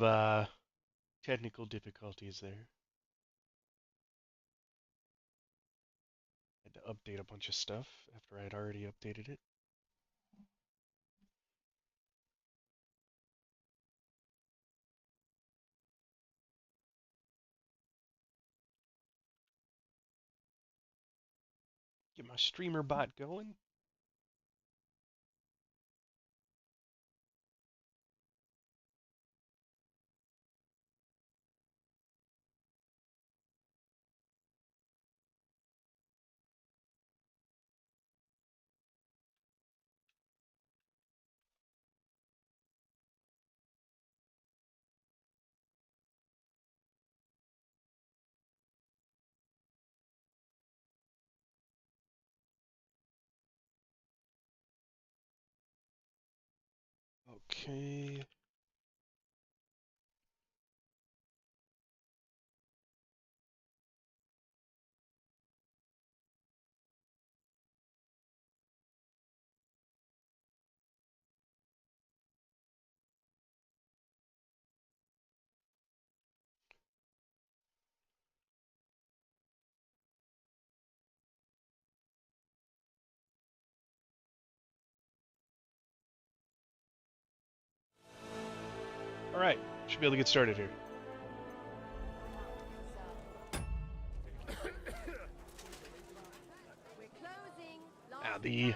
uh, technical difficulties there. Had to update a bunch of stuff after I had already updated it. Get my streamer bot going. Okay. All right. Should be able to get started here. Now the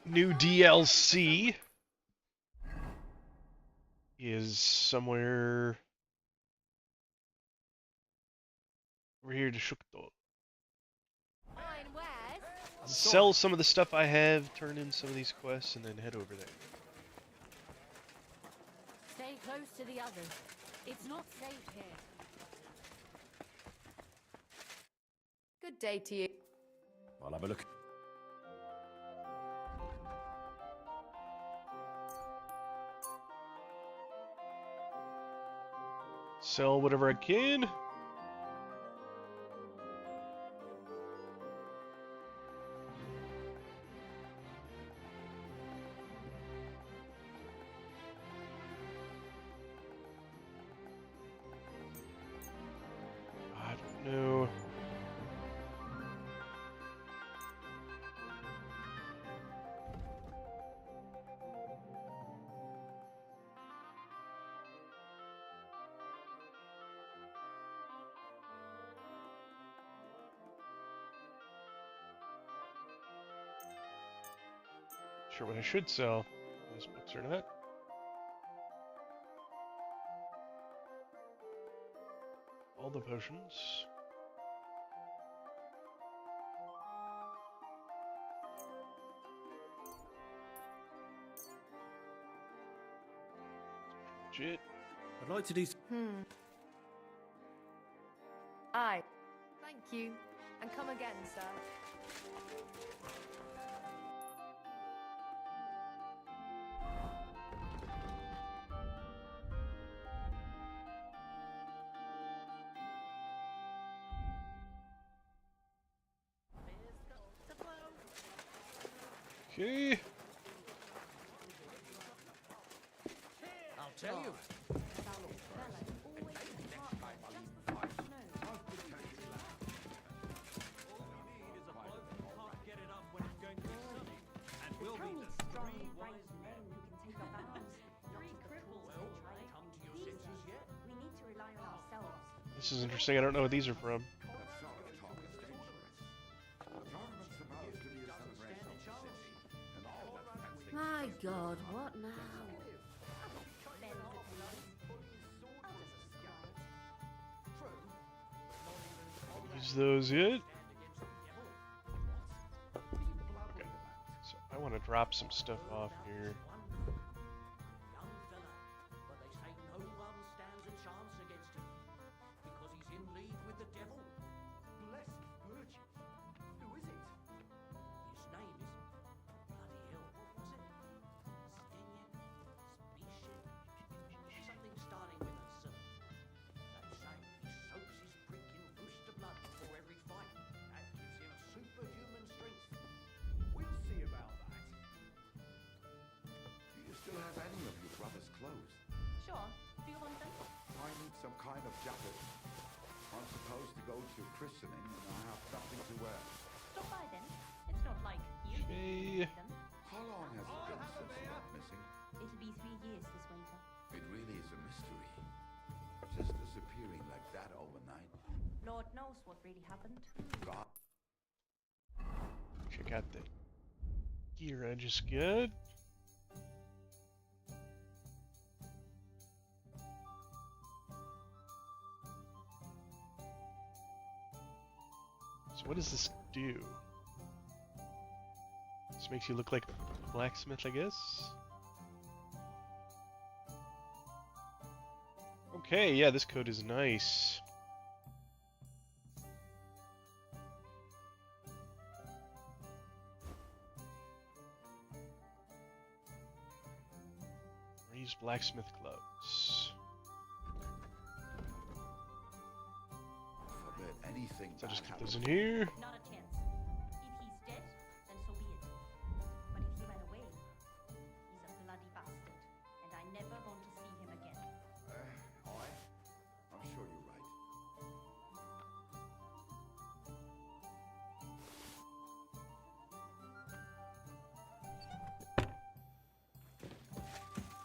new DLC is somewhere over here to Shukto. Sell some of the stuff I have, turn in some of these quests, and then head over there. Stay close to the others. It's not safe here. Good day to you. I'll have a look. Sell whatever I can. I don't know. Sure what I should sell. Those books or not. All the potions. Legit. I'd like to do. Aye. Thank you. And come again, sir. Okay. I'll tell you. This is interesting. I don't know what these are from. My God, what now? Use those yet? Okay. So I want to drop some stuff off here. kind of jacket. I'm supposed to go to christening and I have nothing to wear. Stop by then. It's not like you Okay. them. How long has it been since you went missing? It'll be 3 years this winter. It really is a mystery. Just disappearing like that overnight. Lord knows what really happened. God. Check out the gear edge is good. So what does this do? This makes you look like a blacksmith, I guess. Okay, yeah, this code is nice. Use blacksmith gloves. Forbid anything So bad just keep happens. those in here. Not a chance. If he's dead, then so be it. But if he ran away, he's a bloody bastard. And I never want to see him again. I'm sure you're right.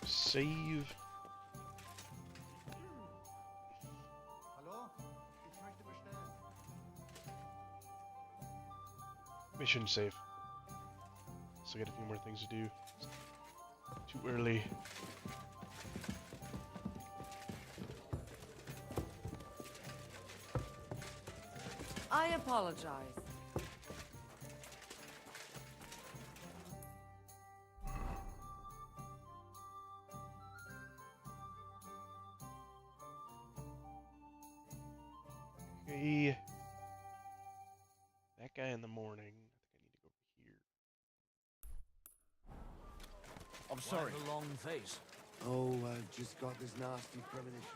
Save. Hallo? Ich möchte bestellen. Mission save. Still got a few more things to do. Too early. I apologize. Okay. That guy in the morning. I think I need to go over here. I'm sorry. The long face. Oh, I've just got this nasty premonition.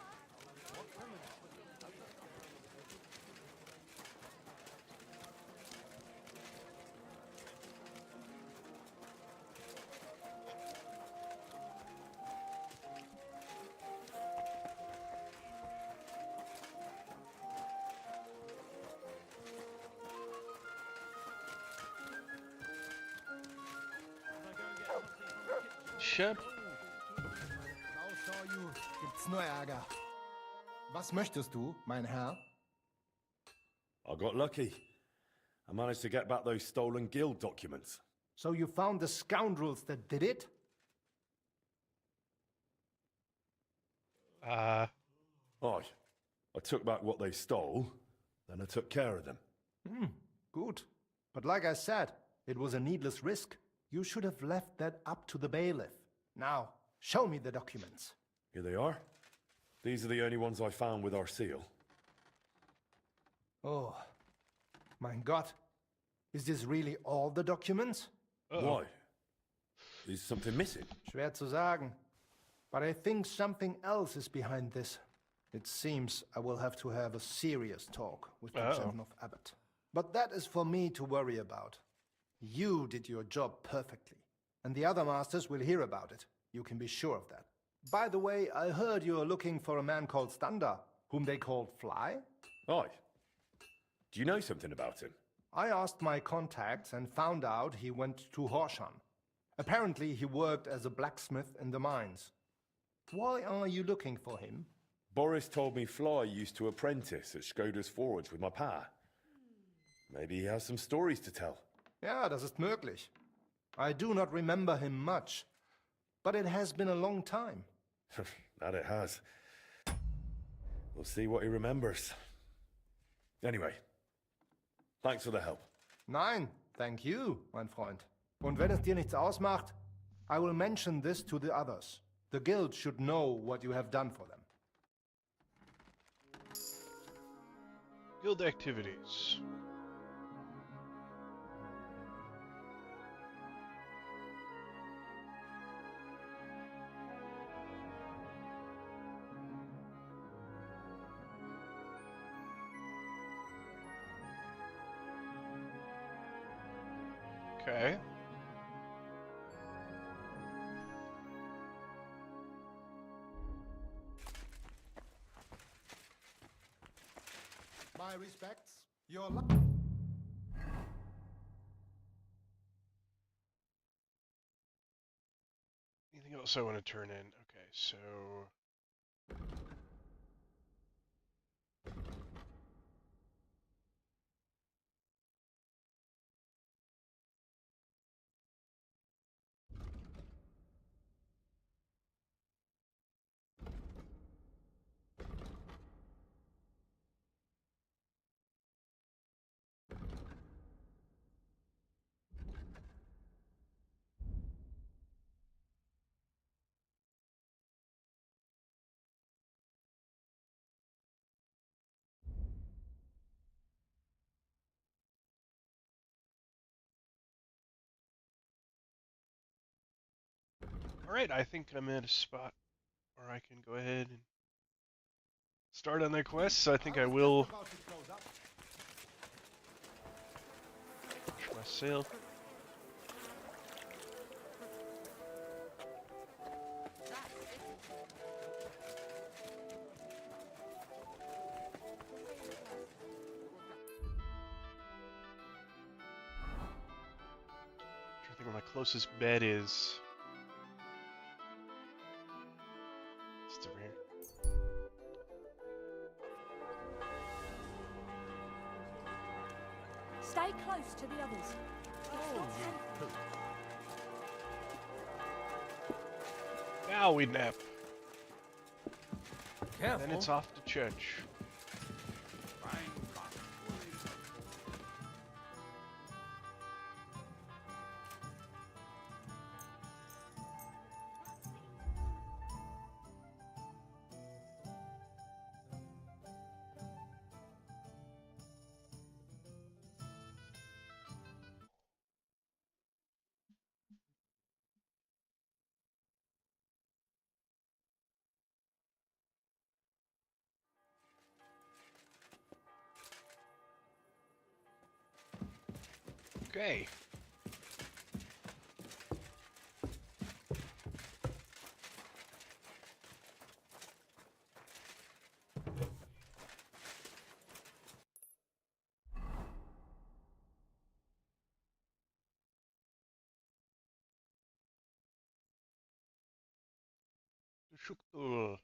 Shep. Außer you gibt's nur Ärger. Was möchtest du, mein Herr? I got lucky. I managed to get back those stolen guild documents. So you found the scoundrels that did it? Aye. I took back what they stole, then I took care of them. Good. But like I said, it was a needless risk. You should have left that up to the bailiff. Now, show me the documents. Here they are. These are the only ones I found with our seal. Oh, mein Gott. Is this really all the documents? Why? Is something missing? Schwer zu sagen. But I think something else is behind this. It seems I will have to have a serious talk with the Chevnov Abbot. But that is for me to worry about. You did your job perfectly, and the other masters will hear about it. You can be sure of that. By the way, I heard you are looking for a man called Standa, whom they called Fly. Aye. Do you know something about him? I asked my contacts and found out he went to Horshan. Apparently he worked as a blacksmith in the mines. Why are you looking for him? Boris told me Fly used to apprentice at Skoda's Forge with my pa. Maybe he has some stories to tell. Ja, das ist möglich. I do not remember him much, but it has been a long time. That it has. We'll see what he remembers. Anyway, thanks for the help. Nein, thank you, mein Freund. Und wenn es dir nichts ausmacht, I will mention this to the others. The guild should know what you have done for them. Guild activities. Okay. My respects. Your luck. Anything else I want to turn in? Okay, so... Alright, I think I'm at a spot where I can go ahead and start on that quest, so I think I will push my sail. I think where my closest bed is. It's over here. Stay close to the others. Now we nap. Careful. Then it's off to church. Okay. Teşekkür.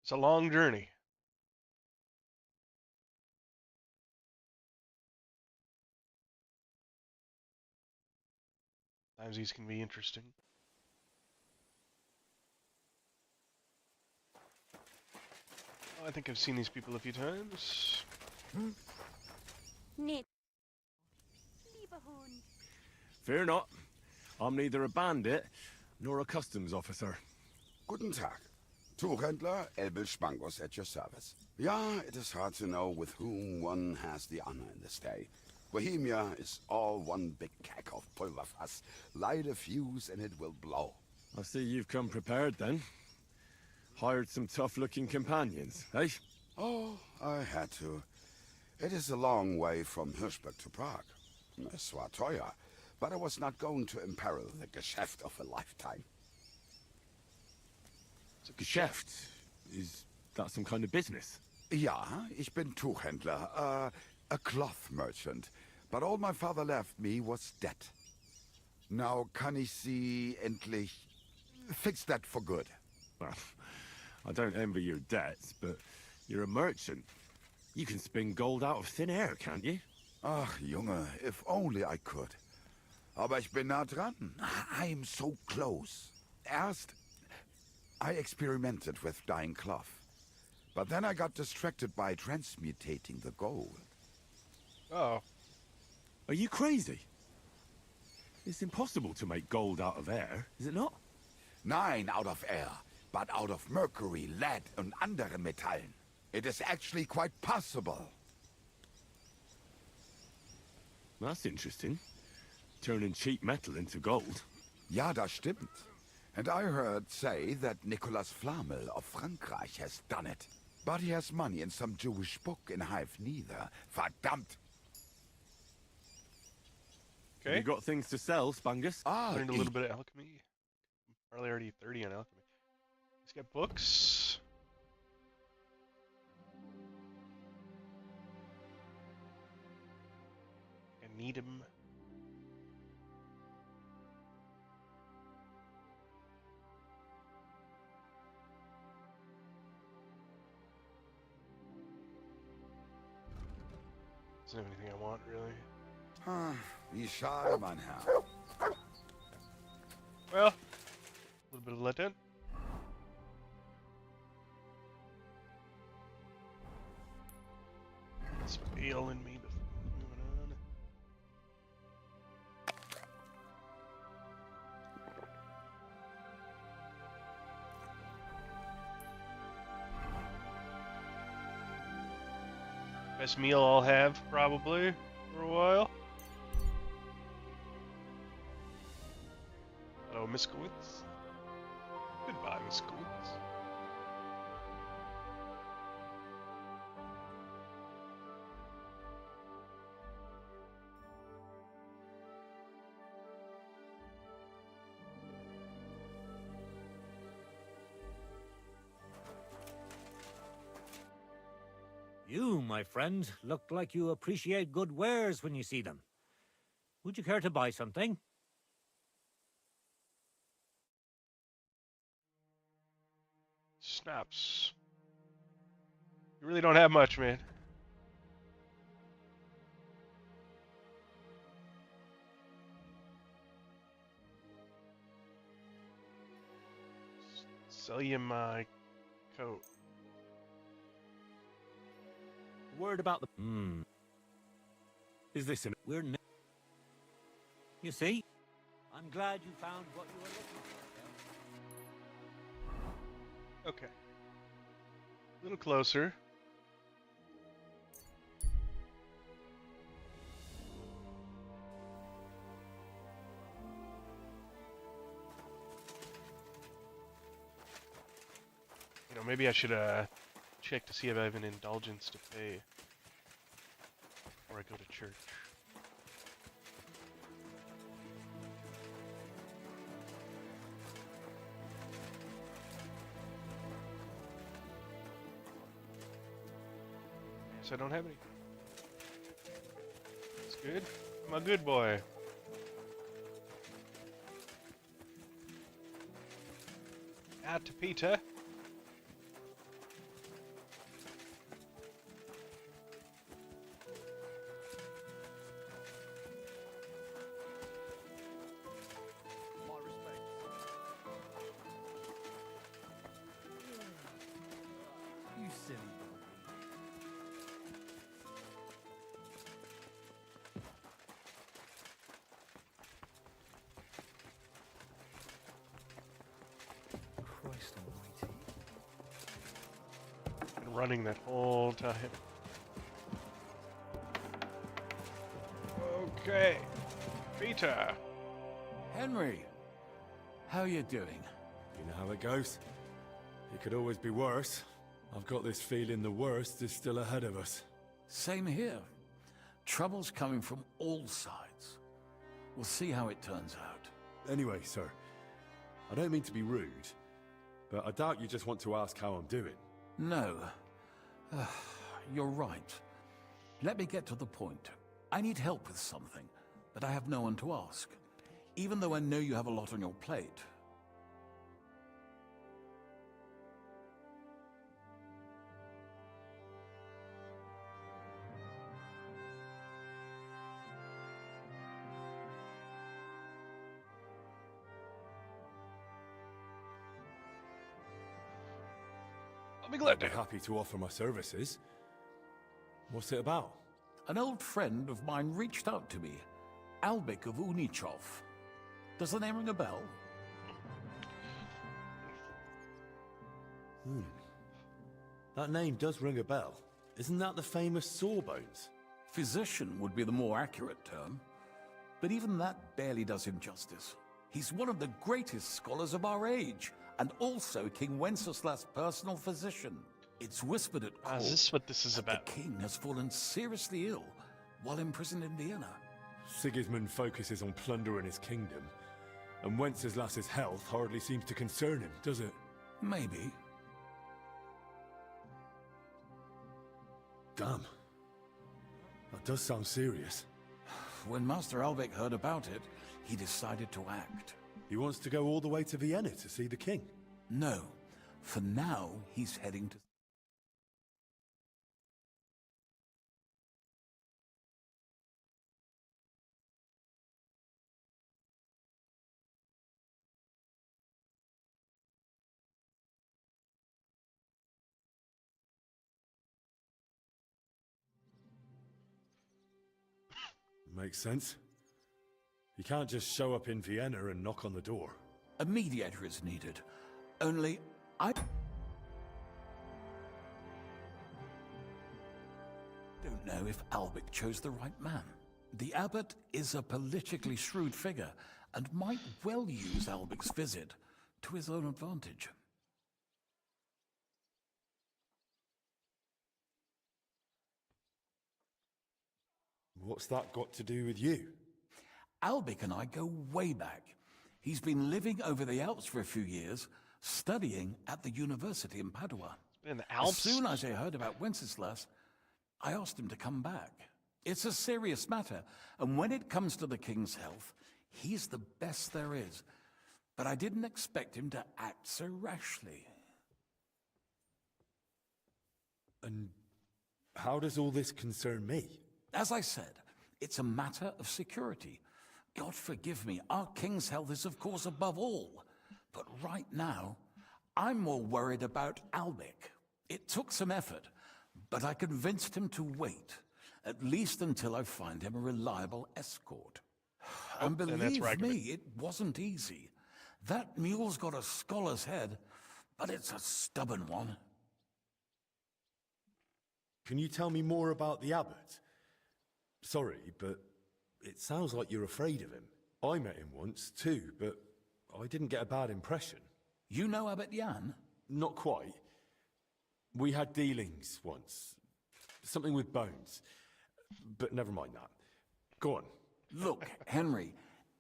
It's a long journey. Sometimes these can be interesting. Oh, I think I've seen these people a few times. Nit. Lieber Hund. Fear not. I'm neither a bandit nor a customs officer. Guten Tag. Tuchhändler Elbel Spangos at your service. Yeah, it is hard to know with whom one has the honor in this day. Bohemia is all one big keg of pulverfass. Light a fuse and it will blow. I see you've come prepared then. Hired some tough-looking companions, eh? Oh, I had to. It is a long way from Hirschberg to Prague. Es war teuer, but I was not going to imperil the Geschäft of a lifetime. Geschäft? Is that some kind of business? Ja, ich bin Tuchhändler, a cloth merchant. But all my father left me was debt. Now kann ich Sie endlich fix that for good. Well, I don't envy your debts, but you're a merchant. You can spin gold out of thin air, can't you? Ach, Junge, if only I could. Aber ich bin nah dran. I'm so close. Erst, I experimented with dyeing cloth. But then I got distracted by transmutating the gold. Oh. Are you crazy? It's impossible to make gold out of air, is it not? Nein, out of air, but out of mercury, lead, and anderen Metallen. It is actually quite possible. That's interesting. Turning cheap metal into gold. Ja, das stimmt. And I heard say that Nicolas Flamel of Frankreich has done it. But he has money in some Jewish book and I've neither. Verdammt! Okay. You got things to sell, Spangus? Learned a little bit of alchemy. Probably already 30 on alchemy. Let's get books. I need them. Doesn't have anything I want, really. Wie schade, mein Herr. Well, a little bit of letdown. Get some ale in me before moving on. Best meal I'll have, probably, for a while. Hello, Miss Coates. Goodbye, Miss Coates. You, my friend, look like you appreciate good wares when you see them. Would you care to buy something? Snaps. You really don't have much, man. Sell you my coat. Word about the... Is this an... You see? I'm glad you found what you were looking for. Okay. A little closer. You know, maybe I should check to see if I have an indulgence to pay before I go to church. Yes, I don't have any. That's good. I'm a good boy. Out to Peter. You silly Christ almighty. Been running that whole time. Okay. Peter. Henry, how you doing? You know how it goes. It could always be worse. I've got this feeling the worst is still ahead of us. Same here. Trouble's coming from all sides. We'll see how it turns out. Anyway, sir, I don't mean to be rude, but I doubt you just want to ask how I'm doing. No. You're right. Let me get to the point. I need help with something, but I have no one to ask. Even though I know you have a lot on your plate. I'll be glad I'd to be happy to offer my services. What's it about? An old friend of mine reached out to me, Albik of Unichov. Does the name ring a bell? That name does ring a bell. Isn't that the famous Sawbones? Physician would be the more accurate term. But even that barely does him justice. He's one of the greatest scholars of our age, and also King Wenceslas' personal physician. It's whispered at court is this what this is that about? the king has fallen seriously ill while imprisoned in Vienna. Sigismund focuses on plundering his kingdom, and Wenceslas's health hardly seems to concern him, does it? Maybe. Damn. That does sound serious. When Master Albec heard about it, he decided to act. He wants to go all the way to Vienna to see the king? No. For now, he's heading to... Makes sense. You can't just show up in Vienna and knock on the door. A mediator is needed. Only I don't know if Albec chose the right man. The abbot is a politically shrewd figure and might well use Albec's visit to his own advantage. What's that got to do with you? Albec and I go way back. He's been living over the Alps for a few years, studying at the university in Padua. In the Alps? As soon as I heard about Wenceslas, I asked him to come back. It's a serious matter, and when it comes to the king's health, he's the best there is. But I didn't expect him to act so rashly. And how does all this concern me? As I said, it's a matter of security. God forgive me, our king's health is of course above all. But right now, I'm more worried about Albec. It took some effort, but I convinced him to wait, at least until I find him a reliable escort. And believe me, it wasn't easy. That mule's got a scholar's head, but it's a stubborn one. Can you tell me more about the abbot? Sorry, but it sounds like you're afraid of him. I met him once, too, but I didn't get a bad impression. You know Abbot Jan? Not quite. We had dealings once. Something with bones. But never mind that. Go on. Look, Henry,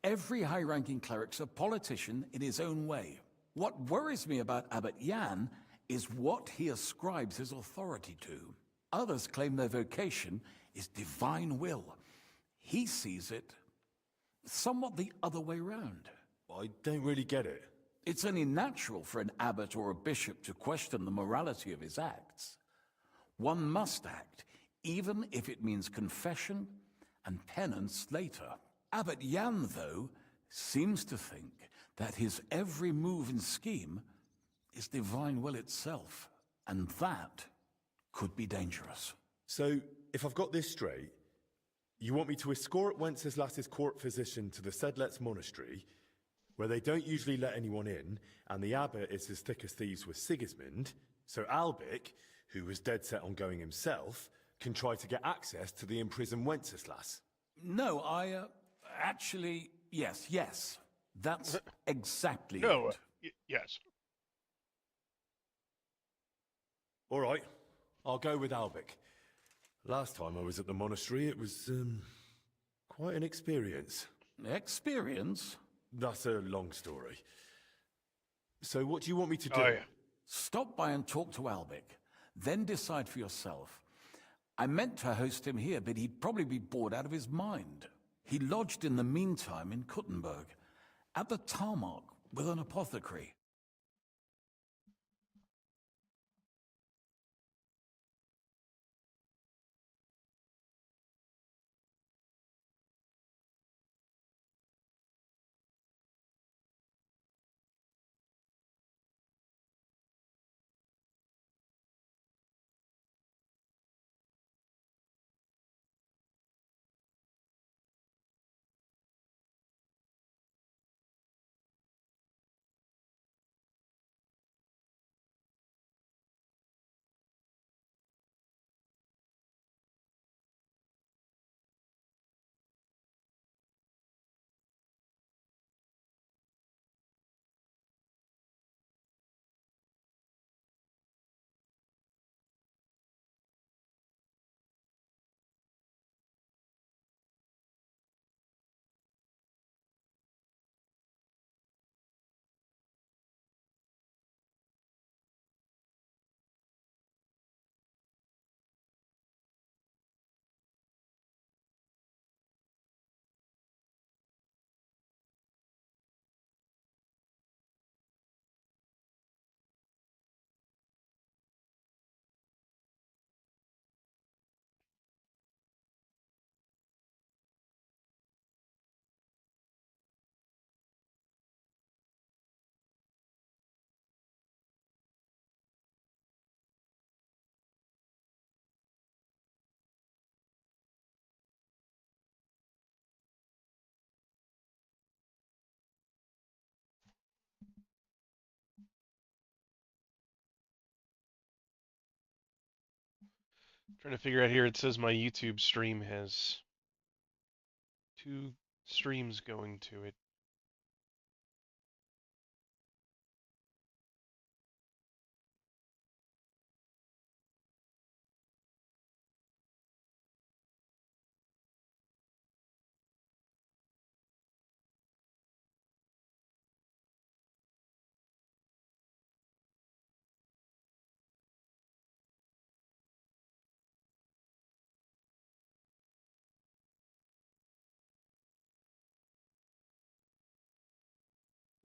every high-ranking cleric's a politician in his own way. What worries me about Abbot Jan is what he ascribes his authority to. Others claim their vocation is divine will. He sees it somewhat the other way round. I don't really get it. It's only natural for an abbot or a bishop to question the morality of his acts. One must act, even if it means confession and penance later. Abbot Jan, though, seems to think that his every move and scheme is divine will itself, and that could be dangerous. So, if I've got this straight, you want me to escort Wenceslas's court physician to the Sedlets monastery, where they don't usually let anyone in, and the abbot is as thick as thieves with Sigismund, so Albec, who was dead set on going himself, can try to get access to the imprisoned Wenceslas? No, actually, yes. That's exactly No, it. yes. All right, I'll go with Albec. Last time I was at the monastery, it was, quite an experience. Experience? That's a long story. So what do you want me to do? Oh, yeah. Stop by and talk to Albec, then decide for yourself. I meant to host him here, but he'd probably be bored out of his mind. He lodged in the meantime in Kuttenberg, at the tarmac with an apothecary. Trying to figure out here. It says my YouTube stream has 2 streams going to it.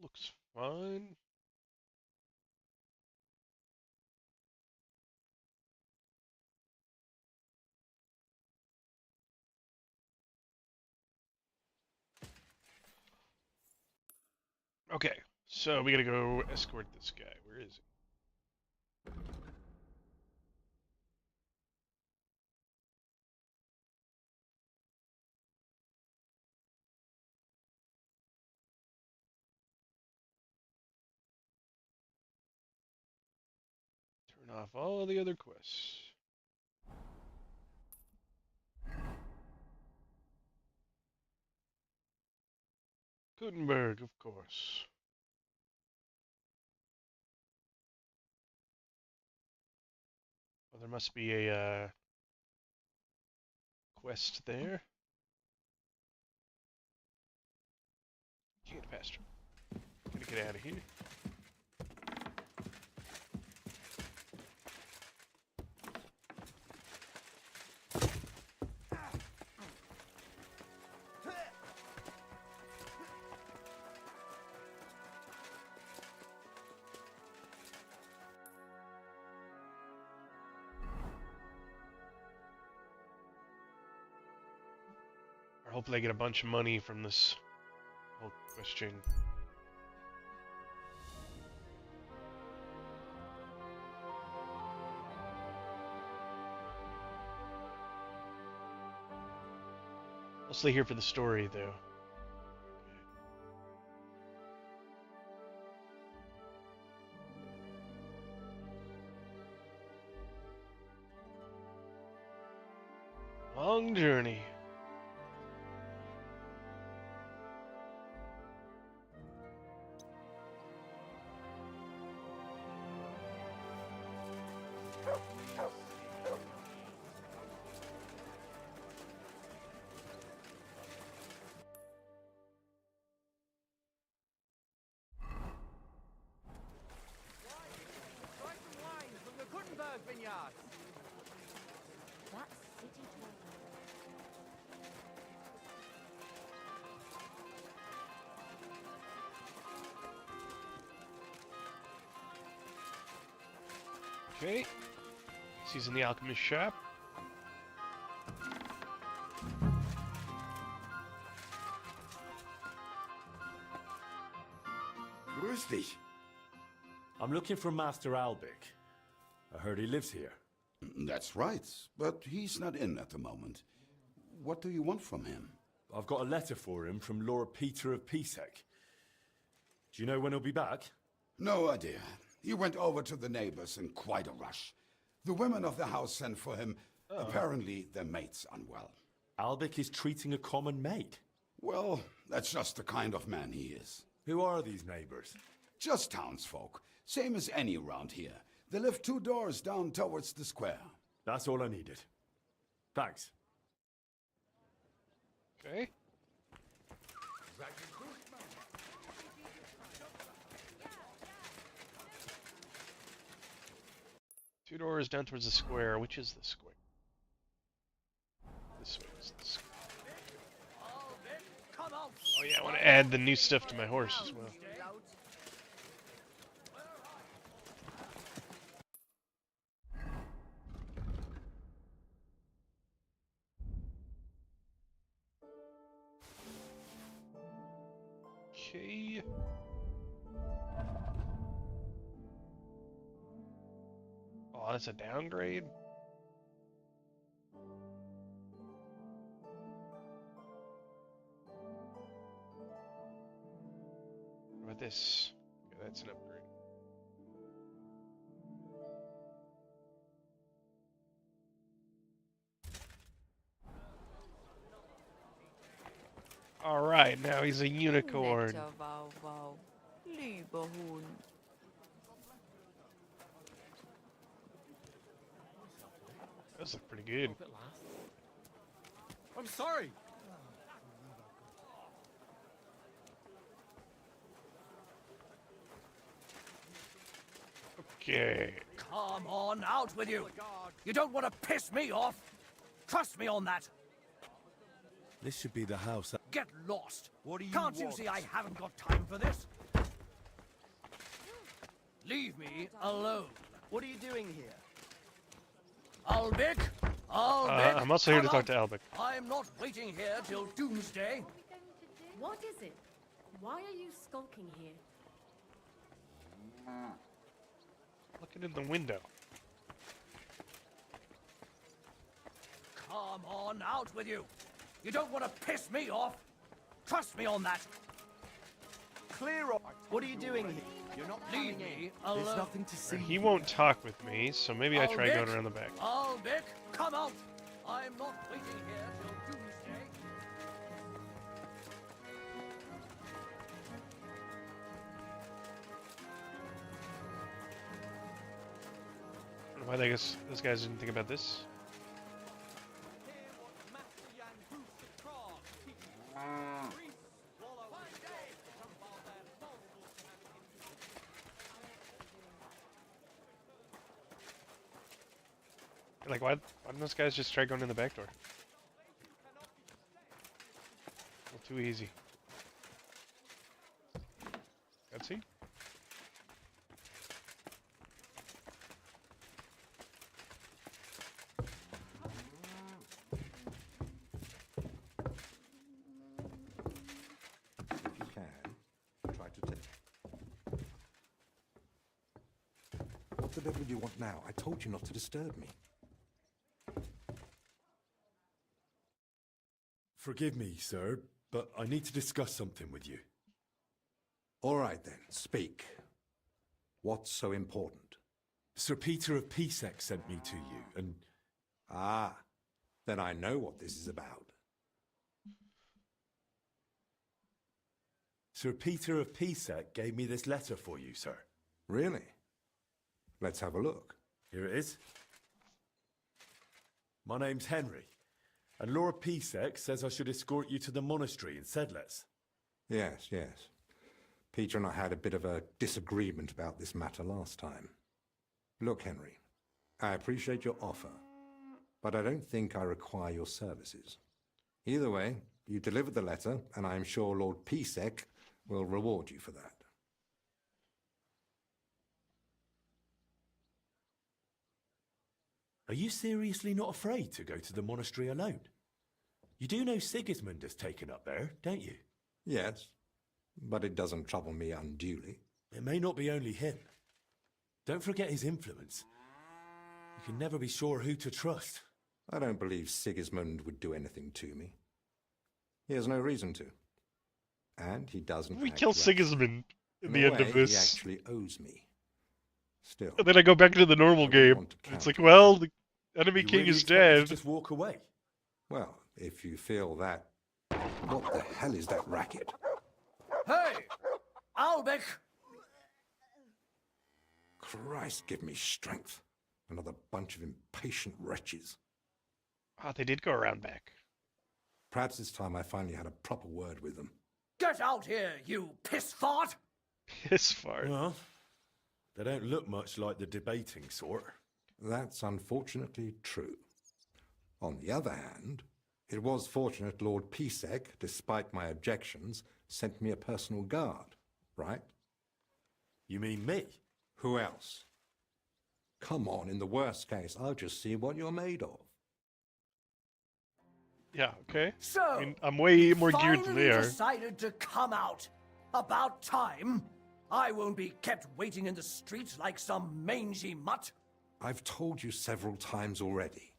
Looks fine. Okay, so we gotta go escort this guy. Where is he? Turn off all the other quests. Gutenberg, of course. Well, there must be a quest there. Can't pasture. Gotta get out of here. Or hopefully I get a bunch of money from this whole question. Mostly here for the story, though. Long journey. That's city talk. Okay. He's in the alchemist shop. Grüß dich. I'm looking for Master Albic. I heard he lives here. That's right, but he's not in at the moment. What do you want from him? I've got a letter for him from Lord Peter of Pisek. Do you know when he'll be back? No idea. He went over to the neighbors in quite a rush. The women of the house sent for him. Apparently, their mate's unwell. Albic is treating a common maid. Well, that's just the kind of man he is. Who are these neighbors? Just townsfolk. Same as any around here. They live 2 doors down towards the square. That's all I needed. Thanks. Okay. Two doors down towards the square. Which is the square? This way is the square. Oh yeah, I want to add the new stuff to my horse as well. Okay. Oh, that's a downgrade? What about this? Okay, that's an upgrade. All right, now he's a unicorn. Netter Wauwau. Lieber Hund. Those look pretty good. I'm sorry. Okay. Come on, out with you. You don't want to piss me off. Trust me on that. This should be the house. Get lost. Can't you see I haven't got time for this? Leave me alone. What are you doing here? Albic? Albic? I'm also here to come talk to out. Albic. I'm not waiting here till doomsday. What is it? Why are you skulking here? Looking in the window. Come on, out with you. You don't want to piss me off. Trust me on that. Clear off. What are you doing here? You're not Leave me alone. There's nothing to see. He won't talk with me, so maybe I try going around the back. Albic, come out. I'm not waiting here till doomsday. I don't know why those guys didn't think about this. Like, why didn't those guys just try going in the back door? A little too easy. Cutscene? If you can, try to take. What the devil do you want now? I told you not to disturb me. Forgive me, sir, but I need to discuss something with you. All right then, speak. What's so important? Sir Peter of Pisek sent me to you, and... Ah, then I know what this is about. Sir Peter of Pisek gave me this letter for you, sir. Really? Let's have a look. Here it is. My name's Henry, and Lord Pisek says I should escort you to the monastery in Sedlitz. Yes, yes. Peter and I had a bit of a disagreement about this matter last time. Look, Henry, I appreciate your offer, but I don't think I require your services. Either way, you delivered the letter, and I am sure Lord Pisek will reward you for that. Are you seriously not afraid to go to the monastery alone? You do know Sigismund has taken up there, don't you? Yes, but it doesn't trouble me unduly. It may not be only him. Don't forget his influence. You can never be sure who to trust. I don't believe Sigismund would do anything to me. He has no reason to. And he doesn't. We kill Sigismund in the end of this. He actually owes me. Still. And then I go back into the normal game. It's like, well, the enemy king is dead. Just walk away. Well, if you feel that... What the hell is that racket? Hey! Albic! Christ, give me strength. Another bunch of impatient wretches. Ah, they did go around back. Perhaps it's time I finally had a proper word with them. Get out here, you piss fart! Piss fart. Well, they don't look much like the debating sort. That's unfortunately true. On the other hand, it was fortunate Lord Pisek, despite my objections, sent me a personal guard, right? You mean me? Who else? Come on, in the worst case, I'll just see what you're made of. Yeah, okay. So, I mean, I'm way more geared than they finally are. decided to come out. About time. I won't be kept waiting in the streets like some mangy mutt. I've told you several times already.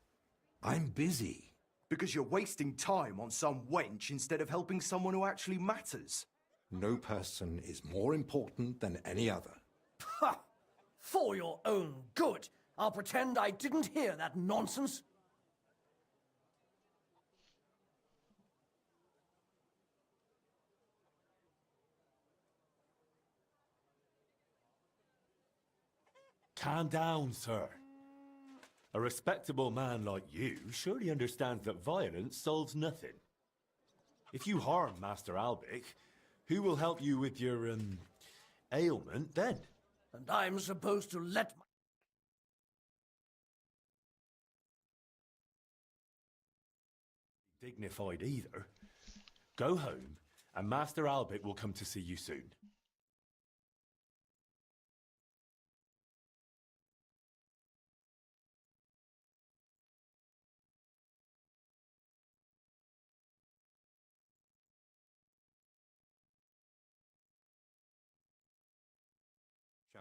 I'm busy. Because you're wasting time on some wench instead of helping someone who actually matters. No person is more important than any other. Ha! For your own good, I'll pretend I didn't hear that nonsense. Calm down, sir. A respectable man like you surely understands that violence solves nothing. If you harm Master Albic, who will help you with your, ailment then? And I'm supposed to let my... Dignified either. Go home, and Master Albic will come to see you soon.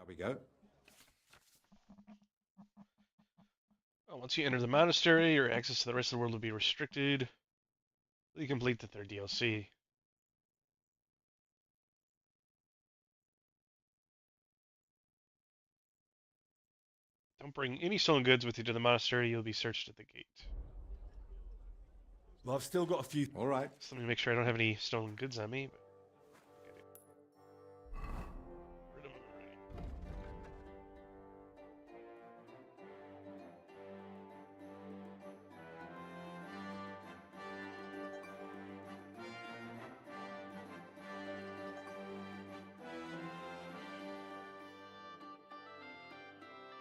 Shall we go? Well, once you enter the monastery, your access to the rest of the world will be restricted. You complete the third DLC. Don't bring any stolen goods with you to the monastery. You'll be searched at the gate. Well, I've still got a few... All right. So let me make sure I don't have any stolen goods on me. But... rid of them already.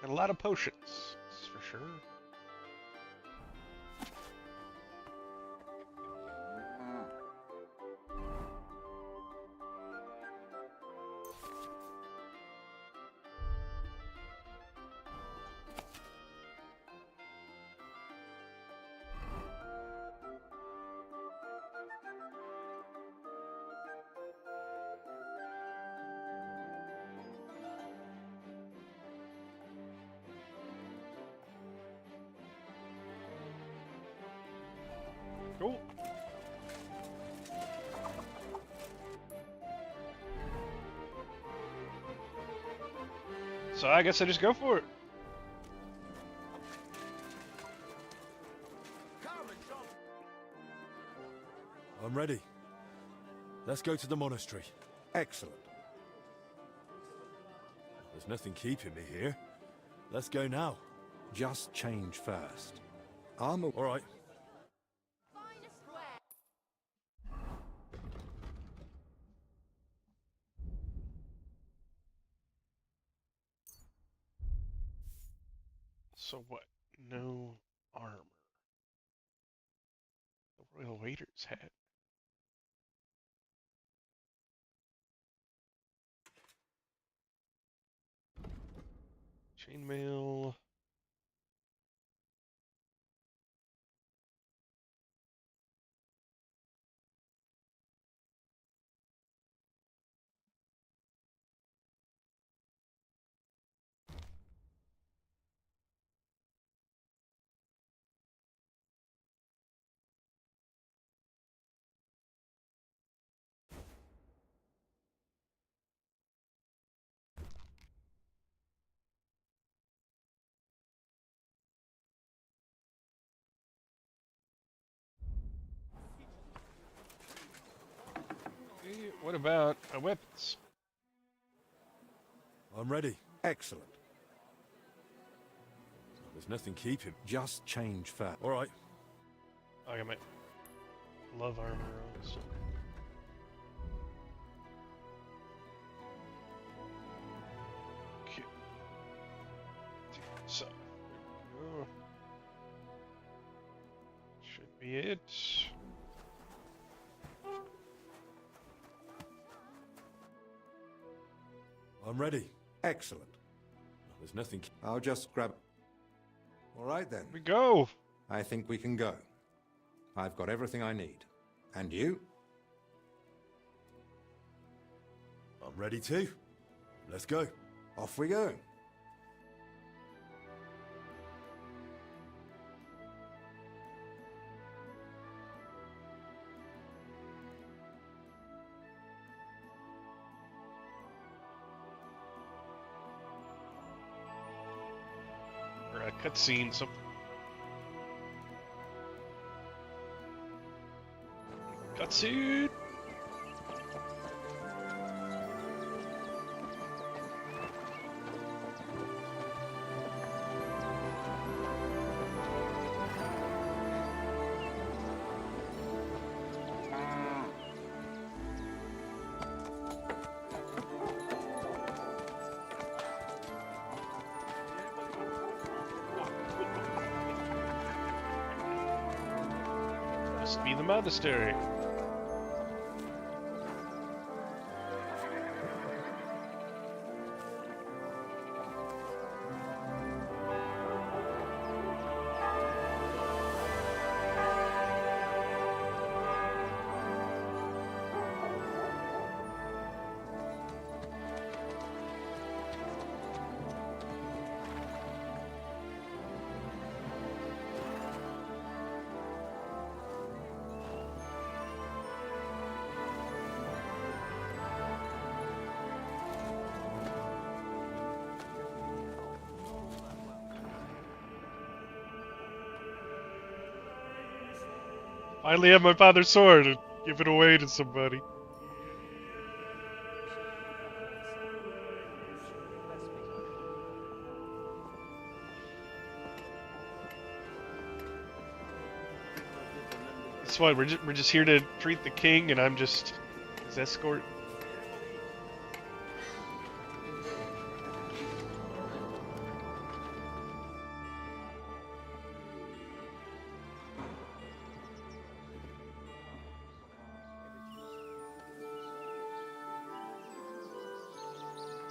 And a lot of potions, that's for sure. Cool. So I guess I just go for it. I'm ready. Let's go to the monastery. Excellent. There's nothing keeping me here. Let's go now. Just change first. I'm All right. So what? No armor. The royal waiter's hat. Chainmail. What about my weapons? I'm ready. excellent. There's nothing keeping. Just change first. All right. I got my love armor on. So. Okay. So, there we go. Should be it. I'm ready. Excellent. There's nothing. I'll just grab... All right then. We go. I think we can go. I've got everything I need. And you? I'm ready too. Let's go. Off we go. Or a cutscene, something. Cutscene. Must be the monastery. Finally have my father's sword and give it away to somebody. Guess what? We're just here to treat the king, and I'm just his escort.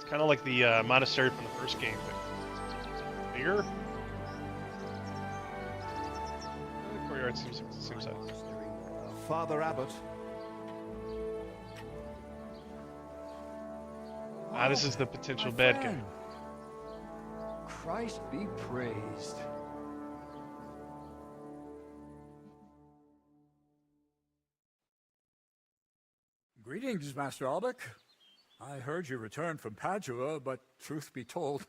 Kind of like the monastery from the first game, but bigger. The courtyard seems like the same size. Father Abbot. Ah, this is the potential bad guy. Christ be praised. Greetings, Master Albec. I heard you returned from Padua, but truth be told,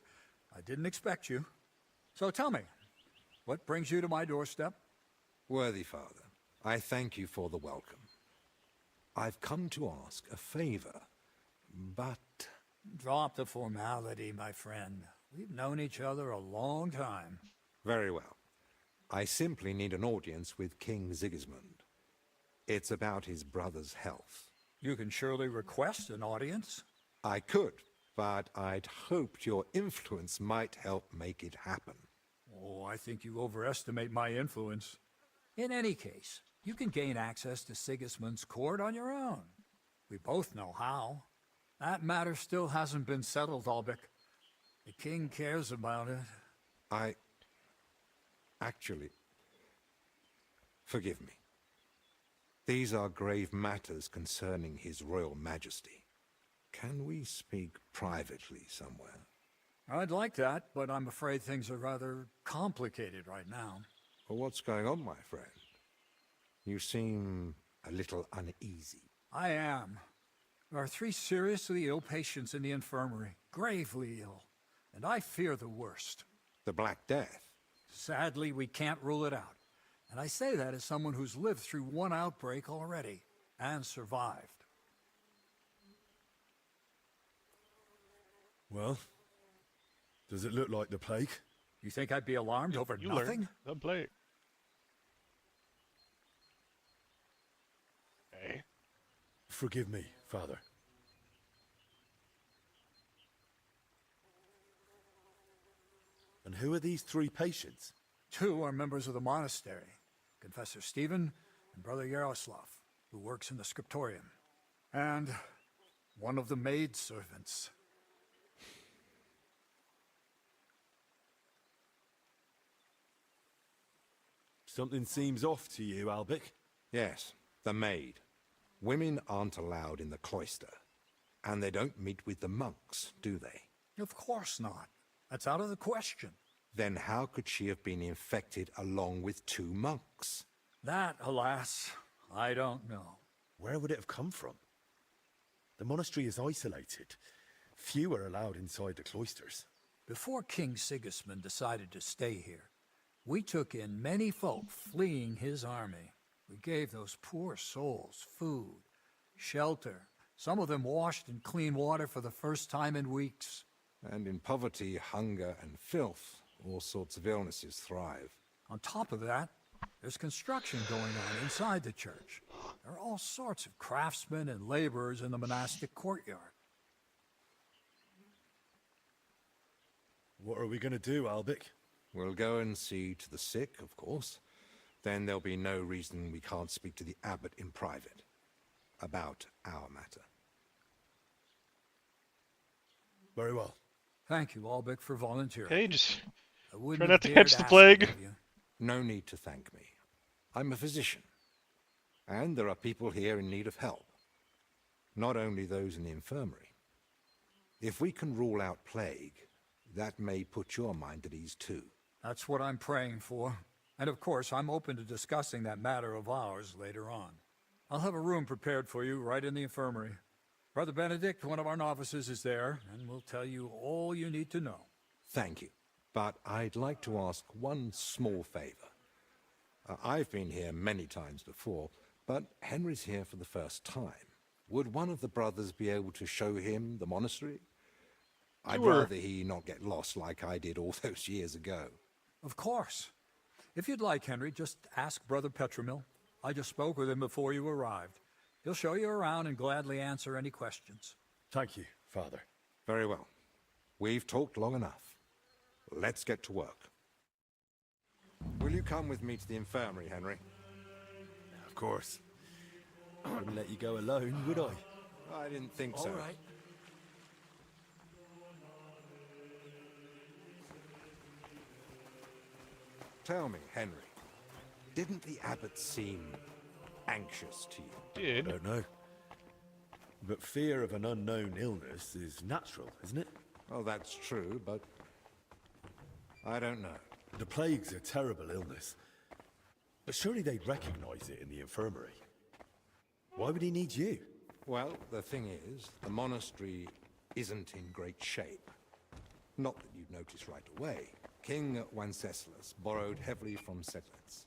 I didn't expect you. So tell me, what brings you to my doorstep? Worthy Father, I thank you for the welcome. I've come to ask a favor, but... Drop the formality, my friend. We've known each other a long time. Very well. I simply need an audience with King Sigismund. It's about his brother's health. You can surely request an audience. I could, but I'd hoped your influence might help make it happen. Oh, I think you overestimate my influence. In any case, you can gain access to Sigismund's court on your own. We both know how. That matter still hasn't been settled, Albec. The king cares about it. Actually... Forgive me. These are grave matters concerning His Royal Majesty. Can we speak privately somewhere? I'd like that, but I'm afraid things are rather complicated right now. Well, what's going on, my friend? You seem a little uneasy. I am. There are 3 seriously ill patients in the infirmary, gravely ill, and I fear the worst. The Black Death? Sadly, we can't rule it out. And I say that as someone who's lived through one outbreak already, and survived. Well, does it look like the plague? You think I'd be alarmed over nothing? The plague. Hey. Forgive me, Father. And who are these 3 patients? 2 are members of the monastery, Confessor Stephen and Brother Yaroslav, who works in the scriptorium, and one of the maidservants. Something seems off to you, Albec. Yes, the maid. Women aren't allowed in the cloister. And they don't meet with the monks, do they? Of course not. That's out of the question. Then how could she have been infected along with 2 monks? That, alas, I don't know. Where would it have come from? The monastery is isolated. Few are allowed inside the cloisters. Before King Sigismund decided to stay here, we took in many folk fleeing his army. We gave those poor souls food, shelter. Some of them washed in clean water for the first time in weeks. And in poverty, hunger, and filth, all sorts of illnesses thrive. On top of that, there's construction going on inside the church. There are all sorts of craftsmen and laborers in the monastic courtyard. What are we going to do, Albec? We'll go and see to the sick, of course. Then there'll be no reason we can't speak to the abbot in private about our matter. Very well. Thank you, Albec, for volunteering. Okay, just I wouldn't try have not to dared catch the ask plague. it of you. No need to thank me. I'm a physician. And there are people here in need of help. Not only those in the infirmary. If we can rule out plague, that may put your mind at ease too. That's what I'm praying for. And of course, I'm open to discussing that matter of ours later on. I'll have a room prepared for you right in the infirmary. Brother Benedict, one of our novices, is there, and will tell you all you need to know. Thank you. But I'd like to ask one small favor. I've been here many times before, but Henry's here for the first time. Would one of the brothers be able to show him the monastery? I'd rather he not get lost like I did all those years ago. Of course. If you'd like, Henry, just ask Brother Petramil. I just spoke with him before you arrived. He'll show you around and gladly answer any questions. Thank you, Father. Very well. We've talked long enough. Let's get to work. Will you come with me to the infirmary, Henry? Of course. I wouldn't let you go alone, would I? I didn't think so. All right. Tell me, Henry, didn't the abbot seem anxious to you? Did. I don't know. But fear of an unknown illness is natural, isn't it? Well, that's true, but I don't know. The plague's a terrible illness. But surely they'd recognize it in the infirmary. Why would he need you? Well, the thing is, the monastery isn't in great shape. Not that you'd notice right away. King Wenceslas borrowed heavily from settlers.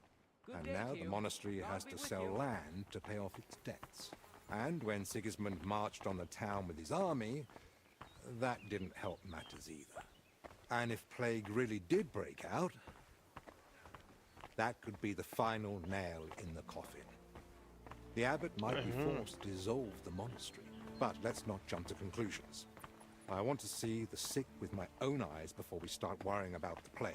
And now the monastery has to sell land to pay off its debts. And when Sigismund marched on the town with his army, that didn't help matters either. And if plague really did break out, that could be the final nail in the coffin. The abbot might be forced to dissolve the monastery. But let's not jump to conclusions. I want to see the sick with my own eyes before we start worrying about the plague.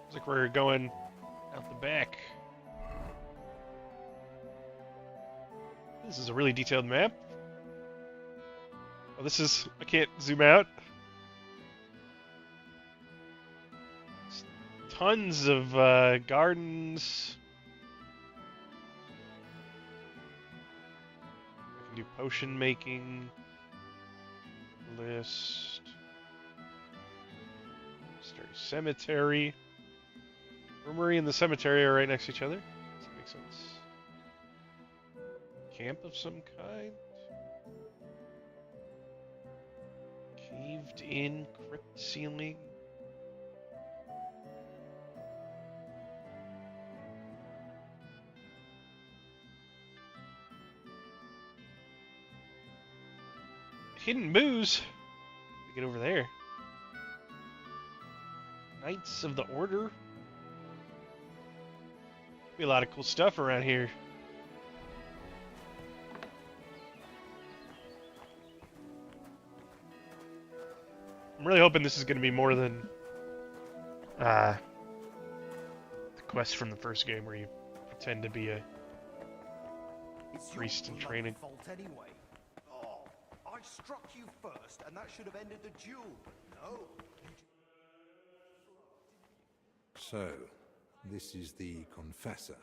Looks like we're going out the back. This is a really detailed map. Oh, this is... I can't zoom out. Tons of gardens. I can do potion making. List. Mystery Cemetery. Armory and the cemetery are right next to each other. Does that make sense? Camp of some kind? Caved in crypt ceiling. Hidden booze. We get over there. Knights of the Order. Be a lot of cool stuff around here. I'm really hoping this is going to be more than the quest from the first game where you pretend to be a priest in training. Fault anyway. Oh, I struck you first, and that should have ended the duel. No. So, this is the confessor.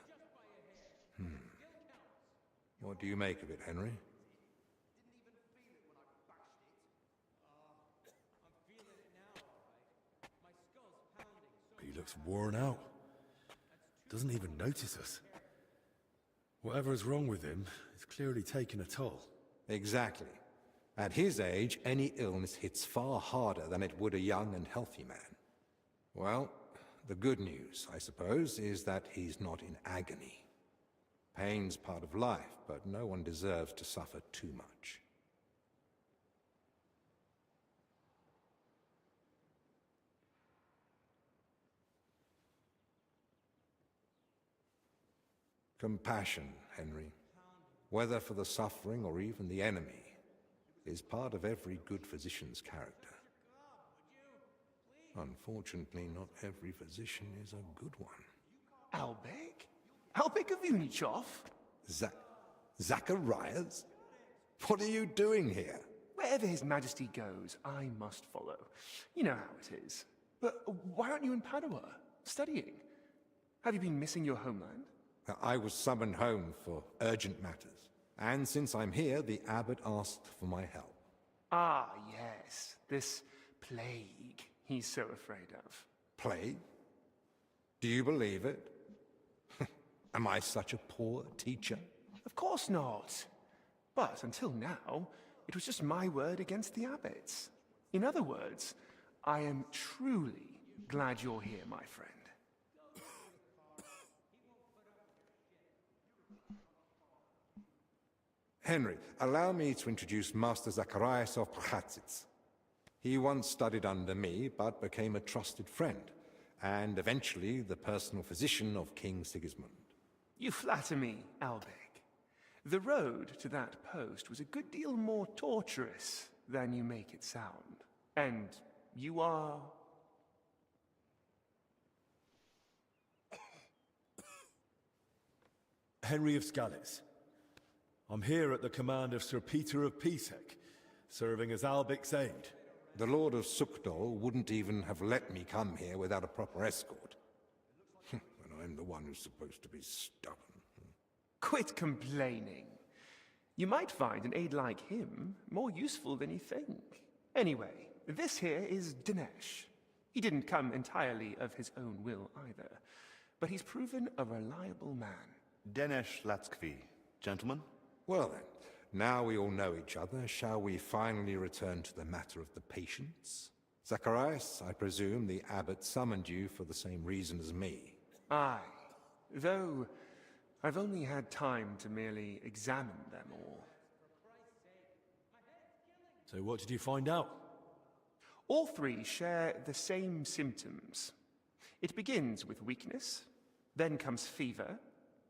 What do you make of it, Henry? He looks worn out. Doesn't even notice us. Whatever's wrong with him is clearly taking a toll. Exactly. At his age, any illness hits far harder than it would a young and healthy man. Well, the good news, I suppose, is that he's not in agony. Pain's part of life, but no one deserves to suffer too much. Compassion, Henry. whether for the suffering or even the enemy, is part of every good physician's character. Unfortunately, not every physician is a good one. Albek? Albek of Unichov? Zacharias? What are you doing here? Wherever His Majesty goes, I must follow. You know how it is. But why aren't you in Padua, studying? Have you been missing your homeland? I was summoned home for urgent matters. And since I'm here, the abbot asked for my help. Ah, yes. This plague he's so afraid of. Plague? Do you believe it? Am I such a poor teacher? Of course not. But until now, it was just my word against the abbot's. In other words, I am truly glad you're here, my friend. Henry, allow me to introduce Master Zacharias of Prchatsitz. He once studied under me, but became a trusted friend, and eventually the personal physician of King Sigismund. You flatter me, Albek. The road to that post was a good deal more torturous than you make it sound. And you are... Henry of Scales. I'm here at the command of Sir Peter of Pisek, serving as Albic's aide. The Lord of Sukdol wouldn't even have let me come here without a proper escort. And I'm the one who's supposed to be stubborn. Quit complaining. You might find an aide like him more useful than you think. Anyway, this here is Dinesh. He didn't come entirely of his own will either, but he's proven a reliable man. Dinesh Latskvi, gentlemen. Well then, now we all know each other, shall we finally return to the matter of the patients? Zacharias, I presume the abbot summoned you for the same reason as me. Aye, though I've only had time to merely examine them all. So what did you find out? All three share the same symptoms. It begins with weakness, then comes fever,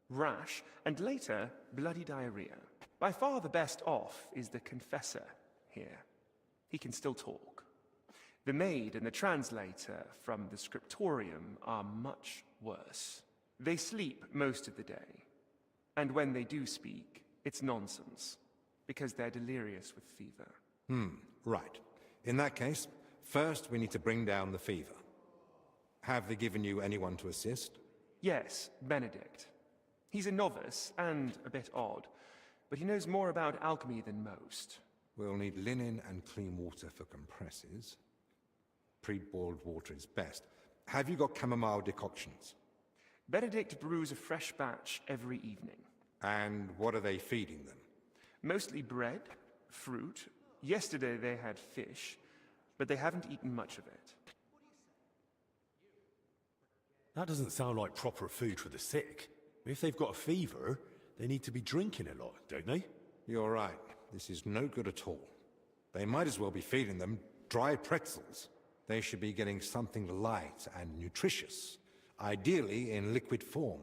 rash, and later bloody diarrhea. By far the best off is the confessor here. He can still talk. The maid and the translator from the scriptorium are much worse. They sleep most of the day, and when they do speak, it's nonsense, because they're delirious with fever. Right. In that case, first we need to bring down the fever. Have they given you anyone to assist? Yes, Benedict. He's a novice and a bit odd, but he knows more about alchemy than most. We'll need linen and clean water for compresses. Pre-boiled water is best. Have you got chamomile decoctions? Benedict brews a fresh batch every evening. And what are they feeding them? Mostly bread, fruit. Yesterday they had fish, but they haven't eaten much of it. That doesn't sound like proper food for the sick. If they've got a fever, they need to be drinking a lot, don't they? You're right. This is no good at all. They might as well be feeding them dry pretzels. They should be getting something light and nutritious, ideally in liquid form.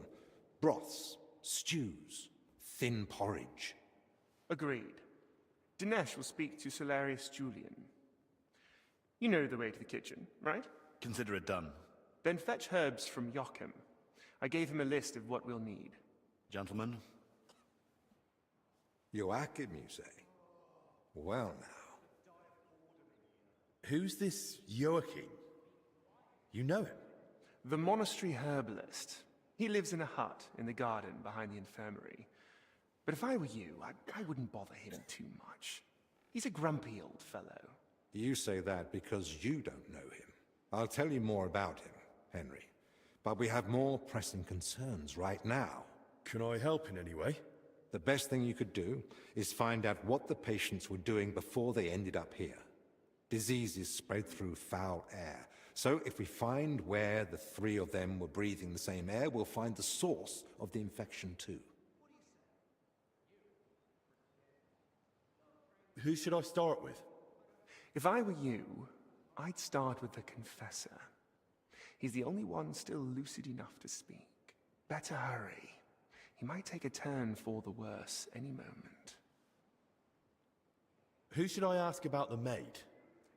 Broths, stews, thin porridge. Agreed. Dinesh will speak to Solarius Julian. You know the way to the kitchen, right? Consider it done. Then fetch herbs from Joachim. I gave him a list of what we'll need. Gentlemen. Joachim, you say? Well now. Who's this Joachim? You know him? The monastery herbalist. He lives in a hut in the garden behind the infirmary. But if I were you, I wouldn't bother him too much. He's a grumpy old fellow. You say that because you don't know him. I'll tell you more about him, Henry. But we have more pressing concerns right now. Can I help in any way? The best thing you could do is find out what the patients were doing before they ended up here. Diseases spread through foul air. So if we find where the three of them were breathing the same air, we'll find the source of the infection too. Who should I start with? If I were you, I'd start with the confessor. He's the only one still lucid enough to speak. Better hurry. he might take a turn for the worse any moment. Who should I ask about the maid?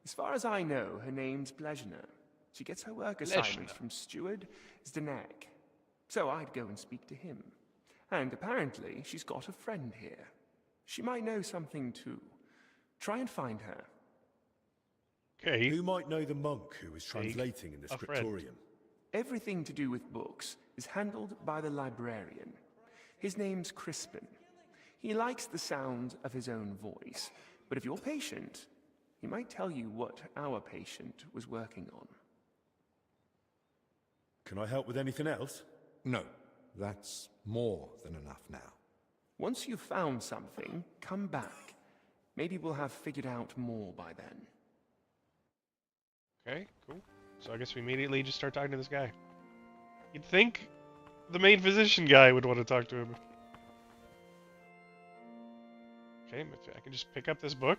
As far as I know, her name's Blezhna. She gets her work assignments from Steward Zdenek. So I'd go and speak to him. And apparently, she's got a friend here. She might know something too. Try and find her. Okay. Who might know the monk who was translating in the scriptorium? Everything to do with books is handled by the librarian. His name's Crispin. He likes the sound of his own voice, but if you're patient, he might tell you what our patient was working on. Can I help with anything else? No, that's more than enough now. Once you've found something, come back. Maybe we'll have figured out more by then. Okay, cool. So I guess we immediately just start talking to this guy. You'd think the main physician guy would want to talk to him. Okay, I can just pick up this book.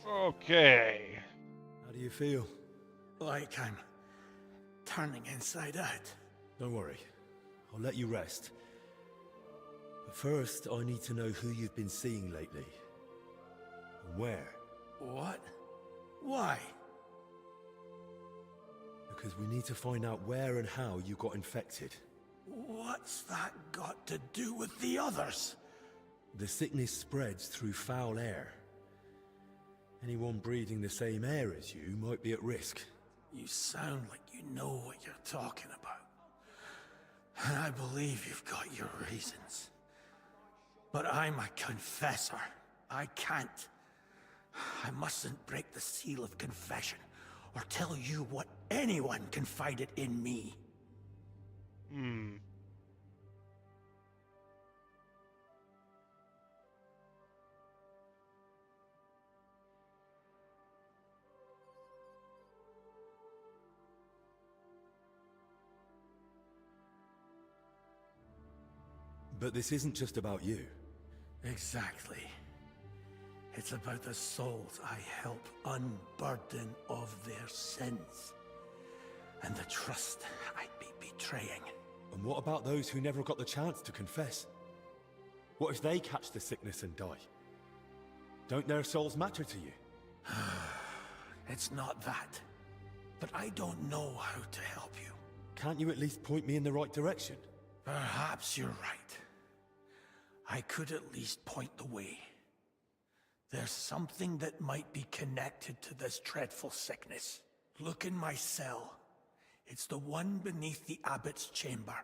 Okay. How do you feel? Like I'm turning inside out. Don't worry. I'll let you rest. But first, I need to know who you've been seeing lately. And where. What? Why? Because we need to find out where and how you got infected. What's that got to do with the others? The sickness spreads through foul air. Anyone breathing the same air as you might be at risk. You sound like you know what you're talking about. And I believe you've got your reasons. But I'm a confessor. I can't. I mustn't break the seal of confession or tell you what anyone confided in me. But this isn't just about you. Exactly. It's about the souls I help unburden of their sins. And the trust I'd be betraying. And what about those who never got the chance to confess? What if they catch the sickness and die? Don't their souls matter to you? It's not that. But I don't know how to help you. Can't you at least point me in the right direction? Perhaps you're right. I could at least point the way. There's something that might be connected to this dreadful sickness. Look in my cell. It's the one beneath the abbot's chamber,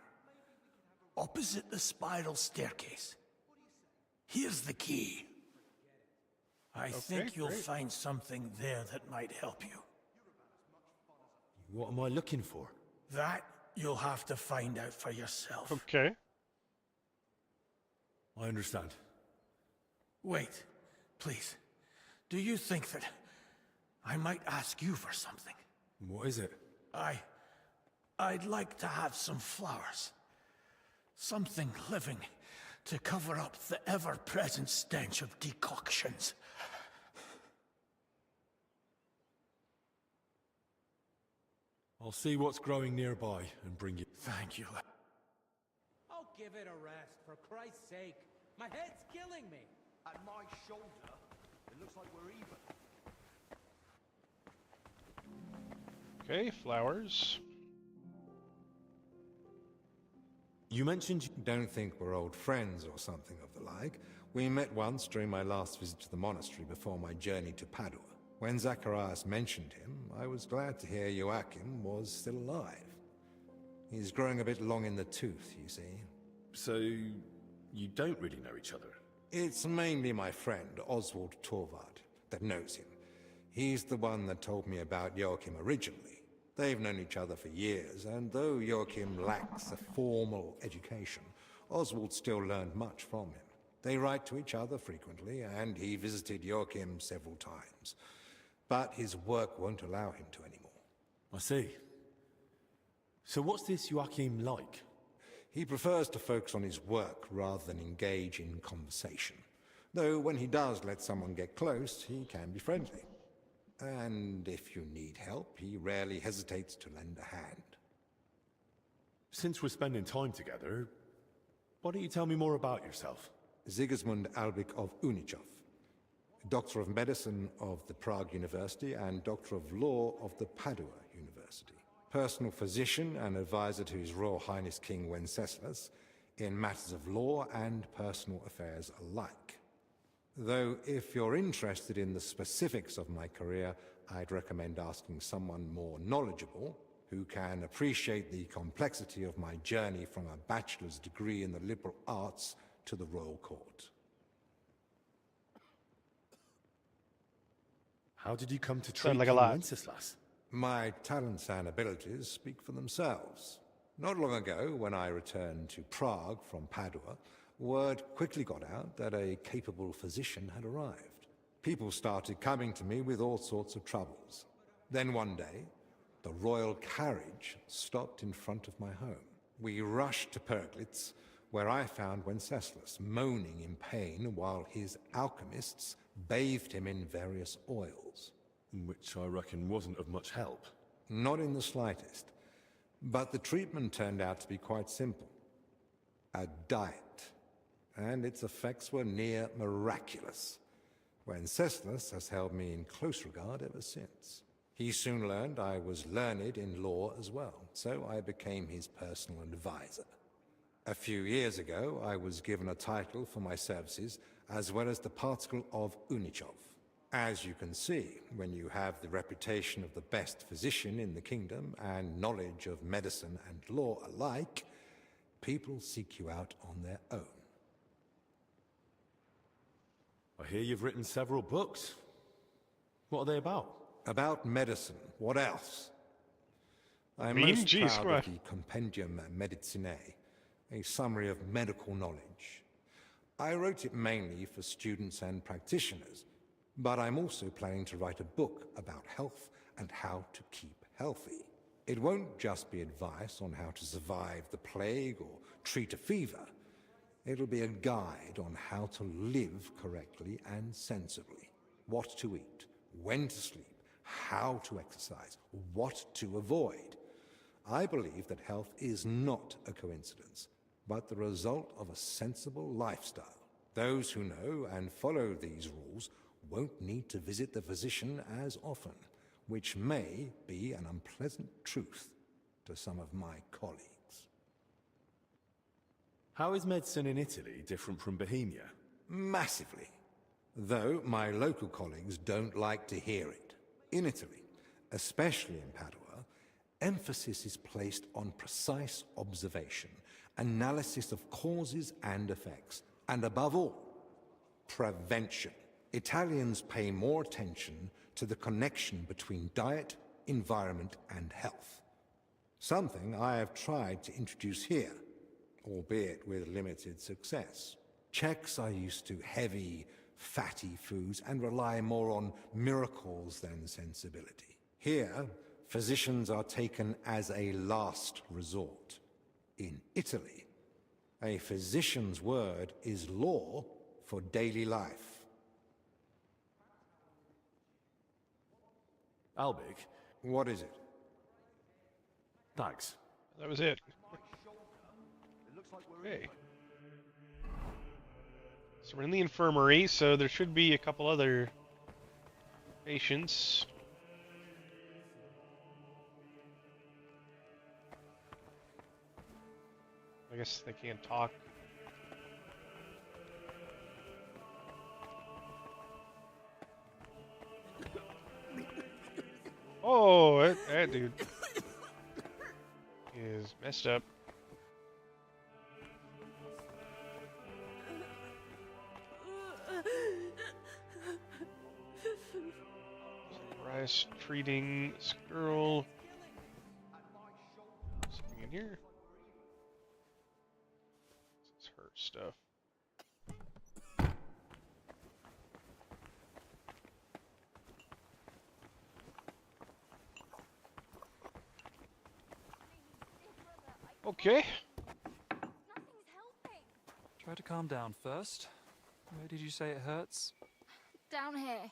opposite the spiral staircase. Here's the key. I think you'll find something there that might help you. What am I looking for? That you'll have to find out for yourself. Okay. I understand. Wait, please. Do you think that I might ask you for something? What is it? I'd like to have some flowers. Something living to cover up the ever-present stench of decoctions. I'll see what's growing nearby and bring you. Thank you. Oh, give it a rest, for Christ's sake. My head's killing me. At my shoulder, it looks like we're even. Okay, flowers. You mentioned you don't think we're old friends or something of the like. We met once during my last visit to the monastery before my journey to Padua. When Zacharias mentioned him, I was glad to hear Joachim was still alive. He's growing a bit long in the tooth, you see. So, you don't really know each other? It's mainly my friend, Oswald Torvald, that knows him. He's the one that told me about Joachim originally. They've known each other for years, and though Joachim lacks a formal education, Oswald still learned much from him. They write to each other frequently, and he visited Joachim several times. But his work won't allow him to anymore. I see. So what's this Joachim like? He prefers to focus on his work rather than engage in conversation. Though when he does let someone get close, he can be friendly. And if you need help, he rarely hesitates to lend a hand. Since we're spending time together, why don't you tell me more about yourself? Sigismund Albrecht of Unichov, Doctor of Medicine of the Prague University and Doctor of Law of the Padua University. Personal physician and advisor to His Royal Highness King Wenceslas in matters of law and personal affairs alike. Though if you're interested in the specifics of my career, I'd recommend asking someone more knowledgeable who can appreciate the complexity of my journey from a bachelor's degree in the liberal arts to the royal court. How did you come to treat like a King lot. Wenceslas? My talents and abilities speak for themselves. Not long ago, when I returned to Prague from Padua, word quickly got out that a capable physician had arrived. People started coming to me with all sorts of troubles. Then one day, the royal carriage stopped in front of my home. We rushed to Perglitz, where I found Wenceslas moaning in pain while his alchemists bathed him in various oils. Which I reckon wasn't of much help. Not in the slightest. But the treatment turned out to be quite simple. A diet. And its effects were near miraculous. Wenceslas has held me in close regard ever since. He soon learned I was learned in law as well, so I became his personal advisor. A few years ago, I was given a title for my services, as well as the particle of Unichov. As you can see, when you have the reputation of the best physician in the kingdom and knowledge of medicine and law alike, people seek you out on their own. I hear you've written several books. What are they about? About medicine. What else? I'm mean, most geez, proud come of the Compendium Medicinae, a summary of medical knowledge. I wrote it mainly for students and practitioners, but I'm also planning to write a book about health and how to keep healthy. It won't just be advice on how to survive the plague or treat a fever. It'll be a guide on how to live correctly and sensibly. What to eat, when to sleep, how to exercise, what to avoid. I believe that health is not a coincidence, but the result of a sensible lifestyle. Those who know and follow these rules won't need to visit the physician as often, which may be an unpleasant truth to some of my colleagues. How is medicine in Italy different from Bohemia? Massively. Though my local colleagues don't like to hear it. In Italy, especially in Padua, emphasis is placed on precise observation, analysis of causes and effects, and above all, prevention. Italians pay more attention to the connection between diet, environment, and health. Something I have tried to introduce here, albeit with limited success. Czechs are used to heavy, fatty foods and rely more on miracles than sensibility. Here, physicians are taken as a last resort. In Italy, a physician's word is law for daily life. Albig? What is it? Thanks. That was it. Okay. So we're in the infirmary, so there should be a couple other patients. I guess they can't talk. Oh, that dude is messed up. Rice treating this girl. Something in here. This is her stuff. Okay. Try to calm down first. Where did you say it hurts? Down here.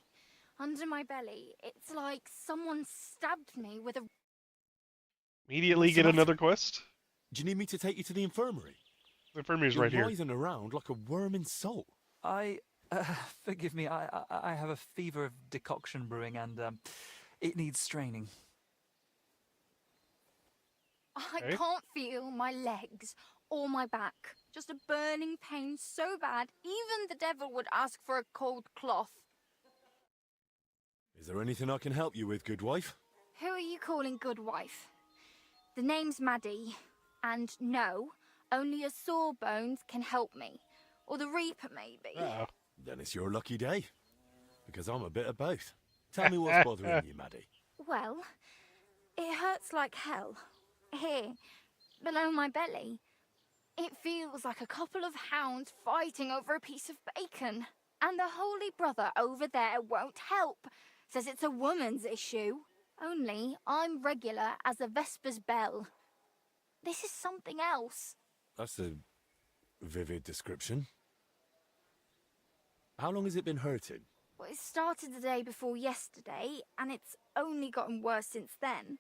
Under my belly, it's like someone stabbed me with a... Immediately get another quest? Do you need me to take you to the infirmary? The infirmary's You're right here. writhing around like a worm in salt. Forgive me, I have a fever of decoction brewing and, it needs straining. I can't feel my legs or my back. Just a burning pain so bad, even the devil would ask for a cold cloth. Is there anything I can help you with, good wife? Who are you calling good wife? The name's Maddie, and no, only a Sawbones can help me. Or the Reaper, maybe. Then it's your lucky day. Because I'm a bit of both. Tell me what's bothering you, Maddie. Well, it hurts like hell. Here, below my belly. It feels like a couple of hounds fighting over a piece of bacon. And the Holy Brother over there won't help. Says it's a woman's issue. Only I'm regular as a Vesper's bell. This is something else. That's a vivid description. How long has it been hurting? Well, it started the day before yesterday, and it's only gotten worse since then.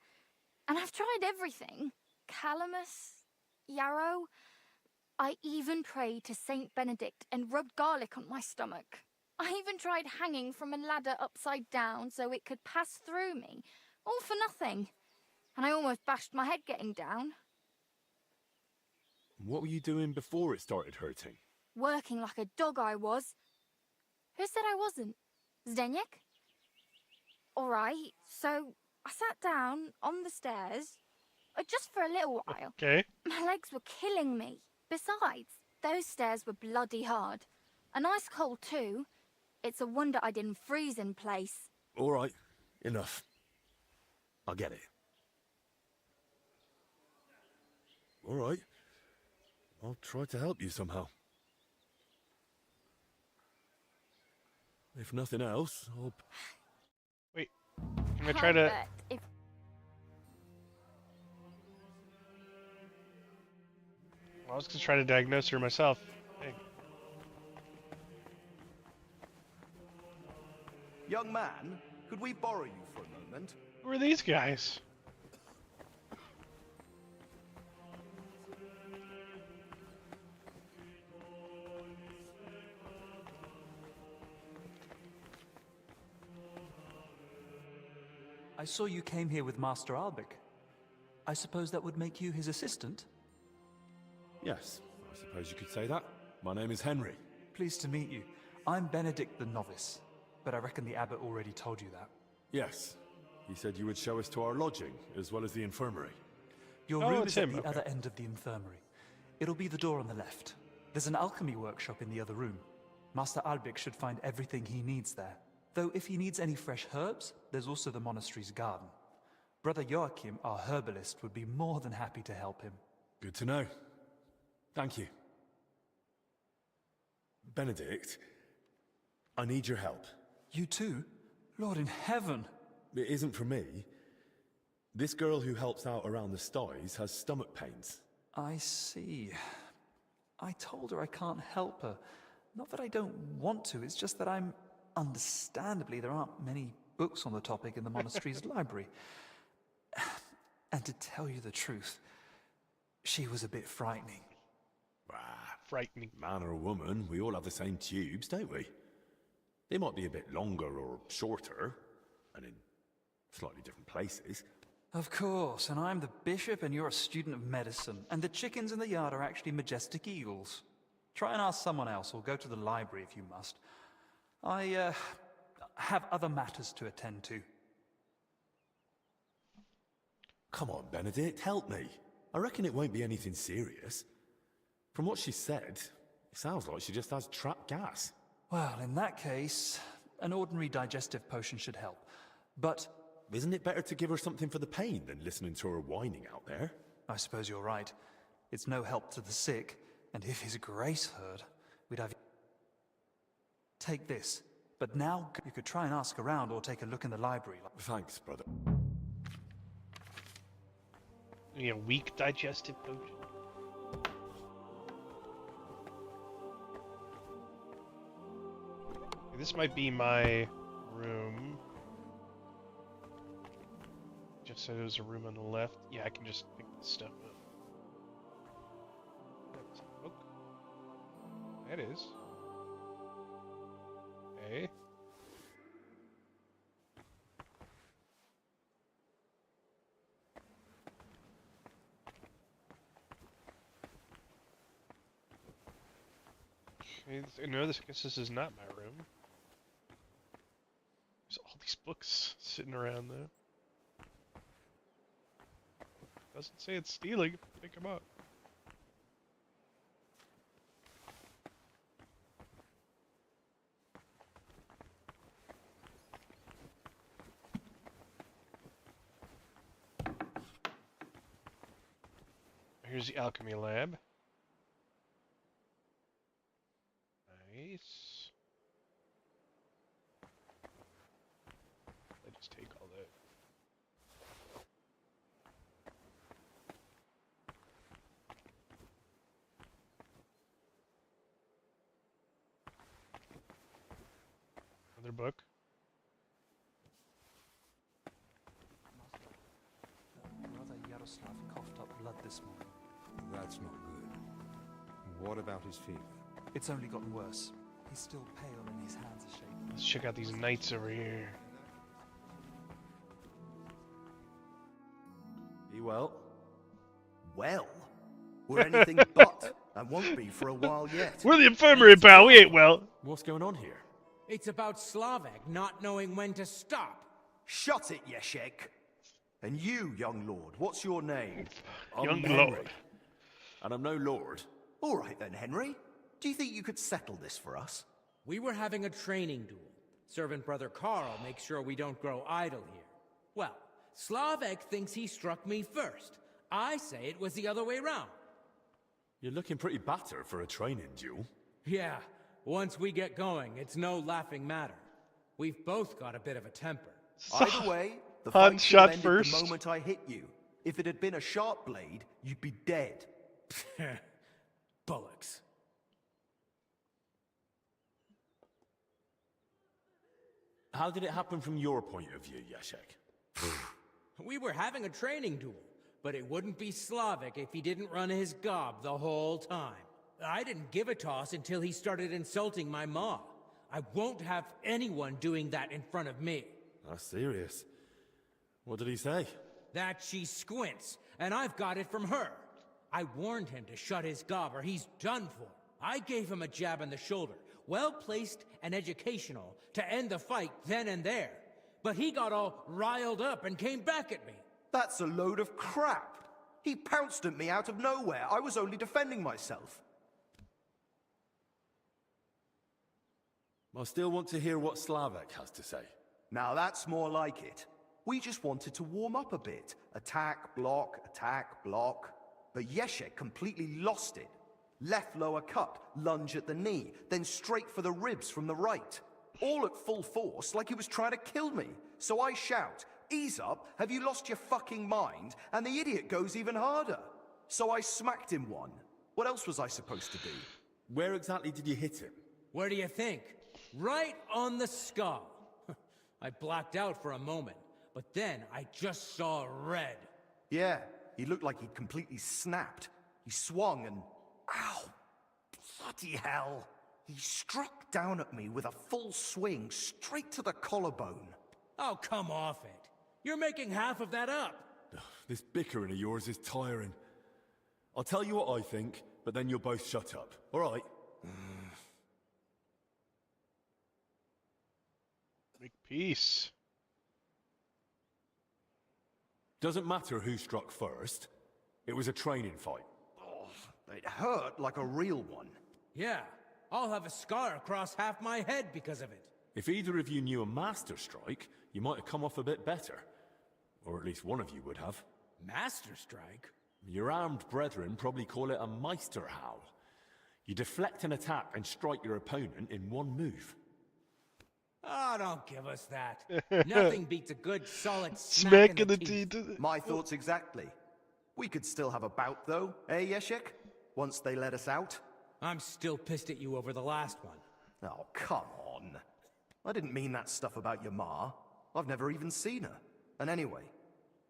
And I've tried everything. Calamus, yarrow. I even prayed to Saint Benedict and rubbed garlic on my stomach. I even tried hanging from a ladder upside down so it could pass through me. All for nothing. And I almost bashed my head getting down. What were you doing before it started hurting? Working like a dog I was. Who said I wasn't? Zdeněk? Alright, so I sat down on the stairs, just for a little while. Okay. My legs were killing me. Besides, those stairs were bloody hard. And ice cold too. It's a wonder I didn't freeze in place. All right, enough. I get it. All right. I'll try to help you somehow. If nothing else, I'll... Wait, can I try to... I was just trying to diagnose her myself. Hey. Young man, could we borrow you for a moment? Who are these guys? I saw you came here with Master Albic. I suppose that would make you his assistant? Yes, I suppose you could say that. My name is Henry. Pleased to meet you. I'm Benedict the Novice, but I reckon the abbot already told you that. Yes. He said you would show us to our lodging, as well as the infirmary. Your room is at the other end of the infirmary. It'll be the door on the left. There's an alchemy workshop in the other room. Master Albic should find everything he needs there. Though if he needs any fresh herbs, there's also the monastery's garden. Brother Joachim, our herbalist, would be more than happy to help him. Good to know. Thank you. Benedict, I need your help. You too? Lord in heaven! It isn't for me. This girl who helps out around the sties has stomach pains. I see. I told her I can't help her. Not that I don't want to, it's just that I'm... Understandably, there aren't many books on the topic in the monastery's library. And to tell you the truth, she was a bit frightening. Frightening. Man or woman, we all have the same tubes, don't we? They might be a bit longer or shorter, and in slightly different places. Of course, and I'm the bishop and you're a student of medicine, and the chickens in the yard are actually majestic eagles. Try and ask someone else, or go to the library if you must. I have other matters to attend to. Come on, Benedict, help me. I reckon it won't be anything serious. From what she said, it sounds like she just has trapped gas. Well, in that case, an ordinary digestive potion should help. But... Isn't it better to give her something for the pain than listening to her whining out there? I suppose you're right. It's no help to the sick, and if His Grace heard, we'd have... Take this. But now you could try and ask around or take a look in the library. Thanks, brother. Yeah, weak digestive potion. This might be my room. Just said it was a room on the left. Yeah, I can just pick this stuff up. That's a book. That is. Okay. Okay, no, I guess this is not my room. There's all these books sitting around though. Doesn't say it's stealing. Pick them up. Here's the alchemy lab. Nice. I just take all that. Another book. Brother Yaroslav coughed up blood this morning. That's not good. What about his fever? It's only gotten worse. He's still pale and his hands are shaking. Let's check out these knights over here. You well? Well? We're anything but, and won't be for a while yet. We're the infirmary, pal. We ain't well. What's going on here? It's about Slavek not knowing when to stop. Shut it, Yeshek. And you, young lord, what's your name? Young Henry. lord. And I'm no lord. All right then, Henry. Do you think you could settle this for us? We were having a training duel. Servant Brother Carl makes sure we don't grow idle here. Well, Slavek thinks he struck me first. I say it was the other way round. You're looking pretty battered for a training duel. Yeah, once we get going, it's no laughing matter. We've both got a bit of a temper. Either way, the Han fight shot ended first. the moment I hit you. If it had been a sharp blade, you'd be dead. Bullocks. How did it happen from your point of view, Yashek? We were having a training duel, but it wouldn't be Slavik if he didn't run his gob the whole time. I didn't give a toss until he started insulting my ma. I won't have anyone doing that in front of me. That's serious. What did he say? That she squints, and I've got it from her. I warned him to shut his gob or he's done for. I gave him a jab in the shoulder, well-placed and educational, to end the fight then and there. But he got all riled up and came back at me. That's a load of crap. He pounced at me out of nowhere. I was only defending myself. I still want to hear what Slavek has to say. Now that's more like it. We just wanted to warm up a bit. Attack, block, But Yeshek completely lost it. Left lower cut, lunge at the knee, then straight for the ribs from the right. All at full force, like he was trying to kill me. So I shout, "Ease up, have you lost your fucking mind?" And the idiot goes even harder. So I smacked him one. What else was I supposed to do? Where exactly did you hit him? Where do you think? Right on the skull. I blacked out for a moment, but then I just saw red. Yeah, he looked like he'd completely snapped. He swung and... Ow! Bloody hell! He struck down at me with a full swing, straight to the collarbone. Oh, come off it. You're making half of that up. This bickering of yours is tiring. I'll tell you what I think, but then you'll both shut up. All right? Make peace. Doesn't matter who struck first. It was a training fight. Oh, it hurt like a real one. Yeah, I'll have a scar across half my head because of it. If either of you knew a master strike, you might have come off a bit better. Or at least one of you would have. Master strike? Your armed brethren probably call it a Meisterhowl. You deflect an attack and strike your opponent in one move. Oh, don't give us that. Nothing beats a good, solid smack in the teeth. My thoughts exactly. We could still have a bout, though, eh, Yeshek? Once they let us out. I'm still pissed at you over the last one. Oh, come on. I didn't mean that stuff about your ma. I've never even seen her. And anyway,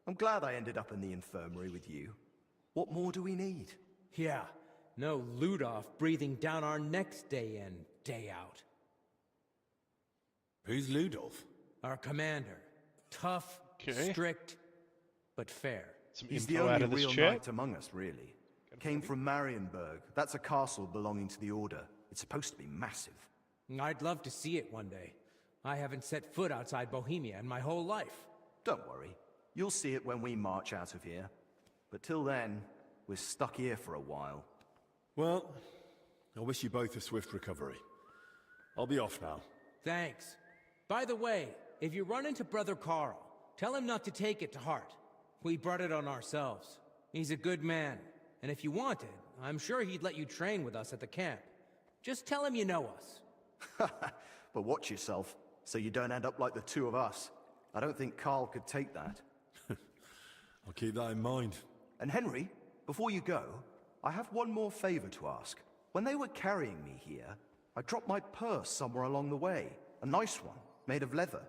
I'm glad I ended up in the infirmary with you. What more do we need? Yeah, no Ludolf breathing down our necks day in, day out. Who's Ludolf? Our commander. Tough, strict, but fair. He's the only real knight among us, really. Came from Marienburg. That's a castle belonging to the Order. It's supposed to be massive. I'd love to see it one day. I haven't set foot outside Bohemia in my whole life. Don't worry. You'll see it when we march out of here. But till then, we're stuck here for a while. Well, I wish you both a swift recovery. I'll be off now. Thanks. By the way, if you run into Brother Carl, tell him not to take it to heart. We brought it on ourselves. He's a good man, and if you wanted, I'm sure he'd let you train with us at the camp. Just tell him you know us. But watch yourself, so you don't end up like the two of us. I don't think Carl could take that. I'll keep that in mind. And Henry, before you go, I have one more favor to ask. When they were carrying me here, I dropped my purse somewhere along the way. A nice one, made of leather.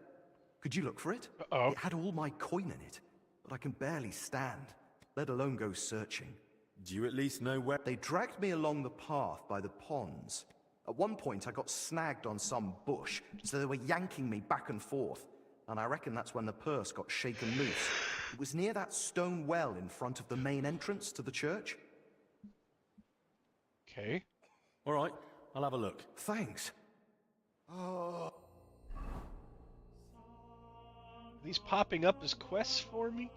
Could you look for it? It had all my coin in it, but I can barely stand, let alone go searching. Do you at least know where? They dragged me along the path by the ponds. At one point, I got snagged on some bush, so they were yanking me back and forth. And I reckon that's when the purse got shaken loose. It was near that stone well in front of the main entrance to the church. Okay. All right, I'll have a look. Thanks. Are these popping up as quests for me?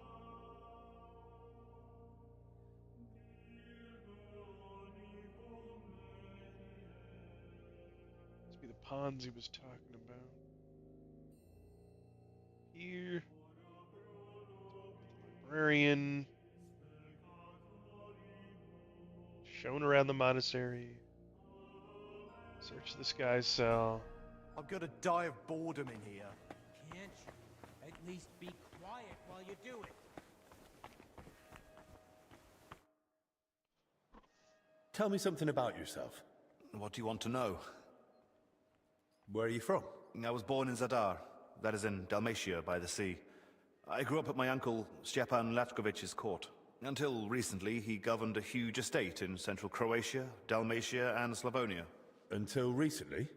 Must be the ponds he was talking about. Here. Librarian. Shown around the monastery. Search this guy's cell. I'm gonna die of boredom in here. Can't you at least be quiet while you do it? Tell me something about yourself. What do you want to know? Where are you from? I was born in Zadar. That is in Dalmatia by the sea. I grew up at my uncle Stepan Latkovich's court. Until recently, he governed a huge estate in central Croatia, Dalmatia, and Slavonia. Until recently?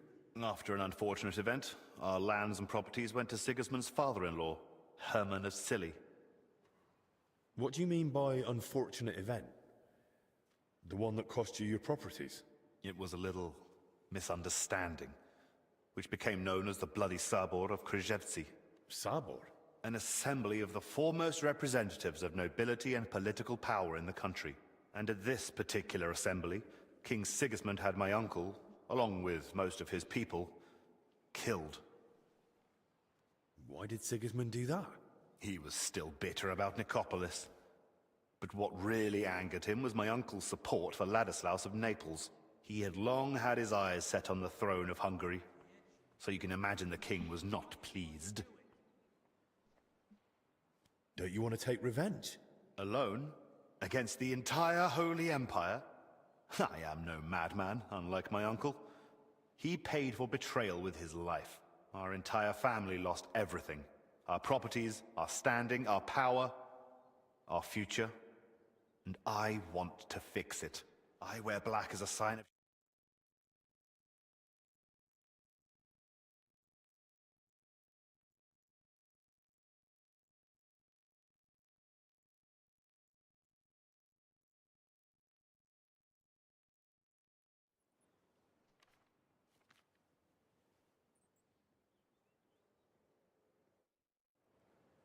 After an unfortunate event, our lands and properties went to Sigismund's father-in-law, Hermann of Scilly. What do you mean by unfortunate event? The one that cost you your properties? It was a little misunderstanding, which became known as the Bloody Sabor of Krzewci. Sabor? An assembly of the foremost representatives of nobility and political power in the country. And at this particular assembly, King Sigismund had my uncle, along with most of his people, killed. Why did Sigismund do that? He was still bitter about Nicopolis. But what really angered him was my uncle's support for Ladislaus of Naples. He had long had his eyes set on the throne of Hungary, so you can imagine the king was not pleased. Don't you want to take revenge? Alone? Against the entire Holy Empire? I am no madman, unlike my uncle. He paid for betrayal with his life. Our entire family lost everything. Our properties, our standing, our power, our future. And I want to fix it. I wear black as a sign of...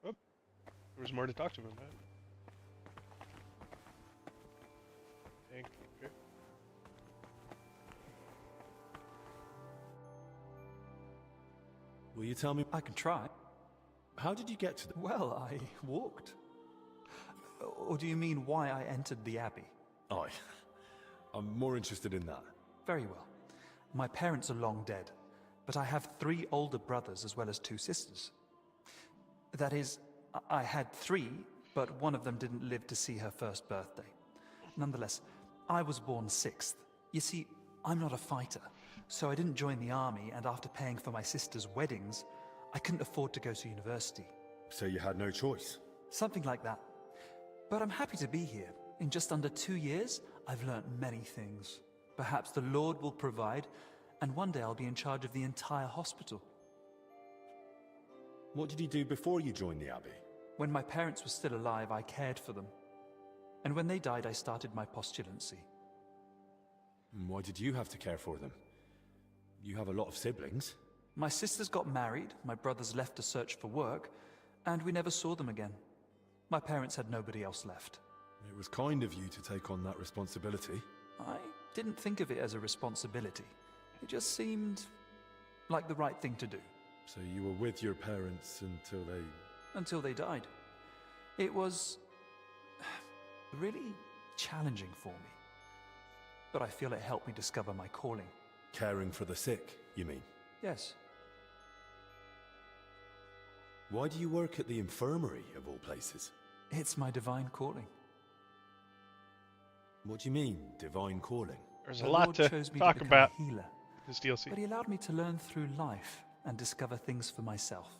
Oh, there was more to talk to him about. Okay. Will you tell me? I can try. How did you get to the... Well, I walked. Or do you mean why I entered the Abbey? I'm more interested in that. Very well. My parents are long dead, but I have 3 older brothers as well as 2 sisters. That is, I had 3, but one of them didn't live to see her first birthday. Nonetheless, I was born 6th. You see, I'm not a fighter, So I didn't join the army, and after paying for my sister's weddings, I couldn't afford to go to university. So you had no choice? Something like that. But I'm happy to be here. In just under 2 years, I've learnt many things. Perhaps the Lord will provide, and one day I'll be in charge of the entire hospital. What did you do before you joined the Abbey? When my parents were still alive, I cared for them. And when they died, I started my postulancy. And why did you have to care for them? You have a lot of siblings. My sisters got married, my brothers left to search for work, and we never saw them again. My parents had nobody else left. It was kind of you to take on that responsibility. I didn't think of it as a responsibility. It just seemed like the right thing to do. So you were with your parents until they... Until they died. It was really challenging for me. But I feel it helped me discover my calling. Caring for the sick, you mean? Yes. Why do you work at the infirmary, of all places? It's my divine calling. What do you mean, divine calling? There's a lot to talk about this DLC. But he allowed me to learn through life and discover things for myself.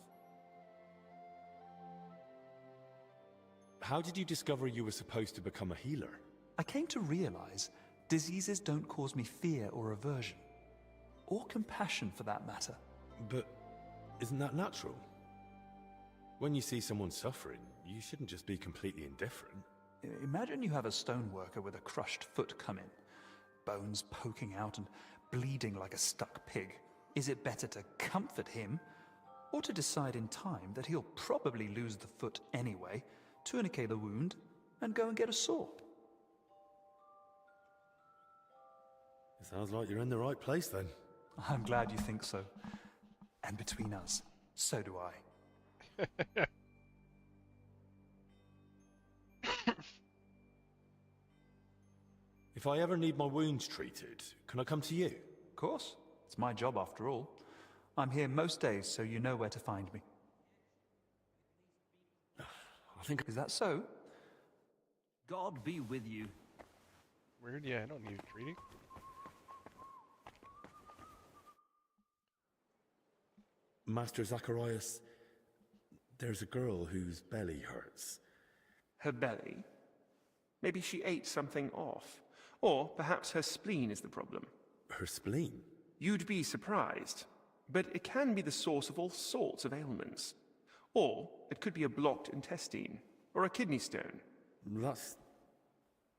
How did you discover you were supposed to become a healer? I came to realize diseases don't cause me fear or aversion. Or compassion, for that matter. But isn't that natural? When you see someone suffering, you shouldn't just be completely indifferent. Imagine you have a stoneworker with a crushed foot come in. Bones poking out and bleeding like a stuck pig. Is it better to comfort him, or to decide in time that he'll probably lose the foot anyway, tourniquet the wound, and go and get a saw? It sounds like you're in the right place then. I'm glad you think so. And between us, so do I. If I ever need my wounds treated, can I come to you? Of course. It's my job after all. I'm here most days, so you know where to find me. Is that so? God be with you. Weird, yeah, I don't need treating. Master Zacharias, there's a girl whose belly hurts. Her belly? Maybe she ate something off. Or perhaps her spleen is the problem. Her spleen? You'd be surprised. But it can be the source of all sorts of ailments. Or it could be a blocked intestine, or a kidney stone. That's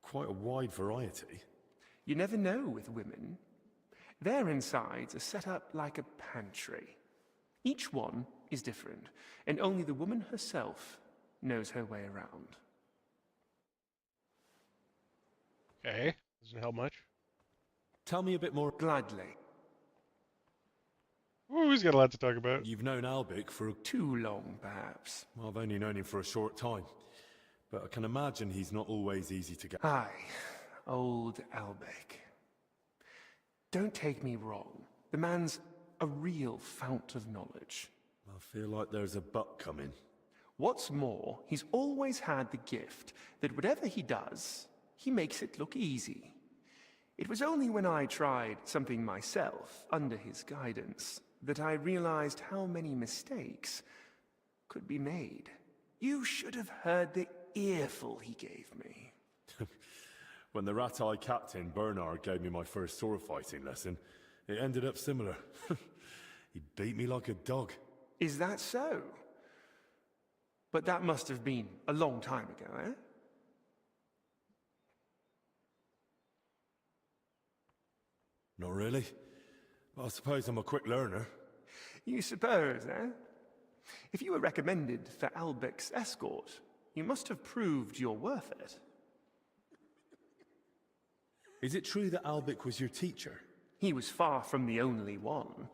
quite a wide variety. You never know with women. Their insides are set up like a pantry. Each one is different, and only the woman herself knows her way around. Okay, doesn't help much. Tell me a bit more. Gladly. Ooh, he's got a lot to talk about. You've known Albic for too long, perhaps. Well, I've only known him for a short time, but I can imagine he's not always easy to get. Aye, old Albic. Don't take me wrong. The man's a real fount of knowledge. I feel like there's a but coming. What's more, he's always had the gift that whatever he does, he makes it look easy. It was only when I tried something myself, under his guidance, that I realized how many mistakes could be made. You should have heard the earful he gave me. When the rat-eye captain, Bernard, gave me my first sword fighting lesson, it ended up similar. He beat me like a dog. Is that so? But that must have been a long time ago, eh? Not really. I suppose I'm a quick learner. You suppose, eh? If you were recommended for Albic's escort, you must have proved you're worth it. Is it true that Albic was your teacher? He was far from the only one.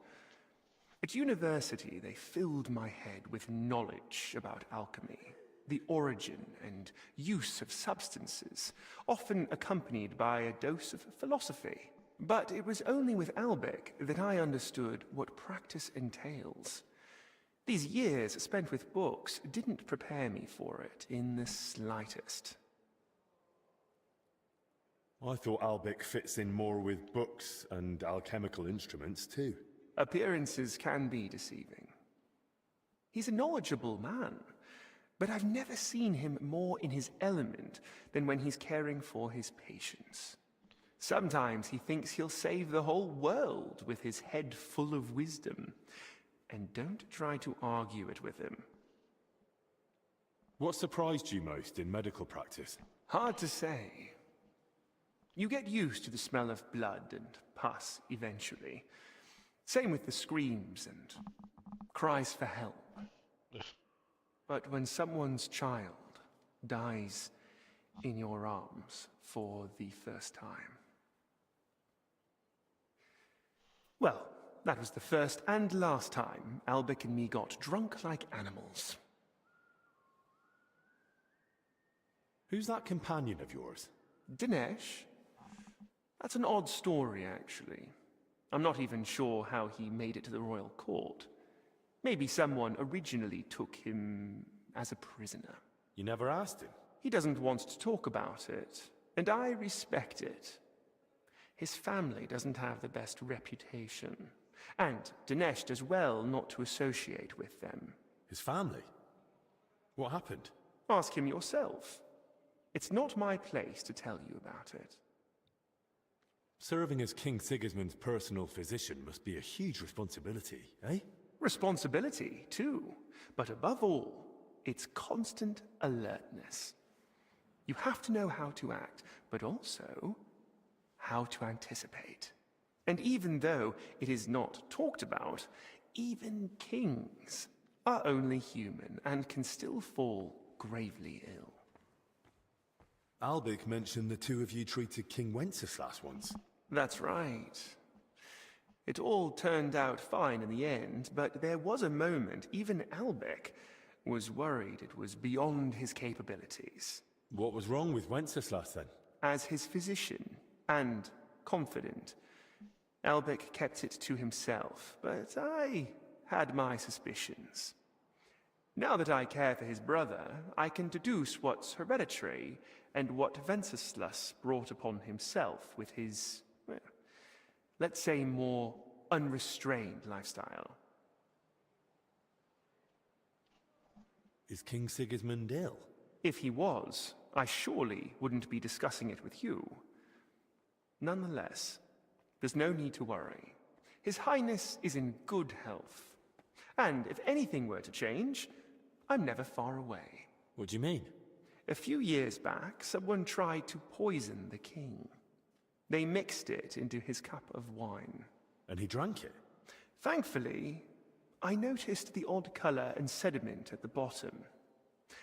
At university, they filled my head with knowledge about alchemy, the origin and use of substances, often accompanied by a dose of philosophy. But it was only with Albic that I understood what practice entails. These years spent with books didn't prepare me for it in the slightest. I thought Albic fits in more with books and alchemical instruments too. Appearances can be deceiving. He's a knowledgeable man, but I've never seen him more in his element than when he's caring for his patients. Sometimes he thinks he'll save the whole world with his head full of wisdom. And don't try to argue it with him. What surprised you most in medical practice? Hard to say. You get used to the smell of blood and pus eventually. Same with the screams and cries for help. But when someone's child dies in your arms for the first time... Well, that was the first and last time Albic and me got drunk like animals. Who's that companion of yours? Dinesh? That's an odd story, actually. I'm not even sure how he made it to the royal court. Maybe someone originally took him as a prisoner. You never asked him? He doesn't want to talk about it, and I respect it. His family doesn't have the best reputation, and Dinesh does well not to associate with them. His family? What happened? Ask him yourself. It's not my place to tell you about it. Serving as King Sigismund's personal physician must be a huge responsibility, eh? Responsibility, too. But above all, it's constant alertness. You have to know how to act, but also how to anticipate. And even though it is not talked about, even kings are only human and can still fall gravely ill. Albic mentioned the two of you treated King Wenceslas once. That's right. It all turned out fine in the end, but there was a moment even Albic was worried it was beyond his capabilities. What was wrong with Wenceslas then? As his physician and confidant, Albic kept it to himself, but I had my suspicions. Now that I care for his brother, I can deduce what's hereditary and what Wenceslas brought upon himself with his, well, let's say, more unrestrained lifestyle. Is King Sigismund ill? If he was, I surely wouldn't be discussing it with you. Nonetheless, there's no need to worry. His Highness is in good health. And if anything were to change, I'm never far away. What do you mean? A few years back, someone tried to poison the king. They mixed it into his cup of wine. And he drank it? Thankfully, I noticed the odd color and sediment at the bottom.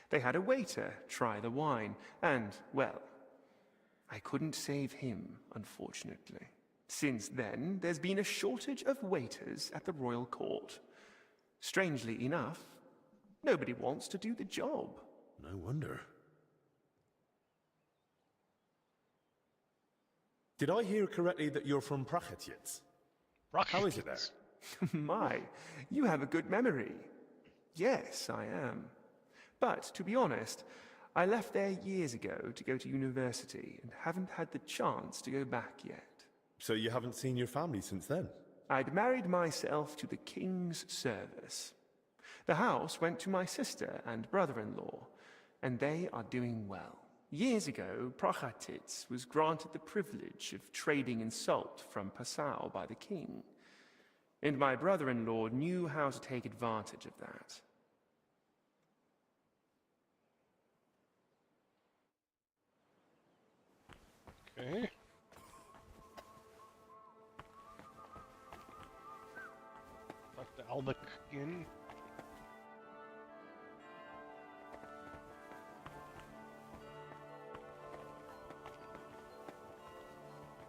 They had a waiter try the wine, and, well, I couldn't save him, unfortunately. Since then, there's been a shortage of waiters at the royal court. Strangely enough, nobody wants to do the job. No wonder. Did I hear correctly that you're from Prachatiec? How is it there? My, you have a good memory. Yes, I am. But, to be honest, I left there years ago to go to university and haven't had the chance to go back yet. So you haven't seen your family since then? I'd married myself to the king's service. The house went to my sister and brother-in-law, and they are doing well. Years ago, Prachatiec was granted the privilege of trading in salt from Passau by the king, and my brother-in-law knew how to take advantage of that. Okay. Talk to Albic again.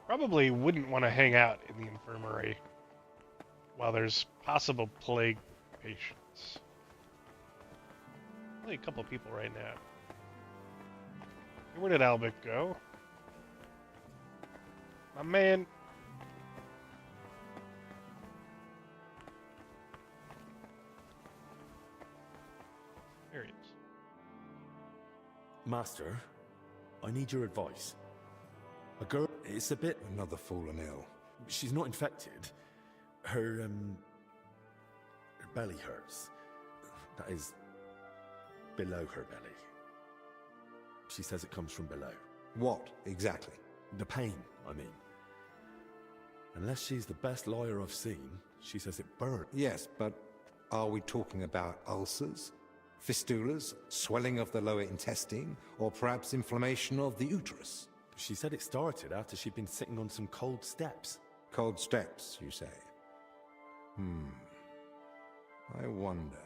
Probably wouldn't want to hang out in the infirmary while there's possible plague patients. Only a couple people right now. Where did Albic go? My man. There he is. Master, I need your advice. A girl, it's a bit... Another fallen ill. She's not infected. Her belly hurts. That is, below her belly. She says it comes from below. What, exactly? The pain, I mean. Unless she's the best liar I've seen, she says it burnt. Yes, but are we talking about ulcers? Fistulas? Swelling of the lower intestine? Or perhaps inflammation of the uterus? She said it started after she'd been sitting on some cold steps. Cold steps, you say? I wonder.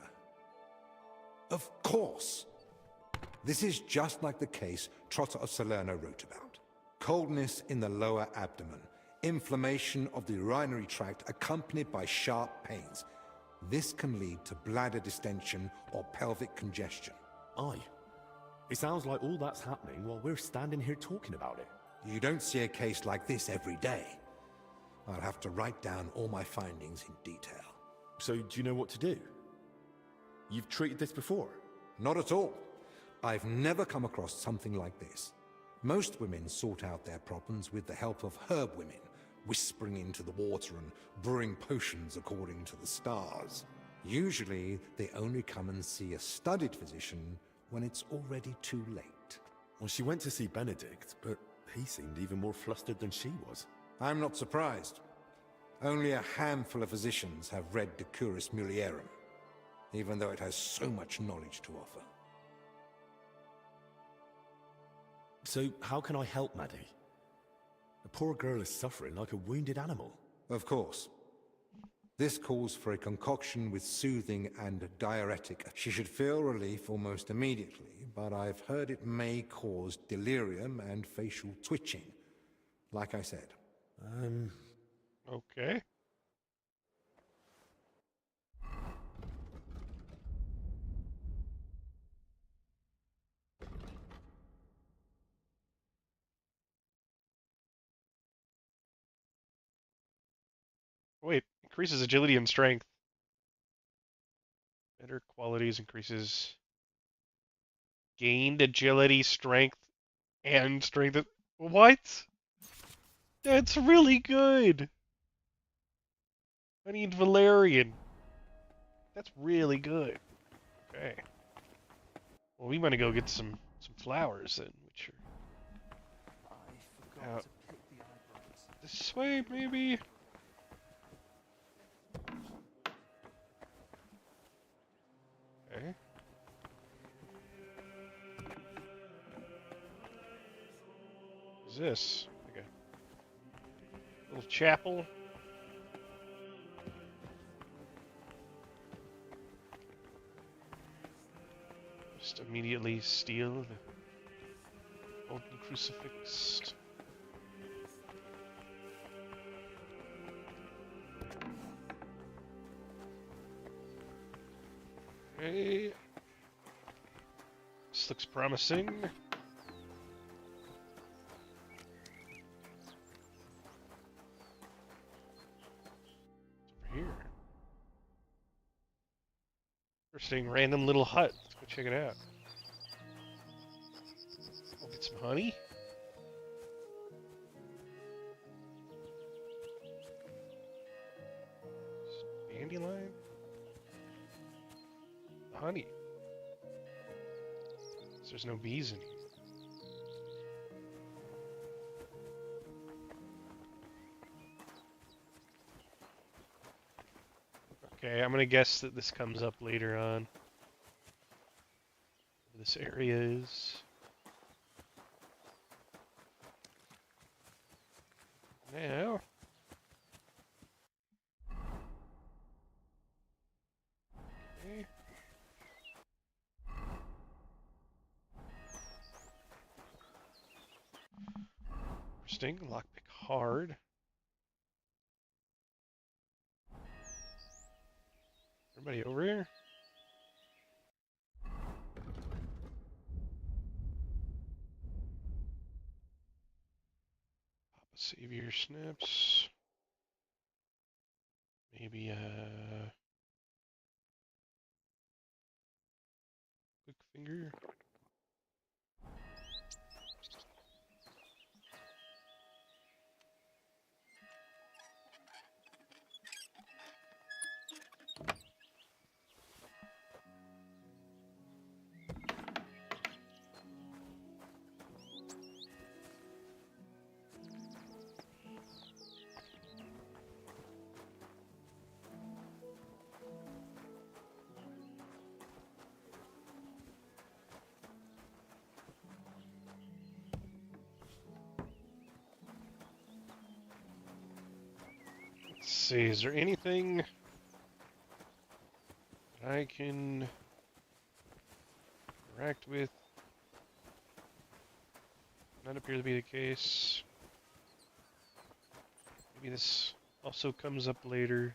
Of course! This is just like the case Trotter of Salerno wrote about. Coldness in the lower abdomen. Inflammation of the urinary tract accompanied by sharp pains. This can lead to bladder distension or pelvic congestion. Aye. It sounds like all that's happening while we're standing here talking about it. You don't see a case like this every day. I'll have to write down all my findings in detail. So do you know what to do? You've treated this before? Not at all. I've never come across something like this. Most women sort out their problems with the help of herb women, whispering into the water and brewing potions according to the stars. Usually, they only come and see a studied physician when it's already too late. Well, she went to see Benedict, but he seemed even more flustered than she was. I'm not surprised. Only a handful of physicians have read De Curis Mulierum, even though it has so much knowledge to offer. So how can I help Maddie? The poor girl is suffering like a wounded animal. Of course. This calls for a concoction with soothing and diuretic. She should feel relief almost immediately, but I've heard it may cause delirium and facial twitching. Like I said. Okay. Wait, increases agility and strength. Better qualities increases gained agility, strength, and strength. What? That's really good. I need Valerian. That's really good. Okay. Well, we want to go get some flowers then, which are out this way, maybe. Okay. What's this? Like a little chapel. Just immediately steal the golden crucifix. Okay. This looks promising. Over here. Interesting random little hut. Let's go check it out. We'll get some honey. Dandelion. Honey. So there's no bees in here. Okay, I'm gonna guess that this comes up later on. This area is. Now. Okay. Interesting. Lockpick hard. Everybody over here? Papa Savior snips. Maybe quick finger. Let's see, is there anything I can interact with? Not appear to be the case. Maybe this also comes up later.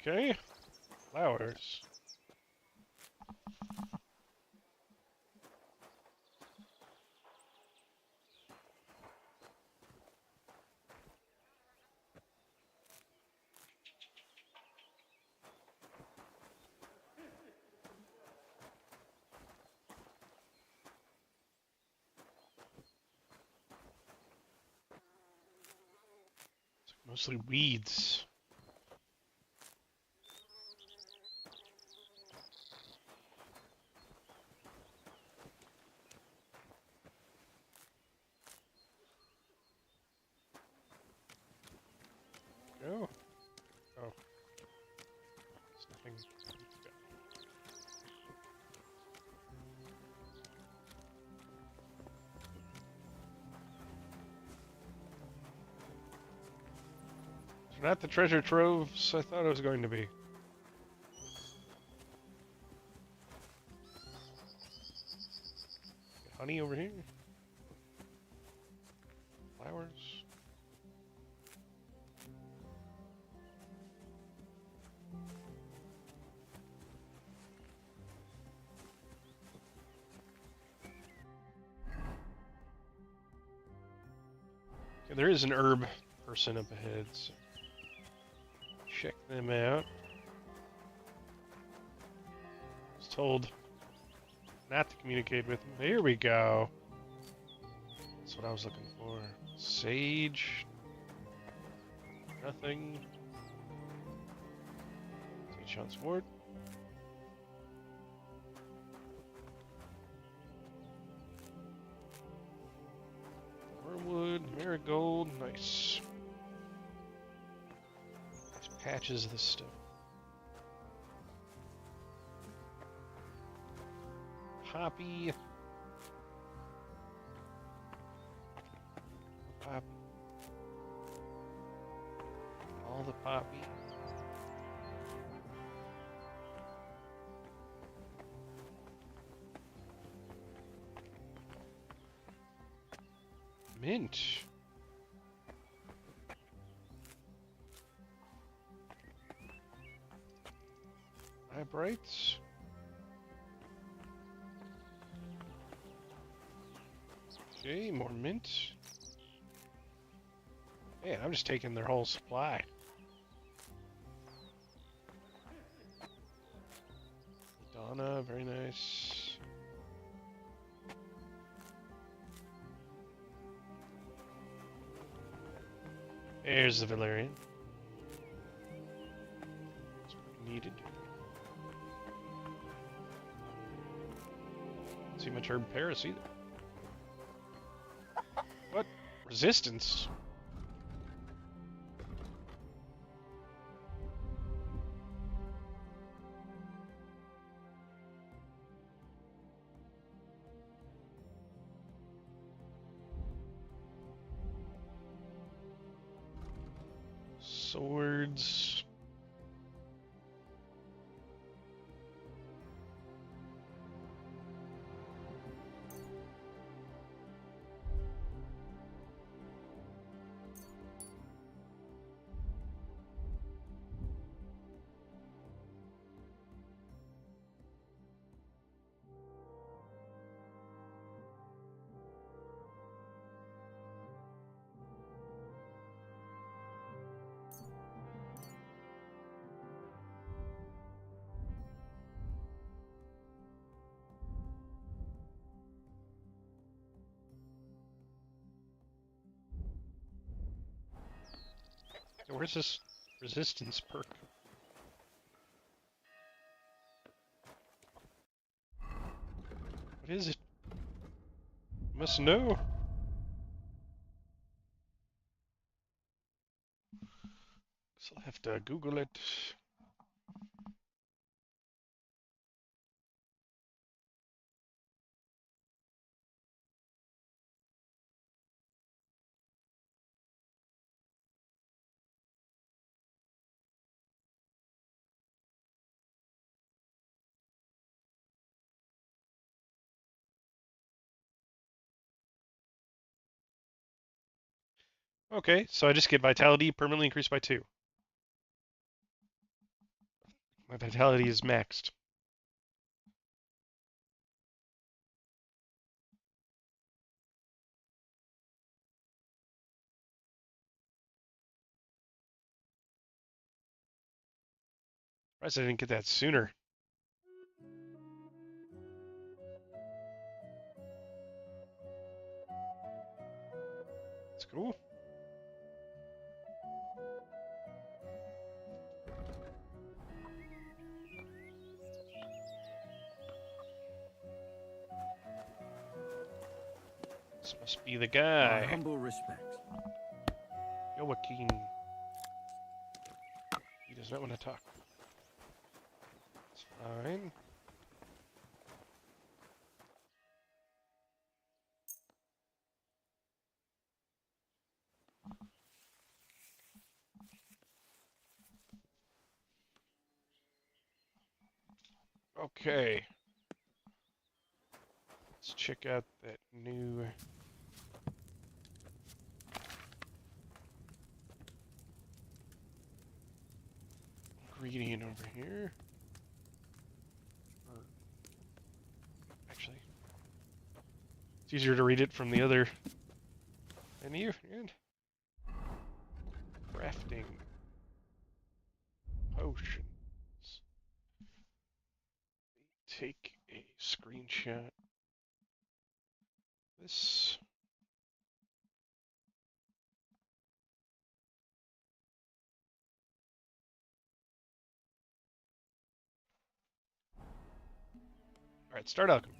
Okay, flowers. Mostly weeds. Go. Oh. There's nothing. It's not the treasure troves I thought it was going to be. Honey over here. Flowers. Okay, there is an herb person up ahead, so check them out. I was told not to communicate with them. Here we go. That's what I was looking for. Sage. Nothing. Sage on sword. Wormwood, marigold, nice. Nice patches of this stuff. Poppy. Poppy. All the poppy. Mint. Eyebrights. Okay, more mint. Man, I'm just taking their whole supply. Donna, very nice. There's the Valerian. That's what we needed. Don't see much herb Paris either. What? Resistance? Swords. Where's this resistance perk? What is it? Must know. So I'll have to Google it. Okay, so I just get vitality permanently increased by 2. My vitality is maxed. Surprised I didn't get that sooner. That's cool. This must be the guy. My humble respects. Joaquin. He does not want to talk. It's fine. Okay. Let's check out that new ingredient over here. Or actually, it's easier to read it from the other menu. And crafting potions. Take a screenshot. This. Alright, start alchemy.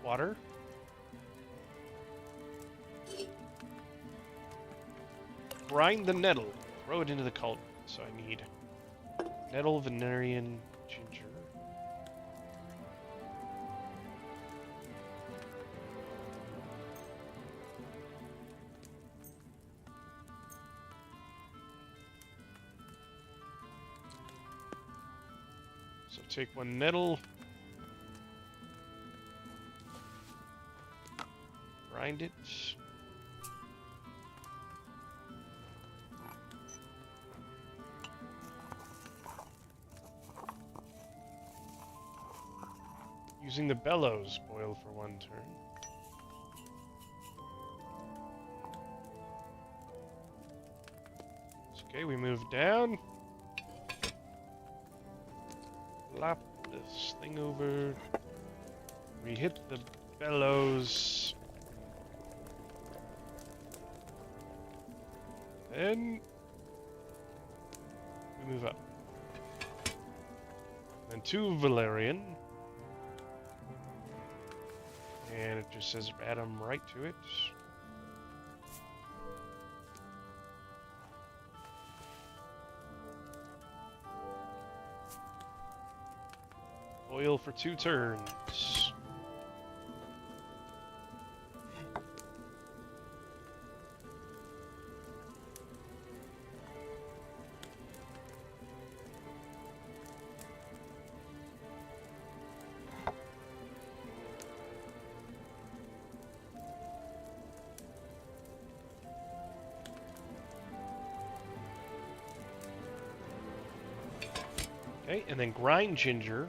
Water. Grind the nettle. Throw it into the cauldron. So I need nettle, valerian, ginger. So take one nettle. Grind it. Using the bellows, boil for 1 turn. Okay, we move down. Flop this thing over. We hit the bellows. Then we move up. Then 2 valerian. And it just says add them right to it. Oil for 2 turns. Okay, and then grind ginger.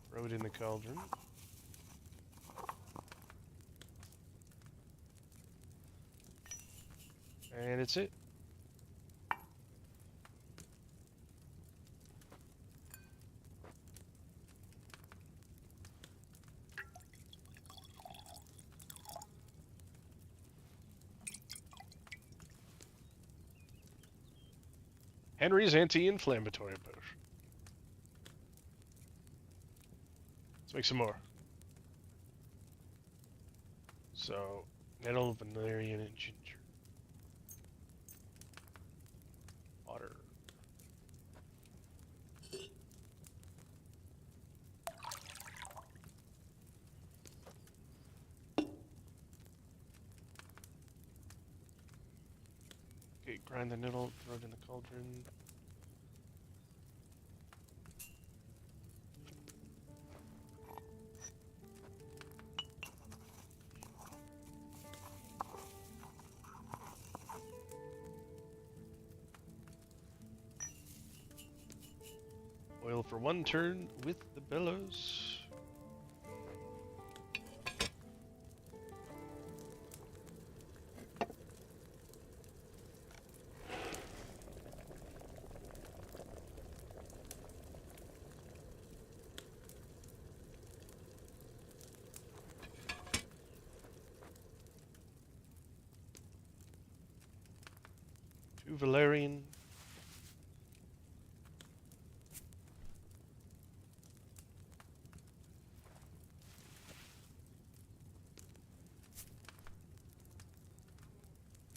Throw it in the cauldron. And it's it. Henry's anti-inflammatory potion. Let's make some more. So, nettle, valerian, and ginger. Water. Brine the noodle, throw it in the cauldron. Boil for 1 turn with the bellows. To Valerian.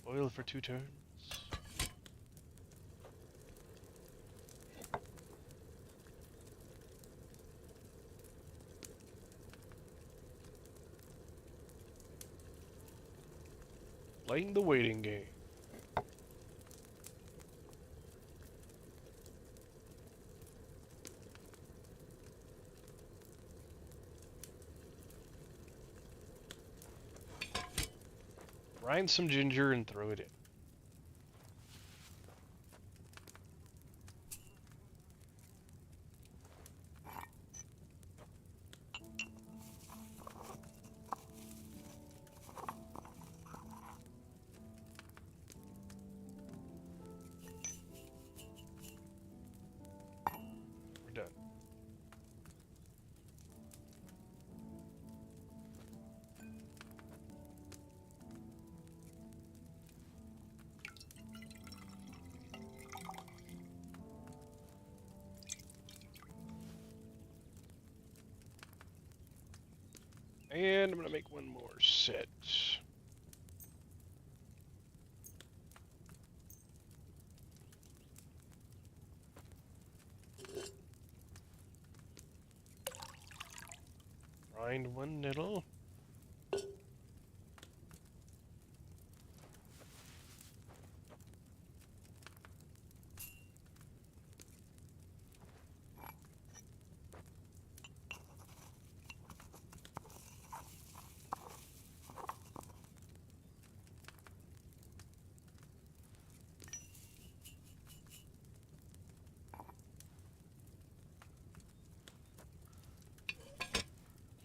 Boil for 2 turns. Playing the waiting game. Grind some ginger and throw it in. We're done. And I'm gonna make one more set. Grind 1 nettle.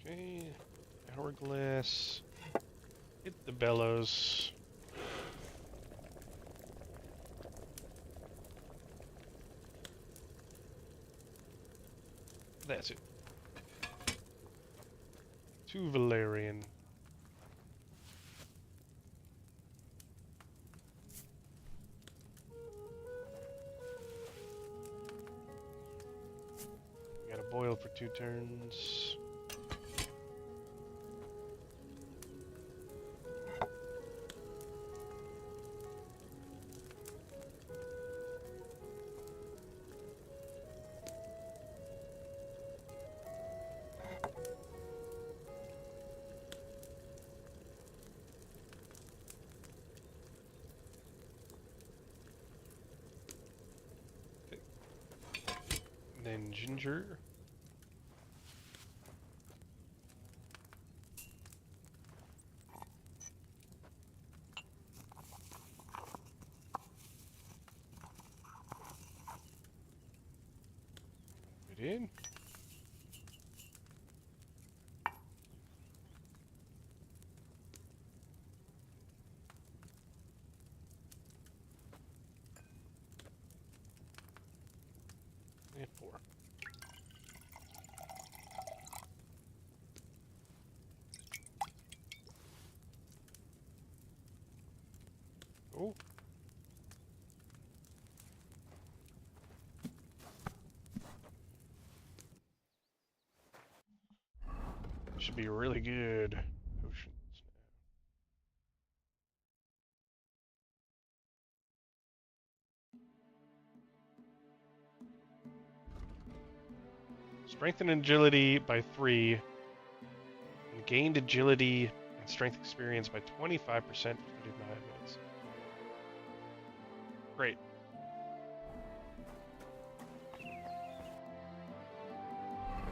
Okay, hourglass. Hit the bellows. That's it. To Valerian. We gotta boil for 2 turns. Then ginger. Put it in. And 4. Oh. Should be really good. Potions. Strength and agility by 3. And gained agility and strength experience by 25% for 39 minutes. Great.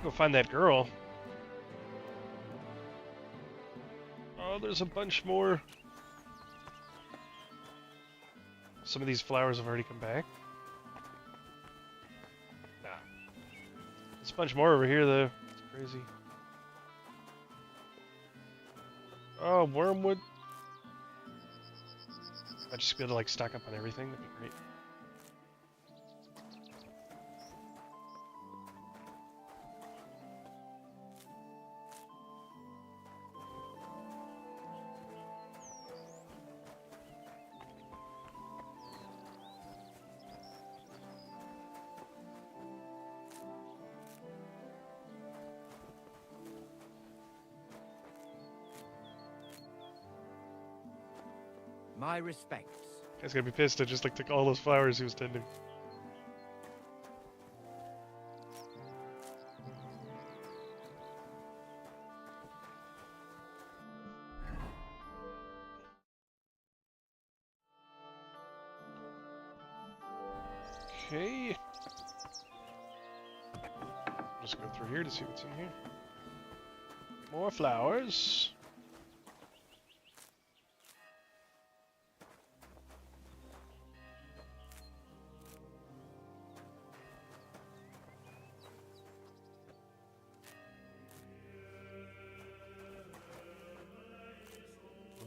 Go find that girl. Oh, there's a bunch more. Some of these flowers have already come back. Nah. There's a bunch more over here, though. It's crazy. Oh, wormwood. I'd just be able to, like, stock up on everything. That'd be great. My respects. Guy's gonna be pissed. I just like took all those flowers he was tending. Okay. Just go through here to see what's in here. More flowers.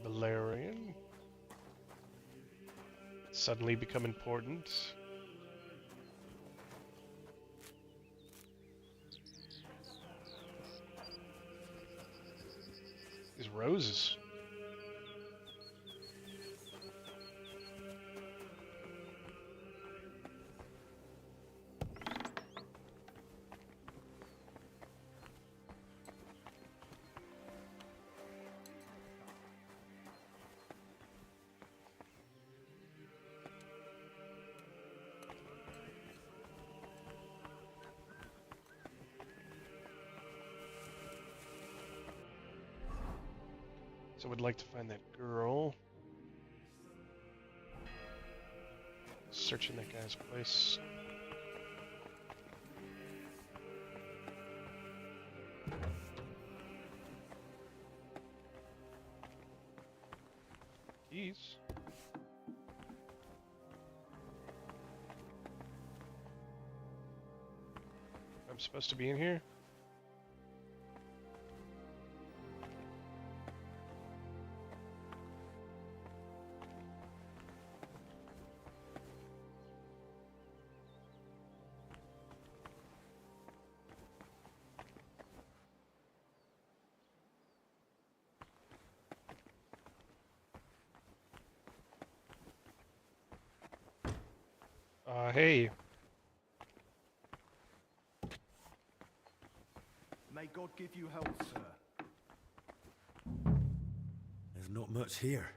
Valerian. Suddenly become important. These roses. So I would like to find that girl. Searching that guy's place. Keys. I'm supposed to be in here? Hey. May God give you health, sir. There's not much here.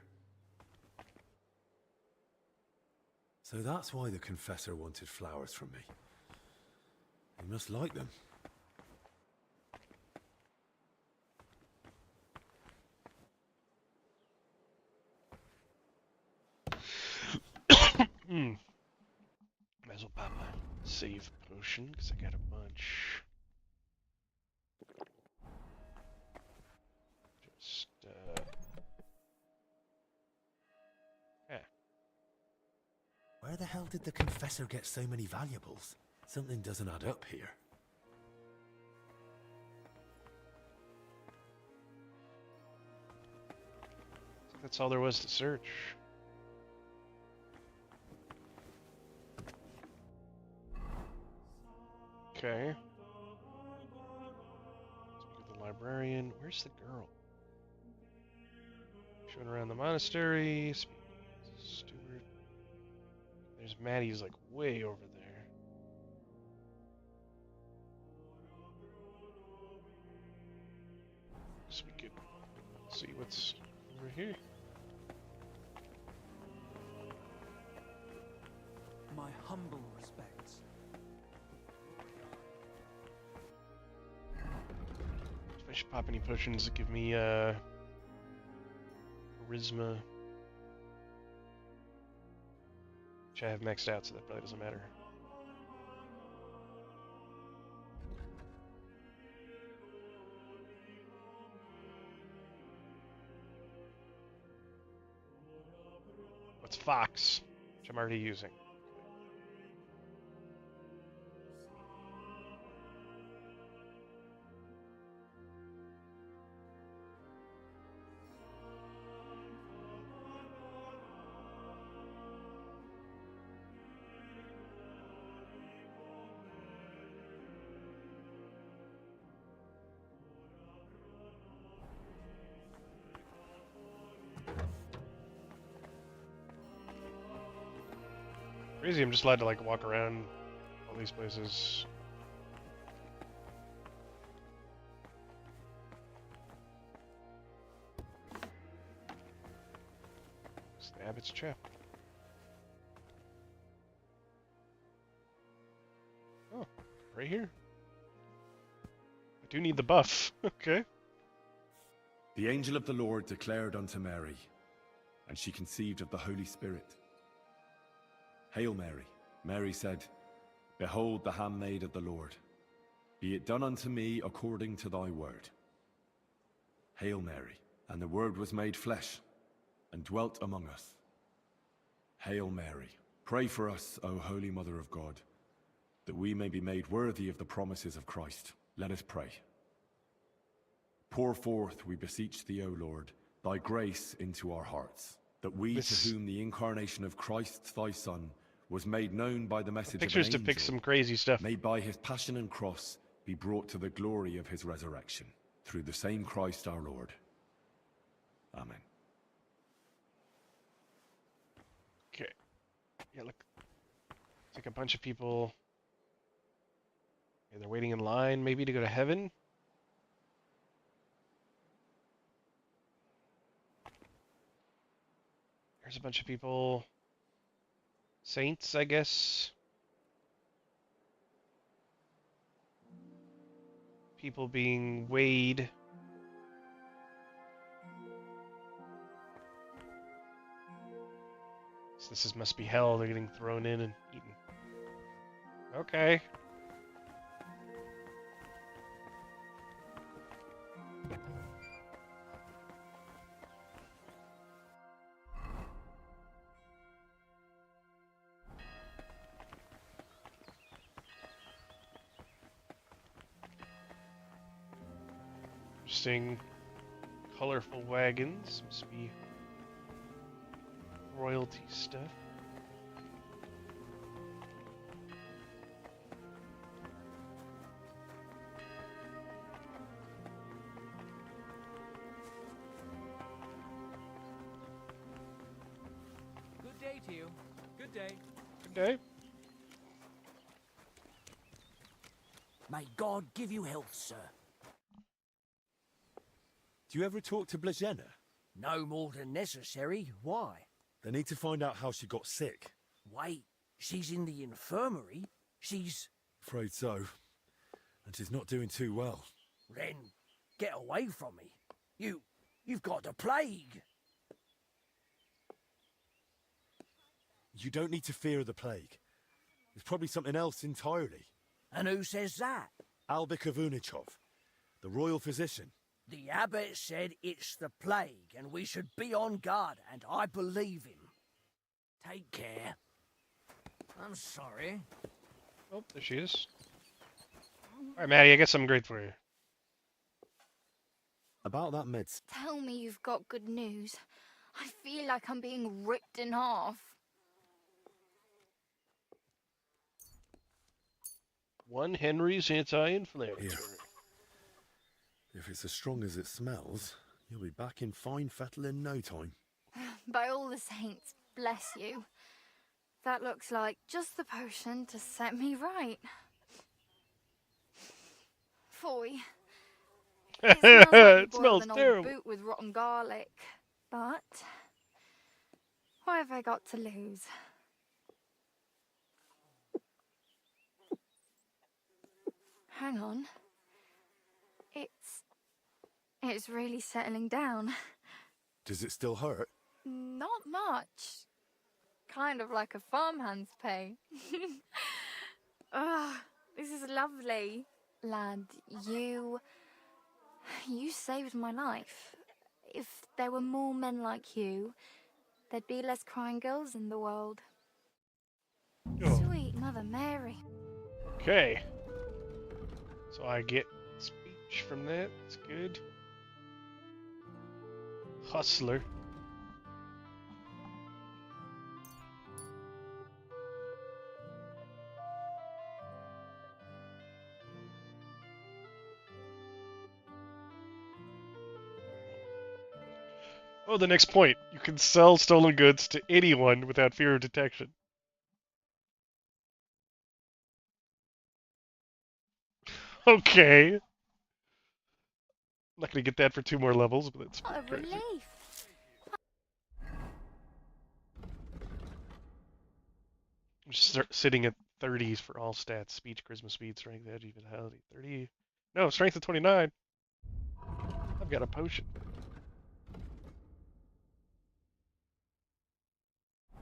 So that's why the confessor wanted flowers from me. He must like them. Might as well pop a save potion, because I got a bunch. Just, yeah. Where the hell did the confessor get so many valuables? Something doesn't add up here. That's all there was to search. Okay. Speak of the librarian. Where's the girl? Showing around the monastery. Speak to the steward. There's Maddie's like way over there. So we could see what's over here. My humble respects. If I should pop any potions that give me charisma. Which I have maxed out, so that probably doesn't matter. What's Fox? Which I'm already using. Crazy, I'm just allowed to like walk around all these places. Stab, it's a trap. Oh, right here. I do need the buff. Okay. The angel of the Lord declared unto Mary, and she conceived of the Holy Spirit. Hail Mary. Mary said, Behold the handmaid of the Lord. Be it done unto me according to thy word. Hail Mary. And the Word was made flesh, and dwelt among us. Hail Mary. Pray for us, O Holy Mother of God, that we may be made worthy of the promises of Christ. Let us pray. Pour forth, we beseech thee, O Lord, thy grace into our hearts, that we, to whom the incarnation of Christ thy Son was made known by the message of an angel, depict some crazy stuff. may by his passion and cross be brought to the glory of his resurrection, through the same Christ our Lord. Amen. Okay. Yeah, look. It's like a bunch of people. Yeah, they're waiting in line, maybe to go to heaven. There's a bunch of people. Saints, I guess. People being weighed. So this must be hell. They're getting thrown in and eaten. Okay. Interesting, colorful wagons. Must be royalty stuff. Good day to you. Good day. Good day. May God give you health, sir. Do you ever talk to Blagena? No more than necessary. Why? They need to find out how she got sick. Wait, she's in the infirmary? She's... Afraid so. And she's not doing too well. Then, get away from me. You've got the plague. You don't need to fear the plague. It's probably something else entirely. And who says that? Albik of Unichov, the royal physician. The abbot said it's the plague, and we should be on guard, and I believe him. Take care. I'm sorry. Oh, there she is. Alright, Maddie, I guess I'm great for you. About that meds. Tell me you've got good news. I feel like I'm being ripped in half. One Henry's anti-inflammatory. Here. If it's as strong as it smells, you'll be back in fine fettle in no time. By all the saints, bless you. That looks like just the potion to set me right. Foy. It smells smells like terrible. Old boot with rotten garlic. But what have I got to lose? Hang on. It's really settling down. Does it still hurt? Not much. kind of like a farmhand's pay. Ah, this is lovely. Lad, you saved my life. If there were more men like you, there'd be less crying girls in the world. Oh. Sweet Mother Mary. Okay. So I get speech from that. That's good. Hustler. Oh, the next point. You can sell stolen goods to anyone without fear of detection. Okay. I'm not gonna get that for 2 more levels, but that's What a crazy. relief. I'm just sitting at 30s for all stats. Speech, charisma, speed, strength, edge, vitality. 30. No, strength of 29. I've got a potion.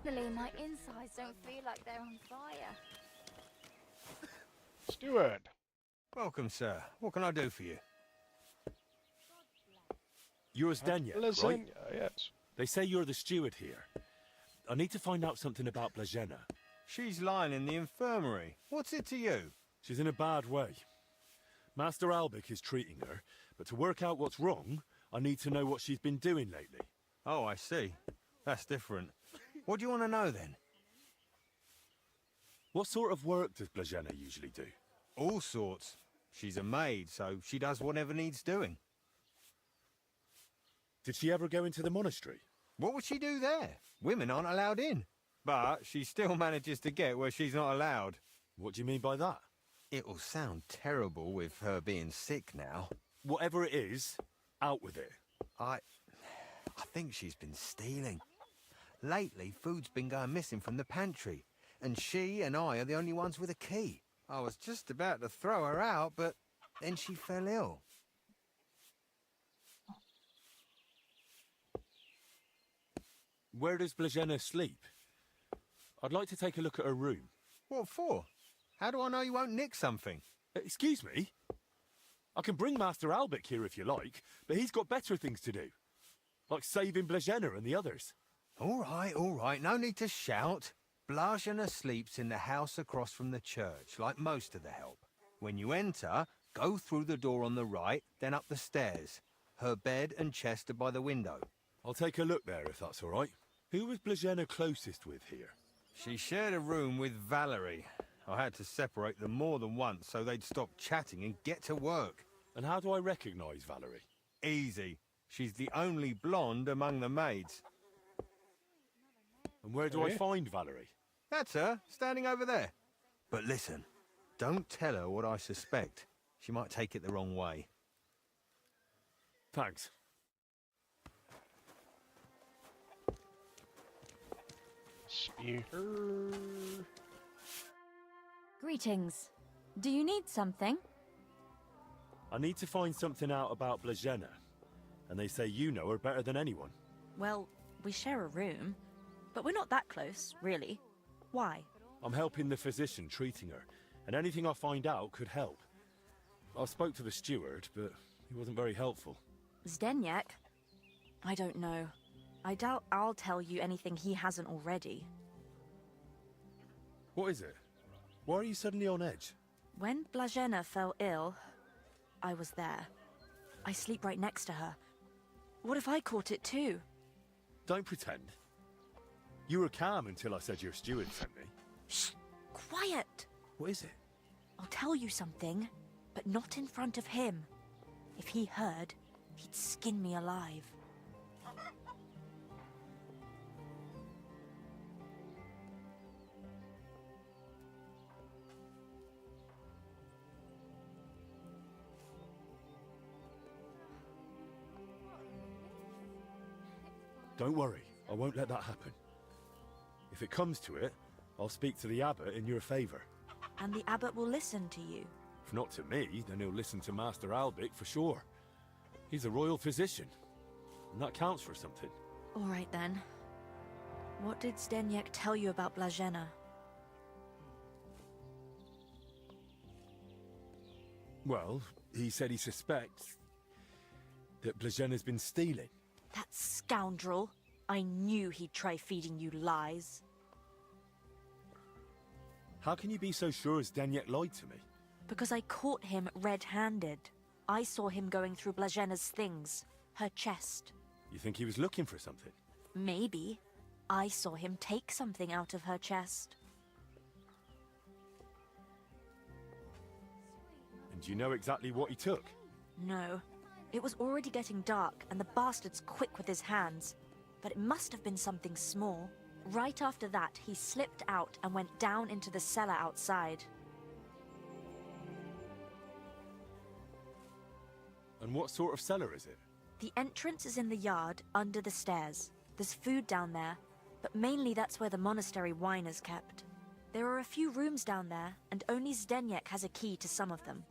Finally, my insides don't feel like they're on fire. Steward. Welcome, sir. What can I do for you? You're Zdeněk, right? Blazenia, yes. They say you're the steward here. I need to find out something about Blazena. She's lying in the infirmary. What's it to you? She's in a bad way. Master Albic is treating her, but to work out what's wrong, I need to know what she's been doing lately. Oh, I see. That's different. What do you want to know, then? What sort of work does Blazena usually do? All sorts. She's a maid, so she does whatever needs doing. Did she ever go into the monastery? What would she do there? Women aren't allowed in. But she still manages to get where she's not allowed. What do you mean by that? It'll sound terrible with her being sick now. Whatever it is, out with it. I think she's been stealing. Lately, food's been going missing from the pantry, and she and I are the only ones with a key. I was just about to throw her out, but then she fell ill. Where does Blazena sleep? I'd like to take a look at her room. What for? How do I know you won't nick something? Excuse me? I can bring Master Albic here if you like, but he's got better things to do. Like saving Blazena and the others. All right, no need to shout. Blazena sleeps in the house across from the church, like most of the help. When you enter, go through the door on the right, then up the stairs. Her bed and chest are by the window. I'll take a look there if that's all right. Who was Blazena closest with here? She shared a room with Valerie. I had to separate them more than once so they'd stop chatting and get to work. And how do I recognise Valerie? Easy. She's the only blonde among the maids. And where do I find Valerie? That's her, standing over there. But listen, don't tell her what I suspect. She might take it the wrong way. Thanks. Spear. Greetings. Do you need something? I need to find something out about Blazena. And they say you know her better than anyone. Well, we share a room, but we're not that close, really. Why? I'm helping the physician treating her, and anything I find out could help. I spoke to the steward, but he wasn't very helpful. Zdeněk? I don't know. I doubt I'll tell you anything he hasn't already. What is it? Why are you suddenly on edge? When Blazena fell ill, I was there. I sleep right next to her. What if I caught it too? Don't pretend. You were calm until I said your steward sent me. Shh! Quiet! What is it? I'll tell you something, but not in front of him. If he heard, he'd skin me alive. Don't worry, I won't let that happen. If it comes to it, I'll speak to the abbot in your favour. And the abbot will listen to you. If not to me, then he'll listen to Master Albic for sure. He's a royal physician, and that counts for something. All right then. What did Zdeněk tell you about Blažena? Well, he said he suspects that Blažena's been stealing. That scoundrel! I knew he'd try feeding you lies. How can you be so sure Zdeněk lied to me? Because I caught him red-handed. I saw him going through Blažena's things. Her chest. You think he was looking for something? Maybe. I saw him take something out of her chest. And do you know exactly what he took? No. It was already getting dark, and the bastard's quick with his hands. But it must have been something small. Right after that, he slipped out and went down into the cellar outside. And what sort of cellar is it? The entrance is in the yard, under the stairs. There's food down there, but mainly that's where the monastery wine is kept. There are a few rooms down there, and only Zdeněk has a key to some of them.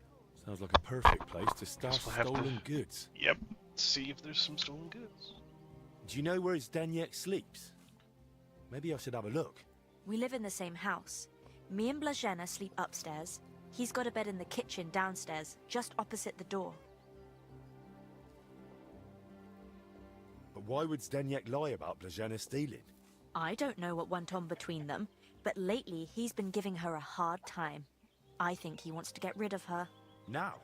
Sounds like a perfect place to stash We'll have stolen goods. Yep. See if there's some stolen goods. Do you know where Zdeněk sleeps? Maybe I should have a look. We live in the same house. Me and Blažena sleep upstairs. He's got a bed in the kitchen downstairs, just opposite the door. But why would Zdeněk lie about Blažena stealing? I don't know what went on between them, but lately he's been giving her a hard time. I think he wants to get rid of her. Now?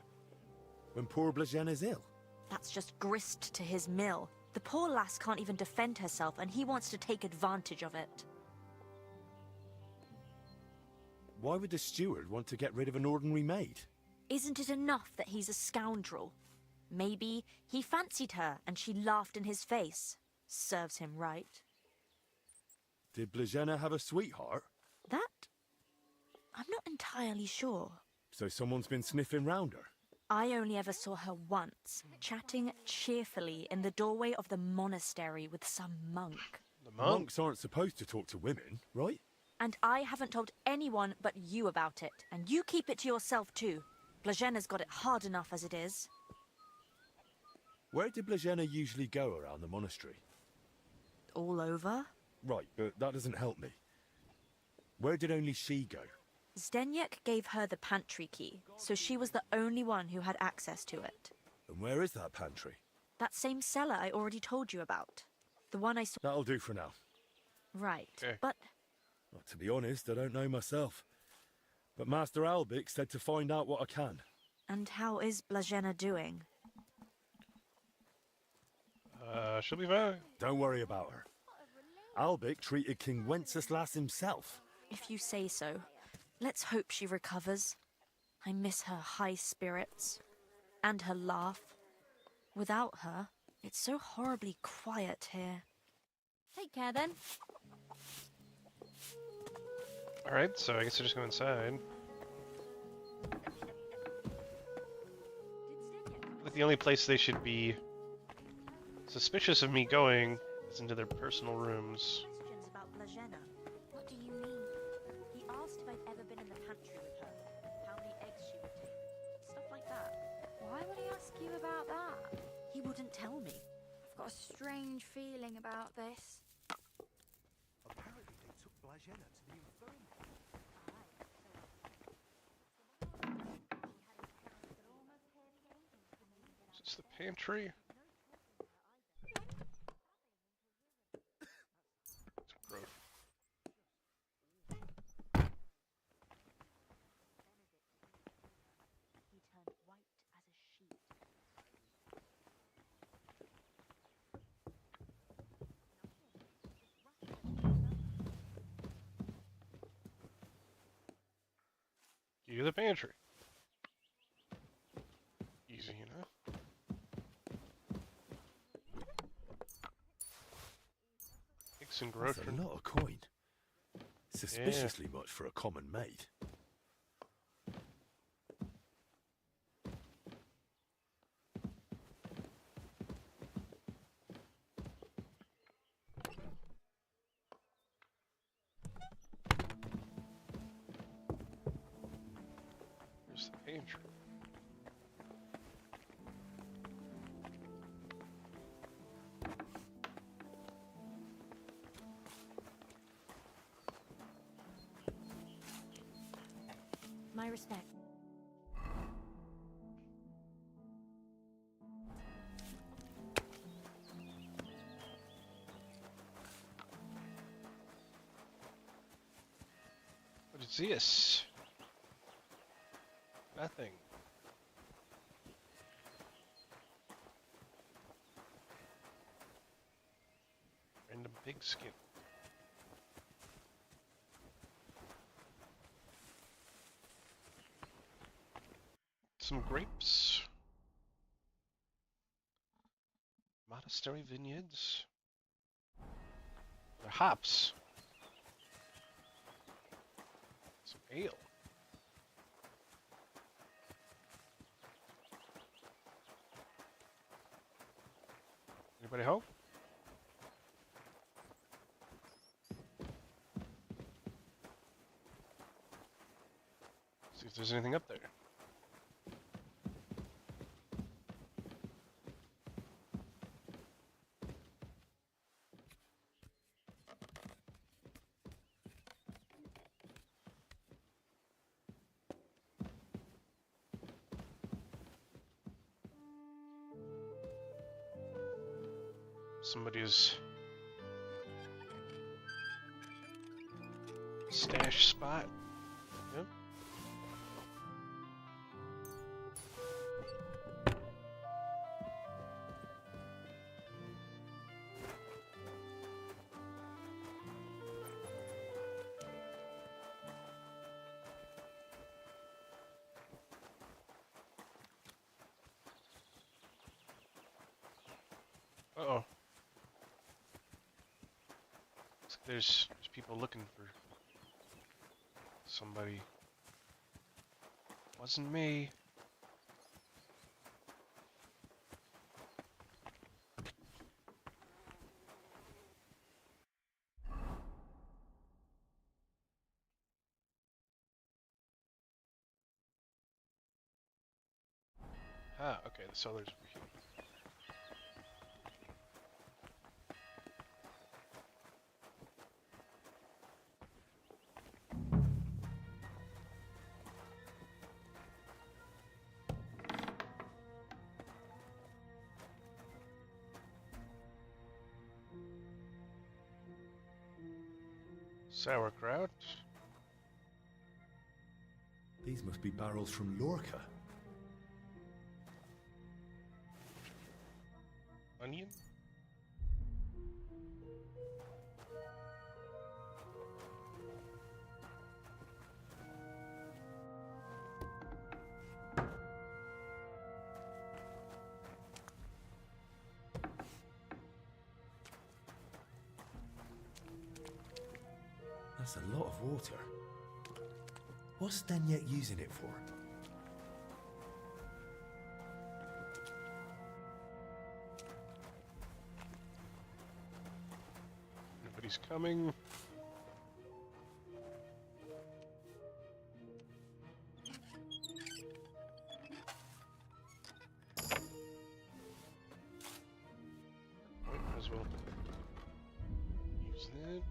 When poor Blažena's ill? That's just grist to his mill. The poor lass can't even defend herself, and he wants to take advantage of it. Why would the steward want to get rid of an ordinary maid? Isn't it enough that he's a scoundrel? Maybe he fancied her and she laughed in his face. Serves him right. Did Blažena have a sweetheart? That? I'm not entirely sure. So someone's been sniffing round her? I only ever saw her once, chatting cheerfully in the doorway of the monastery with some monk. Monks aren't supposed to talk to women, right? And I haven't told anyone but you about it, and you keep it to yourself too. Blažena's got it hard enough as it is. Where did Blažena usually go around the monastery? All over? Right, but that doesn't help me. Where did only she go? Zdeněk gave her the pantry key, so she was the only one who had access to it. And where is that pantry? That same cellar I already told you about. The one I saw... That'll do for now. Right, Okay. but... Well, to be honest, I don't know myself. But Master Albic said to find out what I can. And how is Blažena doing? She'll be fine. Don't worry about her. Albic treated King Wenceslas himself. If you say so. Let's hope she recovers. I miss her high spirits. And her laugh. Without her, it's so horribly quiet here. Take care then. Alright, so I guess I just go inside. Like the only place they should be suspicious of me going is into their personal rooms. Questions about Blažena. What do you mean? He asked if I'd ever been in the pantry with her. How many eggs she would take. Stuff like that. Why would he ask you about that? He wouldn't tell me. I've got a strange feeling about this. Apparently they took Blažena to the infirmary. Is this the pantry? It's gross. He turned white as a sheet. You the pantry. Easy enough. Eggs and That's grocery. a lot of coin. Suspiciously much for a common maid. Where's the pantry? My respect. What is this? Nothing. Random pig skin. Some grapes. Monastery vineyards. They're hops. Some ale. Anybody home? See if there's anything up there. Somebody's stash spot. Yep. Uh-oh. Looks like there's people looking for somebody. Wasn't me. Ah, okay, the cellar's over here. Sauerkraut. These must be barrels from Lorca. Onion? That's a lot of water. What's Denyek using it for? Nobody's coming. Might as well use that.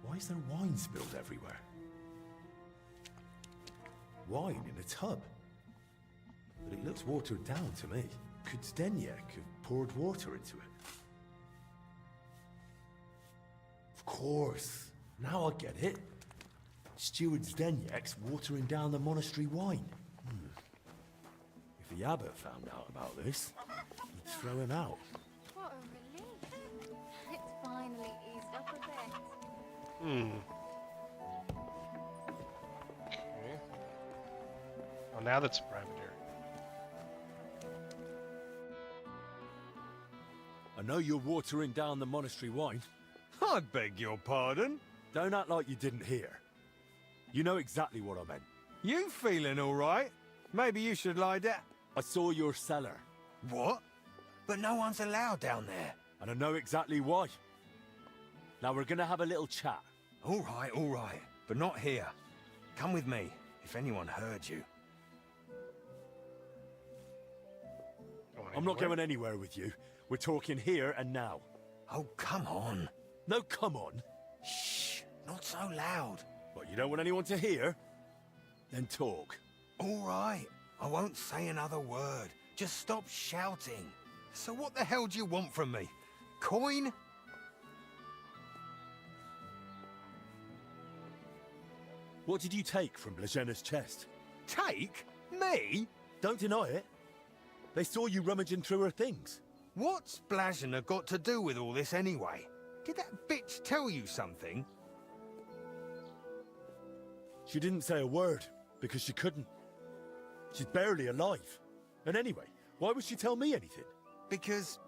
Why is there wine spilled everywhere? Wine in a tub? But it looks watered down to me. Could Denyek have poured water into it? Of course. Now I get it. Steward Zdenyek's watering down the monastery wine. If the abbot found out about this, he'd throw him out. What a relief. It's finally eased up a bit. Okay. Oh, now that's a private area. I know you're watering down the monastery wine. I beg your pardon? Don't act like you didn't hear. You know exactly what I meant. You feeling all right? Maybe you should lie down. I saw your cellar. What? But no one's allowed down there. And I know exactly why. Now we're gonna have a little chat. All right. But not here. Come with me, if anyone heard you. I'm not going anywhere with you. We're talking here and now. Oh, come on. No, come on. Shh, not so loud. What, you don't want anyone to hear? Then talk. All right, I won't say another word. Just stop shouting. So what the hell do you want from me? Coin? What did you take from Blažena's chest? Take? Me? Don't deny it. They saw you rummaging through her things. What's Blazena got to do with all this anyway? Did that bitch tell you something? She didn't say a word, because she couldn't. She's barely alive. And anyway, why would she tell me anything? Because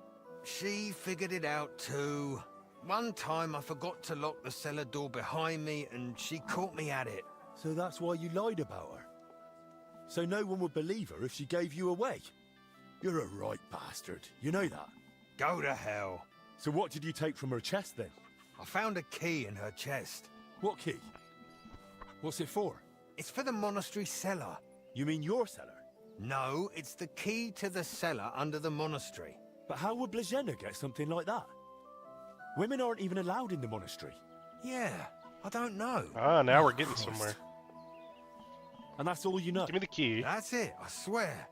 she figured it out too. One time I forgot to lock the cellar door behind me and she caught me at it. So that's why you lied about her? So no one would believe her if she gave you away? You're a right bastard, you know that? Go to hell. So what did you take from her chest then? I found a key in her chest. What key? What's it for? It's for the monastery cellar. You mean your cellar? No, it's the key to the cellar under the monastery. But how would Blazena get something like that? Women aren't even allowed in the monastery. Yeah, I don't know. Ah, now we're getting somewhere. And that's all you know? Give me the key. That's it, I swear.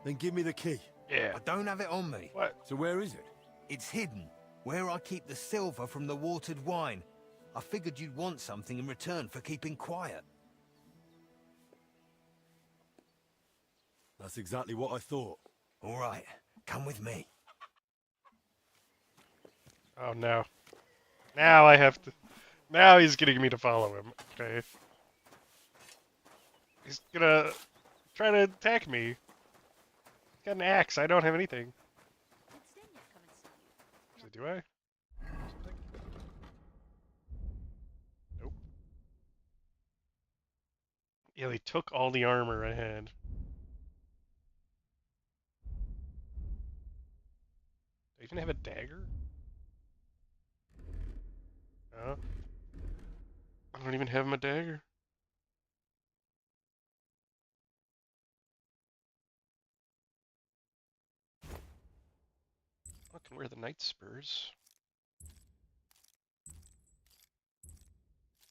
Then give me the key. Yeah. I don't have it on me. What? So where is it? It's hidden, where I keep the silver from the watered wine. I figured you'd want something in return for keeping quiet. That's exactly what I thought. All right, come with me. Oh no. Now I have to... Now he's getting me to follow him. Okay. He's gonna try to attack me. He's got an axe. I don't have anything. So do I? Nope. Yeah, they took all the armor I had. Do I even have a dagger? No. I don't even have my dagger. I can wear the knight spurs.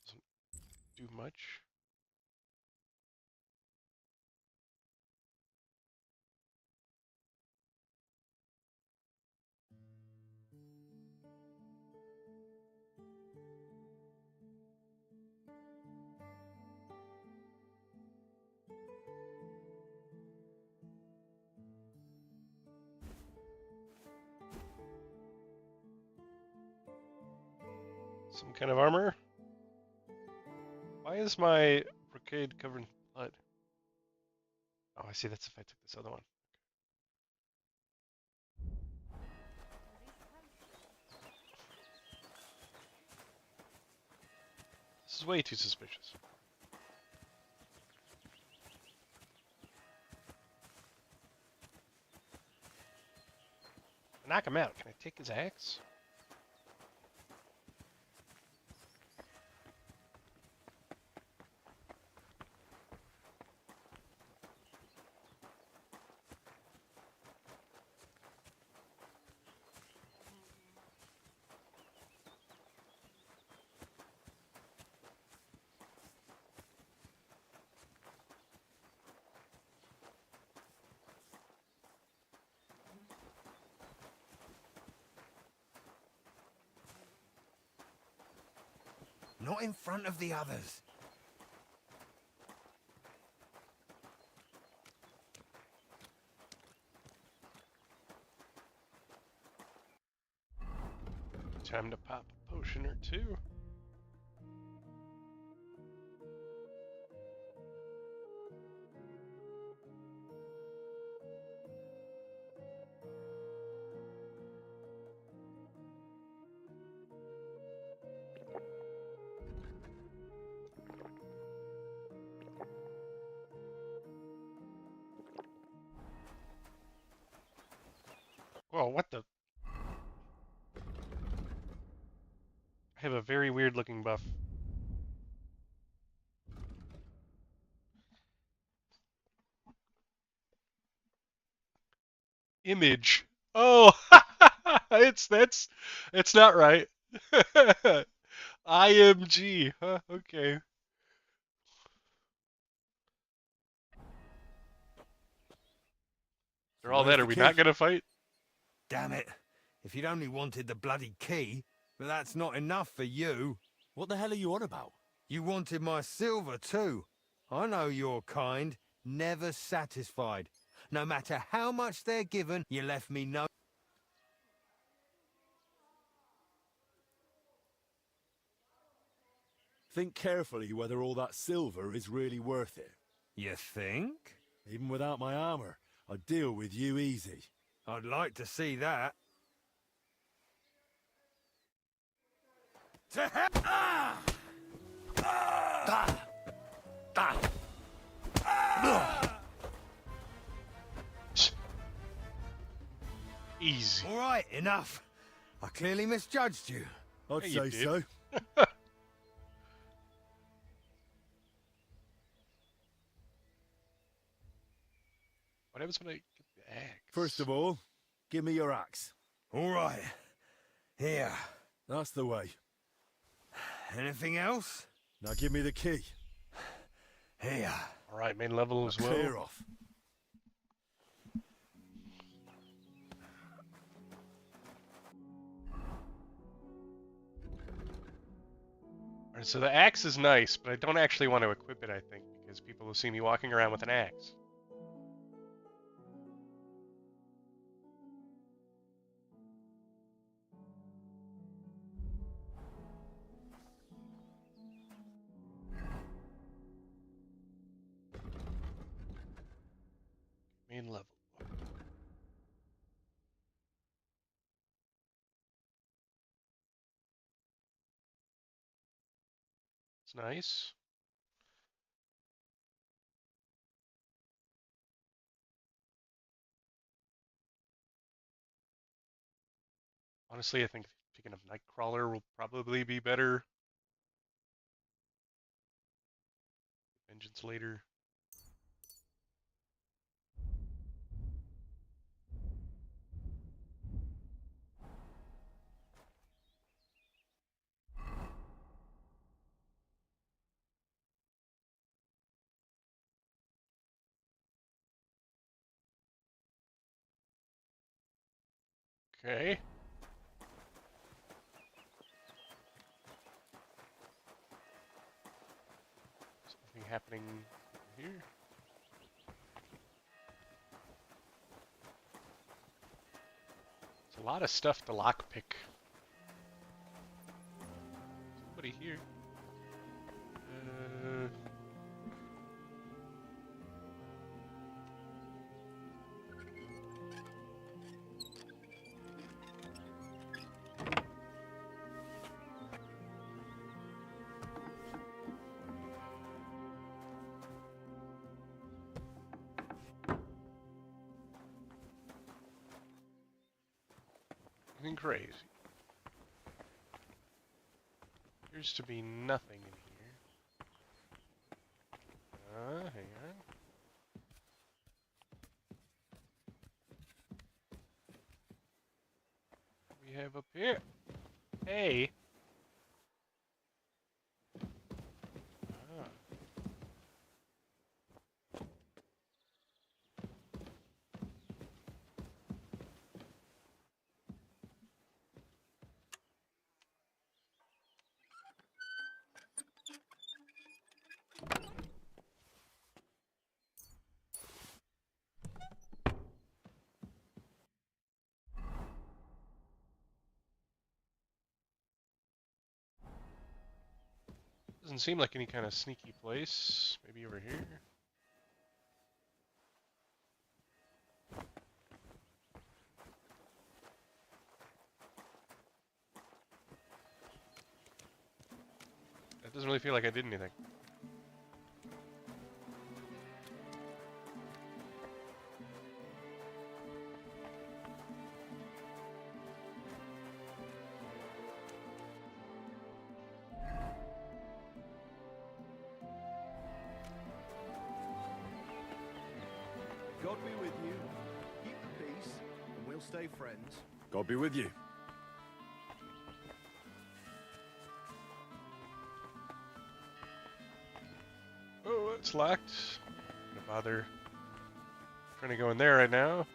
Doesn't do much. Some kind of armor? Why is my brocade covered in blood? Oh, I see. That's if I took this other one. This is way too suspicious. Knock him out. Can I take his axe? Not in front of the others. Time to pop a potion or two. Oh, what the? I have a very weird looking buff. Image. Oh, it's not right. IMG. Huh, okay. They're all Where's that. the Are we key? not gonna fight? Damn it. If you'd only wanted the bloody key, but that's not enough for you. What the hell are you on about? You wanted my silver too. I know your kind. Never satisfied. No matter how much they're given, you left me no... Think carefully whether all that silver is really worth it. You think? Even without my armor, I'd deal with you easy. I'd like to see that. To hell! Ah! Ah! Ah! Easy. All right, enough. I clearly misjudged you. I'd Yeah, you say did. so. What happens when I get the axe? First of all, give me your axe. All right. Here. That's the way. Anything else? Now give me the key. Here. All right, main level as well. Clear off. All right, so the axe is nice, but I don't actually want to equip it, I think, because people will see me walking around with an axe. Main level. It's nice. Honestly, I think picking up Nightcrawler will probably be better. Vengeance later. Okay. Something happening here. It's a lot of stuff to lockpick. Somebody here. Nothing crazy. Appears to be nothing in here. Hang on. What do we have up here? Hey. Ah. Doesn't seem like any kind of sneaky place. Maybe over here? That doesn't really feel like I did anything. God be with you. Keep the peace, and we'll stay friends. God be with you. Oh, it's locked. No bother trying to go in there right now.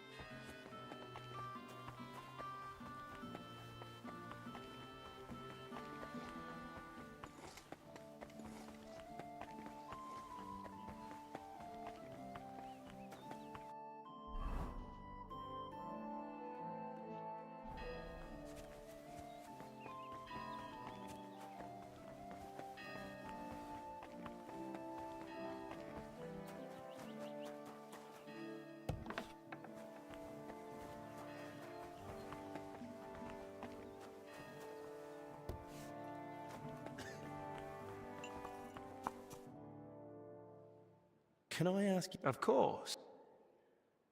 Can I ask you? Of course.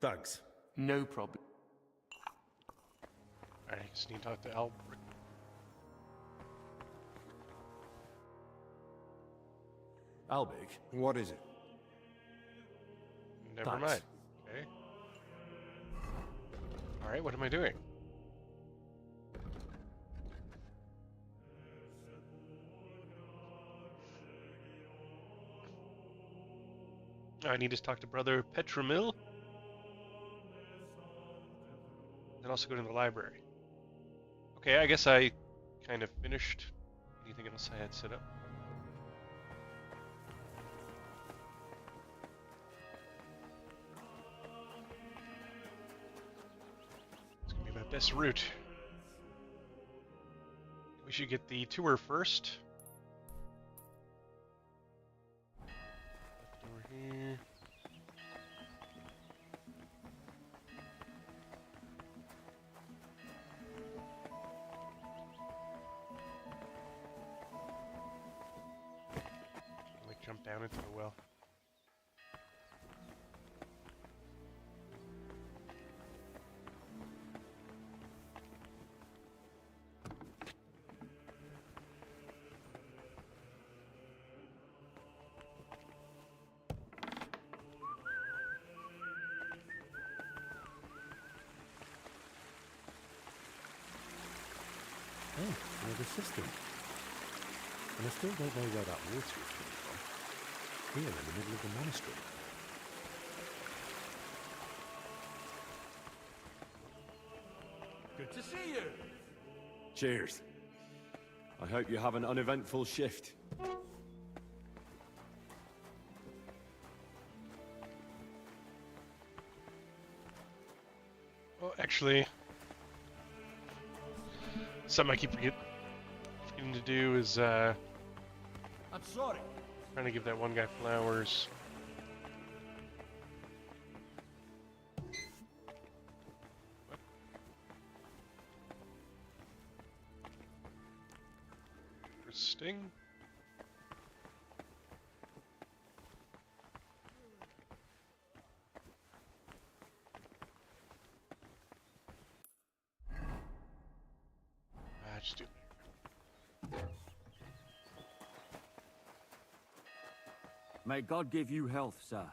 Thanks. No problem. I just need to talk to Albert. Albig? What is it? Never Thanks. mind. Okay. Alright, what am I doing? I need to talk to Brother Petramil. And also go to the library. Okay, I guess I kind of finished anything else I had set up. It's gonna be my best route. We should get the tour first. Left door here. Like jump down into the well. Oh, another system. And I still don't know where that water is coming from. Here in the middle of the monastery. Good to see you. Cheers. I hope you have an uneventful shift. Well, actually, something I keep forgetting to do is I'm sorry. trying to give that one guy flowers. Interesting. Just do it. May God give you health, sir.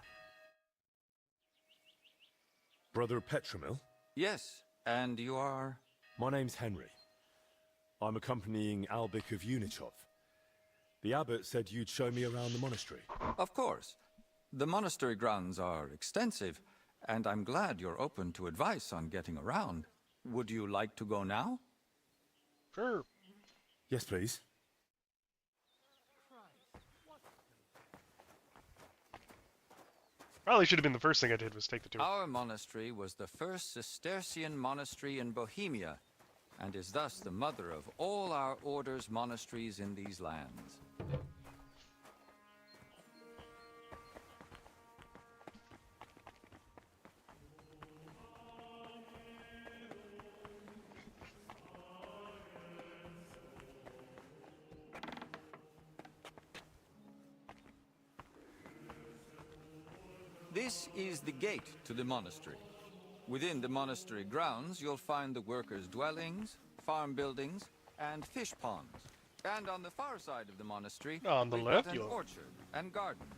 Brother Petramil? Yes, and you are? My name's Henry. I'm accompanying Albik of Unichov. The abbot said you'd show me around the monastery. Of course. The monastery grounds are extensive, and I'm glad you're open to advice on getting around. Would you like to go now? Sure. Yes, please. Probably should have been the first thing I did was take the tour. Our monastery was the first Cistercian monastery in Bohemia, and is thus the mother of all our order's monasteries in these lands. This is the gate to the monastery. Within the monastery grounds, you'll find the workers' dwellings, farm buildings, and fish ponds. And on the far side of the monastery, on the we've left, got an you'll... orchard and gardens.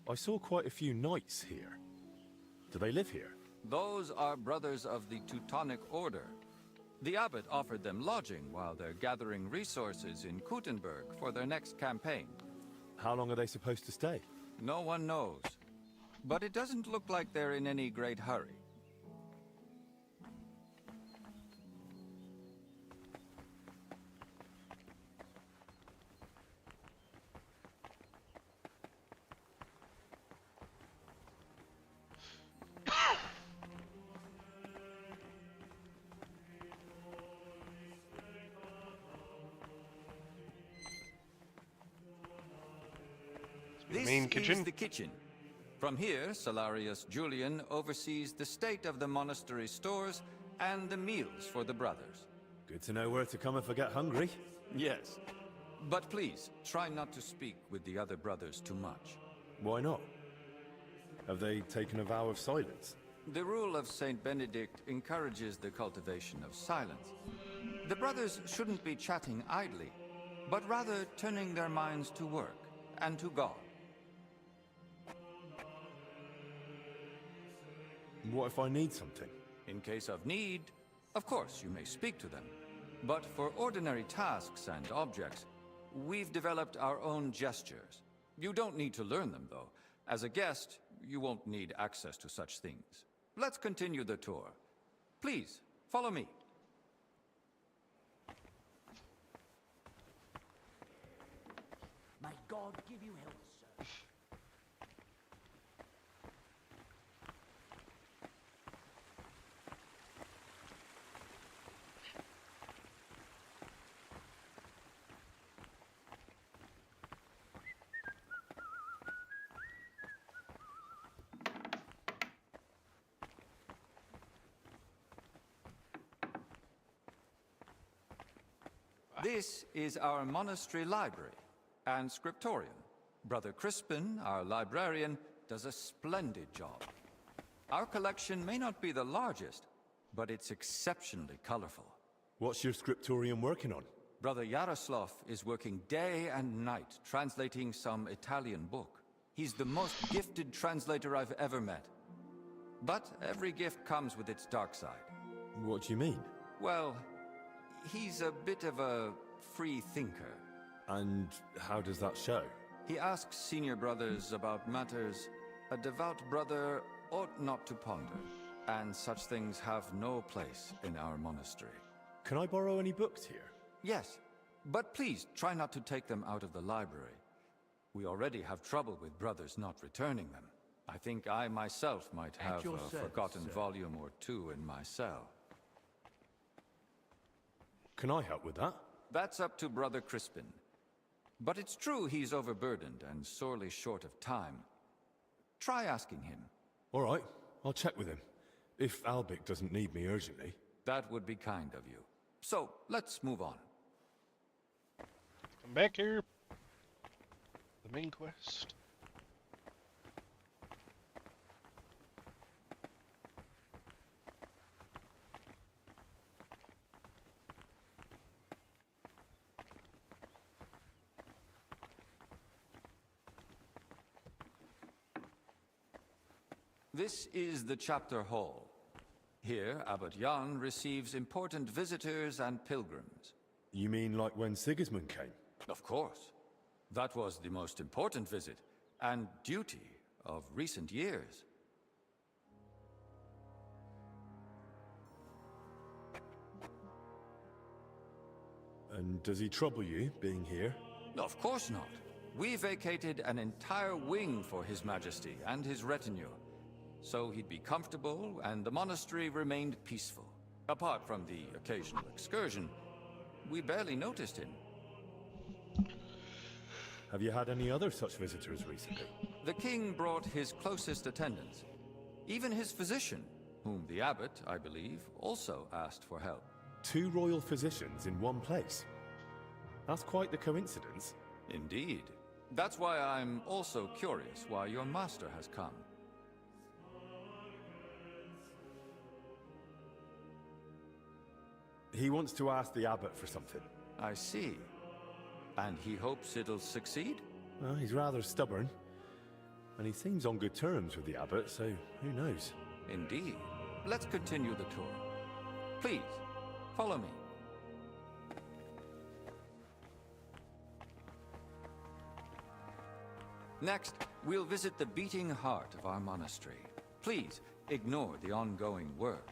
I saw quite a few knights here. Do they live here? Those are brothers of the Teutonic Order. The abbot offered them lodging while they're gathering resources in Kuttenberg for their next campaign. How long are they supposed to stay? No one knows. But it doesn't look like they're in any great hurry. This main kitchen? is the kitchen. From here, Salarius Julian oversees the state of the monastery stores and the meals for the brothers. Good to know where to come if I get hungry. Yes. But please, try not to speak with the other brothers too much. Why not? Have they taken a vow of silence? The rule of Saint Benedict encourages the cultivation of silence. The brothers shouldn't be chatting idly, but rather turning their minds to work and to God. What if I need something? In case of need, of course you may speak to them. But for ordinary tasks and objects, we've developed our own gestures. You don't need to learn them, though. As a guest, you won't need access to such things. Let's continue the tour. Please, follow me. May God give you health, sir. This is our monastery library and scriptorium. Brother Crispin, our librarian, does a splendid job. Our collection may not be the largest, but it's exceptionally colorful. What's your scriptorium working on? Brother Yaroslav is working day and night translating some Italian book. He's the most gifted translator I've ever met. But every gift comes with its dark side. What do you mean? Well, he's a bit of a free thinker. And how does that show? He asks senior brothers about matters a devout brother ought not to ponder, and such things have no place in our monastery. Can I borrow any books here? Yes, but please try not to take them out of the library. We already have trouble with brothers not returning them. I think I myself might have a forgotten volume or two in my cell. Can I help with that? That's up to Brother Crispin. But it's true he's overburdened and sorely short of time. Try asking him. All right, I'll check with him. If Albic doesn't need me urgently. That would be kind of you. So, let's move on. Come back here. The main quest. This is the chapter hall. Here, Abbot Jan receives important visitors and pilgrims. You mean like when Sigismund came? Of course. That was the most important visit, and duty of recent years. And does he trouble you, being here? Of course not. We vacated an entire wing for His Majesty and his retinue, so he'd be comfortable and the monastery remained peaceful. Apart from the occasional excursion, we barely noticed him. Have you had any other such visitors recently? The king brought his closest attendants. Even his physician, whom the abbot, I believe, also asked for help. 2 royal physicians in one place? That's quite the coincidence. Indeed. That's why I'm also curious why your master has come. He wants to ask the abbot for something. I see. And he hopes it'll succeed? Well, he's rather stubborn. And he seems on good terms with the abbot, so who knows? Indeed. Let's continue the tour. Please, follow me. Next, we'll visit the beating heart of our monastery. Please, ignore the ongoing work.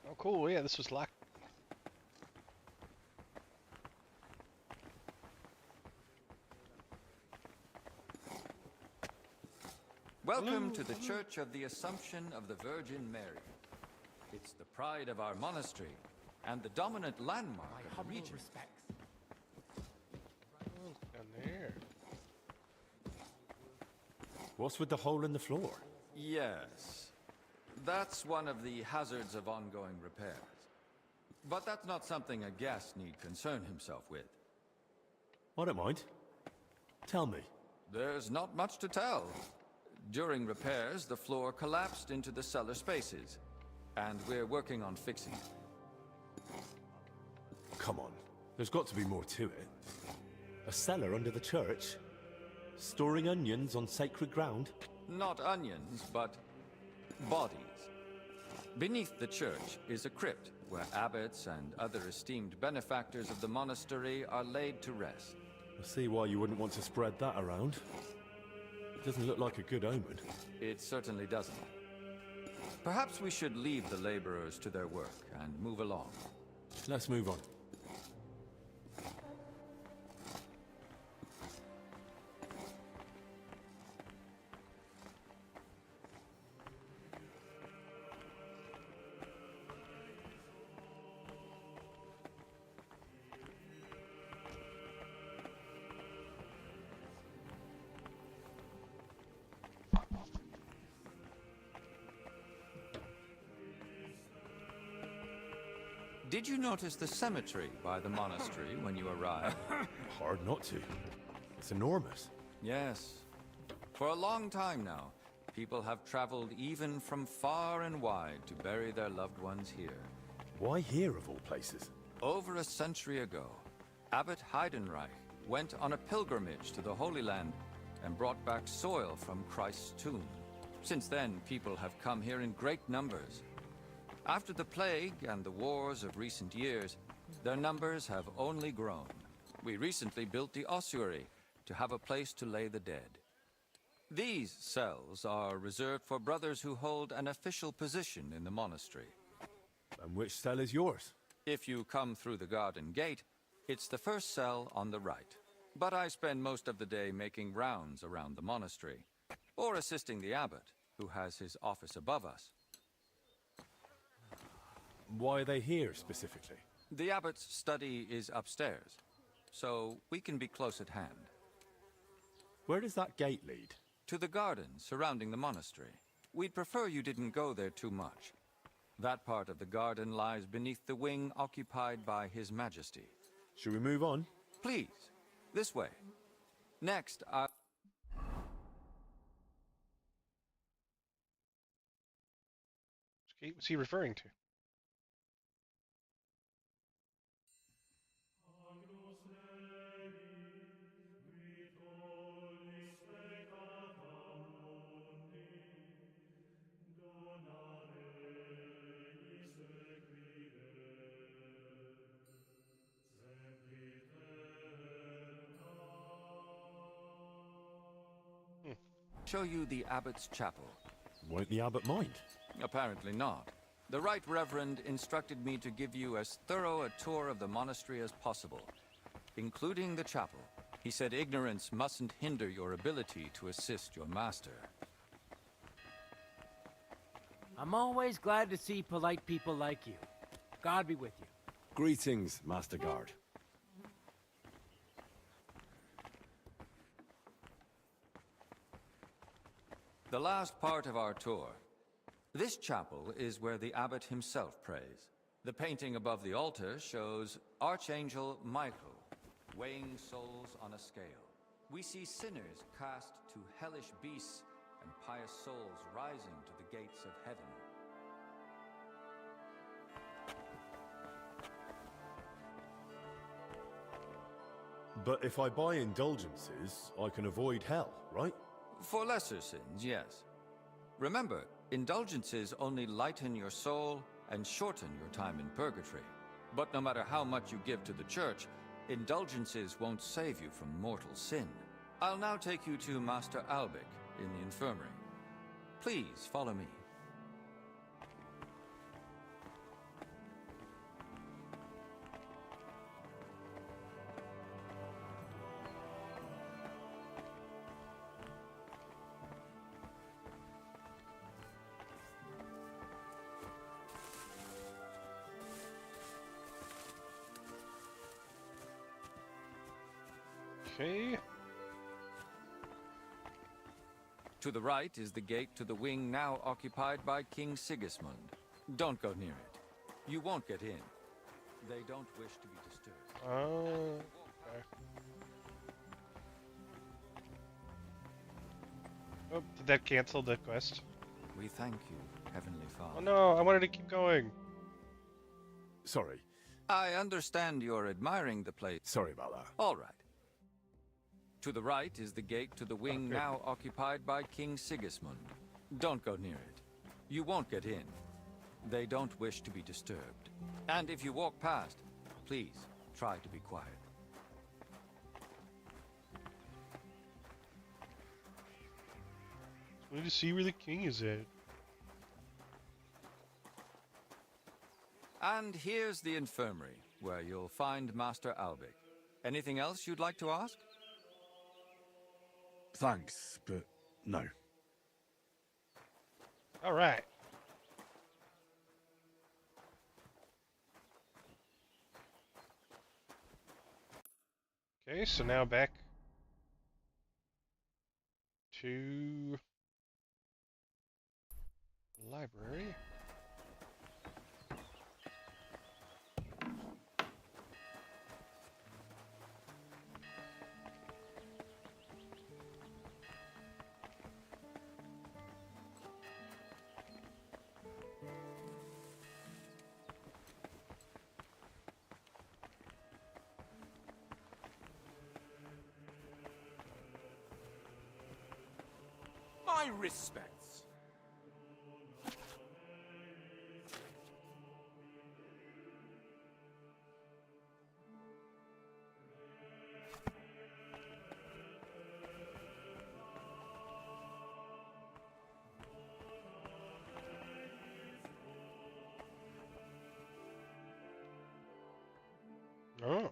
Oh, cool. Yeah, this was locked. Welcome to the Church of the Assumption of the Virgin Mary. It's the pride of our monastery and the dominant landmark of the region. Down there. What's with the hole in the floor? Yes. That's one of the hazards of ongoing repairs. But that's not something a guest need concern himself with. I don't mind. Tell me. There's not much to tell. During repairs, the floor collapsed into the cellar spaces, and we're working on fixing it. Come on. There's got to be more to it. A cellar under the church? Storing onions on sacred ground? Not onions, but bodies. Beneath the church is a crypt where abbots and other esteemed benefactors of the monastery are laid to rest. I see why you wouldn't want to spread that around. It doesn't look like a good omen. It certainly doesn't. Perhaps we should leave the laborers to their work and move along. Let's move on. Did you notice the cemetery by the monastery when you arrived? Hard not to. It's enormous. Yes. For a long time now, people have traveled even from far and wide to bury their loved ones here. Why here, of all places? Over a century ago, Abbot Heidenreich went on a pilgrimage to the Holy Land and brought back soil from Christ's tomb. Since then, people have come here in great numbers. After the plague and the wars of recent years, their numbers have only grown. We recently built the ossuary to have a place to lay the dead. These cells are reserved for brothers who hold an official position in the monastery. And which cell is yours? If you come through the garden gate, it's the first cell on the right. But I spend most of the day making rounds around the monastery, or assisting the abbot, who has his office above us. Why are they here, specifically? The abbot's study is upstairs, so we can be close at hand. Where does that gate lead? To the garden surrounding the monastery. We'd prefer you didn't go there too much. That part of the garden lies beneath the wing occupied by His Majesty. Should we move on? Please, this way. Next, What's he referring to? show you the abbot's chapel. Won't the abbot mind? Apparently not. The Right Reverend instructed me to give you as thorough a tour of the monastery as possible, including the chapel. He said ignorance mustn't hinder your ability to assist your master. I'm always glad to see polite people like you. God be with you. Greetings, Master Guard. The last part of our tour. This chapel is where the abbot himself prays. The painting above the altar shows Archangel Michael weighing souls on a scale. We see sinners cast to hellish beasts and pious souls rising to the gates of heaven. But if I buy indulgences, I can avoid hell, right? For lesser sins, yes. Remember, indulgences only lighten your soul and shorten your time in purgatory. But no matter how much you give to the church, indulgences won't save you from mortal sin. I'll now take you to Master Albic in the infirmary. Please follow me. Okay. To the right is the gate to the wing now occupied by King Sigismund. Don't go near it. You won't get in. They don't wish to be disturbed. Oh, okay. Oh, did that cancel the quest? We thank you, Heavenly Father. Oh no, I wanted to keep going. Sorry. I understand you're admiring the place. Sorry about that. All right. To the right is the gate to the wing now occupied by King Sigismund. Don't go near it. You won't get in. They don't wish to be disturbed. And if you walk past, please try to be quiet. I need to see where the king is at. And here's the infirmary, where you'll find Master Albic. Anything else you'd like to ask? Thanks, but no. All right. Okay, so now back to the library. My respects. Oh.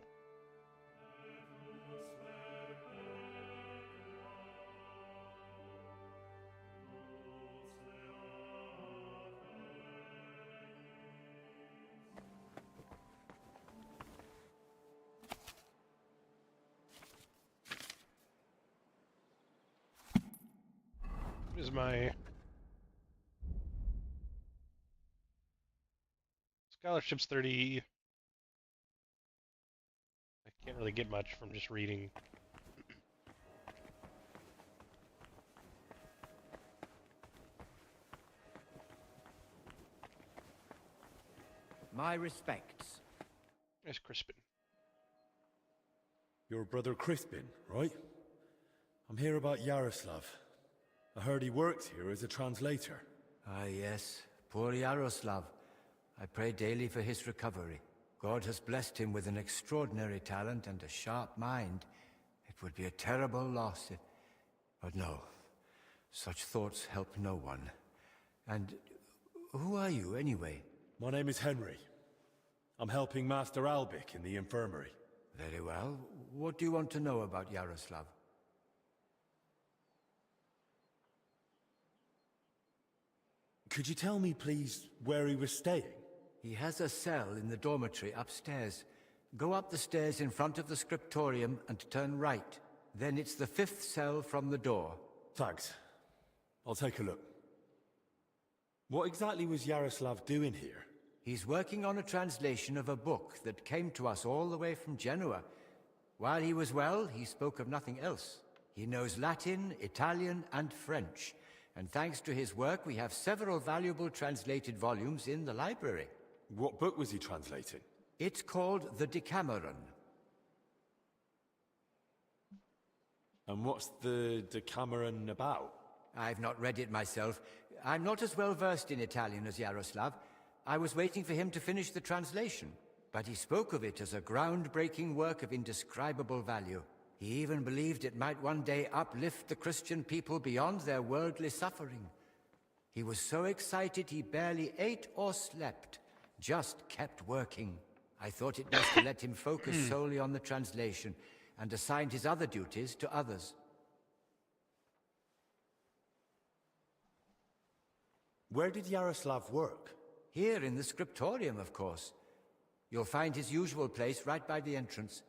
Is my scholarship's 30. I can't really get much from just reading. My respects. There's Crispin. Your brother Crispin, right? I'm here about Yaroslav. I heard he works here as a translator. Ah, yes. Poor Yaroslav. I pray daily for his recovery. God has blessed him with an extraordinary talent and a sharp mind. It would be a terrible loss if... But no. Such thoughts help no one. And who are you, anyway? My name is Henry. I'm helping Master Albic in the infirmary. Very well. What do you want to know about Yaroslav? Could you tell me, please, where he was staying? He has a cell in the dormitory upstairs. Go up the stairs in front of the scriptorium and turn right. Then it's the 5th cell from the door. Thanks. I'll take a look. What exactly was Yaroslav doing here? He's working on a translation of a book that came to us all the way from Genoa. While he was well, he spoke of nothing else. He knows Latin, Italian, and French. And thanks to his work, we have several valuable translated volumes in the library. What book was he translating? It's called the Decameron. And what's the Decameron about? I've not read it myself. I'm not as well versed in Italian as Yaroslav. I was waiting for him to finish the translation, but he spoke of it as a groundbreaking work of indescribable value. He even believed it might one day uplift the Christian people beyond their worldly suffering. He was so excited he barely ate or slept, just kept working. I thought it best to let him focus solely on the translation, and assigned his other duties to others. Where did Yaroslav work? Here in the scriptorium, of course. You'll find his usual place right by the entrance.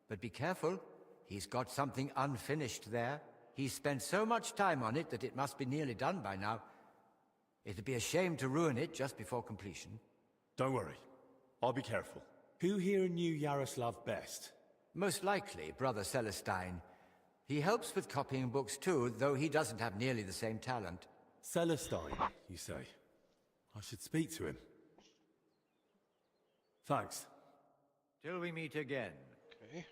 But be careful, he's got something unfinished there. He's spent so much time on it that it must be nearly done by now. It'd be a shame to ruin it just before completion. Don't worry, I'll be careful. Who here knew Yaroslav best? Most likely, Brother Celestine. He helps with copying books too, though he doesn't have nearly the same talent. Celestine, you say? I should speak to him. Thanks. Till we meet again. Okay.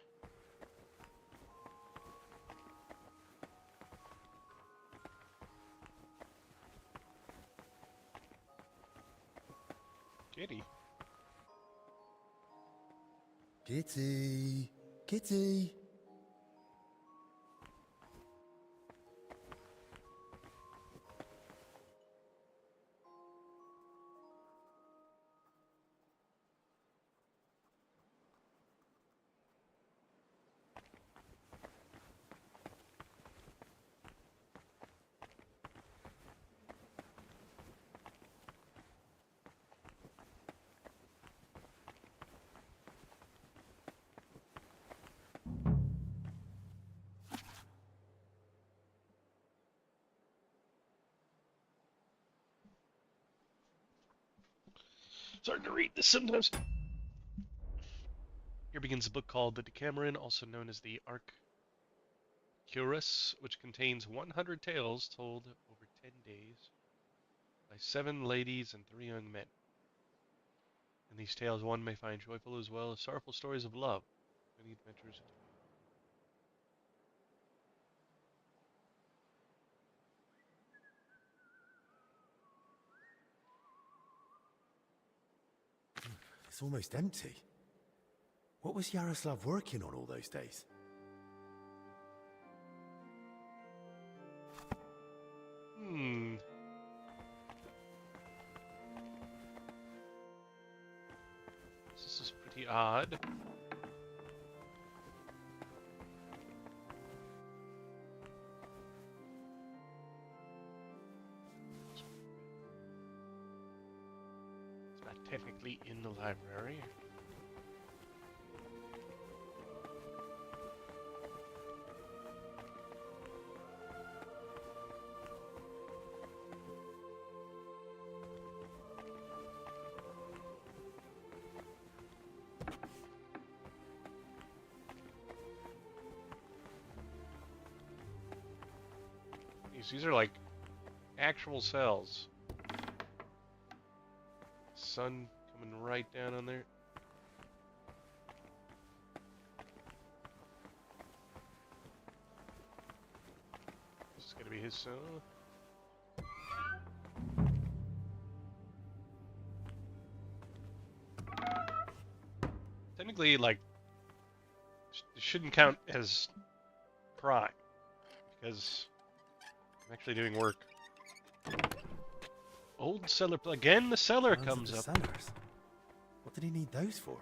Kitty. Kitty. Kitty. It's hard to read this sometimes. Here begins a book called The Decameron, also known as the Arcturus, which contains 100 tales told over 10 days by 7 ladies and 3 young men. In these tales one may find joyful as well as sorrowful stories of love, many adventures. It's almost empty. What was Yaroslav working on all those days? This is pretty odd. It's not technically in the library. These are like actual cells. Sun coming right down on there. This is gonna be his cell. Technically, like, it shouldn't count as prime because I'm actually doing work. Old cellar. Again, the cellar comes up. Cellars. What did he need those for?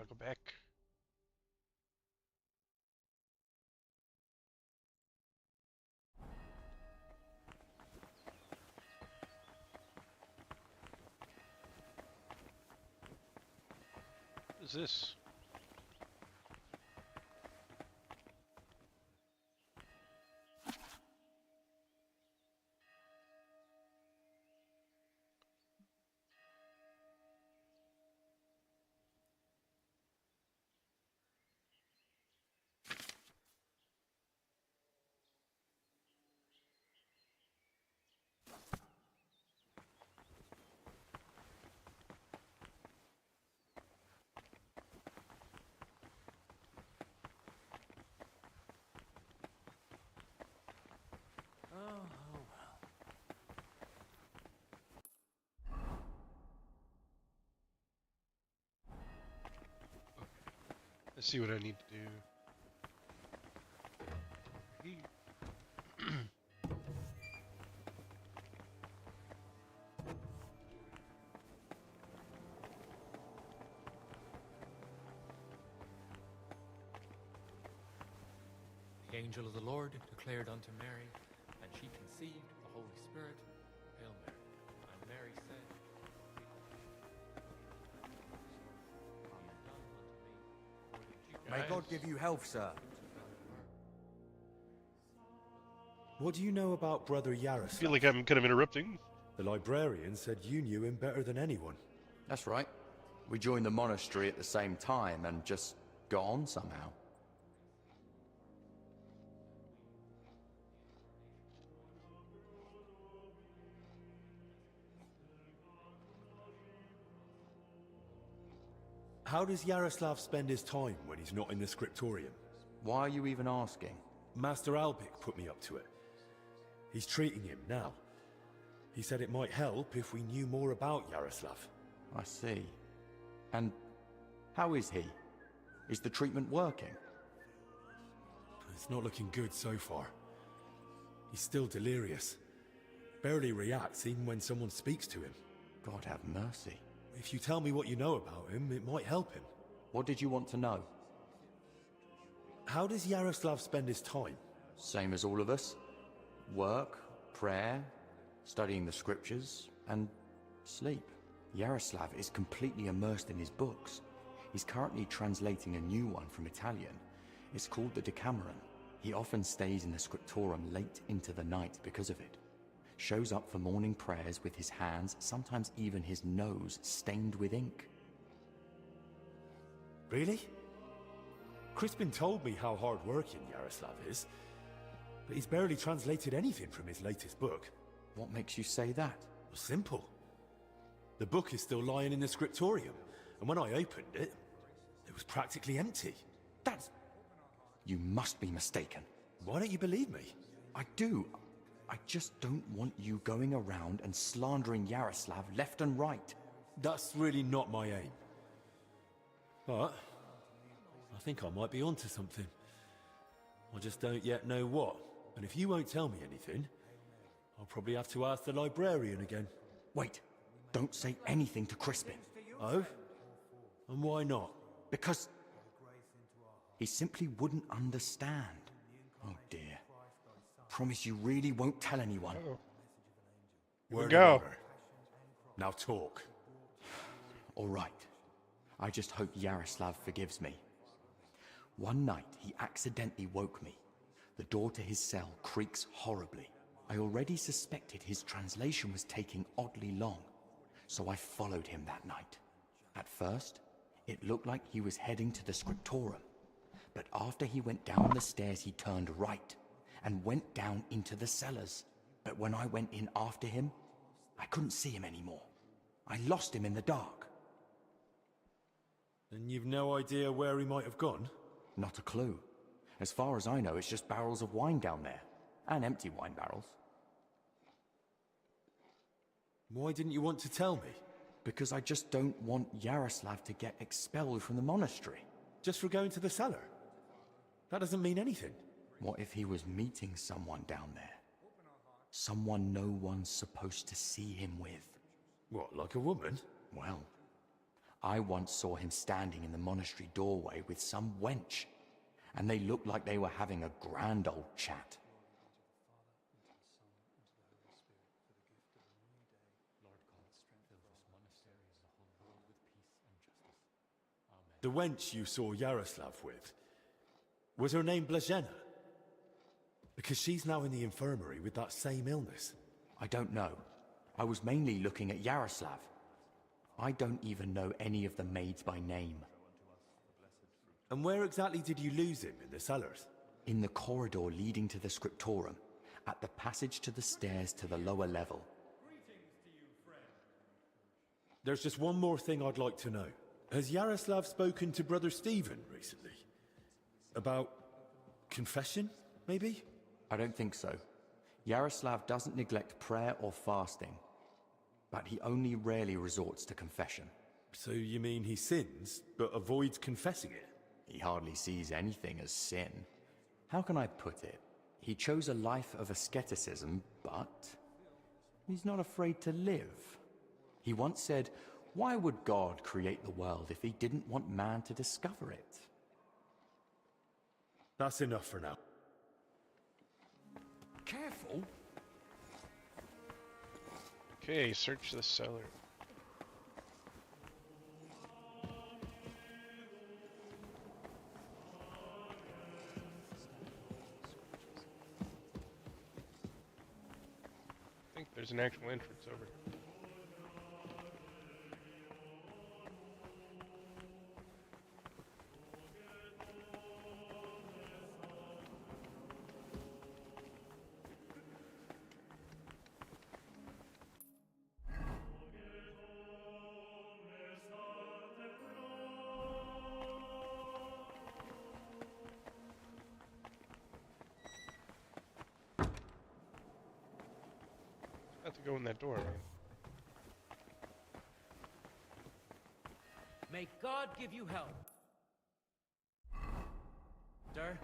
Go back. What is this? Let's see what I need to do. Here. The angel of the Lord declared unto Mary, and she conceived the Holy Spirit. Hail Mary. And Mary said, May God give you health, sir. What do you know about Brother Yaroslav? I feel like I'm kind of interrupting. The librarian said you knew him better than anyone. That's right. We joined the monastery at the same time and just got on somehow. How does Yaroslav spend his time when he's not in the scriptorium? Why are you even asking? Master Albic put me up to it. He's treating him now. He said it might help if we knew more about Yaroslav. I see. And how is he? Is the treatment working? It's not looking good so far. He's still delirious. Barely reacts even when someone speaks to him. God have mercy. If you tell me what you know about him, it might help him. What did you want to know? How does Yaroslav spend his time? Same as all of us. Work, prayer, studying the scriptures, and sleep. Yaroslav is completely immersed in his books. He's currently translating a new one from Italian. It's called the Decameron. He often stays in the scriptorium late into the night because of it. Shows up for morning prayers with his hands, sometimes even his nose, stained with ink. Really? Crispin told me how hard-working Yaroslav is, but he's barely translated anything from his latest book. What makes you say that? Well, simple. The book is still lying in the scriptorium, and when I opened it, it was practically empty. That's... You must be mistaken. Why don't you believe me? I do. I just don't want you going around and slandering Yaroslav left and right. That's really not my aim. But I think I might be onto something. I just don't yet know what. And if you won't tell me anything, I'll probably have to ask the librarian again. Wait, don't say anything to Crispin. Oh? And why not? Because he simply wouldn't understand. Oh dear. Promise you really won't tell anyone. Here we go. Now talk. All right. I just hope Yaroslav forgives me. One night, he accidentally woke me. The door to his cell creaks horribly. I already suspected his translation was taking oddly long, so I followed him that night. At first, it looked like he was heading to the scriptorium, but after he went down the stairs, he turned right and went down into the cellars. But when I went in after him, I couldn't see him anymore. I lost him in the dark. And you've no idea where he might have gone? Not a clue. As far as I know, it's just barrels of wine down there. And empty wine barrels. Why didn't you want to tell me? Because I just don't want Yaroslav to get expelled from the monastery. Just for going to the cellar? That doesn't mean anything. What if he was meeting someone down there? Someone no one's supposed to see him with. What, like a woman? Well, I once saw him standing in the monastery doorway with some wench, and they looked like they were having a grand old chat. The wench you saw Yaroslav with, was her name Blazhena? Because she's now in the infirmary with that same illness. I don't know. I was mainly looking at Yaroslav. I don't even know any of the maids by name. And where exactly did you lose him, in the cellars? In the corridor leading to the scriptorium, at the passage to the stairs to the lower level. There's just one more thing I'd like to know. Has Yaroslav spoken to Brother Stephen recently? About confession, maybe? I don't think so. Yaroslav doesn't neglect prayer or fasting, but he only rarely resorts to confession. So you mean he sins, but avoids confessing it? He hardly sees anything as sin. How can I put it? He chose a life of asceticism, but he's not afraid to live. He once said, "Why would God create the world if he didn't want man to discover it?" That's enough for now. Careful. Okay, search the cellar. I think there's an actual entrance over here. I have to go in that door, man. May God give you help. Sir?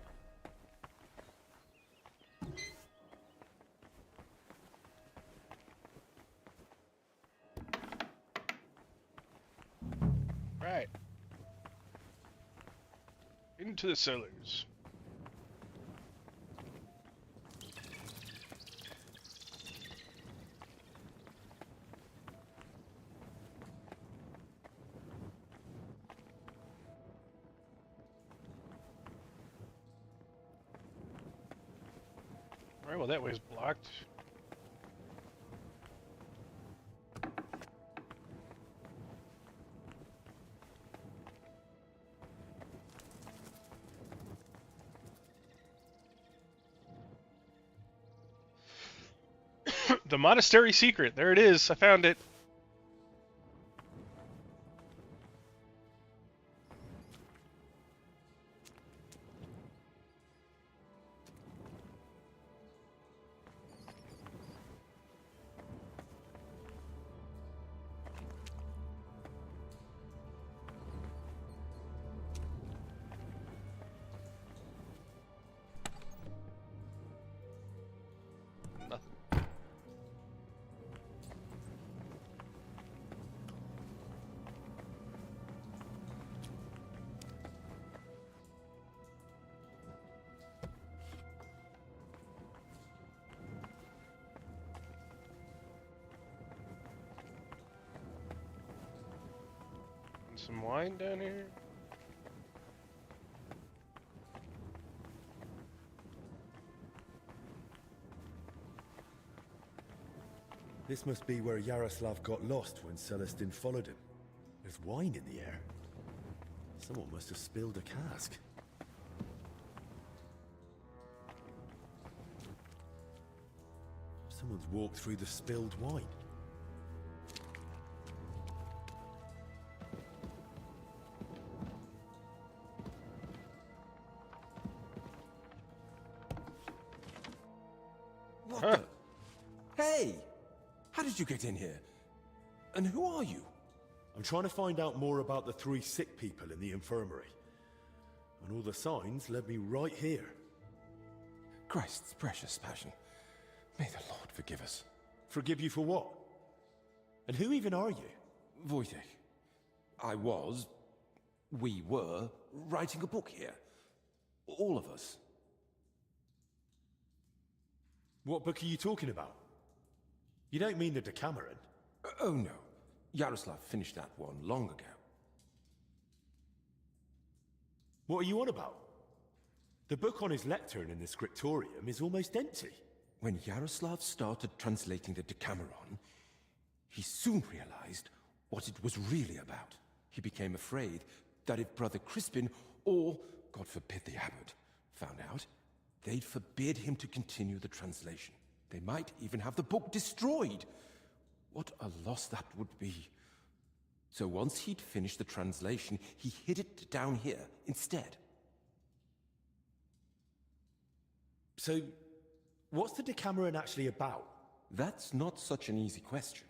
Right. Into the cellars. Alright, well that way's blocked. The monastery secret. There it is. I found it. Nothing. And some wine down here. This must be where Yaroslav got lost when Celestin followed him. There's wine in the air. Someone must have spilled a cask. Someone's walked through the spilled wine. What the? Hey! How did you get in here? And who are you? I'm trying to find out more about the 3 sick people in the infirmary. And all the signs led me right here. Christ's precious passion. May the Lord forgive us. Forgive you for what? And who even are you? Wojtek. We were, writing a book here. All of us. What book are you talking about? You don't mean the Decameron? Oh no. Yaroslav finished that one long ago. What are you on about? The book on his lectern in the scriptorium is almost empty. When Yaroslav started translating the Decameron, he soon realized what it was really about. He became afraid that if Brother Crispin, or, God forbid, the abbot, found out, they'd forbid him to continue the translation. They might even have the book destroyed. What a loss that would be. So once he'd finished the translation, he hid it down here instead. So, what's the Decameron actually about? That's not such an easy question.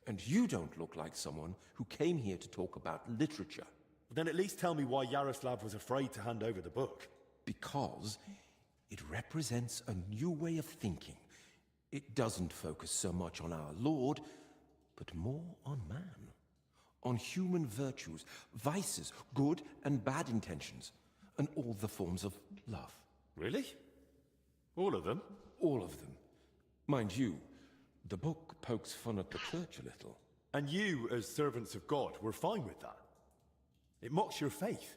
And you don't look like someone who came here to talk about literature. Then at least tell me why Yaroslav was afraid to hand over the book. Because it represents a new way of thinking. It doesn't focus so much on our Lord, but more on man. On human virtues, vices, good and bad intentions, and all the forms of love. Really? All of them? All of them. Mind you, the book pokes fun at the church a little. And you, as servants of God, were fine with that? It mocks your faith.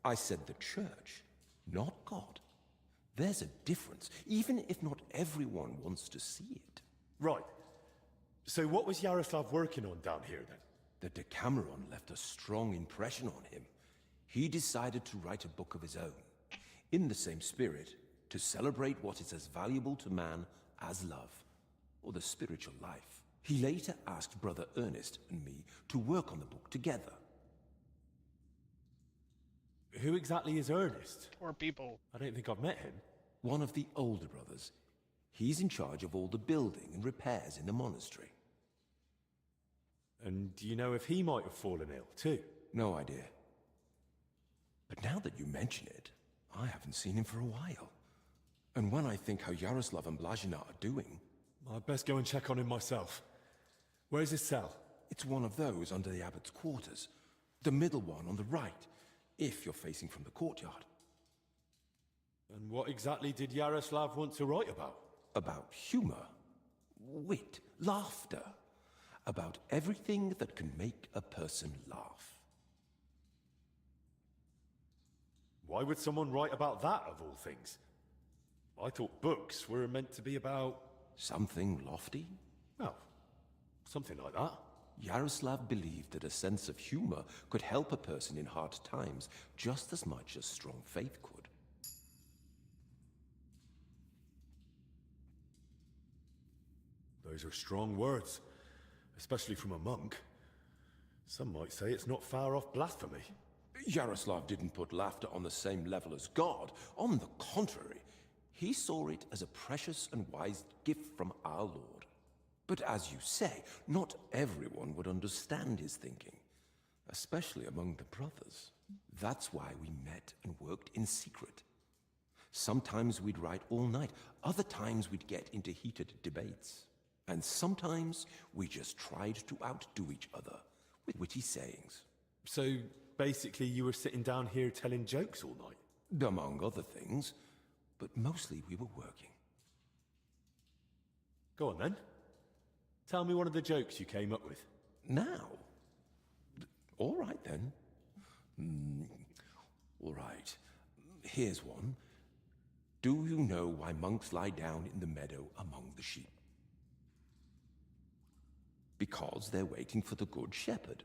I said the church, not God. There's a difference, even if not everyone wants to see it. Right. So what was Yaroslav working on down here, then? The Decameron left a strong impression on him. He decided to write a book of his own, in the same spirit, to celebrate what is as valuable to man as love, or the spiritual life. He later asked Brother Ernest and me to work on the book together. Who exactly is Ernest? Poor people. I don't think I've met him. One of the older brothers. He's in charge of all the building and repairs in the monastery. And do you know if he might have fallen ill, too? No idea. But now that you mention it, I haven't seen him for a while. And when I think how Yaroslav and Blazina are doing... I'd best go and check on him myself. Where's his cell? It's one of those under the abbot's quarters. The middle one on the right, if you're facing from the courtyard. And what exactly did Yaroslav want to write about? About humor, wit, laughter. About everything that can make a person laugh. Why would someone write about that, of all things? I thought books were meant to be about... Something lofty? Well, something like that. Yaroslav believed that a sense of humor could help a person in hard times just as much as strong faith could. Those are strong words, especially from a monk. Some might say it's not far off blasphemy. Yaroslav didn't put laughter on the same level as God. On the contrary, he saw it as a precious and wise gift from our Lord. But as you say, not everyone would understand his thinking, especially among the brothers. That's why we met and worked in secret. Sometimes we'd write all night, other times we'd get into heated debates. And sometimes we just tried to outdo each other with witty sayings. So basically you were sitting down here telling jokes all night? Among other things, but mostly we were working. Go on then. Tell me one of the jokes you came up with. Now? All right then. All right. Here's one. Do you know why monks lie down in the meadow among the sheep? Because they're waiting for the good shepherd.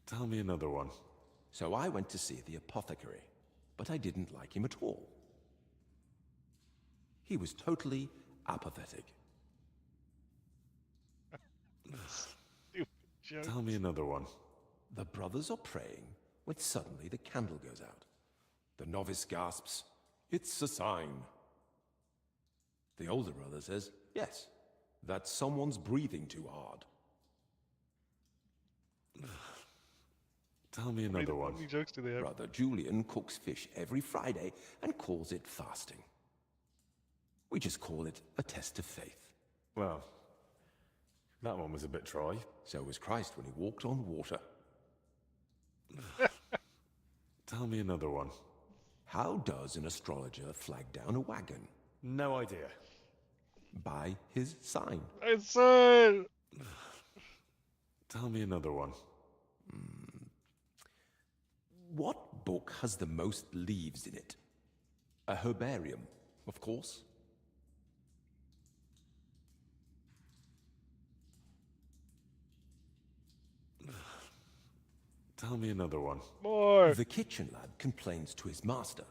Tell me another one. So I went to see the apothecary, but I didn't like him at all. He was totally apathetic. Stupid joke. Tell me another one. The brothers are praying when suddenly the candle goes out. The novice gasps, "It's a sign." The older brother says, "Yes, that's someone's breathing too hard." Tell me another one. How many jokes do they have? Brother Julian cooks fish every Friday and calls it fasting. We just call it a test of faith. Well, that one was a bit dry. So was Christ when he walked on water. Tell me another one. How does an astrologer flag down a wagon? No idea. By his sign. It's a... Tell me another one. What book has the most leaves in it? A herbarium, of course. Tell me another one. More! The kitchen lad complains to his master.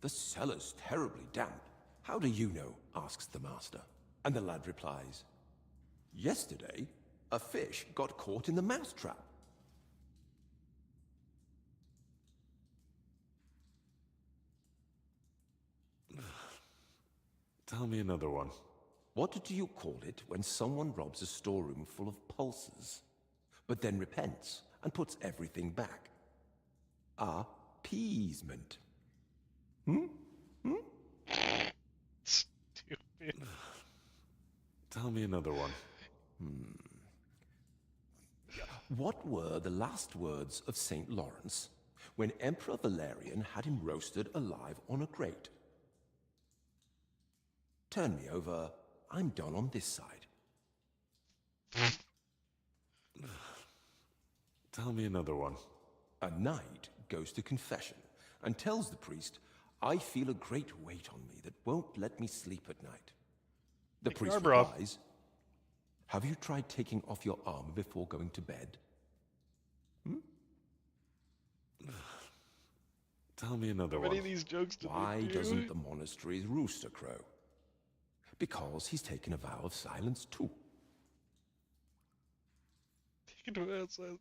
"The cellar's terribly damp." "How do you know?" asks the master. And the lad replies, "Yesterday, a fish got caught in the mousetrap." Tell me another one. What do you call it when someone robs a storeroom full of pulses, but then repents and puts everything back? Appeasement. Stupid. Tell me another one. What were the last words of St. Lawrence when Emperor Valerian had him roasted alive on a grate? Turn me over. I'm done on this side. Tell me another one. A knight goes to confession and tells the priest, I feel a great weight on me that won't let me sleep at night. The priest replies, have you tried taking off your armor before going to bed? Tell me another How one. many of these jokes do Why they do? doesn't the monastery's rooster crow? Because he's taken a vow of silence too. Taking a vow of silence.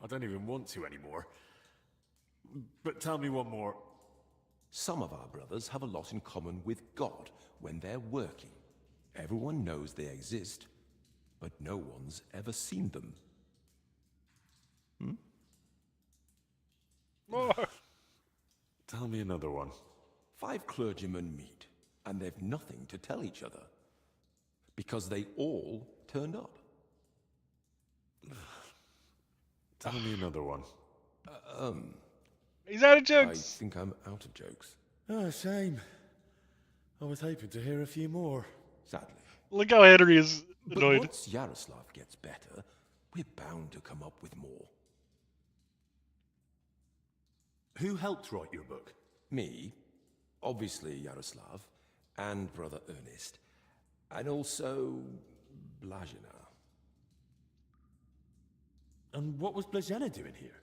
I don't even want to anymore. But tell me one more. Some of our brothers have a lot in common with God when they're working. Everyone knows they exist, but no one's ever seen them. More. Tell me another one. 5 clergymen meet, and they've nothing to tell each other, because they all turned up. Tell me another one. He's out of jokes. I think I'm out of jokes. Oh, shame. I was hoping to hear a few more. Sadly. Look how Henry is But annoyed. once Yaroslav gets better, we're bound to come up with more. Who helped write your book? Me, obviously Yaroslav, and Brother Ernest, and also Blazina. And what was Blazena doing here?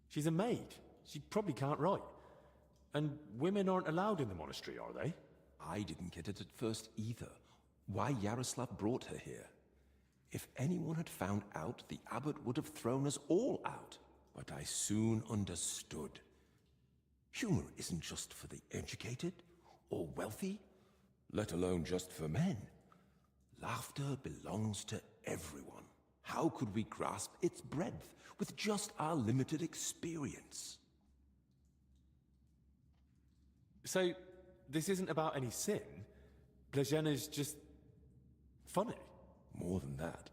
She's a maid. She probably can't write. And women aren't allowed in the monastery, are they? I didn't get it at first either. Why Yaroslav brought her here. If anyone had found out, the abbot would have thrown us all out. But I soon understood. Humor isn't just for the educated or wealthy, let alone just for men. Laughter belongs to everyone. How could we grasp its breadth with just our limited experience? So, this isn't about any sin? Blazena's just funny? More than that.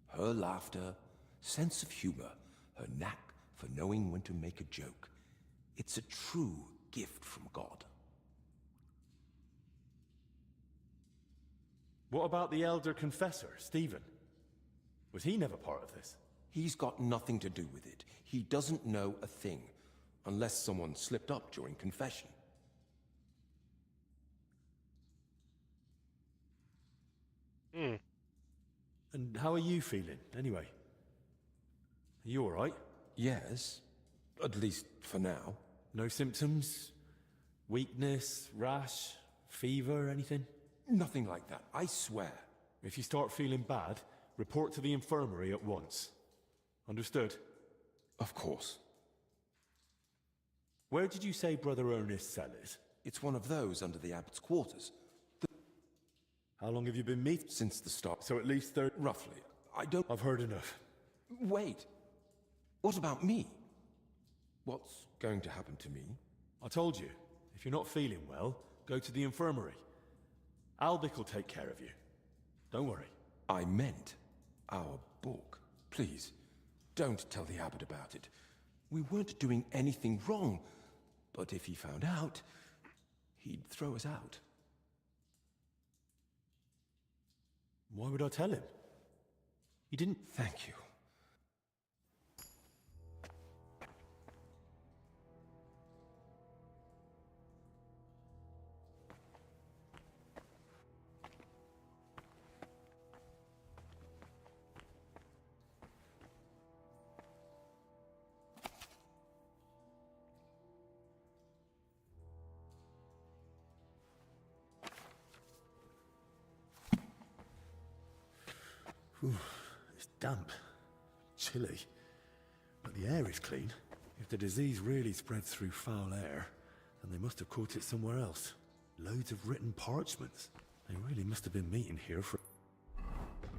Her laughter, sense of humor, her knack for knowing when to make a joke. It's a true gift from God. What about the elder confessor, Stephen? Was he never part of this? He's got nothing to do with it. He doesn't know a thing, unless someone slipped up during confession. And how are you feeling, anyway? Are you alright? Yes, at least for now. No symptoms? Weakness, rash, fever, anything? Nothing like that, I swear. If you start feeling bad, report to the infirmary at once. Understood? Of course. Where did you say Brother Ernest's cell is? It's one of those under the abbot's quarters. How long have you been meeting? Since the start. So at least 30... Roughly. I don't... I've heard enough. Wait. What about me? What's going to happen to me? I told you, if you're not feeling well, go to the infirmary. Albic will take care of you. Don't worry. I meant our book. Please, don't tell the abbot about it. We weren't doing anything wrong, but if he found out, he'd throw us out. Why would I tell him? He didn't... Thank you. Ooh, it's damp, chilly, but the air is clean. If the disease really spreads through foul air, then they must have caught it somewhere else. Loads of written parchments. They really must have been meeting here for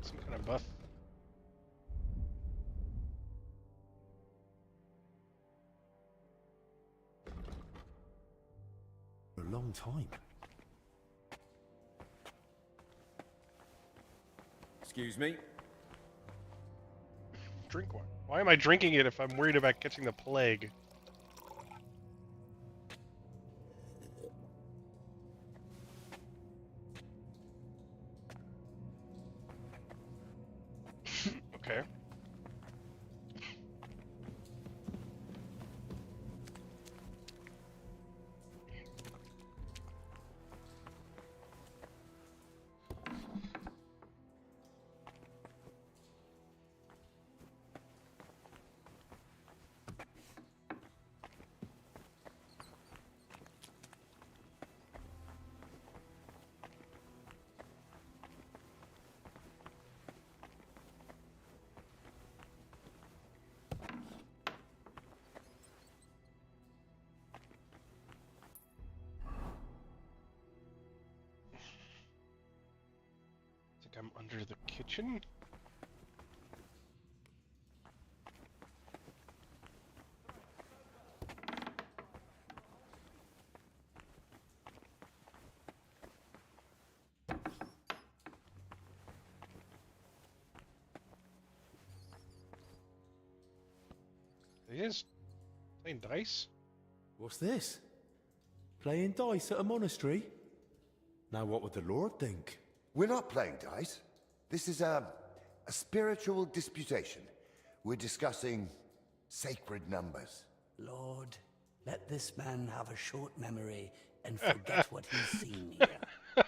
some kind of buff. a long time. Excuse me? Drink one. Why am I drinking it if I'm worried about catching the plague? Okay. I think I'm under the kitchen. He is playing dice. What's this? Playing dice at a monastery? Now what would the Lord think? We're not playing dice. This is a spiritual disputation. We're discussing sacred numbers. Lord, let this man have a short memory and forget what he's seen here.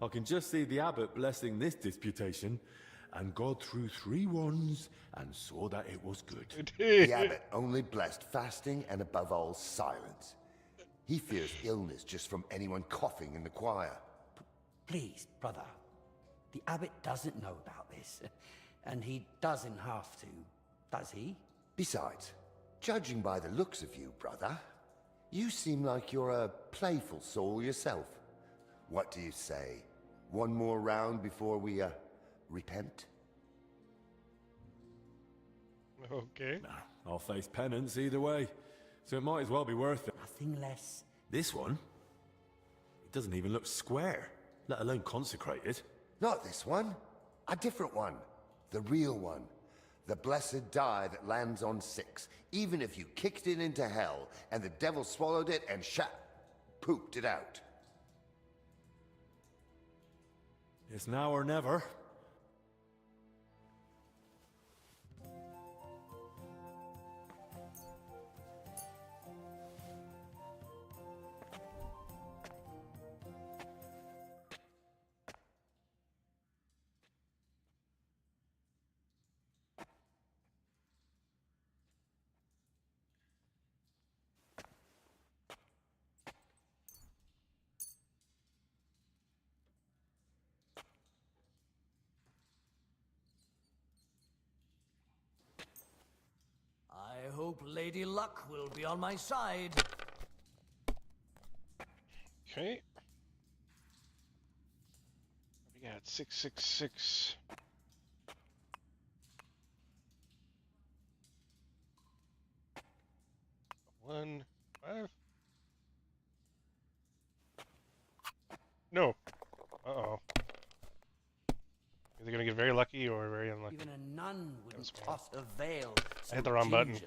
I can just see the abbot blessing this disputation, and God threw 3 wands and saw that it was good. The abbot only blessed fasting and above all silence. He fears illness just from anyone coughing in the choir. Please, brother. The abbot doesn't know about this, and he doesn't have to, does he? Besides, judging by the looks of you, brother, you seem like you're a playful soul yourself. What do you say? One more round before we, repent? Okay. I'll face penance either way, so it might as well be worth it. Nothing less. This one? It doesn't even look square, let alone consecrated. Not this one. A different one. The real one. The blessed die that lands on 6. Even if you kicked it into hell, and the devil swallowed it and pooped it out. It's now or never. I hope Lady Luck will be on my side. Okay. We got 666. One, 5. No. Uh-oh. Either gonna get very lucky or very unlucky. Even a nun wouldn't toss her veil. I hit the wrong button.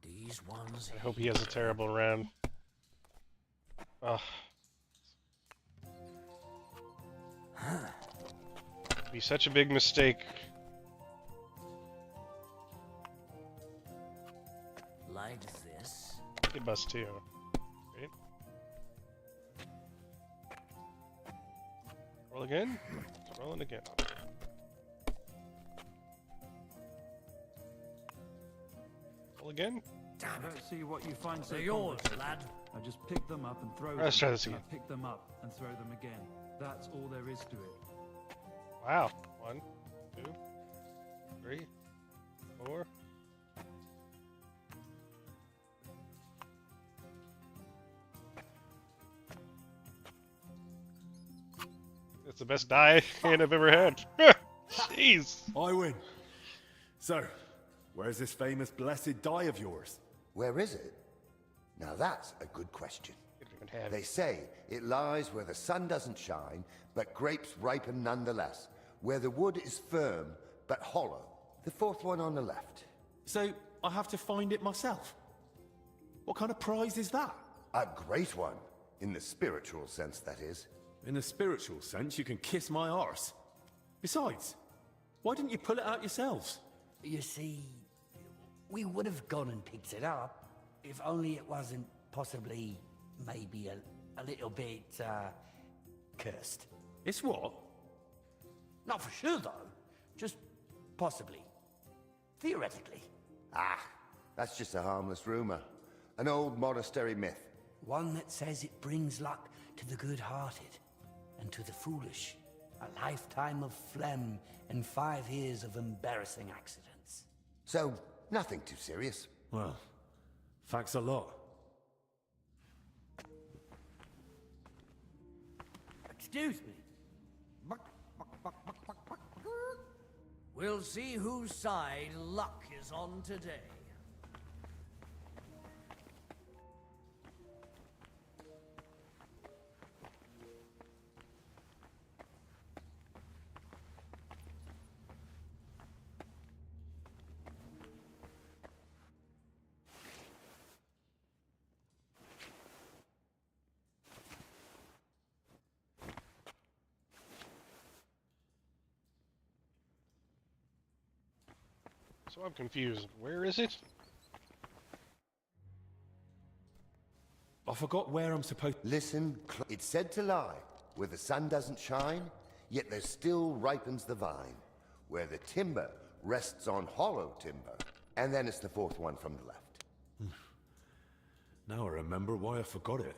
These ones. I hope he has a terrible round. Ugh. It'd be such a big mistake. Like this. It must too. Right? Roll again. It's rolling again. Roll again. Let's see what you find so They're yours, complicated. lad. I just pick them up and throw them. Let's try this and again. I pick them up and throw them again. That's all there is to it. Wow. 1, 2, 3, 4. That's the best die hand I've ever had. Jeez. I win. So, where's this famous blessed die of yours? Where is it? Now that's a good question. They say it lies where the sun doesn't shine, but grapes ripen nonetheless. Where the wood is firm, but hollow. The fourth one on the left. So, I have to find it myself? What kind of prize is that? A great one. In the spiritual sense, that is. In the spiritual sense, you can kiss my arse. Besides, why didn't you pull it out yourselves? You see, we would have gone and picked it up, if only it wasn't possibly, maybe a little bit, cursed. It's what? Not for sure, though. Just possibly. Theoretically. Ah, that's just a harmless rumor. An old monastery myth. One that says it brings luck to the good-hearted and to the foolish. A lifetime of phlegm and 5 years of embarrassing accidents. So, nothing too serious. Well, thanks a lot. Excuse me. We'll see whose side luck is on today. So I'm confused. Where is it? I forgot where I'm supposed to... Listen, it's said to lie where the sun doesn't shine, yet there still ripens the vine. Where the timber rests on hollow timber. And then it's the fourth one from the left. Now I remember why I forgot it.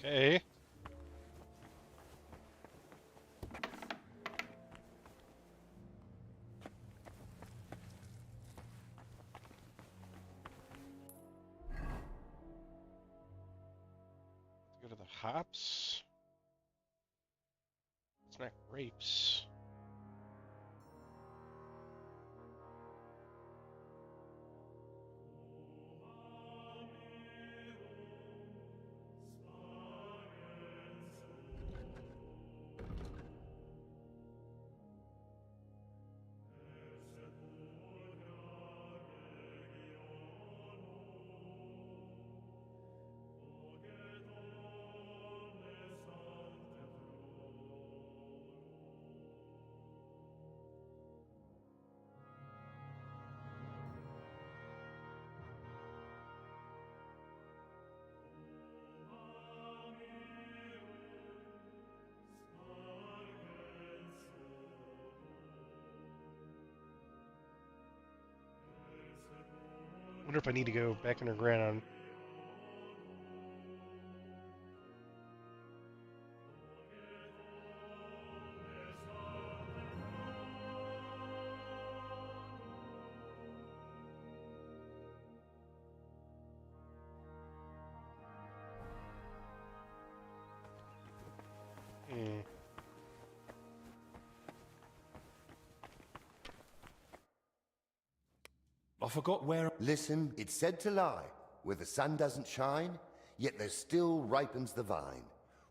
Okay. Go to the hops. It's not grapes. Wonder if I need to go back underground. I forgot where... Listen, it's said to lie where the sun doesn't shine, yet there still ripens the vine.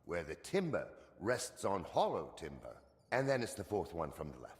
Where the timber rests on hollow timber. And then it's the fourth one from the left.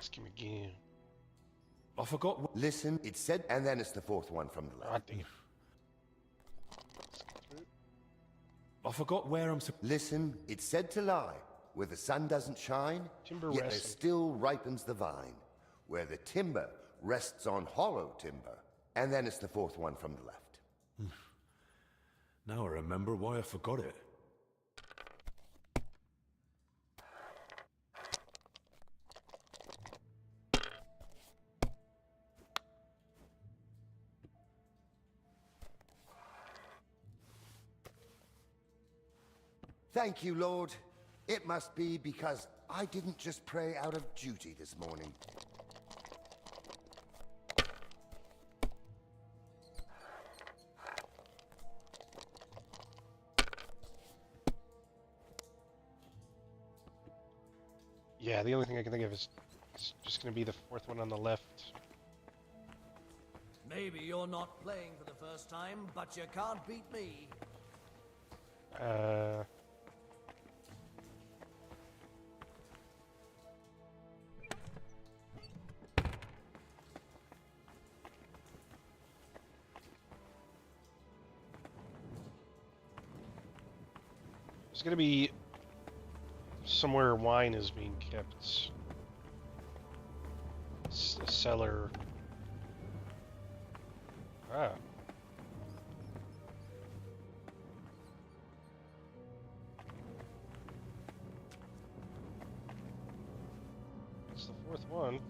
Ask him again. I forgot. Listen, it said, and then it's the fourth one from the left. I forgot where I'm. Listen, it's said to lie. Where the sun doesn't shine, timber yet there resting. still ripens the vine. Where the timber rests on hollow timber. And then it's the fourth one from the left. Now I remember why I forgot it. Thank you, Lord. It must be because I didn't just pray out of duty this morning. Yeah, the only thing I can think of is just going to be the fourth one on the left. Maybe you're not playing for the first time, but you can't beat me. There's going to be somewhere wine is being kept. It's a cellar. Ah. It's the fourth one.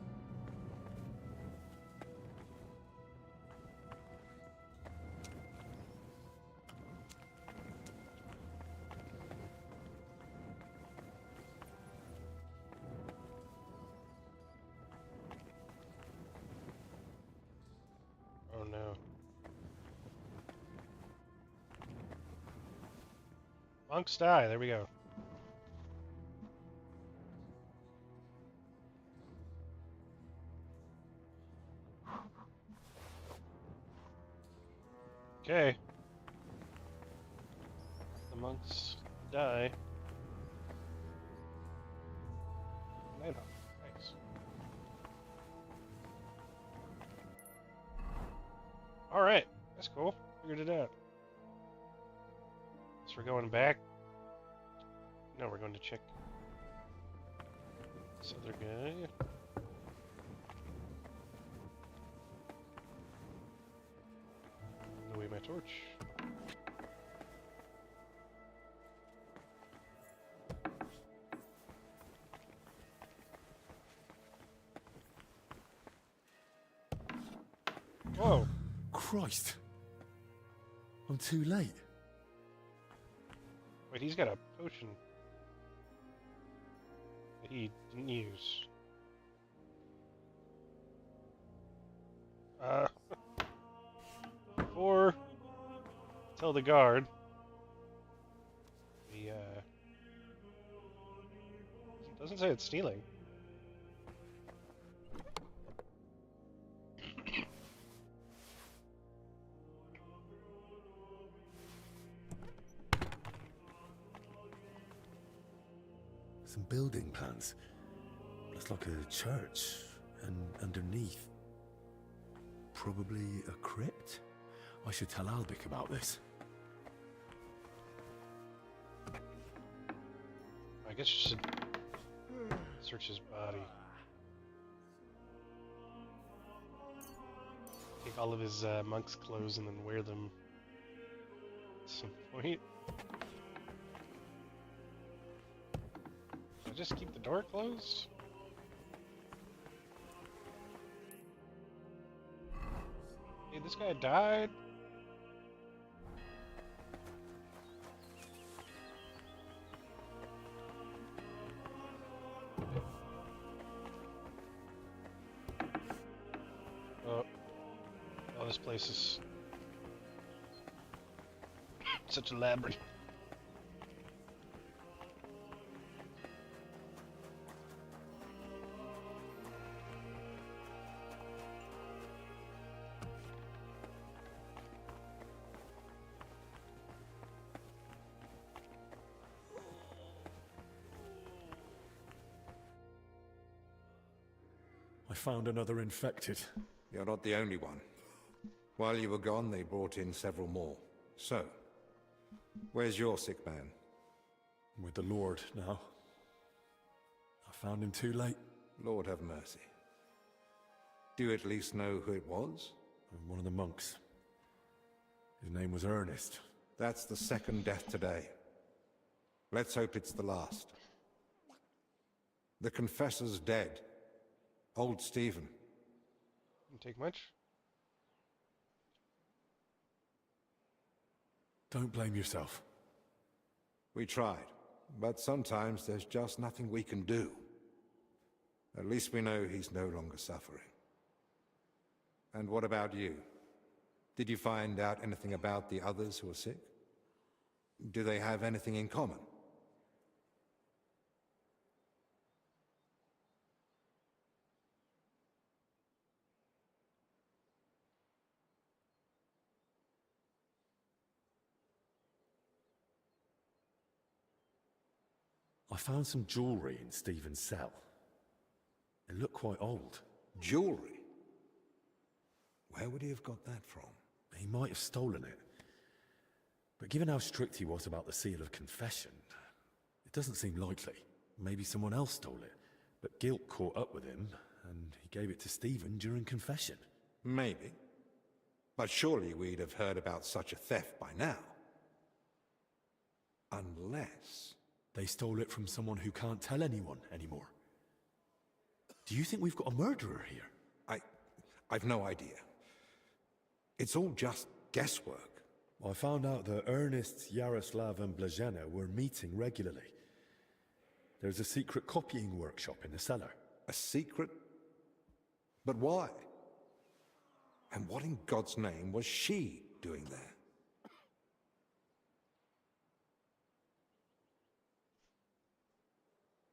Oh no. Monks die, there we go. Okay. The monks die. Nice. Alright, that's cool. Figured it out. So we're going back. No, we're going to check this other guy. Away my torch. Whoa. Christ. I'm too late. Wait, he's got a potion that he didn't use. Before tell the guard the doesn't say it's stealing. Some building plans. Looks like a church, and underneath, probably a crypt. I should tell Albic about this. I guess you should search his body. Take all of his monk's clothes and then wear them at some point. Should I just keep the door closed? Hey, this guy died. Oh, this place is such a labyrinth. found another infected. You're not the only one. While you were gone, they brought in several more. So, where's your sick man? With the Lord now. I found him too late. Lord have mercy. Do you at least know who it was? One of the monks. His name was Ernest. That's the second death today. Let's hope it's the last. The confessor's dead. Old Stephen. Didn't take much. Don't blame yourself. We tried, but sometimes there's just nothing we can do. At least we know he's no longer suffering. And what about you? Did you find out anything about the others who are sick? Do they have anything in common? I found some jewelry in Stephen's cell. It looked quite old. Jewelry? Where would he have got that from? He might have stolen it. But given how strict he was about the seal of confession, it doesn't seem likely. Maybe someone else stole it, but guilt caught up with him, and he gave it to Stephen during confession. Maybe. But surely we'd have heard about such a theft by now. Unless... they stole it from someone who can't tell anyone anymore. Do you think we've got a murderer here? I've no idea. It's all just guesswork. I found out that Ernest, Yaroslav and Blazhena were meeting regularly. There's a secret copying workshop in the cellar. A secret? But why? And what in God's name was she doing there?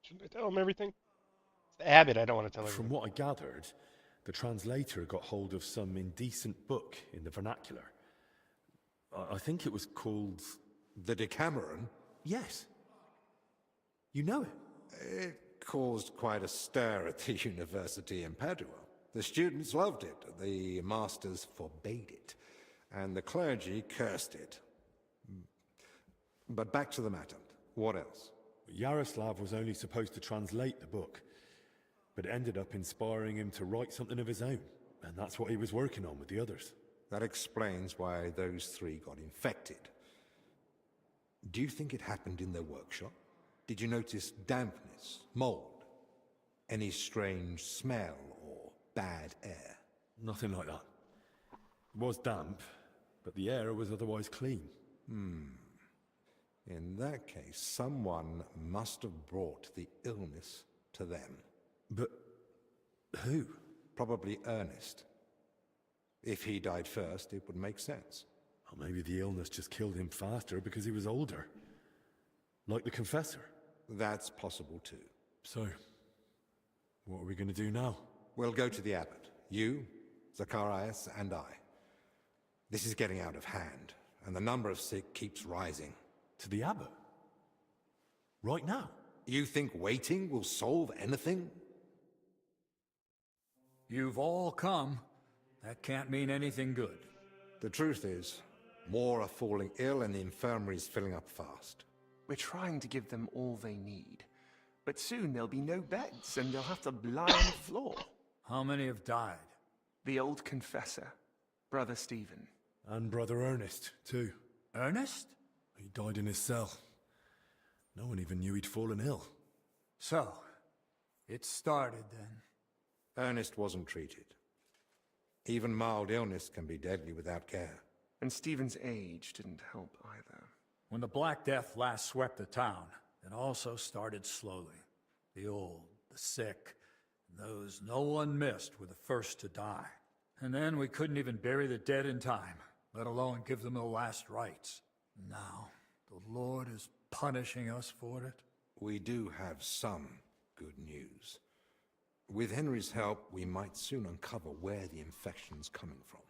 Shouldn't I tell him everything? It's the abbot I don't want to tell From everything. what I gathered, the translator got hold of some indecent book in the vernacular. I think it was called... The Decameron? Yes. You know it? It caused quite a stir at the university in Padua. The students loved it, the masters forbade it, and the clergy cursed it. But back to the matter. What else? Yaroslav was only supposed to translate the book, but it ended up inspiring him to write something of his own, and that's what he was working on with the others. That explains why those three got infected. Do you think it happened in their workshop? Did you notice dampness, mold, any strange smell or bad air? Nothing like that. It was damp, but the air was otherwise clean. In that case, someone must have brought the illness to them. But who? Probably Ernest. If he died first, it would make sense. Or maybe the illness just killed him faster because he was older. Like the confessor. That's possible too. So, what are we going to do now? We'll go to the abbot. You, Zacharias, and I. This is getting out of hand, and the number of sick keeps rising. To the abbot? Right now? You think waiting will solve anything? You've all come. That can't mean anything good. The truth is, more are falling ill and the infirmary's filling up fast. We're trying to give them all they need. But soon there'll be no beds and they'll have to lie on the floor. How many have died? The old confessor, Brother Stephen. And Brother Ernest, too. Ernest? He died in his cell. No one even knew he'd fallen ill. So, it started then. Ernest wasn't treated. Even mild illness can be deadly without care. And Stephen's age didn't help either. When the Black Death last swept the town, it also started slowly. The old, the sick, and those no one missed were the first to die. And then we couldn't even bury the dead in time, let alone give them the last rites. Now, the Lord is punishing us for it. We do have some good news. With Henry's help, we might soon uncover where the infection's coming from.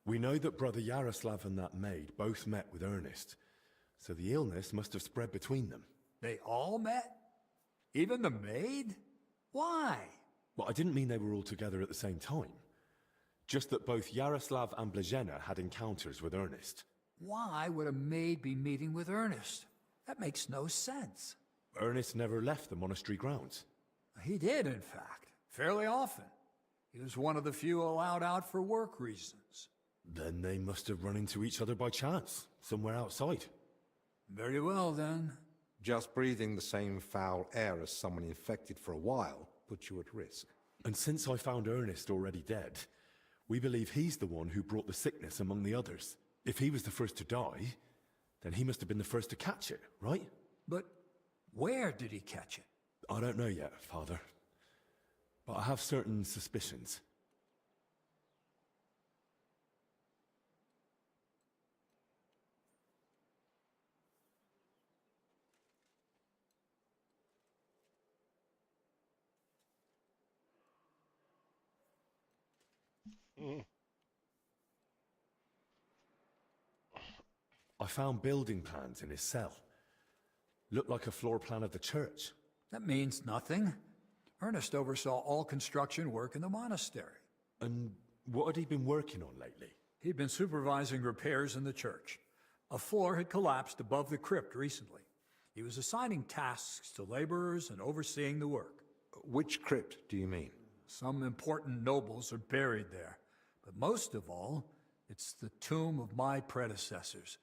We know that Brother Yaroslav and that maid both met with Ernest, so the illness must have spread between them. They all met? Even the maid? Why? Well, I didn't mean they were all together at the same time. Just that both Yaroslav and Blazhena had encounters with Ernest. Why would a maid be meeting with Ernest? That makes no sense. Ernest never left the monastery grounds. He did, in fact, fairly often. He was one of the few allowed out for work reasons. Then they must have run into each other by chance, somewhere outside. Very well, then. Just breathing the same foul air as someone infected for a while puts you at risk. And since I found Ernest already dead, we believe he's the one who brought the sickness among the others. If he was the first to die, then he must have been the first to catch it, right? But where did he catch it? I don't know yet, Father. But I have certain suspicions. I found building plans in his cell. Looked like a floor plan of the church. That means nothing. Ernest oversaw all construction work in the monastery. And what had he been working on lately? He'd been supervising repairs in the church. A floor had collapsed above the crypt recently. He was assigning tasks to laborers and overseeing the work. Which crypt do you mean? Some important nobles are buried there. But most of all, it's the tomb of my predecessors.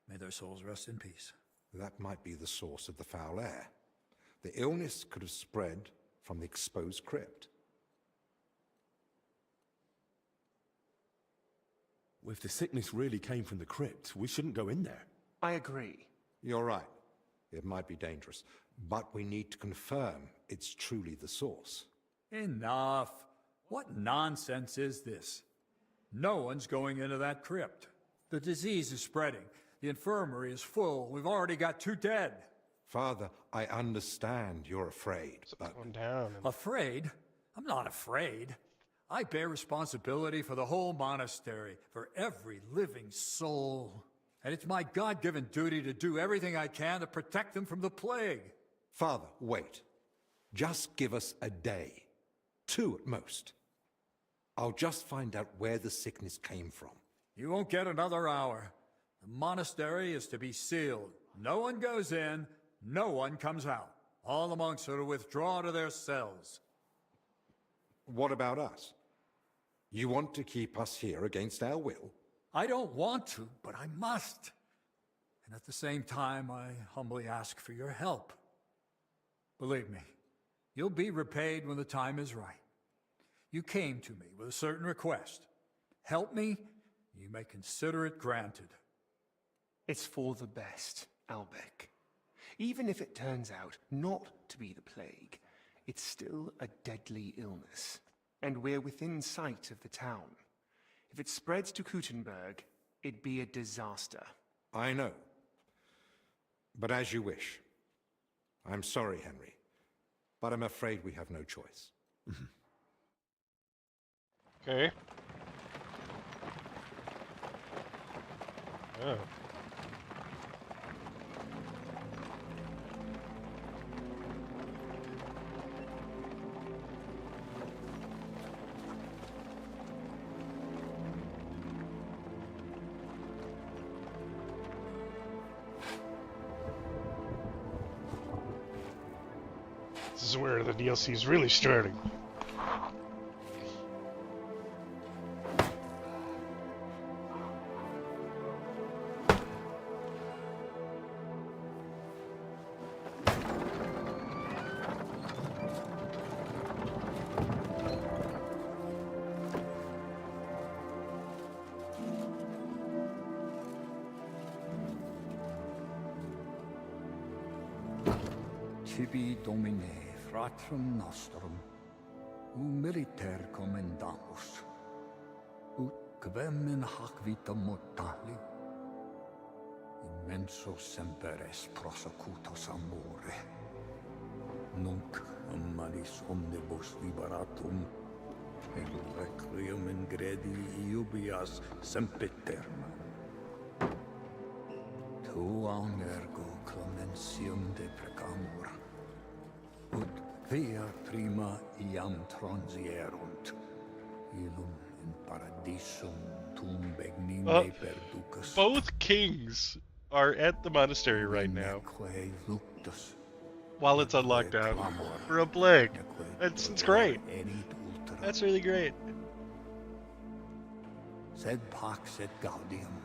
May their souls rest in peace. That might be the source of the foul air. The illness could have spread from the exposed crypt. Well, if the sickness really came from the crypt, we shouldn't go in there. I agree. You're right. It might be dangerous, but we need to confirm it's truly the source. Enough. What nonsense is this? No one's going into that crypt. The disease is spreading. The infirmary is full. We've already got 2 dead. Father, I understand you're afraid, but... Calm down. Afraid? I'm not afraid. I bear responsibility for the whole monastery, for every living soul. And it's my God-given duty to do everything I can to protect them from the plague. Father, wait. Just give us a day. 2 at most. I'll just find out where the sickness came from. You won't get another hour. The monastery is to be sealed. No one goes in, no one comes out. All the monks are to withdraw to their cells. What about us? You want to keep us here against our will? I don't want to, but I must. And at the same time, I humbly ask for your help. Believe me, you'll be repaid when the time is right. You came to me with a certain request. Help me, you may consider it granted. It's for the best, Albec. Even if it turns out not to be the plague, it's still a deadly illness, and we're within sight of the town. If it spreads to Kuttenberg, it'd be a disaster. I know. But as you wish. I'm sorry, Henry, but I'm afraid we have no choice. Okay. Oh. This is where the DLC is really starting. Tibi Domine, fratrum nostrum, militer commendamus, ut quem in hac vita mortali, immenso semper es prosecutus amore, nunc malis omnibus liberatum, et requiem in gredi iubias sempiterna. Tuam ergo clementium deprecamur. Ut via prima iam transierunt, illum in paradisum tum begninde perducas. Both kings are at the monastery right now. Neque luctus, While it's on lockdown for a plague. It's great. That's really great. Sed pax et gaudium.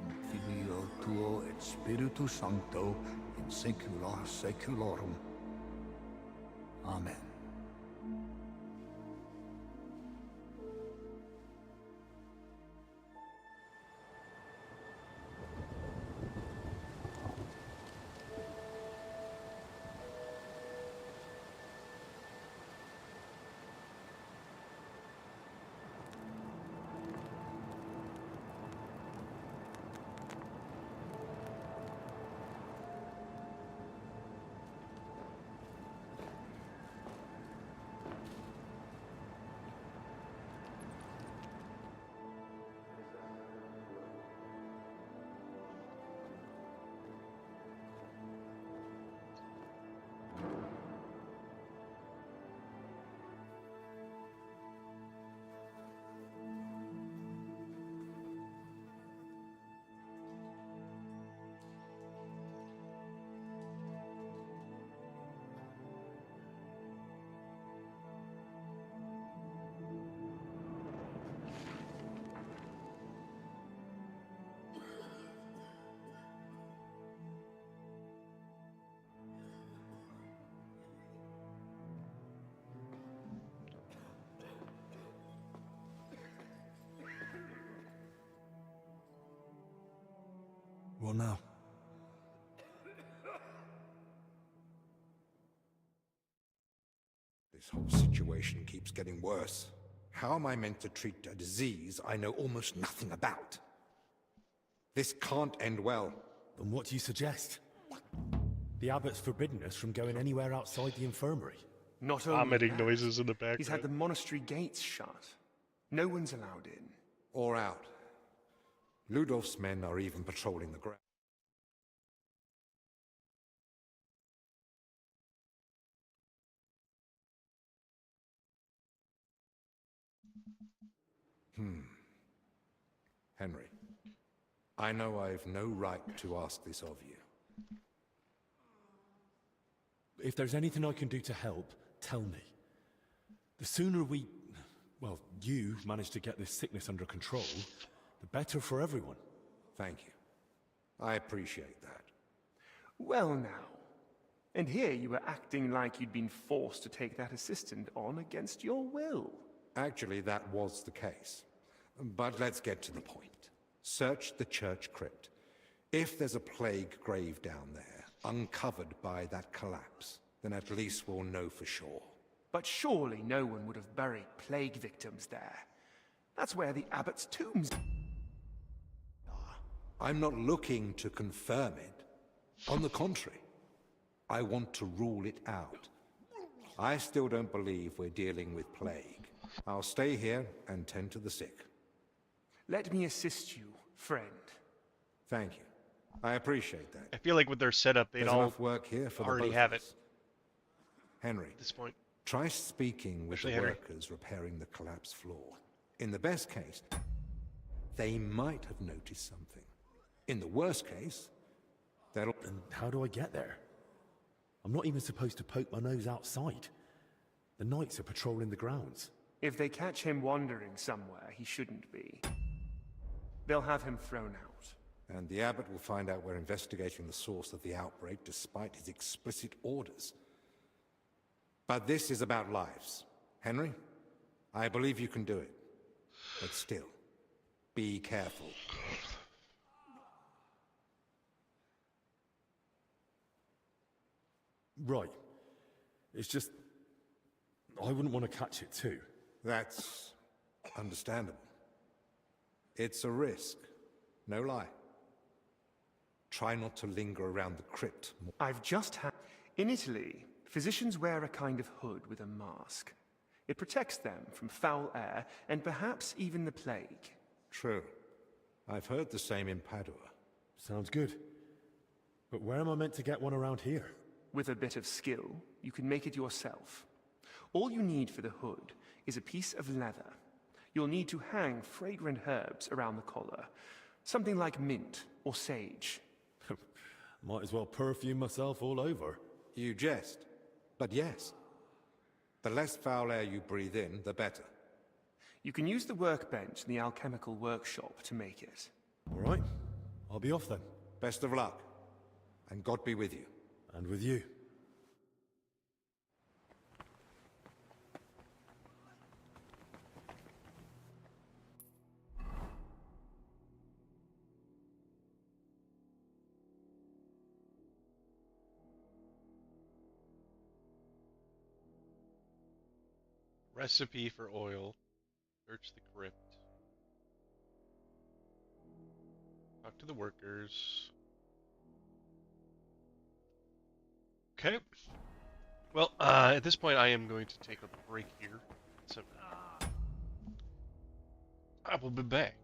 Cum filio tuo et spiritu sancto in saecula saeculorum. Amen. Well, now. This whole situation keeps getting worse. How am I meant to treat a disease I know almost nothing about? This can't end well. Then what do you suggest? The abbot's forbidden us from going anywhere outside the infirmary. Not only Vomiting that, noises in the background. he's had the monastery gates shut. No one's allowed in. Or out. Ludolf's men are even patrolling the ground. Henry, I know I've no right to ask this of you. If there's anything I can do to help, tell me. The sooner you manage to get this sickness under control, the better for everyone. Thank you. I appreciate that. Well now. And here you were acting like you'd been forced to take that assistant on against your will. Actually, that was the case. But let's get to the point. Search the church crypt. If there's a plague grave down there, uncovered by that collapse, then at least we'll know for sure. But surely no one would have buried plague victims there. That's where the abbot's tombs are. I'm not looking to confirm it. On the contrary, I want to rule it out. I still don't believe we're dealing with plague. I'll stay here and tend to the sick. Let me assist you, friend. Thank you. I appreciate that. I feel like with their setup, they'd There's all enough work here for already the both have of it. us. Henry, At this point. try speaking with Especially the Henry. workers repairing the collapsed floor. In the best case, they might have noticed something. In the worst case, they'll... And how do I get there? I'm not even supposed to poke my nose outside. The knights are patrolling the grounds. If they catch him wandering somewhere he shouldn't be, they'll have him thrown out. And the abbot will find out we're investigating the source of the outbreak despite his explicit orders. But this is about lives. Henry, I believe you can do it. But still, be careful. Right. It's just... I wouldn't want to catch it too. That's understandable. It's a risk. No lie. Try not to linger around the crypt more. I've just had... In Italy, physicians wear a kind of hood with a mask. It protects them from foul air and perhaps even the plague. True. I've heard the same in Padua. Sounds good. But where am I meant to get one around here? With a bit of skill, you can make it yourself. All you need for the hood is a piece of leather. You'll need to hang fragrant herbs around the collar, something like mint or sage. Might as well perfume myself all over. You jest, but yes. The less foul air you breathe in, the better. You can use the workbench in the alchemical workshop to make it. All right, I'll be off then. Best of luck, and God be with you. And with you. Recipe for oil. Search the crypt. Talk to the workers. Okay. Well, at this point, I am going to take a break here. So, I will be back.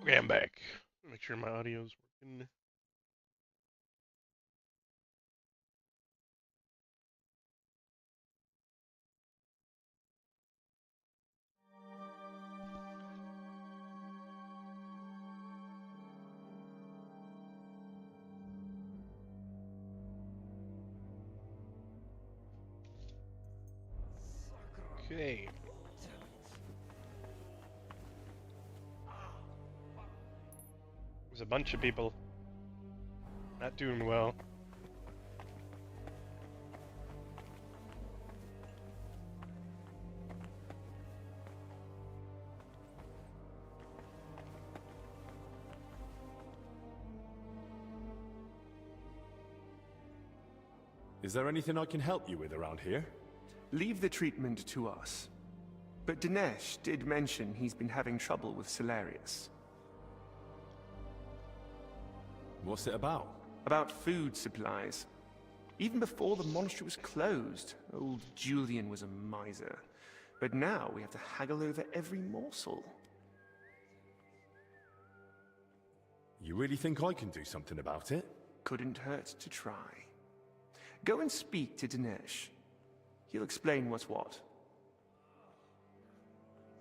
Okay, I'm back. Make sure my audio's working. Okay. There's a bunch of people not doing well. Is there anything I can help you with around here? Leave the treatment to us. But Dinesh did mention he's been having trouble with Solarius. What's it about? About food supplies. Even before the monastery was closed, old Julian was a miser. But now we have to haggle over every morsel. You really think I can do something about it? Couldn't hurt to try. Go and speak to Dinesh. He'll explain what's what.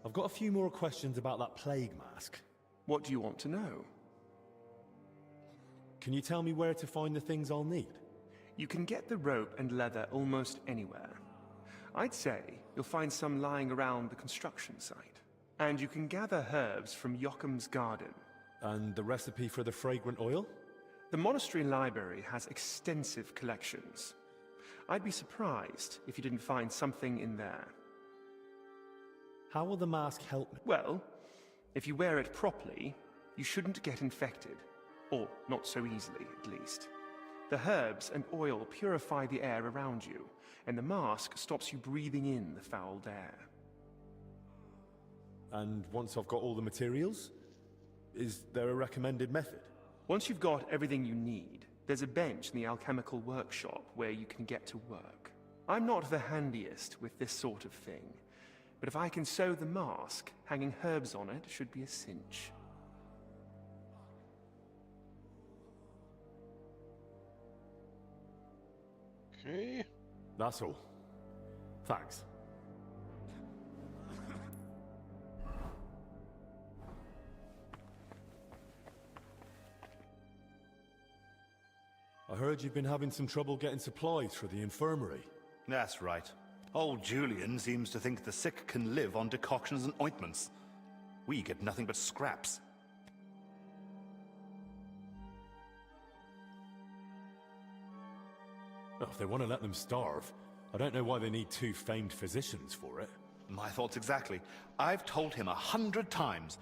I've got a few more questions about that plague mask. What do you want to know? Can you tell me where to find the things I'll need? You can get the rope and leather almost anywhere. I'd say you'll find some lying around the construction site. And you can gather herbs from Yocham's garden. And the recipe for the fragrant oil? The monastery library has extensive collections. I'd be surprised if you didn't find something in there. How will the mask help me? Well, if you wear it properly, you shouldn't get infected. Or not so easily, at least. The herbs and oil purify the air around you, and the mask stops you breathing in the foul air. And once I've got all the materials, is there a recommended method? Once you've got everything you need, there's a bench in the alchemical workshop where you can get to work. I'm not the handiest with this sort of thing, but if I can sew the mask, hanging herbs on it should be a cinch. Okay. That's all. Thanks. I heard you've been having some trouble getting supplies for the infirmary. That's right. Old Julian seems to think the sick can live on decoctions and ointments. We get nothing but scraps. Well, if they want to let them starve, I don't know why they need two famed physicians for it. My thoughts exactly. I've told him 100 times,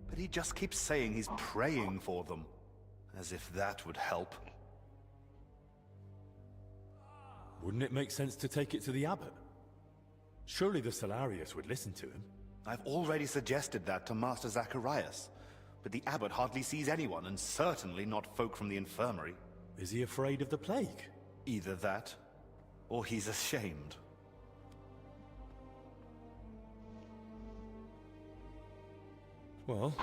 but he just keeps saying he's praying for them. As if that would help. Wouldn't it make sense to take it to the abbot? Surely the Solarius would listen to him. I've already suggested that to Master Zacharias, but the abbot hardly sees anyone, and certainly not folk from the infirmary. Is he afraid of the plague? Either that, or he's ashamed. Well,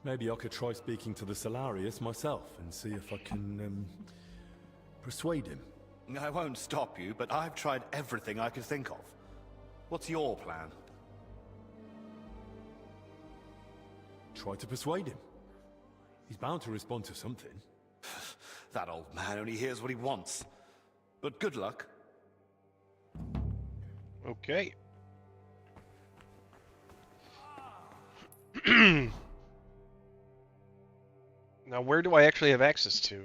maybe I could try speaking to the Solarius myself and see if I can, persuade him. I won't stop you, but I've tried everything I could think of. What's your plan? Try to persuade him. He's bound to respond to something. That old man only hears what he wants. But good luck. Okay. Now, where do I actually have access to?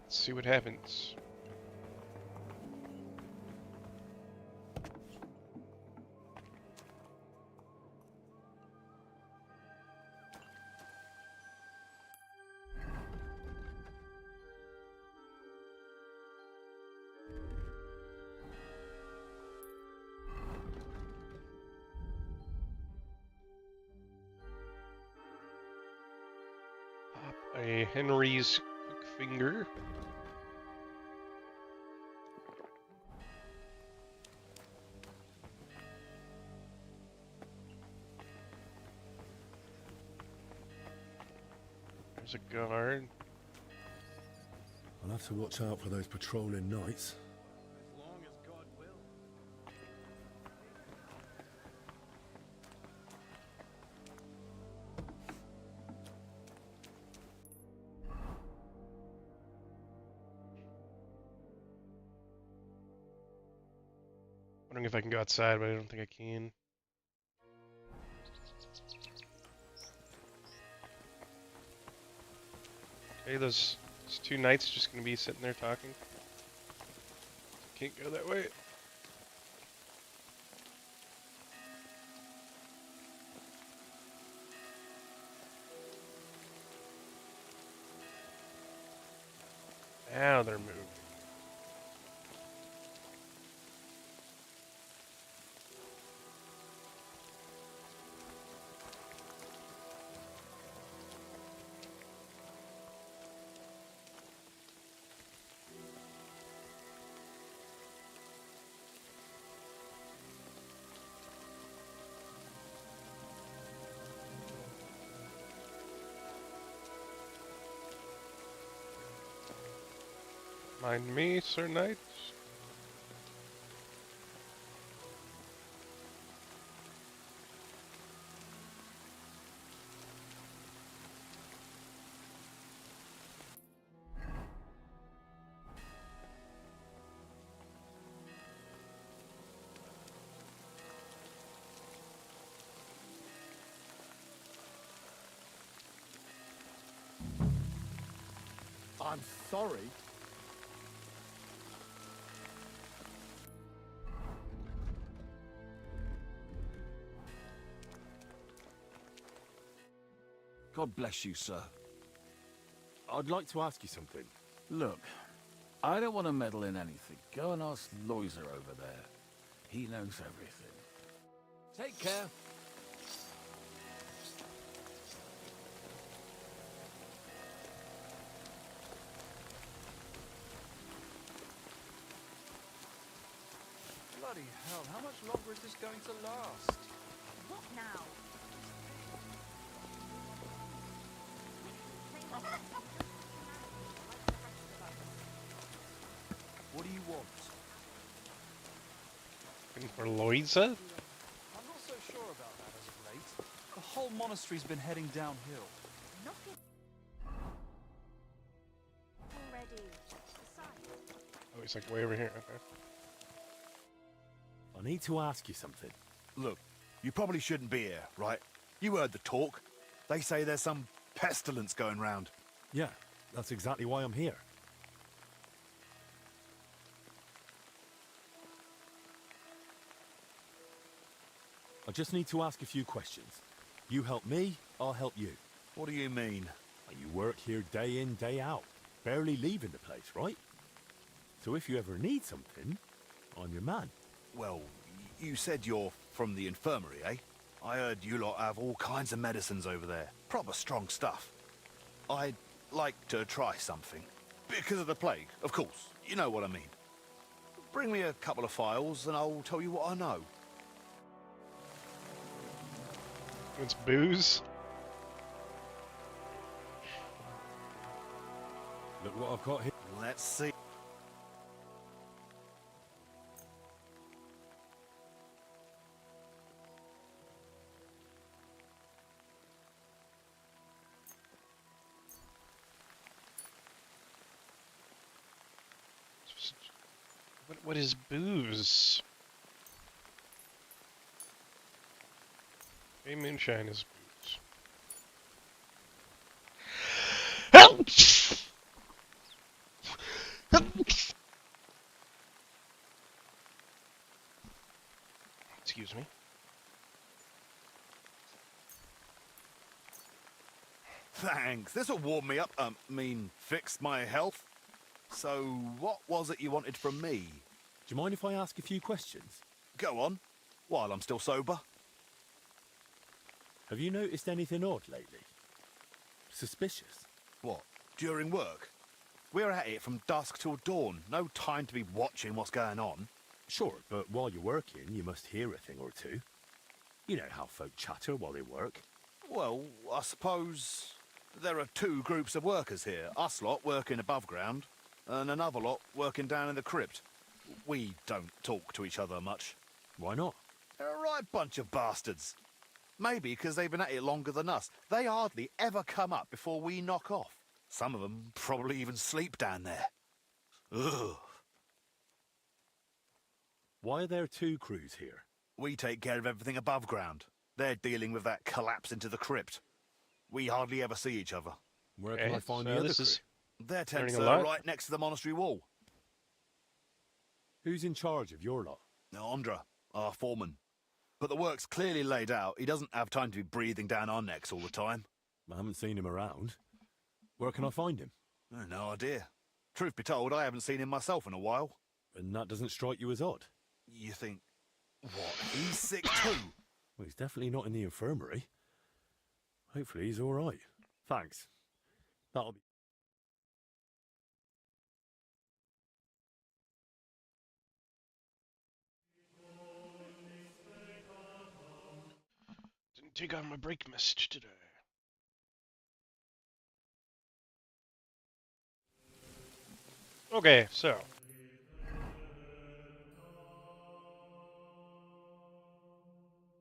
Let's see what happens. A Henry's quick finger. There's a guard. I'll have to watch out for those patrolling knights. Wondering if I can go outside, but I don't think I can. Okay, those two knights just gonna be sitting there talking. Can't go that way. Now they're moving. Mind me, Sir Knight? I'm sorry. God bless you, sir. I'd like to ask you something. Look, I don't want to meddle in anything. Go and ask Loiser over there. He knows everything. Take care. Bloody hell, how much longer is this going to last? What now? What do you want? Looking for Loiza? I'm not so sure about that as of late. The whole monastery's been heading downhill. Knock it already. Besides. Oh, he's like way over here. Okay. I need to ask you something. Look, you probably shouldn't be here, right? You heard the talk. They say there's some pestilence going round. Yeah, that's exactly why I'm here. I just need to ask a few questions. You help me, I'll help you. What do you mean? You work here day in, day out. Barely leaving the place, right? So if you ever need something, I'm your man. Well, you said you're from the infirmary, eh? I heard you lot have all kinds of medicines over there. Proper strong stuff. I'd like to try something. Because of the plague, of course. You know what I mean. Bring me a couple of files and I'll tell you what I know. It's booze. Look what I've got here. Let's see. What is booze? Okay, moonshine is booze. Excuse me. Thanks. This'll warm me up. Fix my health. So, what was it you wanted from me? Do you mind if I ask a few questions? Go on, while I'm still sober. Have you noticed anything odd lately? Suspicious? What, during work? We're at it from dusk till dawn. No time to be watching what's going on. Sure, but while you're working, you must hear a thing or two. You know how folk chatter while they work. Well, I suppose There are two groups of workers here. Us lot working above ground, and another lot working down in the crypt. We don't talk to each other much. Why not? They're a right bunch of bastards. Maybe because they've been at it longer than us. They hardly ever come up before we knock off. Some of them probably even sleep down there. Ugh. Why are there two crews here? We take care of everything above ground. They're dealing with that collapse into the crypt. We hardly ever see each other. Where can I find the other crew? Their tents learning a are lot. right next to the monastery wall. Who's in charge of your lot? Andra, our foreman. But the work's clearly laid out. He doesn't have time to be breathing down our necks all the time. I haven't seen him around. Where can I find him? No idea. Truth be told, I haven't seen him myself in a while. And that doesn't strike you as odd? You think, what, he's sick too? Well, he's definitely not in the infirmary. Hopefully he's all right. Thanks. That'll be... Didn't take on my break message today. Okay, so.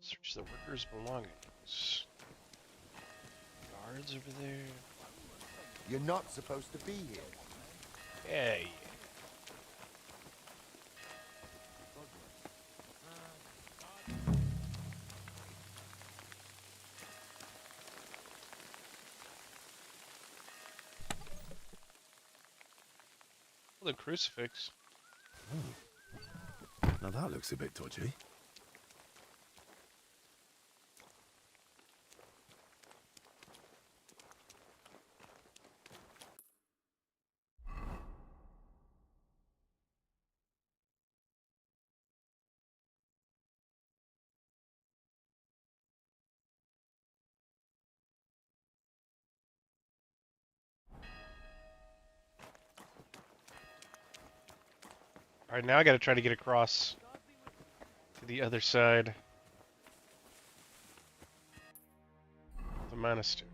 Search the workers' belongings. Guards over there. You're not supposed to be here. Yeah. The crucifix. Now that looks a bit dodgy. Alright, now I gotta try to get across to the other side of the monastery.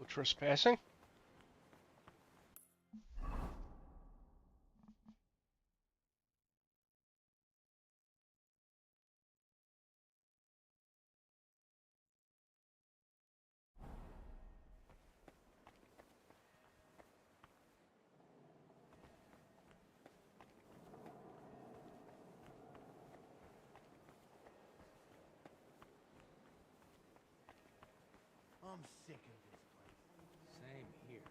Trespassing? I'm sick of this place. Same here.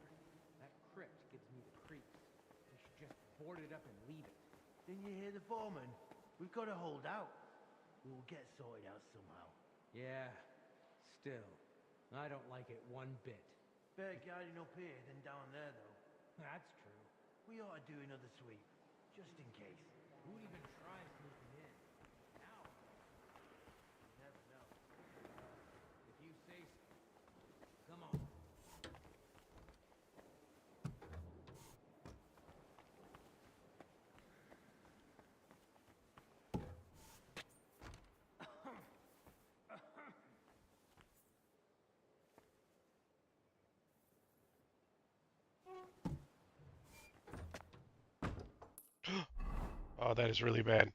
That crypt gives me the creeps. They should just board it up and leave it. Didn't you hear the foreman? We've got to hold out. We'll get sorted out somehow. Yeah, still. I don't like it one bit. Better guarding up here than down there, though. That's true. We ought to do another sweep, just in case. Who even tries moving in? Now, You never know. if you say so. Come on. Oh, that is really bad.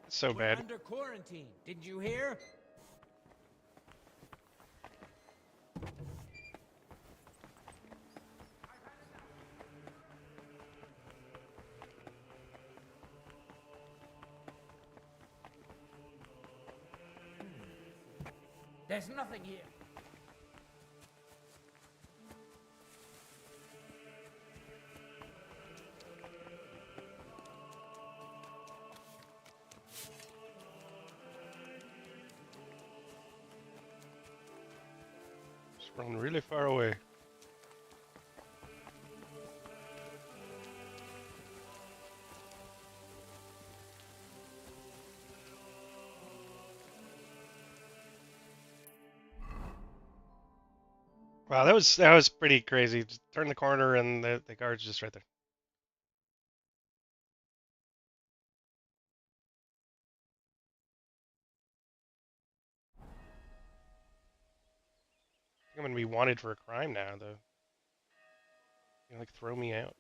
So We're bad. under quarantine. Didn't you hear? There's nothing here. Just run really far away. Wow, that was pretty crazy. Just turn the corner and the guard's just right there. I'm gonna be wanted for a crime now, though. You like throw me out?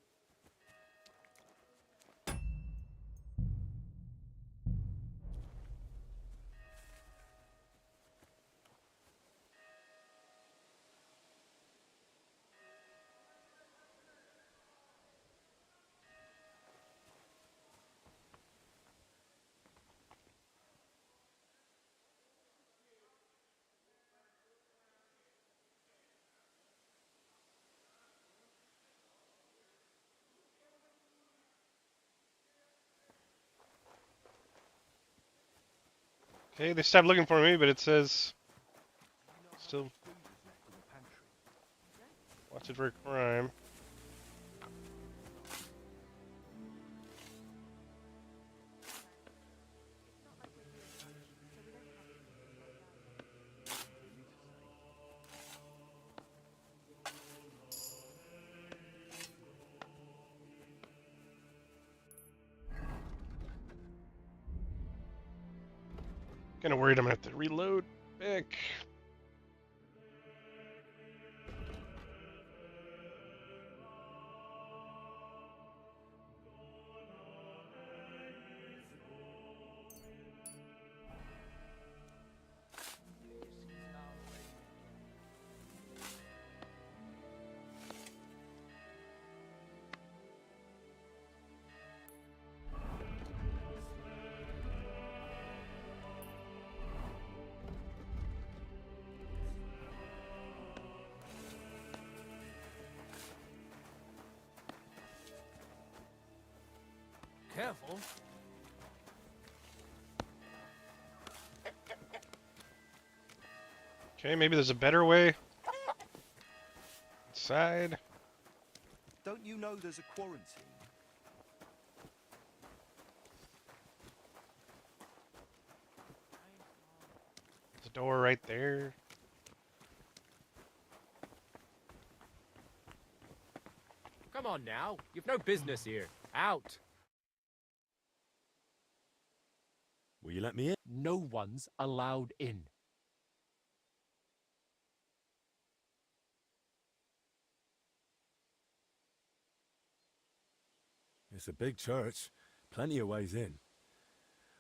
Okay, they stopped looking for me, but it says still wanted for a crime. Kinda worried I'm gonna have to reload back. Careful. Okay, maybe there's a better way. Inside. Don't you know there's a quarantine? There's a door right there. Come on now. You've no business here. Out. Will you let me in? No one's allowed in. It's a big church, plenty of ways in.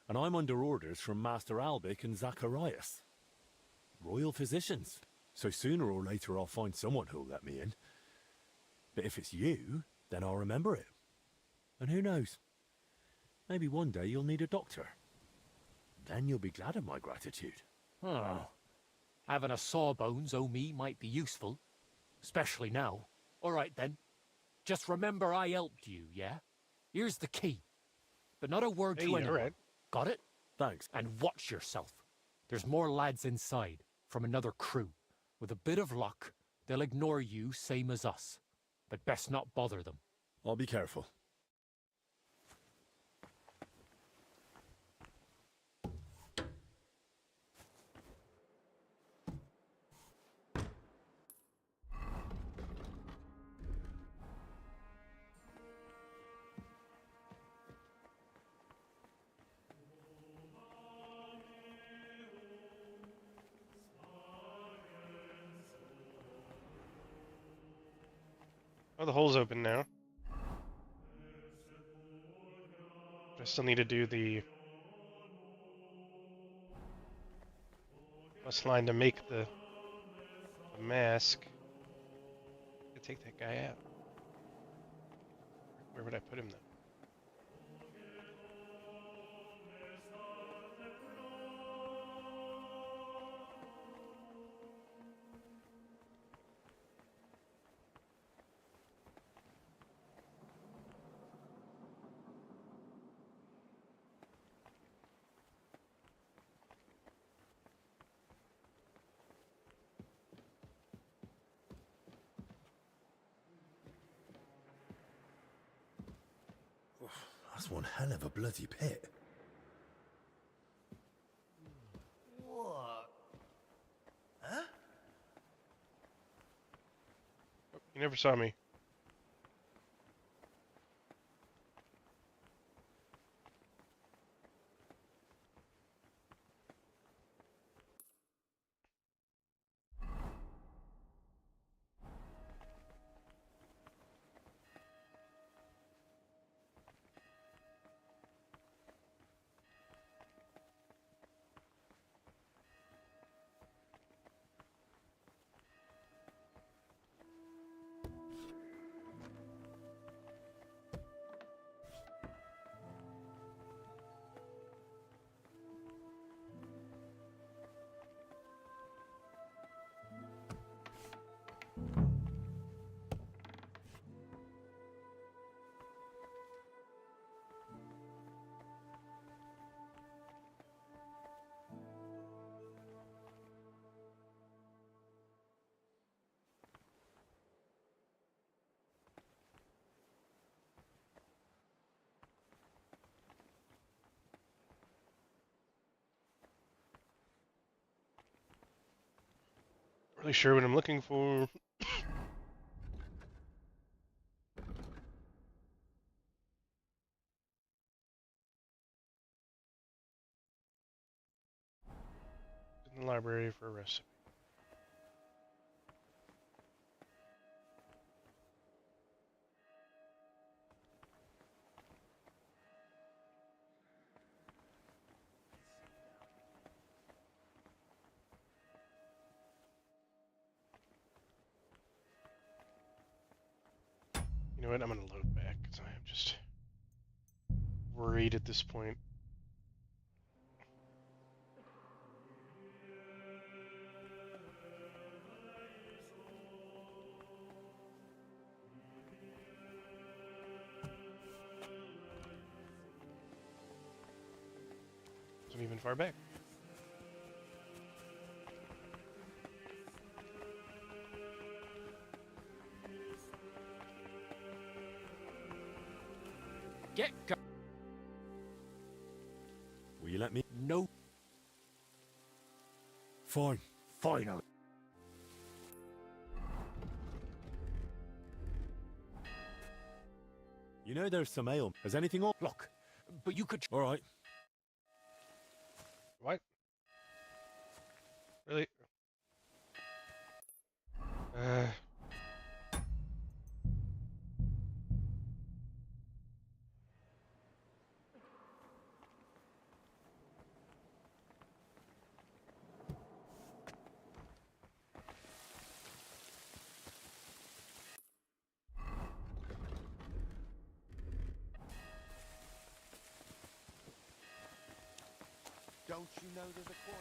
And I'm under orders from Master Albic and Zacharias. Royal physicians. So sooner or later I'll find someone who'll let me in. But if it's you, then I'll remember it. And who knows? Maybe one day you'll need a doctor. Then you'll be glad of my gratitude. Oh. Having a sawbones o' me might be useful. Especially now. All right then. Just remember I helped you, yeah? Here's the key. But not a word to anyone. Alright. Got it? Thanks. And watch yourself. There's more lads inside, from another crew. With a bit of luck, they'll ignore you same as us. But best not bother them. I'll be careful. Oh, the hole's open now. I still need to do the quest line to make the mask. I could take that guy out. Where would I put him though? That's one hell of a bloody pit. What? Huh? You never saw me. Really sure what I'm looking for. In the library for a recipe. You know what? I'm gonna load back because I am just worried at this point. Wasn't even far back. Get go. Will you let me? No. Fine. Finally. You know there's some ale. Has anything on? Look, but you could. All right. What? Really? Don't you know there's a coin?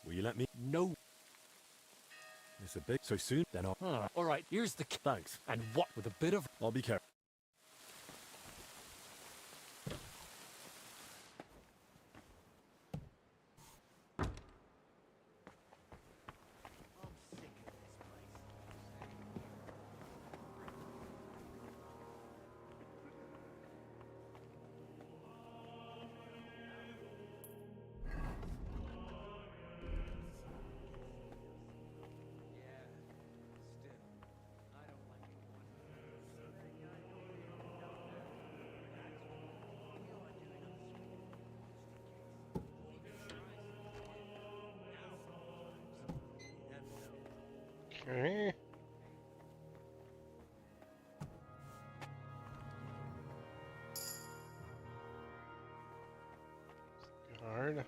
Will you let me? No. It's a bit so soon. Then I'll. All right. Here's the. Thanks. And what with a bit of. I'll be careful. Okay. Guard.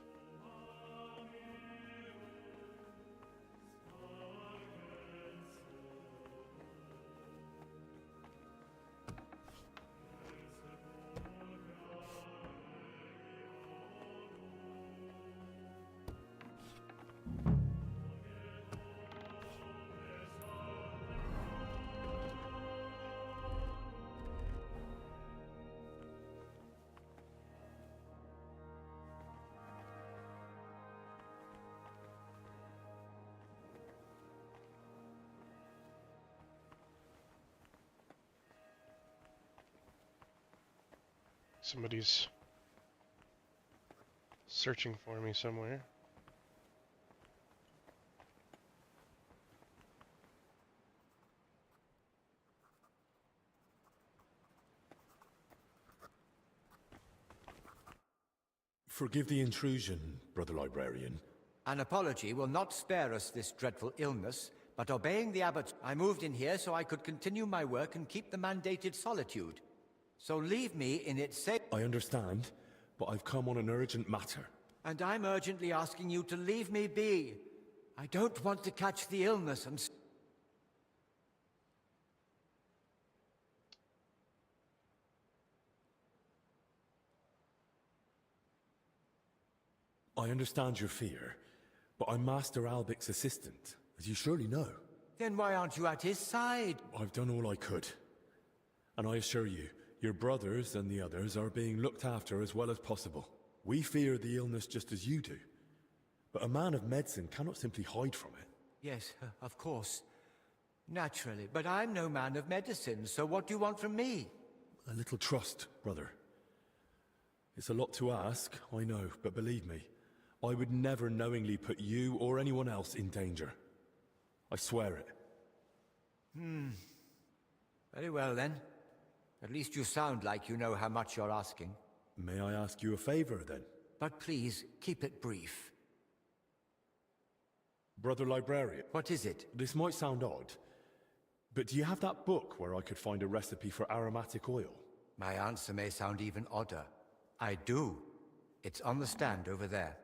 Somebody's searching for me somewhere. Forgive the intrusion, Brother Librarian. An apology will not spare us this dreadful illness, but obeying the abbot, I moved in here so I could continue my work and keep the mandated solitude. So leave me in its safe... I understand, but I've come on an urgent matter. And I'm urgently asking you to leave me be. I don't want to catch the illness and... I understand your fear, but I'm Master Albic's assistant, as you surely know. Then why aren't you at his side? I've done all I could. And I assure you, your brothers and the others are being looked after as well as possible. We fear the illness just as you do. But a man of medicine cannot simply hide from it. Yes, of course. Naturally, but I'm no man of medicine, so what do you want from me? A little trust, brother. It's a lot to ask, I know, but believe me, I would never knowingly put you or anyone else in danger. I swear it. Very well, then. At least you sound like you know how much you're asking. May I ask you a favor, then? But please, keep it brief. Brother Librarian. What is it? This might sound odd, but do you have that book where I could find a recipe for aromatic oil? My answer may sound even odder. I do. It's on the stand over there.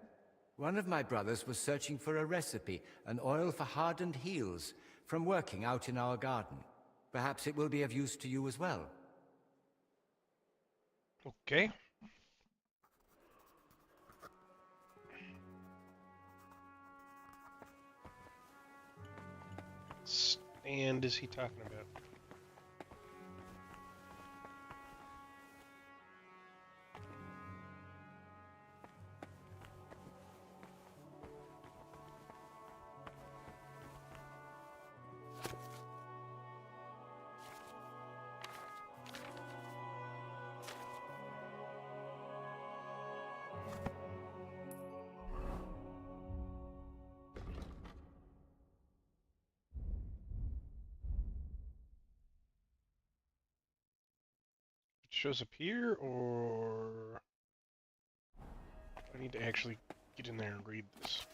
One of my brothers was searching for a recipe, an oil for hardened heels, from working out in our garden. Perhaps it will be of use to you as well. Okay. Stand is he talking about? Shows up here, or I need to actually get in there and read this.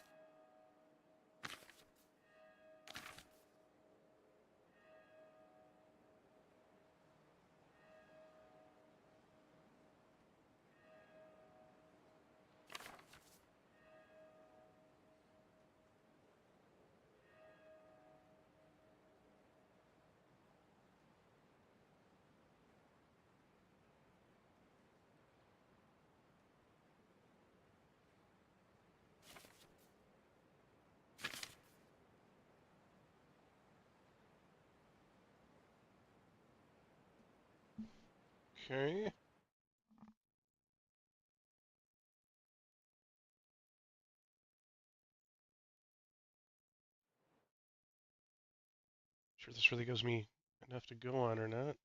Okay. Sure this really gives me enough to go on or not.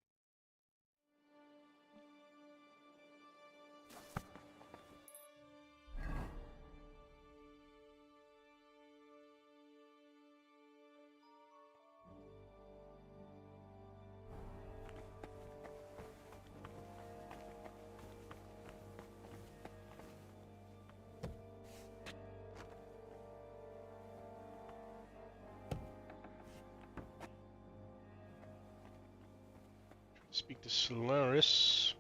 Speak to Solaris.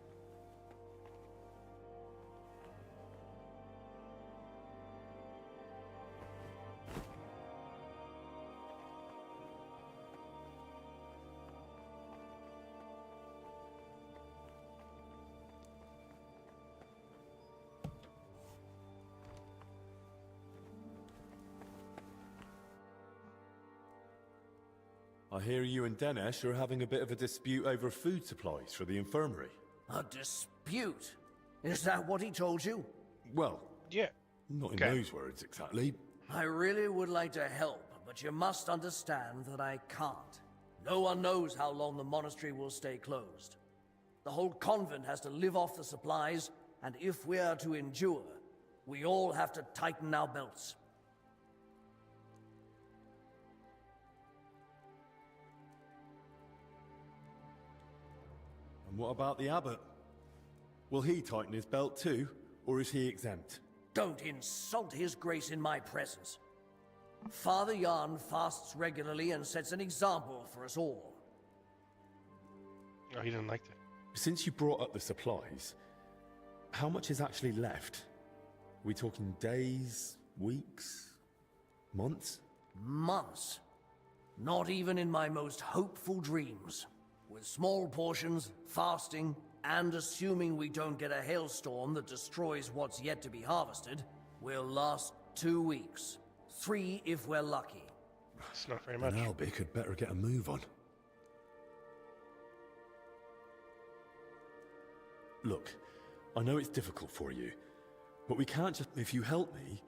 I hear you and Denesh are having a bit of a dispute over food supplies for the infirmary. A dispute? Is that what he told you? Well, yeah. Not in those words exactly. I really would like to help, but you must understand that I can't. No one knows how long the monastery will stay closed. The whole convent has to live off the supplies, and if we are to endure, we all have to tighten our belts. And what about the abbot? Will he tighten his belt too, or is he exempt? Don't insult his grace in my presence. Father Jan fasts regularly and sets an example for us all. Oh, he didn't like that. Since you brought up the supplies, how much is actually left? Are we talking days, weeks, months? Months. Not even in my most hopeful dreams. With small portions, fasting, and assuming we don't get a hailstorm that destroys what's yet to be harvested, we'll last 2 weeks. 3 if we're lucky. It's not very much. Then Albic had better get a move on. Look, I know it's difficult for you, but we can't just... If you help me,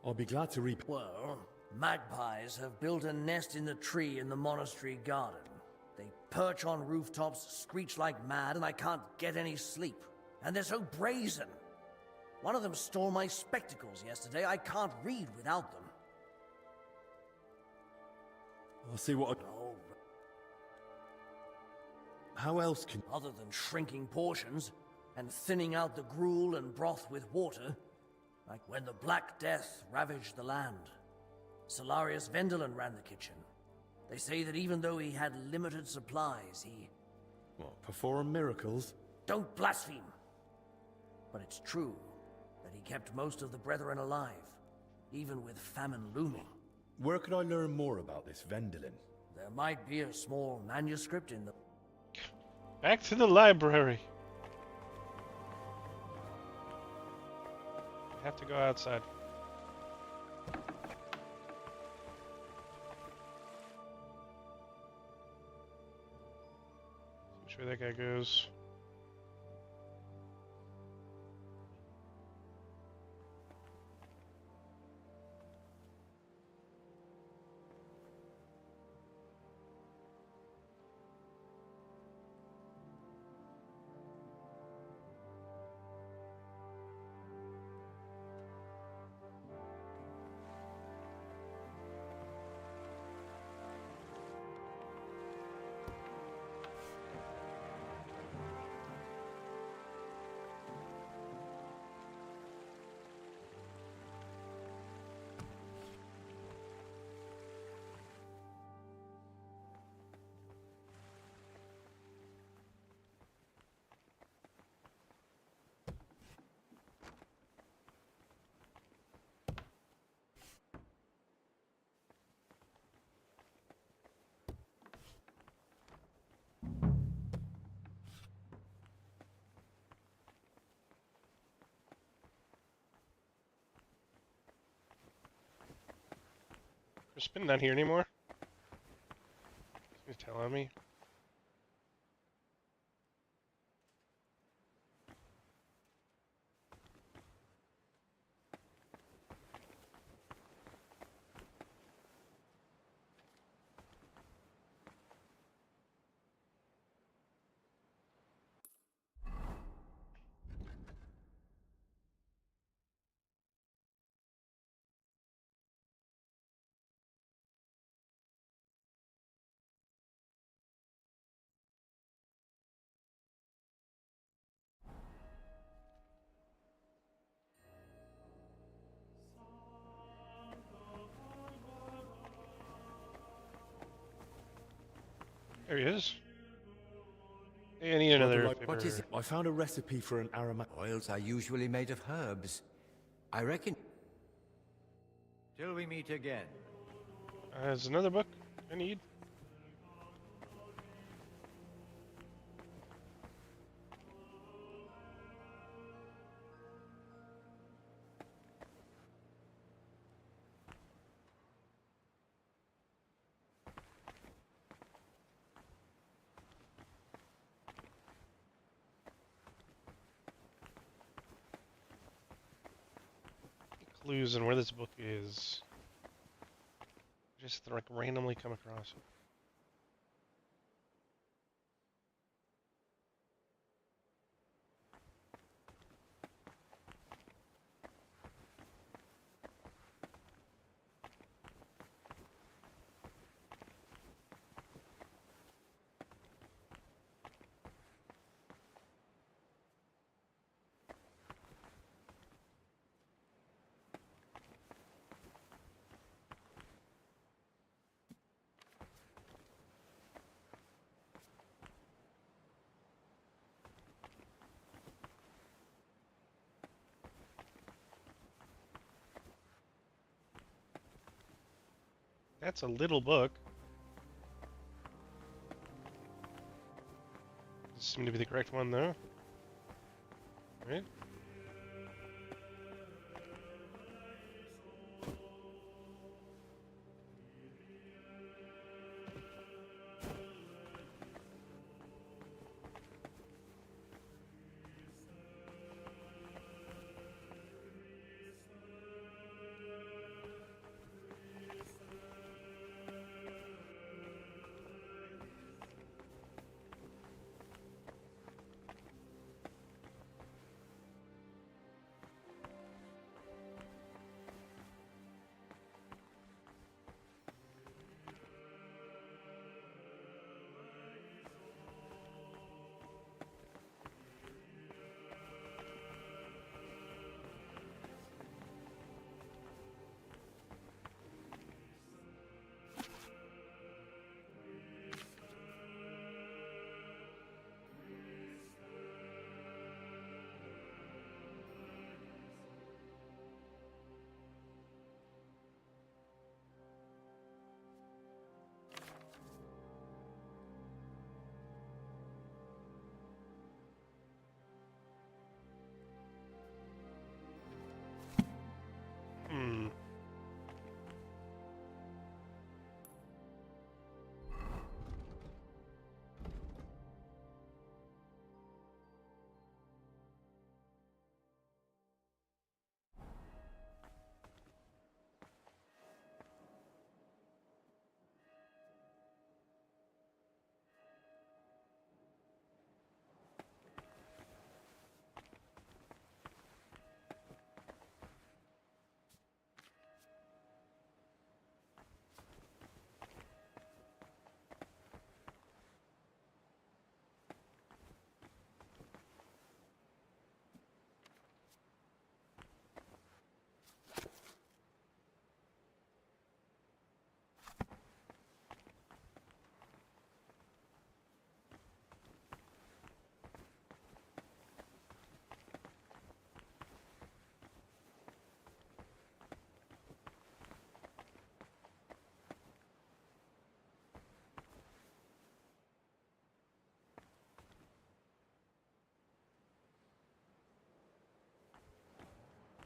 I'll be glad to Well, magpies have built a nest in the tree in the monastery garden. They perch on rooftops, screech like mad, and I can't get any sleep. And they're so brazen. One of them stole my spectacles yesterday. I can't read without them. I'll see what How else can... Other than shrinking portions and thinning out the gruel and broth with water, like when the Black Death ravaged the land. Solarius Vendelin ran the kitchen. They say that even though he had limited supplies, he... What, perform miracles? Don't blaspheme! But it's true that he kept most of the brethren alive, even with famine looming. Where could I learn more about this Vendelin? There might be a small manuscript in the... Back to the library. Have to go outside. Which way that guy goes. Crispin not here anymore? He's telling me. There he is. Hey, I need another paper. What is it? I found a recipe for an aromatic... Oils are usually made of herbs. I reckon... Till we meet again. There's another book I need. Clues on where this book is. Just like randomly come across it. That's a little book. Does seem to be the correct one, though. Right? Hmm.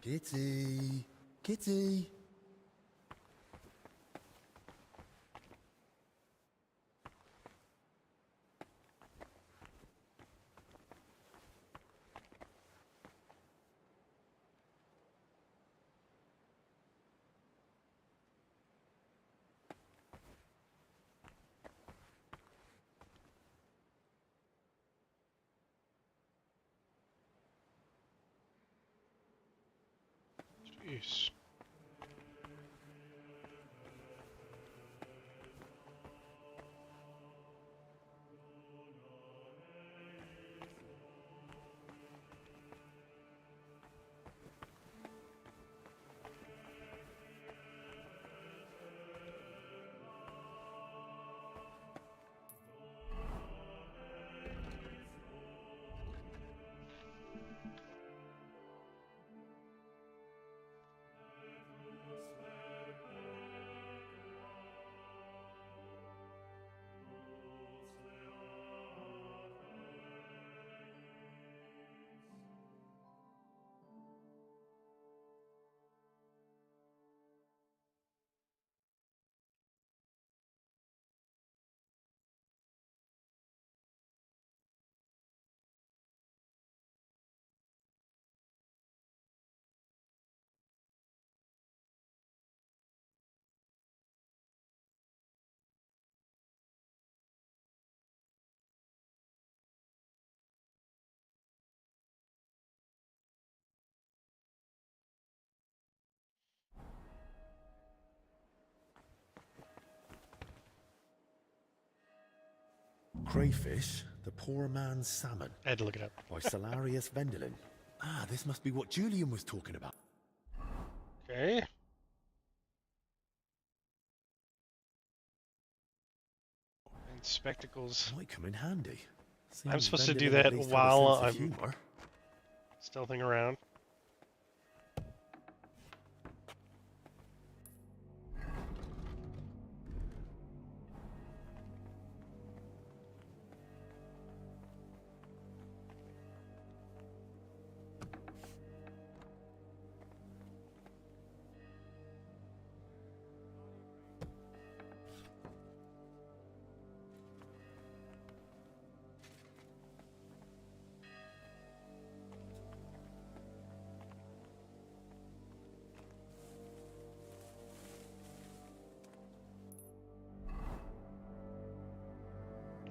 Kitty! Kitty! Jeez. Crayfish, the poor man's salmon. I had to look it up. By Salarius Vendelin. Ah, this must be what Julian was talking about. Okay. And spectacles. Might come in handy. I'm Seems supposed to Vendelin do at that least had a while sense of I'm humour. stealthing around.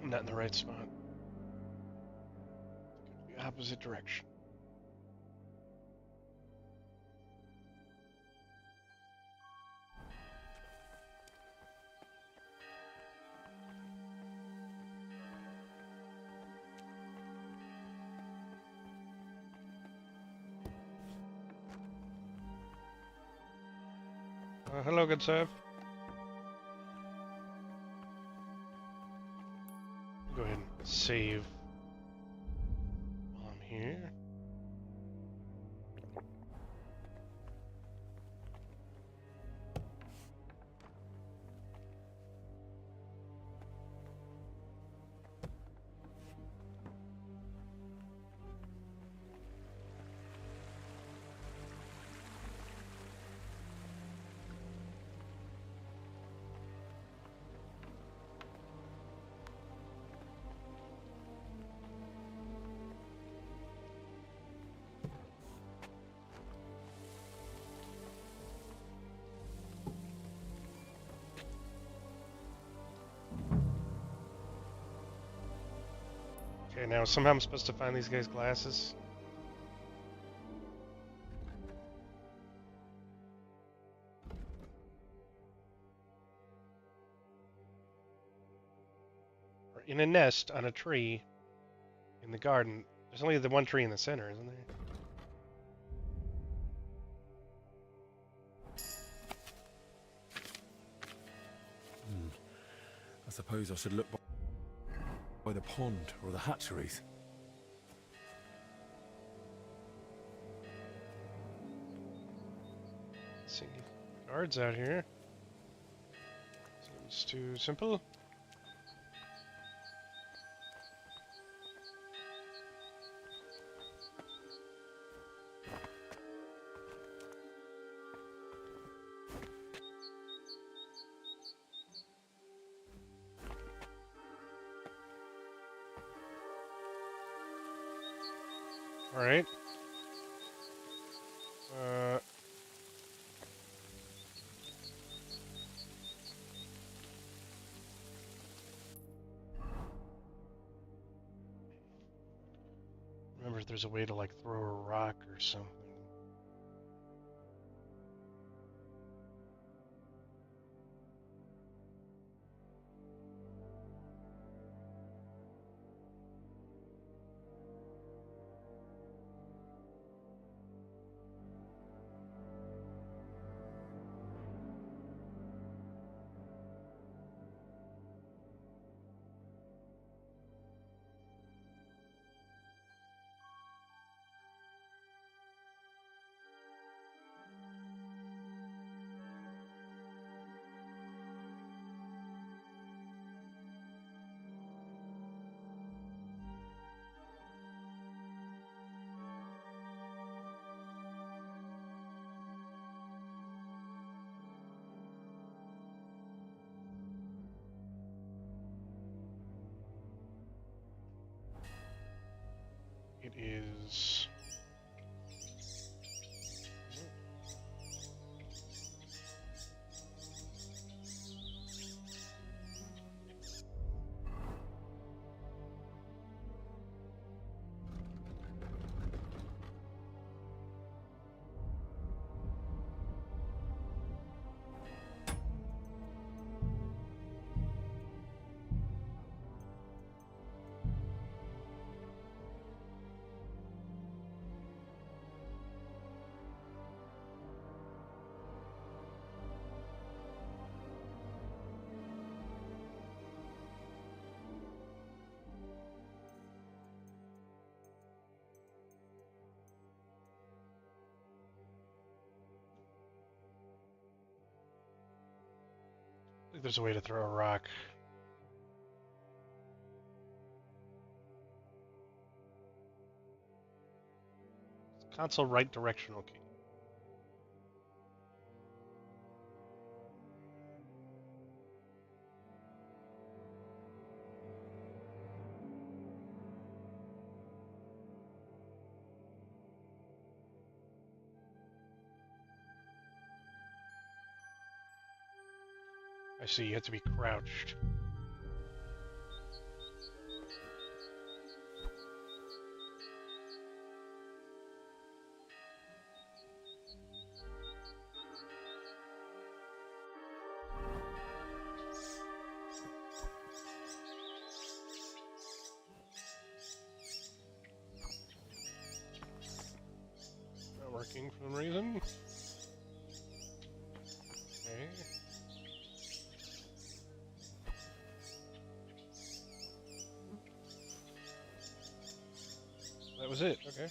I'm not in the right spot. The opposite direction. Hello, good sir. Go ahead and save while I'm here. Okay, now somehow I'm supposed to find these guys' glasses. We're in a nest on a tree in the garden. There's only the one tree in the center, isn't there? I suppose I should look by the pond or the hatcheries. Let's see. Guards out here. Seems too simple. All right. Remember if there's a way to like throw a rock or something. It is. I think there's a way to throw a rock. Console right directional key. I see, you have to be crouched. for some reason. Okay. That was it, okay.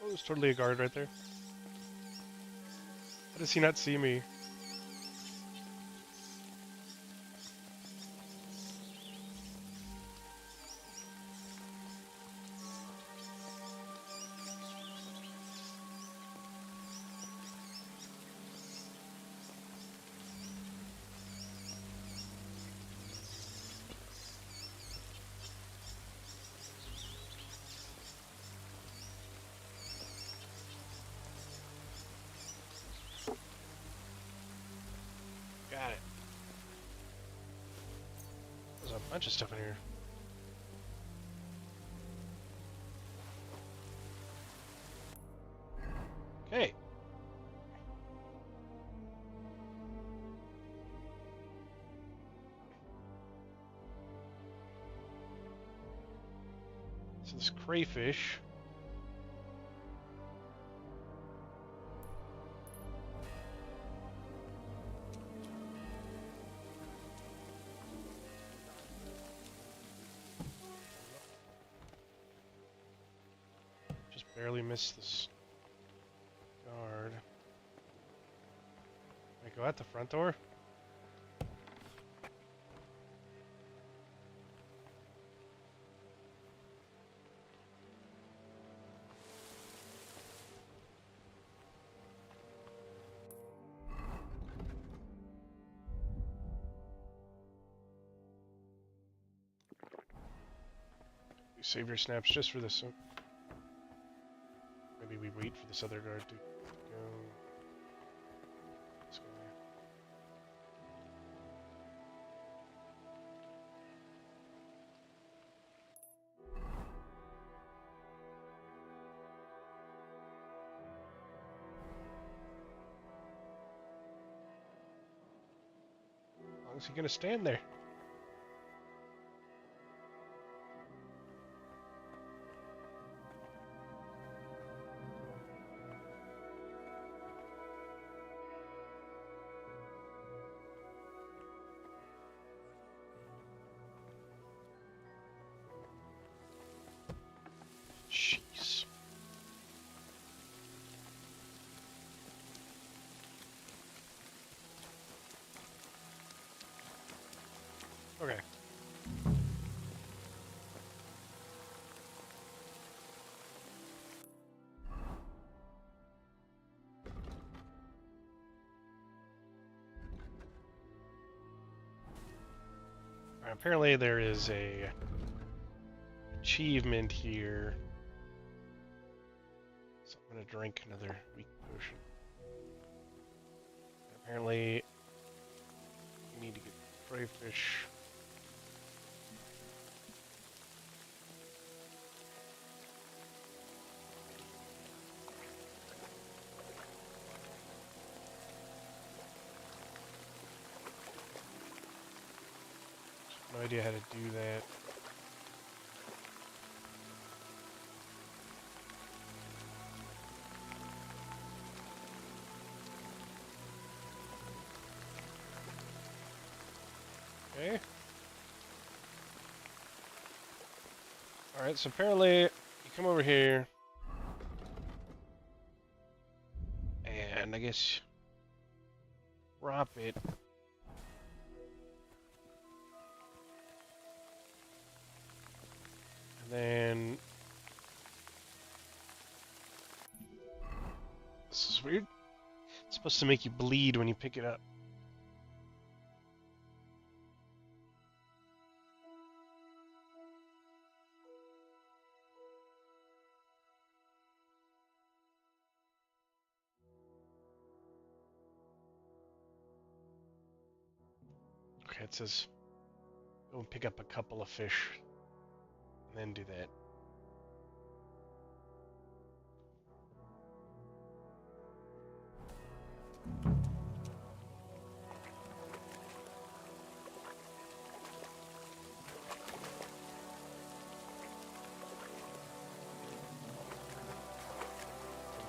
Oh, there's totally a guard right there. How does he not see me? Got it. There's a bunch of stuff in here. Okay. So this crayfish. Just barely missed this guard. Can I go out the front door? Save your snaps just for this. Maybe we wait for this other guard to go. Let's go there. How long is he gonna stand there? Jeez. Okay. Apparently there is a achievement here. So I'm gonna drink another weak potion. Apparently you need to get crayfish. No idea how to do that. Okay. Alright, so apparently you come over here. And I guess drop it. And then this is weird. It's supposed to make you bleed when you pick it up. it says go and pick up a couple of fish, and then do that.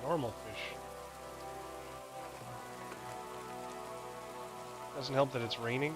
Normal fish. Doesn't help that it's raining.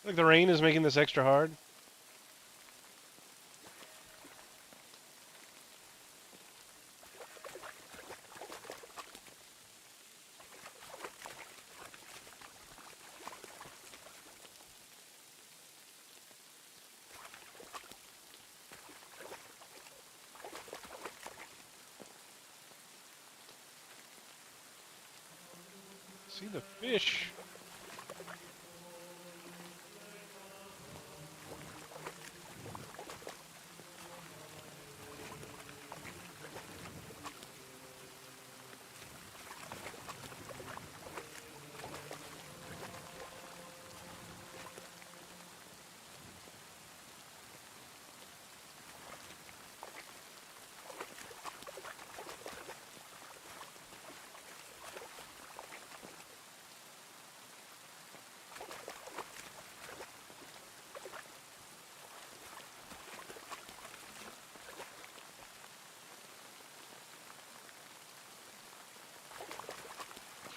Like the rain is making this extra hard. See the fish.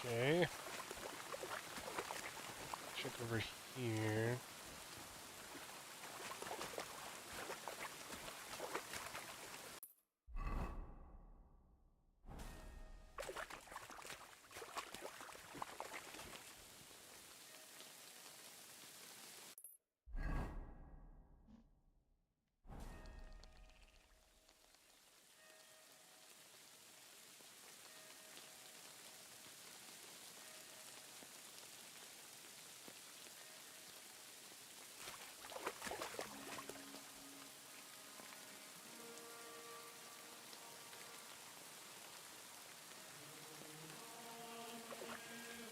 Okay. Check over here.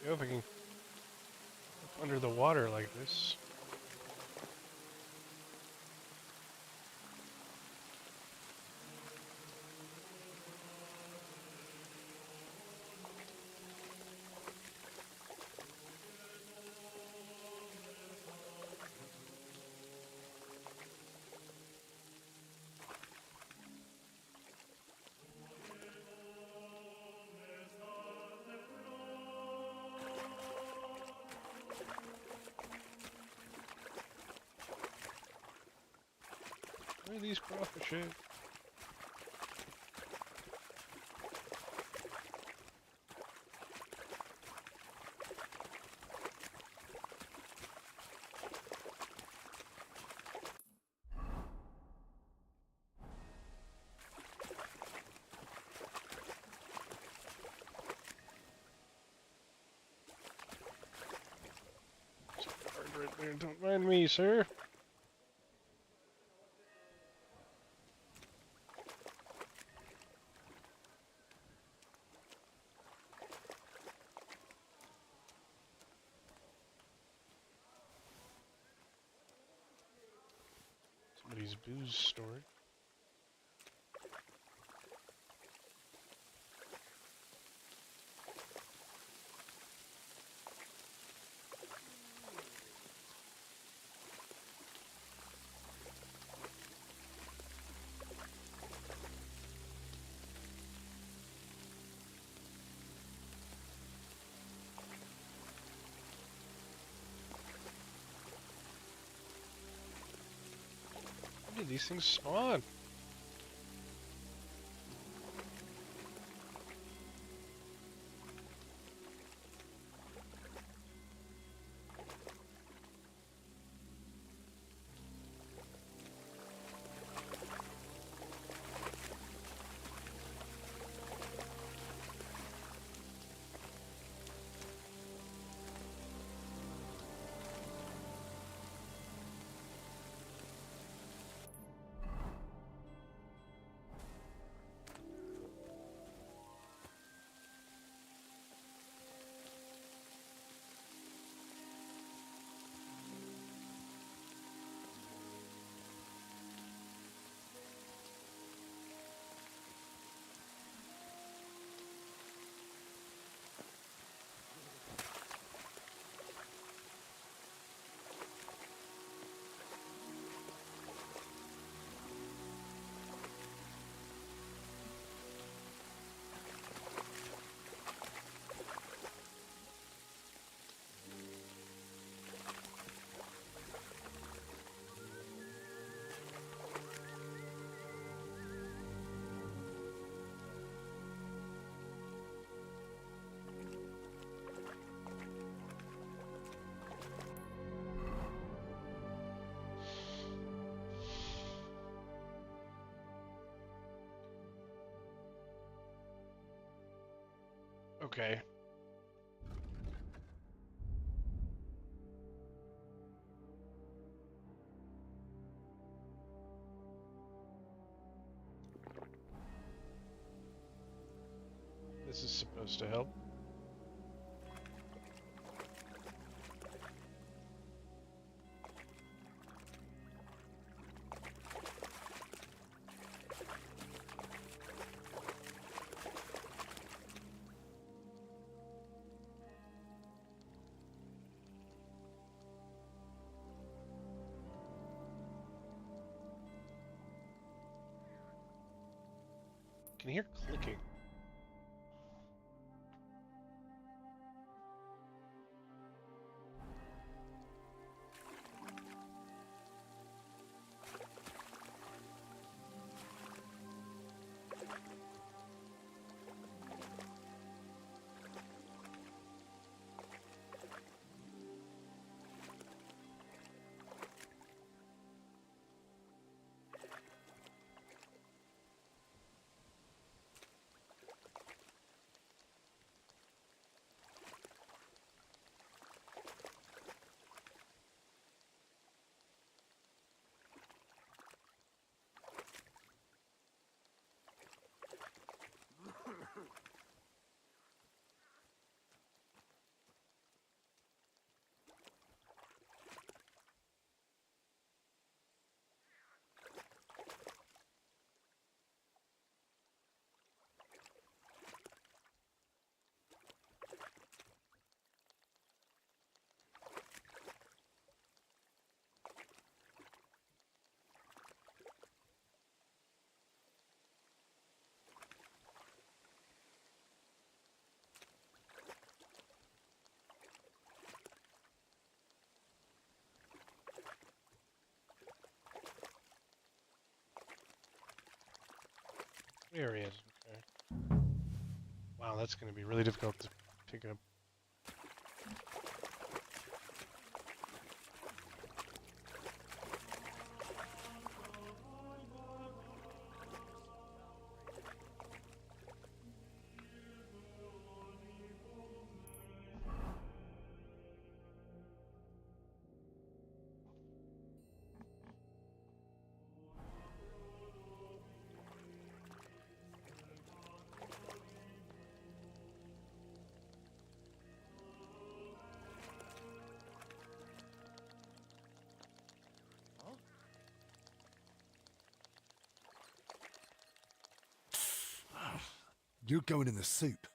Yo, if I can look under the water like this. Where are these crawfish at? Right there. Don't mind me, sir. Somebody's booze stored. these things spawn? Okay. This is supposed to help. I can hear clicking. There he is. Okay. Wow, that's going to be really difficult to pick up. You're going in the soup.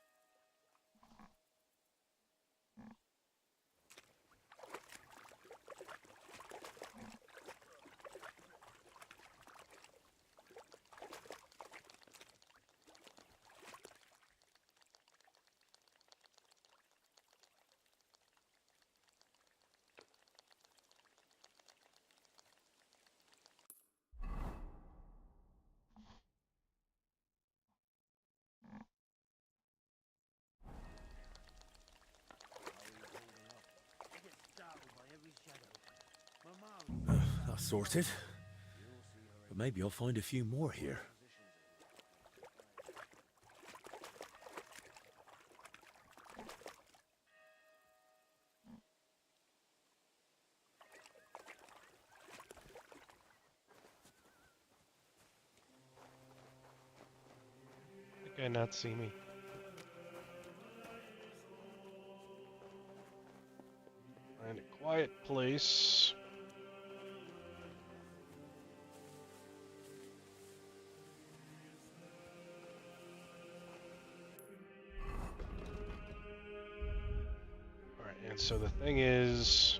sorted. But maybe I'll find a few more here. That guy not see me. Find a quiet place. Alright, and so the thing is...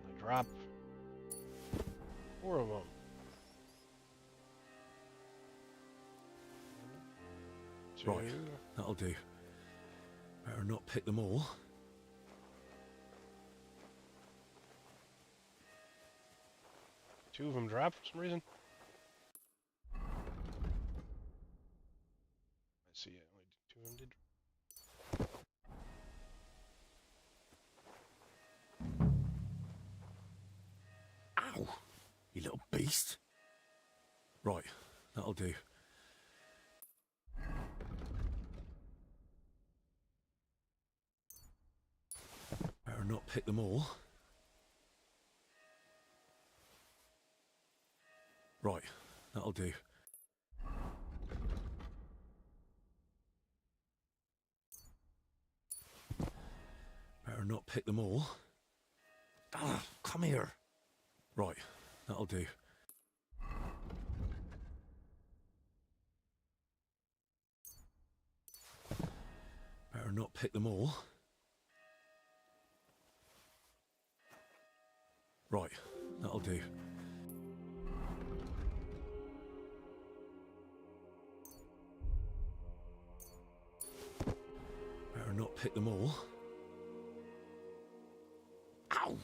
I drop 4 of them. Right, that'll do. Better not pick them all. Two of them dropped for some reason. I see it. Only 2 of them did. Ow! You little beast. Right, that'll do. Better not pick them all. Right, that'll do. Better not pick them all. Ah, come here. Right, that'll do. Better not pick them all. Right, that'll do. Better not pick them all. Ow!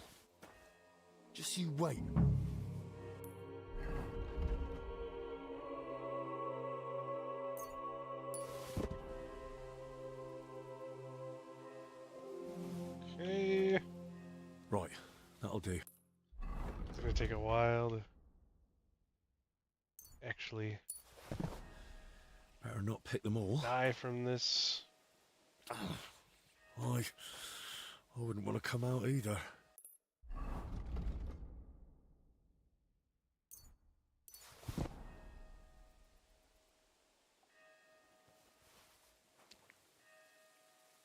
Just you wait. Okay. Right, that'll do. It's gonna take a while to actually Better not pick them all. die from this. I wouldn't want to come out either.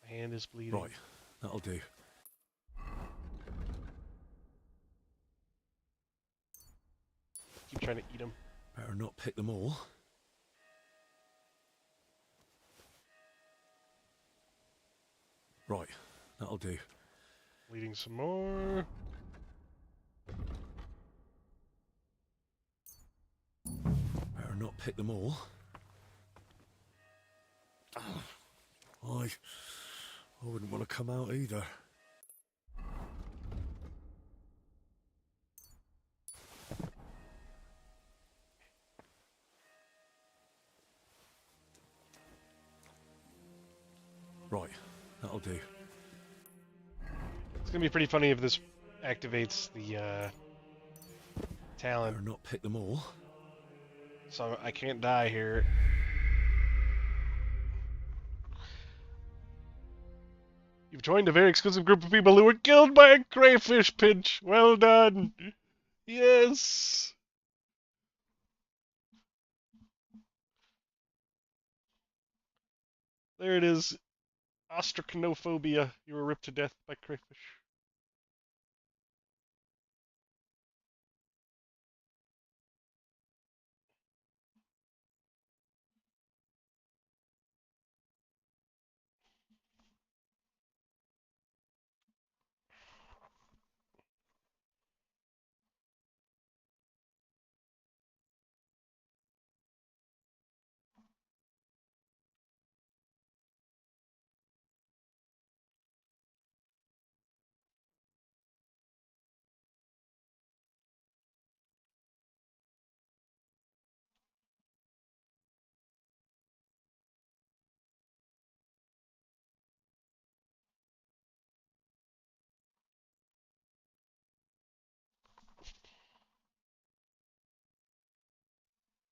My hand is bleeding. Right, that'll do. Keep trying to eat them. Better not pick them all. Right, that'll do. Bleeding some more. Better not pick them all. I wouldn't want to come out either. Right, that'll do. It's gonna be pretty funny if this activates the talent. Better not pick them all. So I can't die here. You've joined a very exclusive group of people who were killed by a crayfish pinch. Well done. Yes. There it is. Ostrachnophobia. You were ripped to death by crayfish.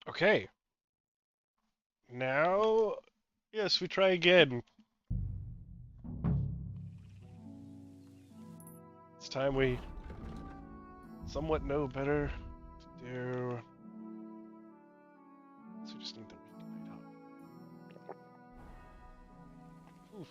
Okay. Now, yes, we try again. It's time we somewhat know better to do. So we just need the weeknight up. Oof.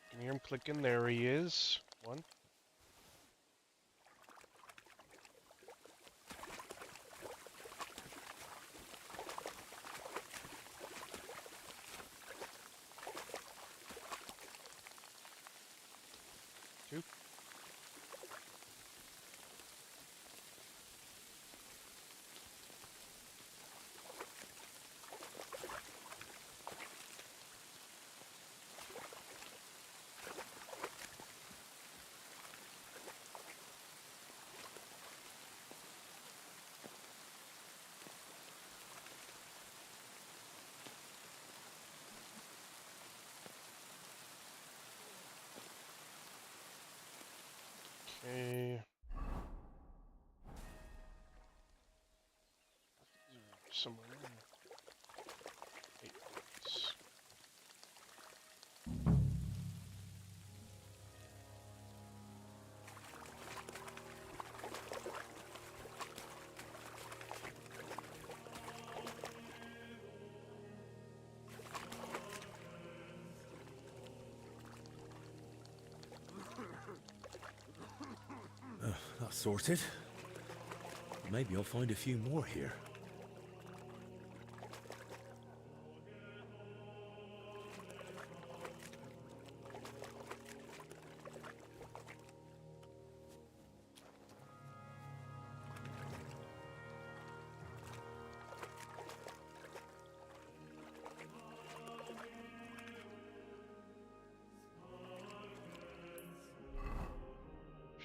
Can you hear him clicking? There he is. One. Two. Okay. Somewhere. Eight. That's sorted. Maybe I'll find a few more here.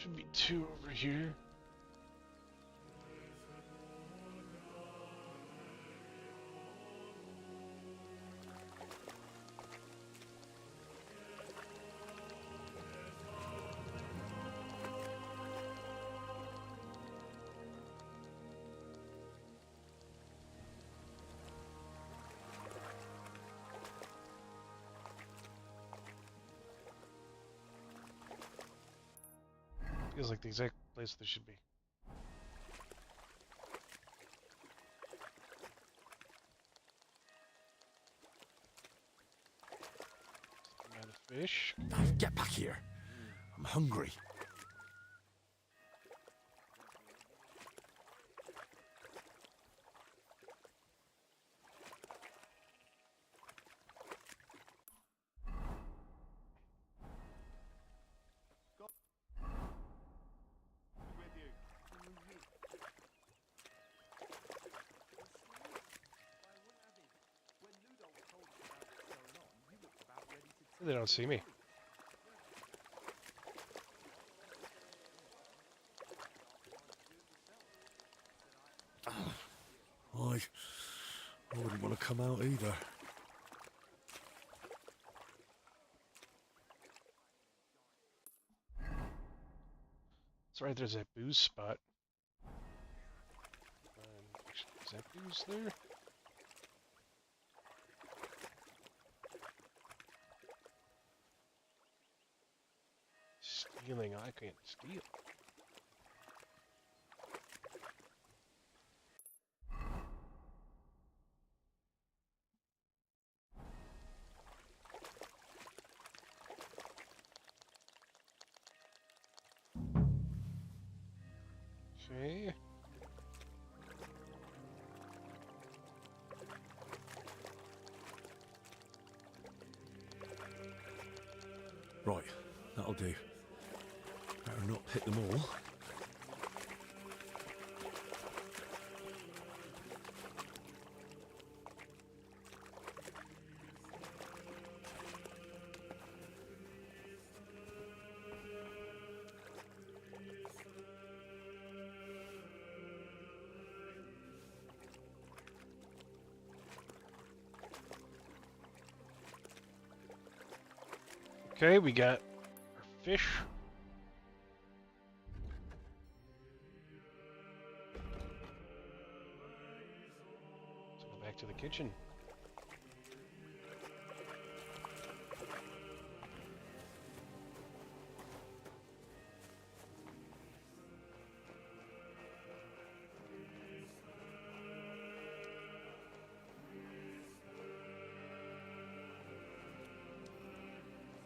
Should be two over here. Feels like the exact place they should be. Another fish. Get back here. I'm hungry. They don't see me. I wouldn't want to come out either. That's right, there's that booze spot. Is that booze there? Stealing, I can't steal. Okay. Right, that'll do. Better not pick them all. Okay, we got our fish. Let's go back to the kitchen.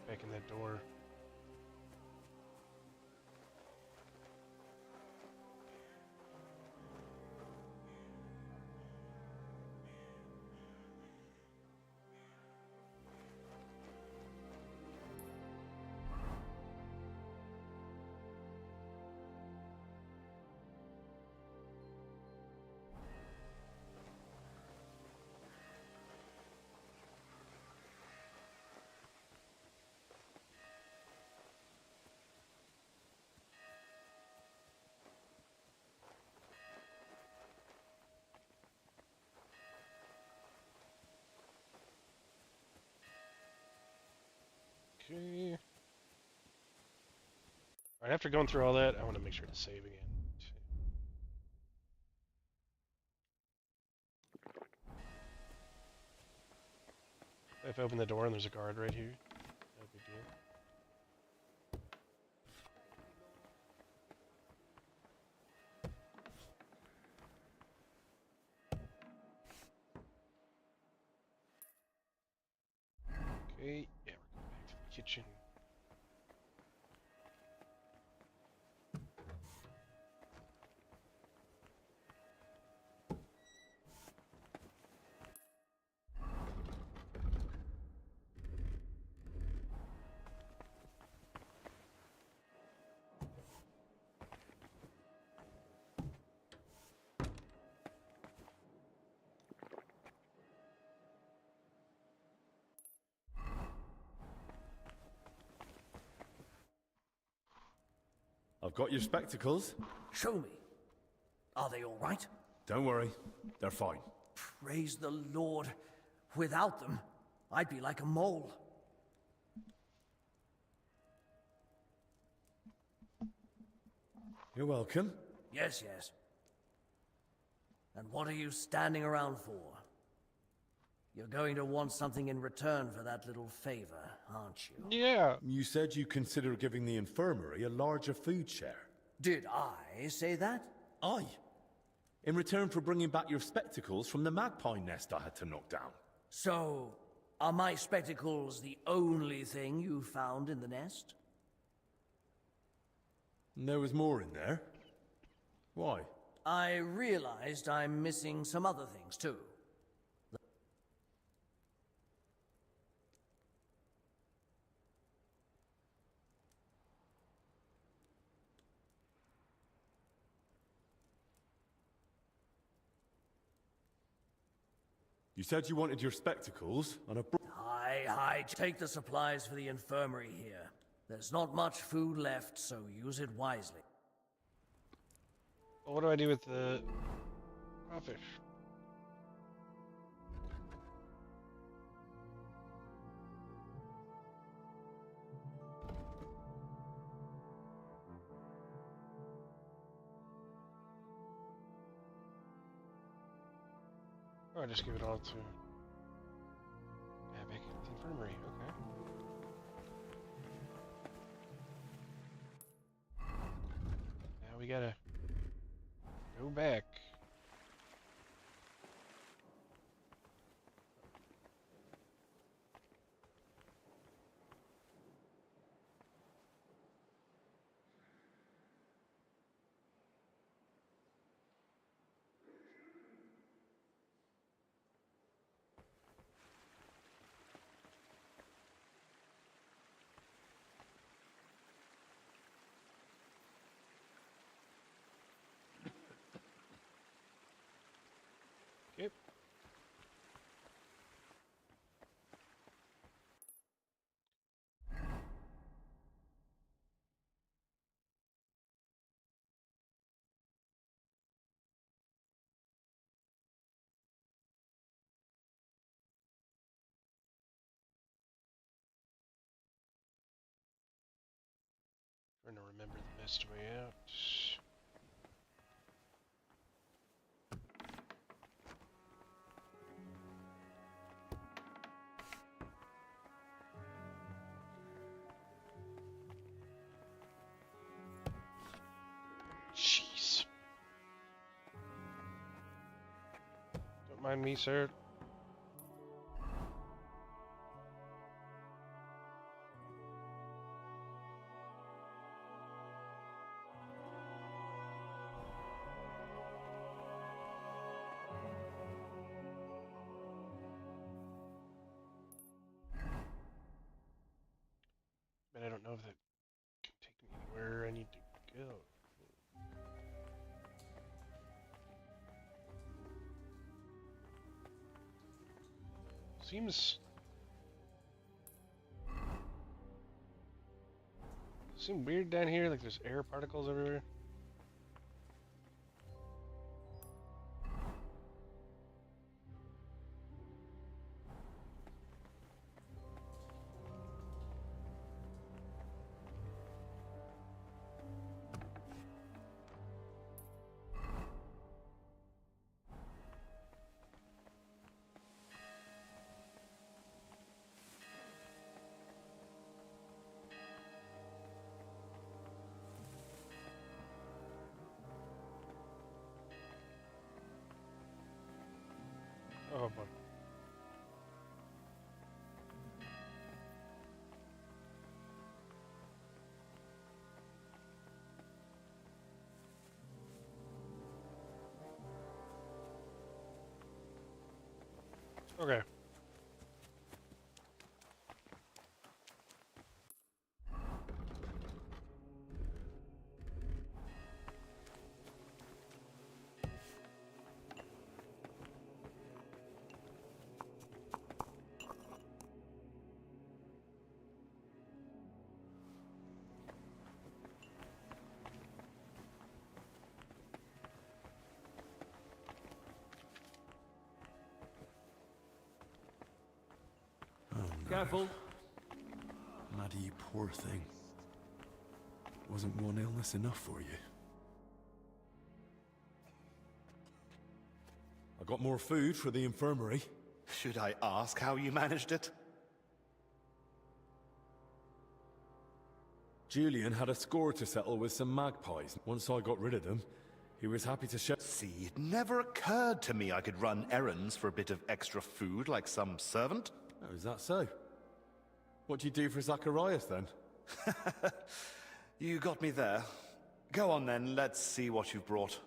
Back in that door. Okay. Alright, after going through all that, I want to make sure to save again. If I open the door and there's a guard right here, no big deal. Okay, yeah, we're going back to the kitchen. I've got your spectacles. Show me. Are they all right? Don't worry, they're fine. Praise the Lord. Without them, I'd be like a mole. You're welcome. Yes, yes. And what are you standing around for? You're going to want something in return for that little favor, aren't you? Yeah. You said you consider giving the infirmary a larger food share. Did I say that? Aye. In return for bringing back your spectacles from the magpie nest I had to knock down. So, are my spectacles the only thing you found in the nest? There was more in there. Why? I realized I'm missing some other things, too. You said you wanted your spectacles, and I brought... I take the supplies for the infirmary here. There's not much food left, so use it wisely. Well, what do I do with the crawfish? Oh, I just give it all to... Yeah, back at the infirmary, okay. Now we gotta go back. Trying to remember the best way out. Jeez. Don't mind me, sir. But I don't know if that can take me where I need to go. Seem weird down here, like there's air particles everywhere. Oh boy. Okay. Careful. Maddie, you poor thing. Wasn't one illness enough for you? I got more food for the infirmary. Should I ask how you managed it? Julian had a score to settle with some magpies. Once I got rid of them, he was happy to share. See, it never occurred to me I could run errands for a bit of extra food like some servant. Oh, is that so? What do you do for Zacharias, then? You got me there. Go on then, let's see what you've brought.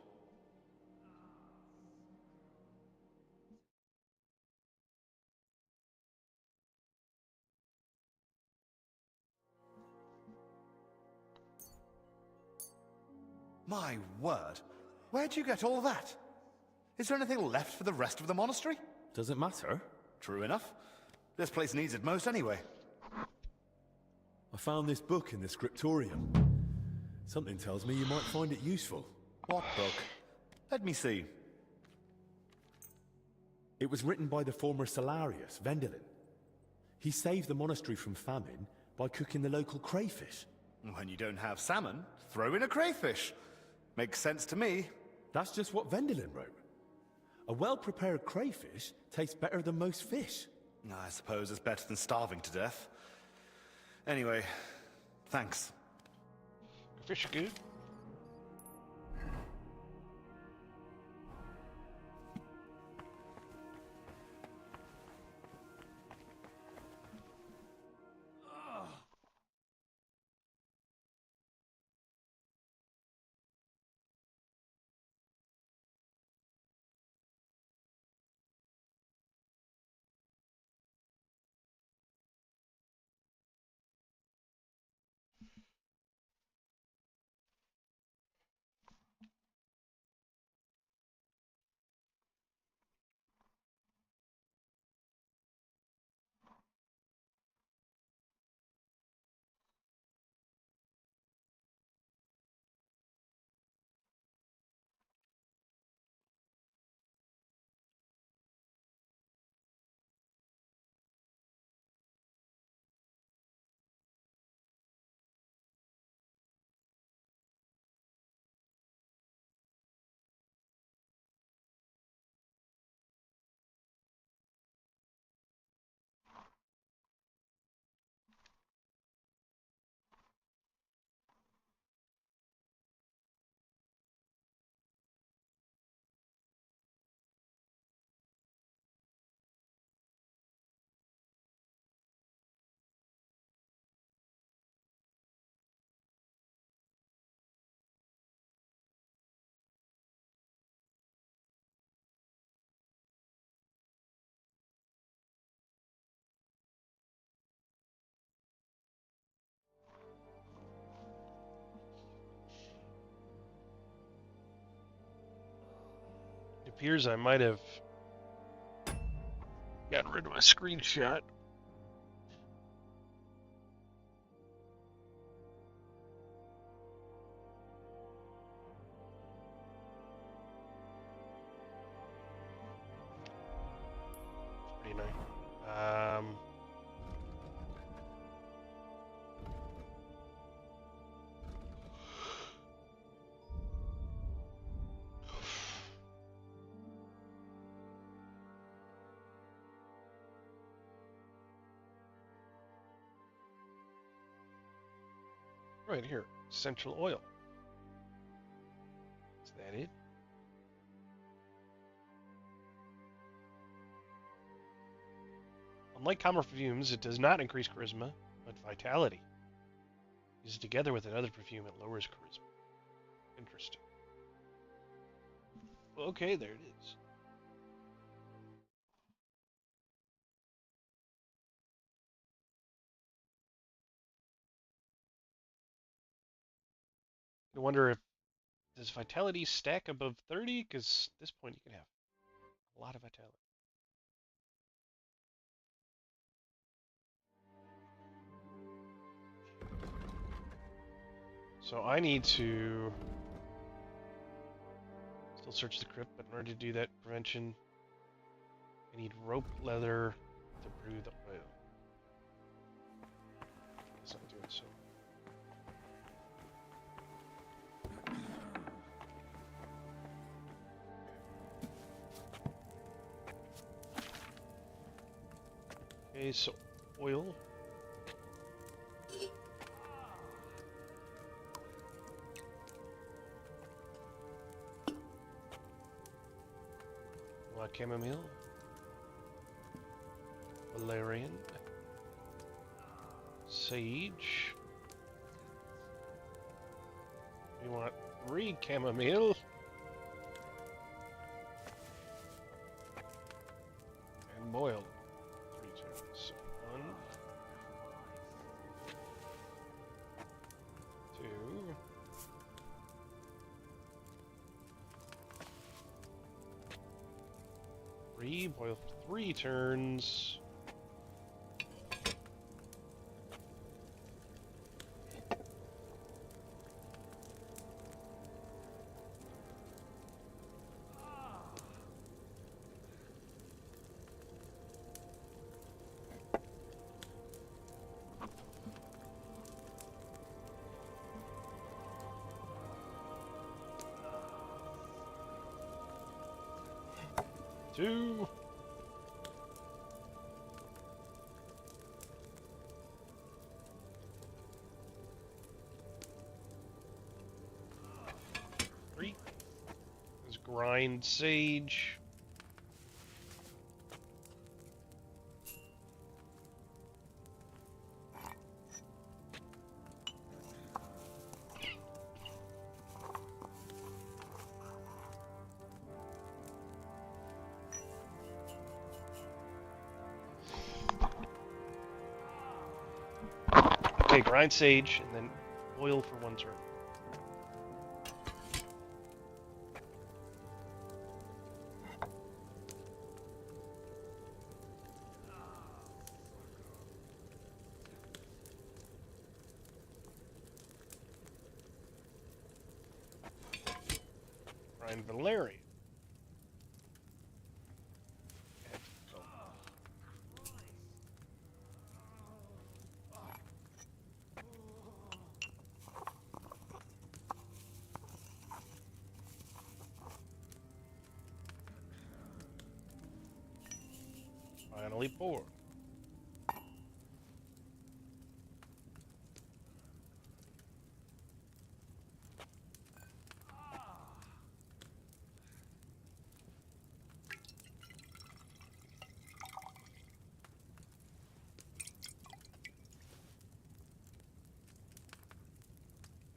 My word, where'd you get all that? Is there anything left for the rest of the monastery? Does it matter? True enough. This place needs it most anyway. I found this book in the scriptorium. Something tells me you might find it useful. What book? Let me see. It was written by the former Salarius, Vendelin. He saved the monastery from famine by cooking the local crayfish. When you don't have salmon, throw in a crayfish. Makes sense to me. That's just what Vendelin wrote. A well-prepared crayfish tastes better than most fish. I suppose it's better than starving to death. Anyway, thanks. Fish are good. appears I might have gotten rid of my screenshot. Pretty nice. Right here, essential oil. Is that it? Unlike common perfumes, it does not increase charisma, but vitality. Used together with another perfume, it lowers charisma. Interesting. Okay, there it is. I wonder if does vitality stack above 30? Because at this point you can have a lot of vitality. So I need to still search the crypt, but in order to do that prevention, I need rope leather to brew the oil. It's not doing so. Okay, so oil. Chamomile, valerian, sage. We want 3 chamomile and boiled 3 turns. So 1, 2. 3, boil for 3 turns. Two. Let's grind sage. Okay, grind sage and then boil for 1 turn. Grind valerian. Finally pour.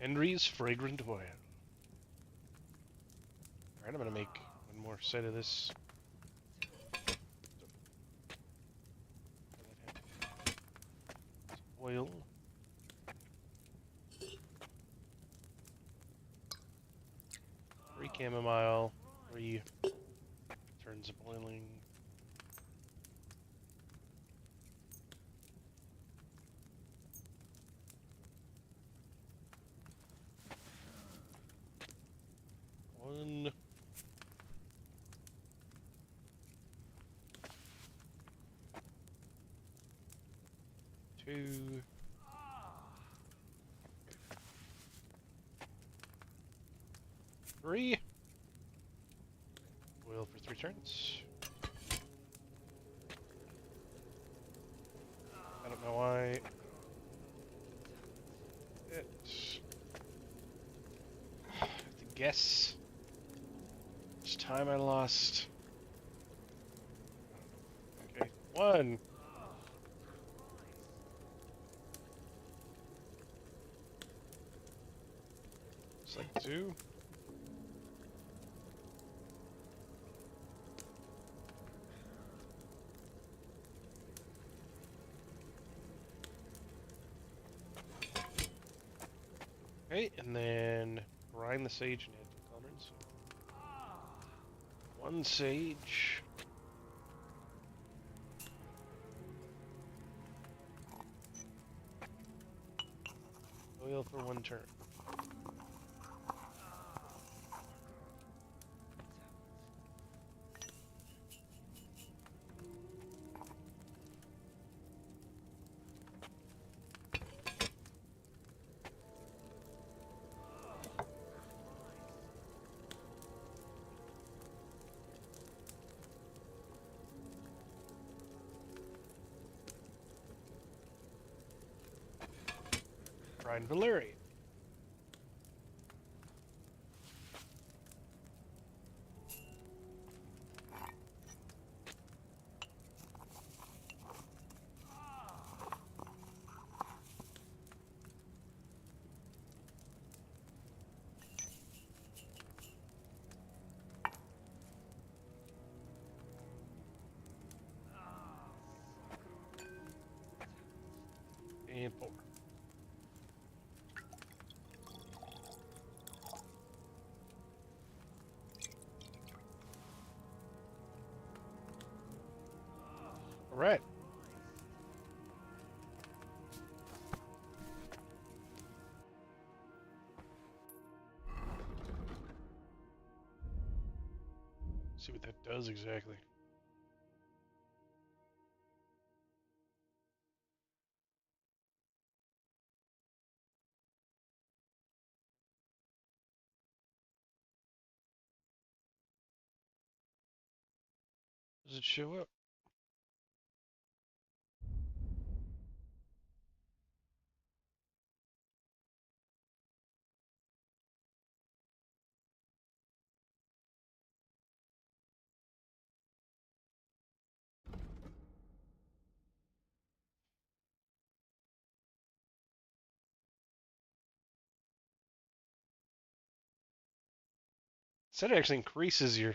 Henry's fragrant oil. Alright, I'm gonna make 1 more set of this. Oil. Three chamomile, 3 Iron's boiling. One. Two. Three. Boil for 3 turns. I don't know why. It's. I have to guess. Just time I lost. Okay, 1. Looks like 2. Okay, and then grind the sage and add 2 culverins. 1 sage. Oil for 1 turn. Grind Valerian. And 4. Alright. See what that does exactly. Does it show up? Said it actually increases your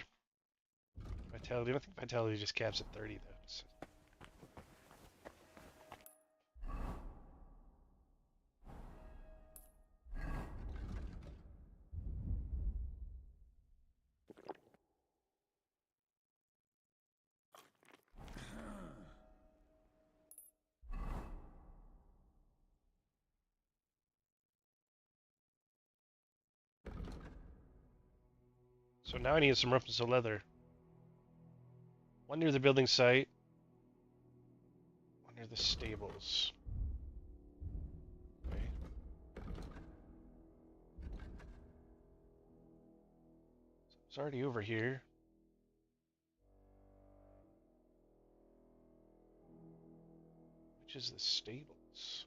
vitality. I don't think vitality just caps at 30 though. So now I need some roughness of leather. 1 near the building site. 1 near the stables. Okay. So it's already over here. Which is the stables?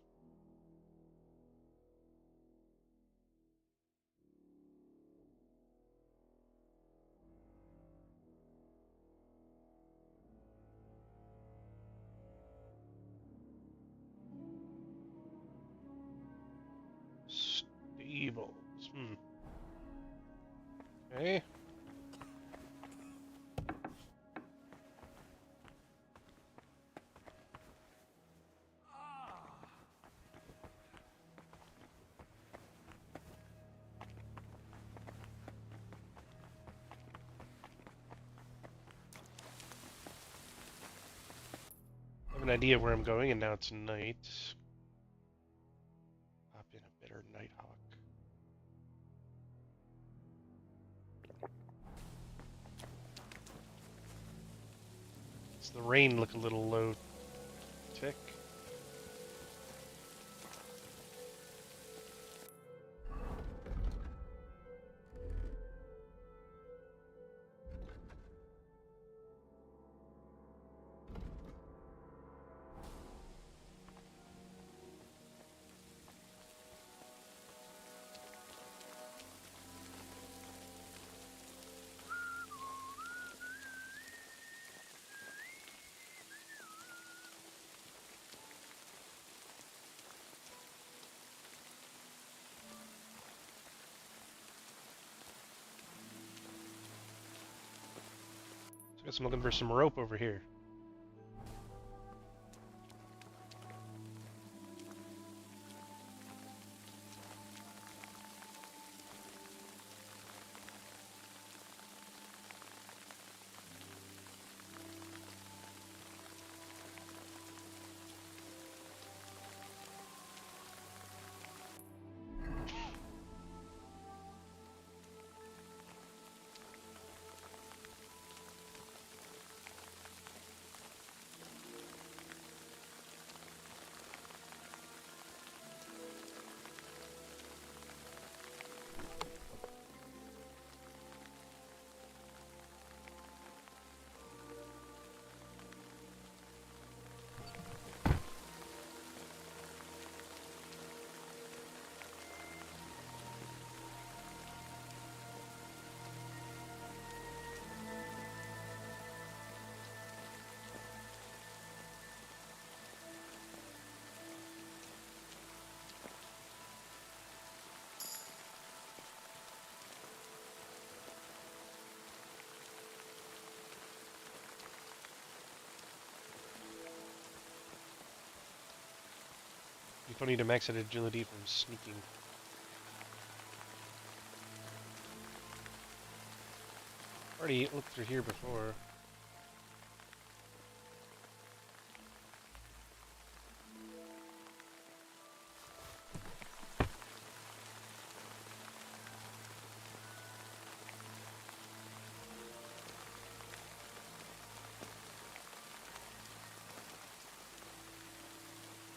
Stables. Okay. an idea of where I'm going, and now it's night. Hop in a better Nighthawk. Does the rain look a little low tick? I guess I'm looking for some rope over here. If I need to max out agility from sneaking. Already looked through here before.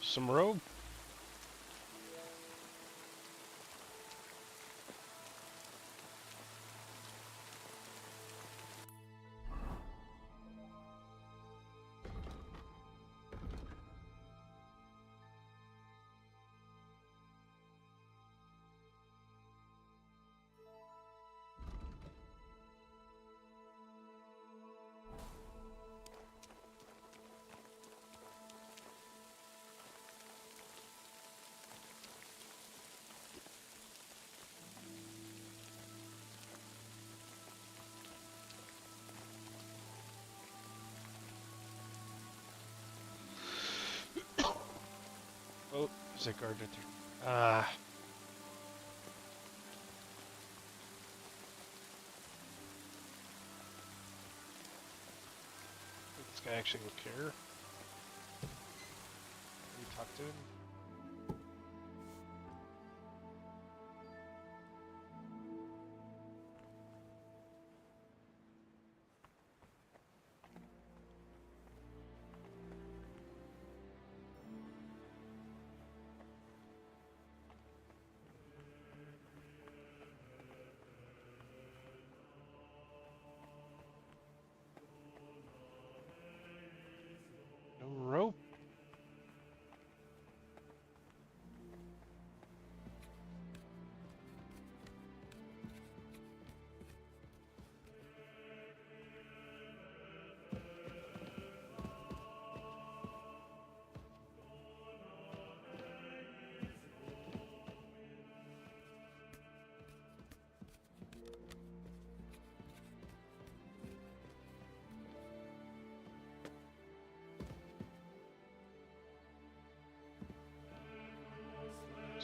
Some rope. Oh, there's a guard right there. Ah. This guy actually will care. We talked to him. No rope.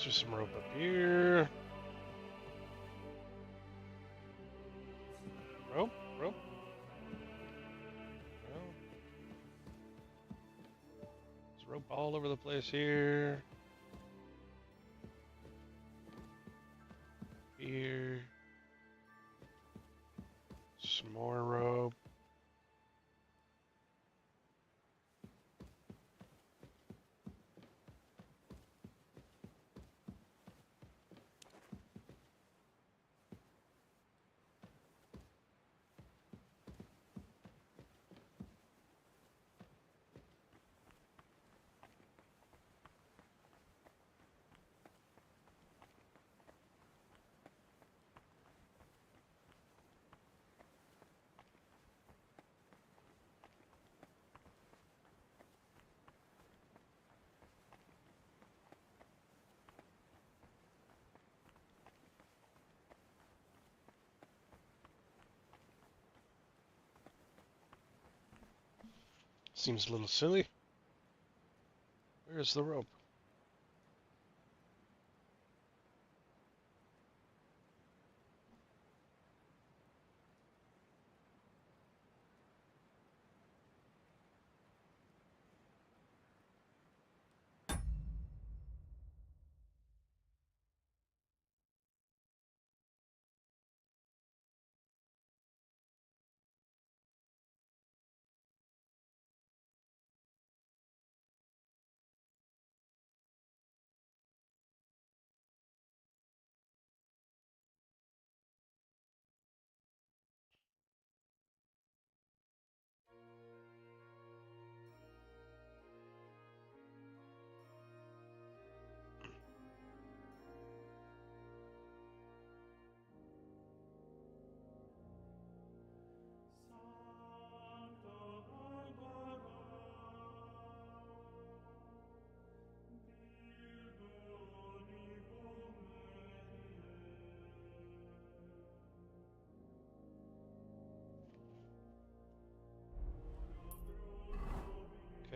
There's some rope up here. Rope, rope. No. There's rope all over the place here. Here. Some more rope. Seems a little silly. Where's the rope?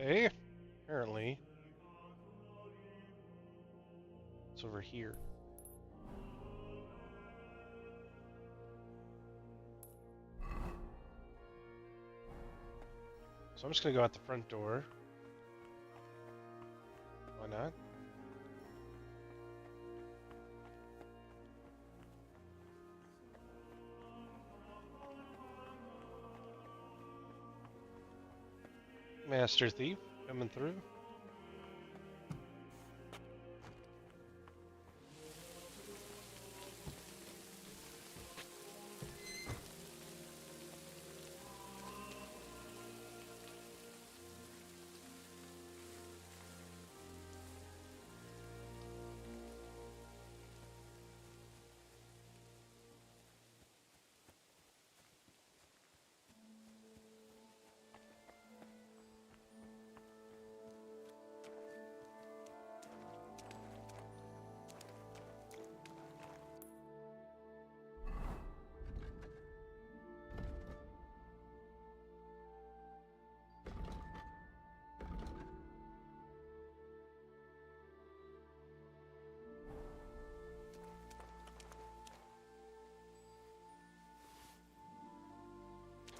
Okay, apparently it's over here. So I'm just gonna go out the front door. Why not? Master Thief coming through.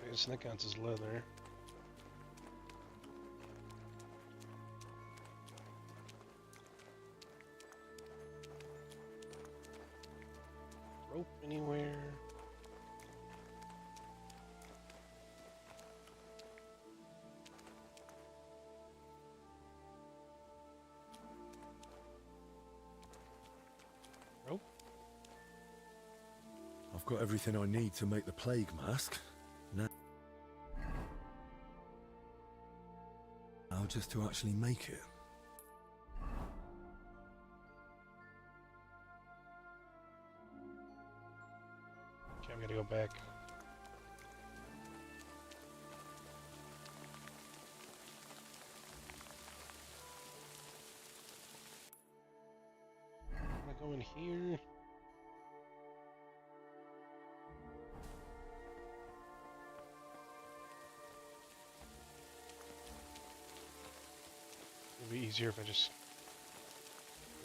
I guess that counts as leather. Rope anywhere? Rope? I've got everything I need to make the plague mask. Now just to actually make it. Okay, I'm gonna go back. I'm gonna go in here. It'd be easier if I just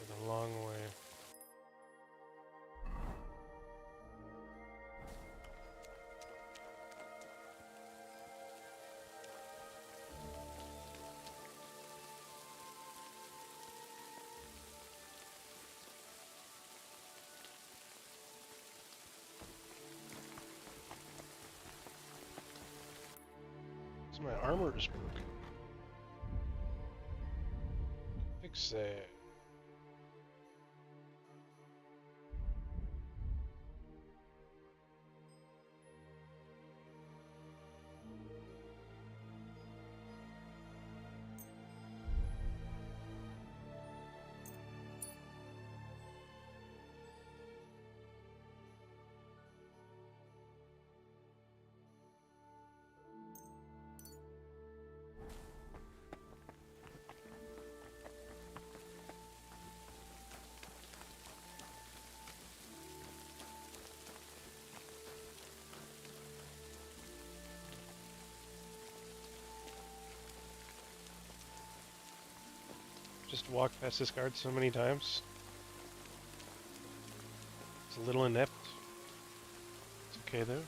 go the long way. So my armor is broken. Fix that. Just walked past this guard so many times. It's a little inept. It's okay though.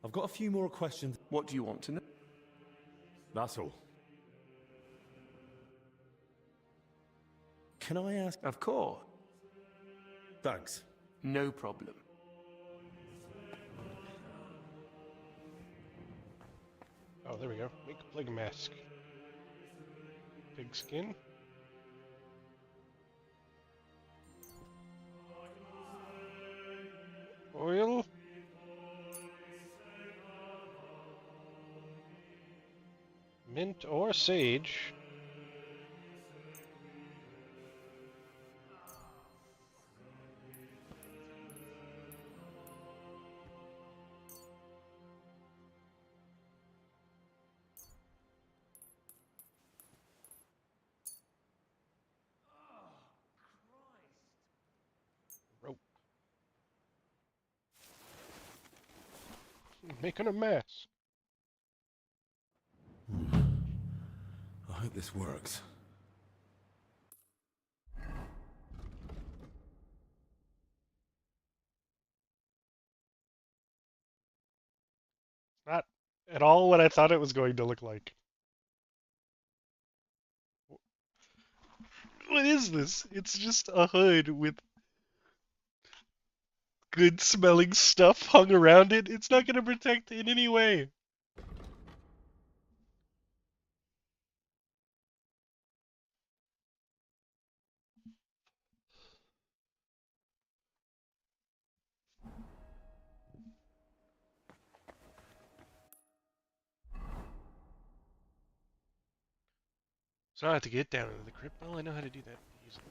I've got a few more questions. What do you want to know? That's all. Can I ask? Of course. Thanks. No problem. Oh, there we go. Make a plague mask. Pig skin. Oil. Mint or sage. Rope. Making a mess. I hope this works. Not at all what I thought it was going to look like. What is this? It's just a hood with good smelling stuff hung around it. It's not going to protect in any way. So I have to get down into the crypt. Well, I know how to do that easily.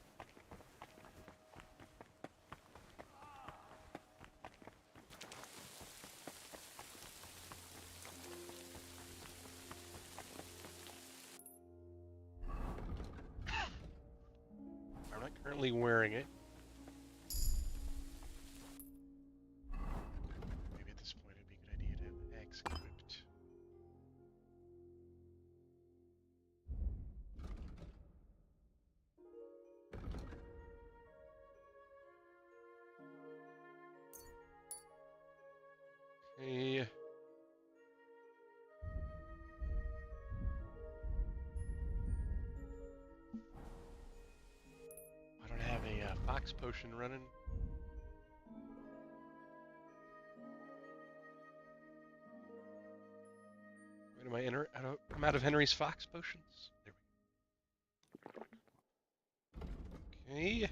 I'm not currently wearing it. Maybe at this point it'd be a good idea to have the axe equipped. Okay. I don't have a fox potion running. Wait, am I enter? I'm out of Henry's fox potions. There we go. Okay.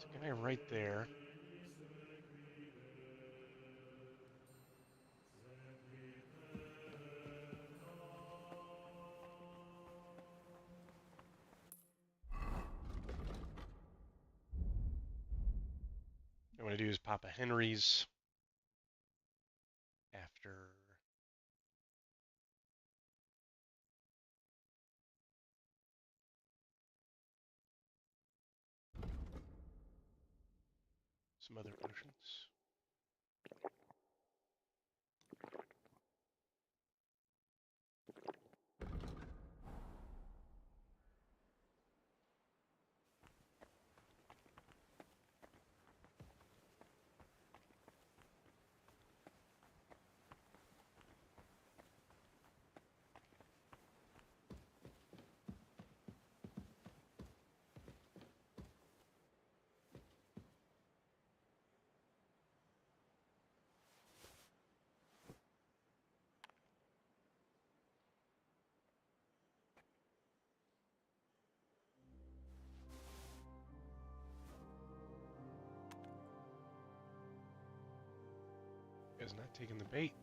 It's a guy right there. want to do is Papa Henry's after some other potions. You guys not taking the bait.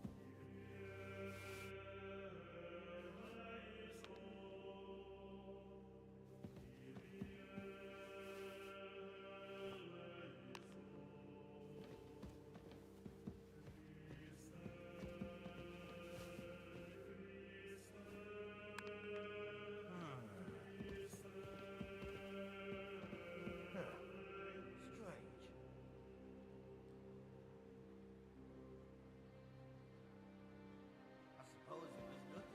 Strange. I suppose it was nothing.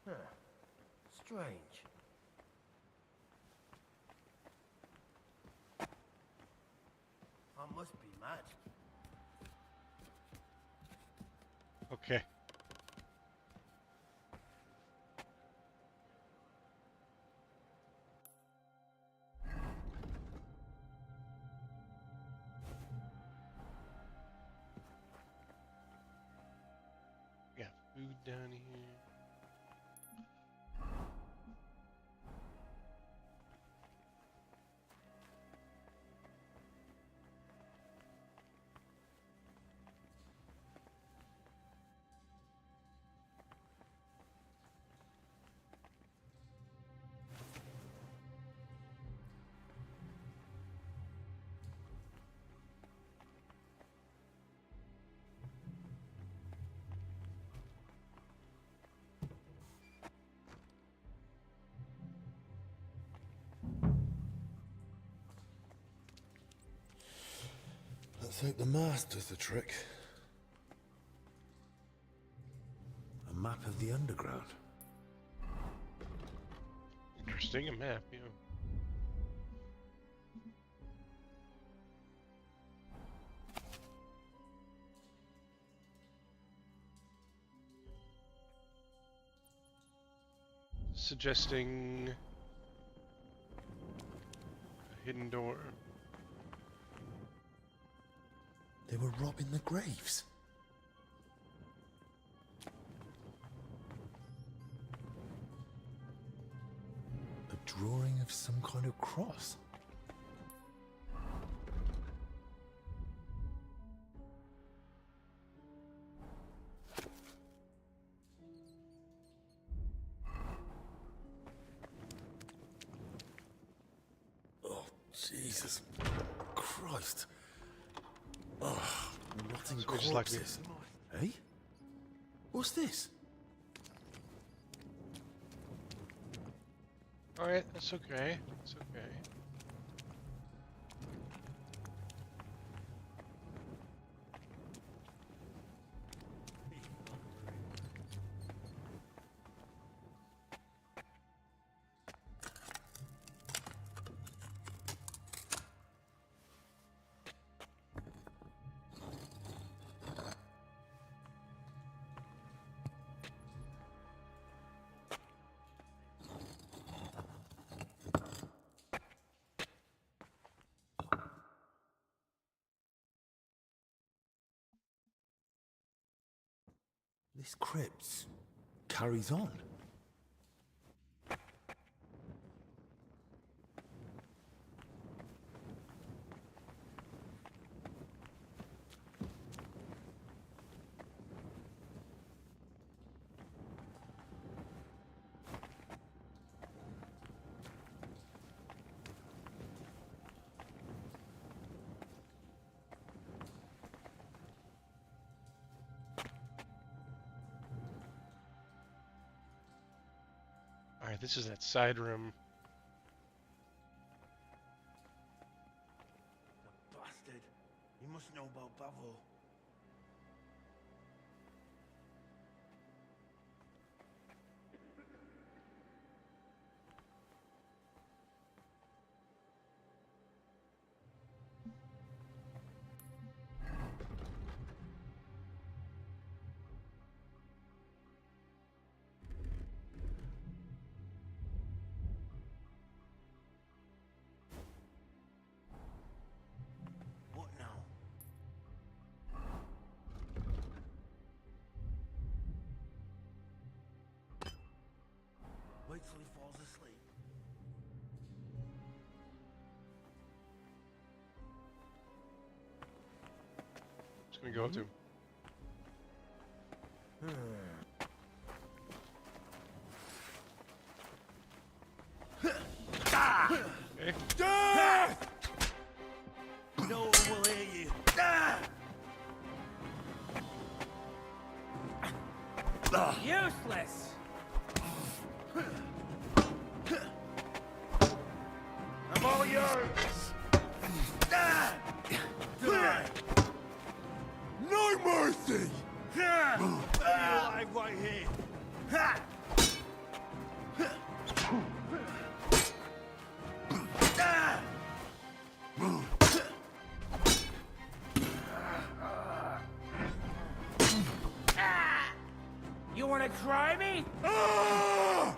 Huh. Strange. I must be mad. Okay. We got food down here. Let's hope the mast does the trick. A map of the underground. Interesting, a map, yeah. Suggesting a hidden door. They were robbing the graves. A drawing of some kind of cross. Oh, Jesus Christ. Oh, rotting So we just like to- corpses. Hey? What's this? Alright, that's okay. That's okay. This crypt carries on. Alright, this is that side room. The bastard. He must know about Bavo. What now? Wait till he falls asleep. Just gonna go up to him. Okay. No one will hear you. Useless! I'm all yours. No mercy! You're alive right here. You wanna try me? I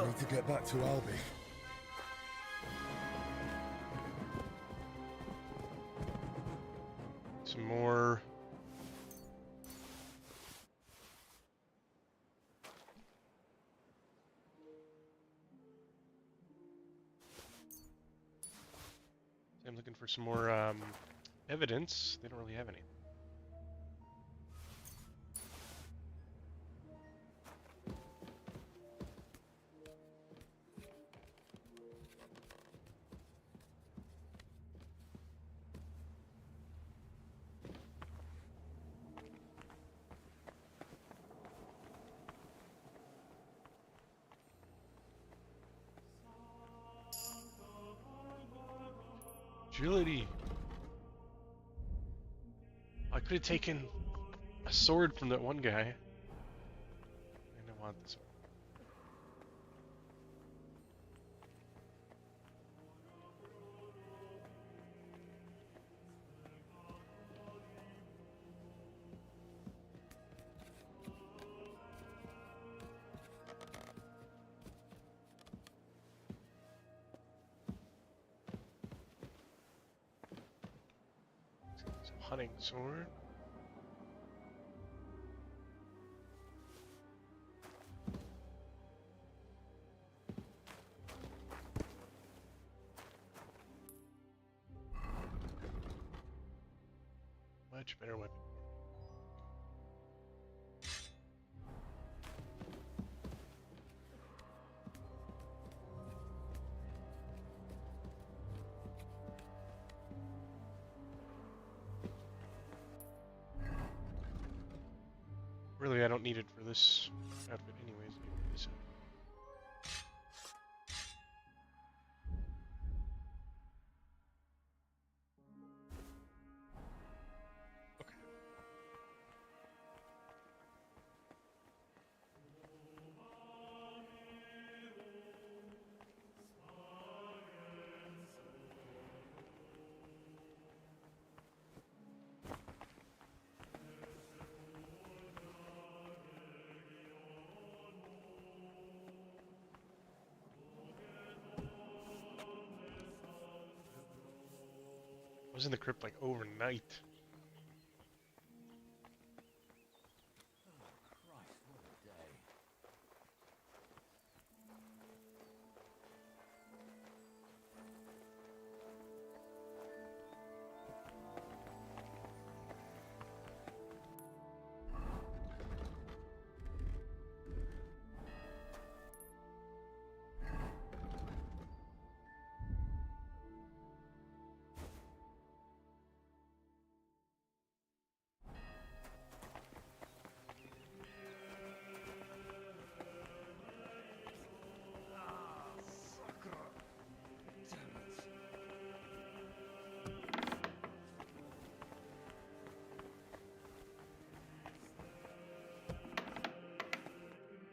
need to get back to Albi. Some more. I'm looking for some more evidence. They don't really have any. Agility. I could have taken a sword from that one guy. I don't want this one. Hunting sword. Much better weapon. Really, I don't need it for this outfit anyways. This okay. was in the crypt like overnight.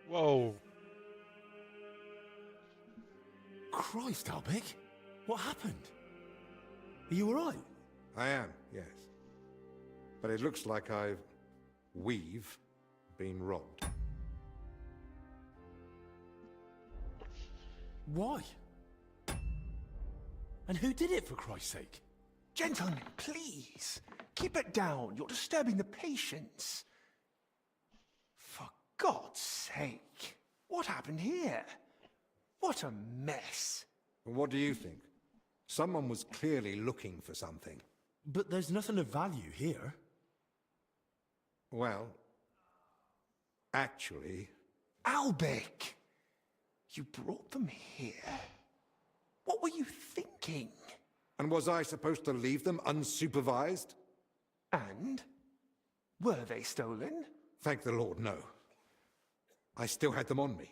Whoa. Christ, Albic! What happened? Are you alright? I am, yes. But it looks like we've been robbed. Why? And who did it, for Christ's sake? Gentlemen, please. Keep it down. You're disturbing the patients. For God's sake. What happened here? What a mess. What do you think? Someone was clearly looking for something. But there's nothing of value here. Well, actually... Albic! You brought them here? What were you thinking? And was I supposed to leave them unsupervised? And? Were they stolen? Thank the Lord, no. I still had them on me.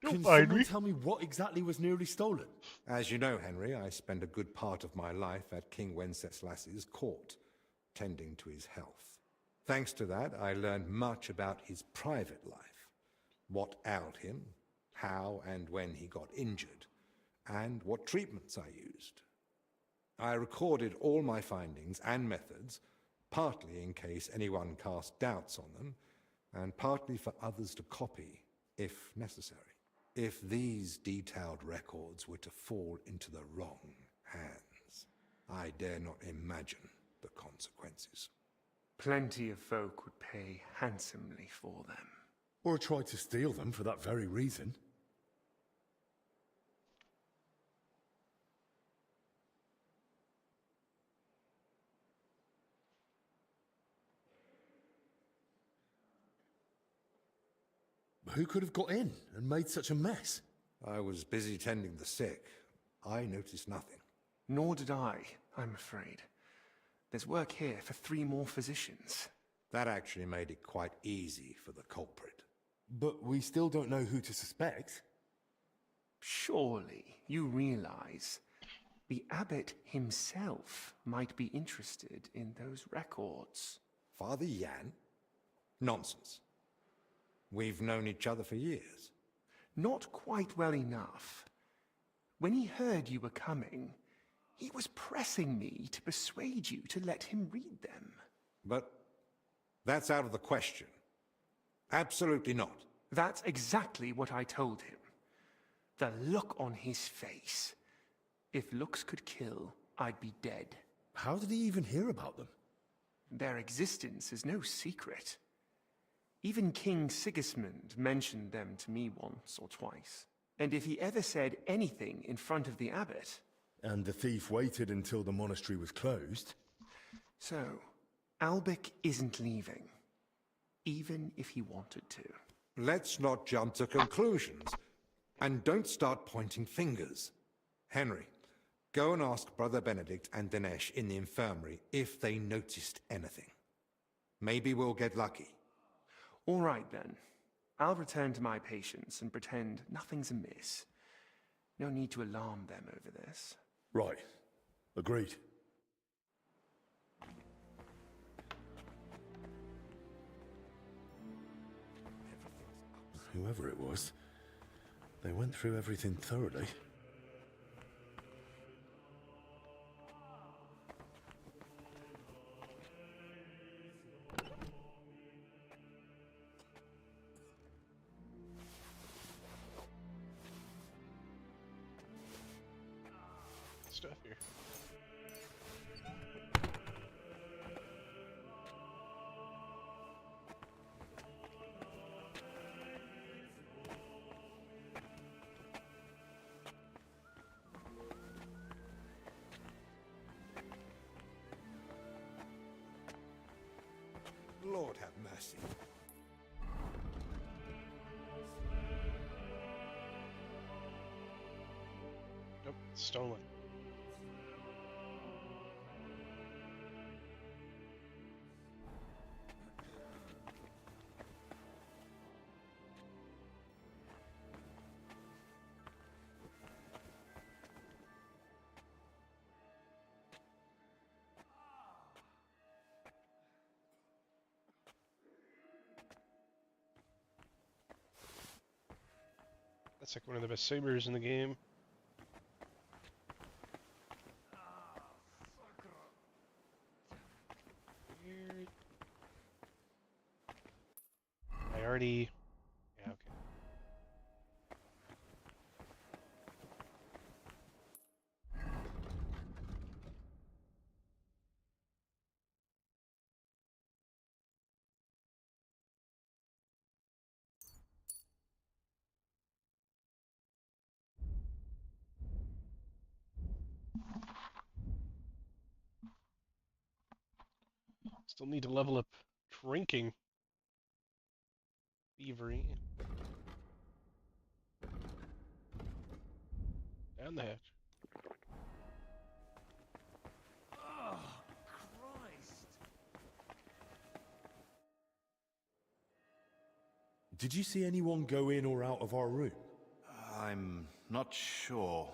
Can someone tell me what exactly was nearly stolen? As you know, Henry, I spend a good part of my life at King Wenceslas's court, tending to his health. Thanks to that, I learned much about his private life, what ailed him, how and when he got injured, and what treatments I used. I recorded all my findings and methods, partly in case anyone cast doubts on them, and partly for others to copy, if necessary. If these detailed records were to fall into the wrong hands, I dare not imagine the consequences. Plenty of folk would pay handsomely for them. Or try to steal them for that very reason. Who could have got in and made such a mess? I was busy tending the sick. I noticed nothing. Nor did I, I'm afraid. There's work here for 3 more physicians. That actually made it quite easy for the culprit. But we still don't know who to suspect. Surely you realize the abbot himself might be interested in those records. Father Jan? Nonsense. We've known each other for years. Not quite well enough. When he heard you were coming, he was pressing me to persuade you to let him read them. But that's out of the question. Absolutely not. That's exactly what I told him. The look on his face. If looks could kill, I'd be dead. How did he even hear about them? Their existence is no secret. Even King Sigismund mentioned them to me once or twice. And if he ever said anything in front of the abbot... And the thief waited until the monastery was closed? So, Albic isn't leaving. Even if he wanted to. Let's not jump to conclusions. And don't start pointing fingers. Henry, go and ask Brother Benedict and Dinesh in the infirmary if they noticed anything. Maybe we'll get lucky. All right, then. I'll return to my patients and pretend nothing's amiss. No need to alarm them over this. Right. Agreed. Whoever it was, they went through everything thoroughly. stuff here. Lord have mercy. Nope, stolen. That's like one of the best sabers in the game. Weird. I already... Yeah, okay. Still need to level up drinking. Thievery. Down the hatch. Oh, Christ. Did you see anyone go in or out of our room? I'm not sure.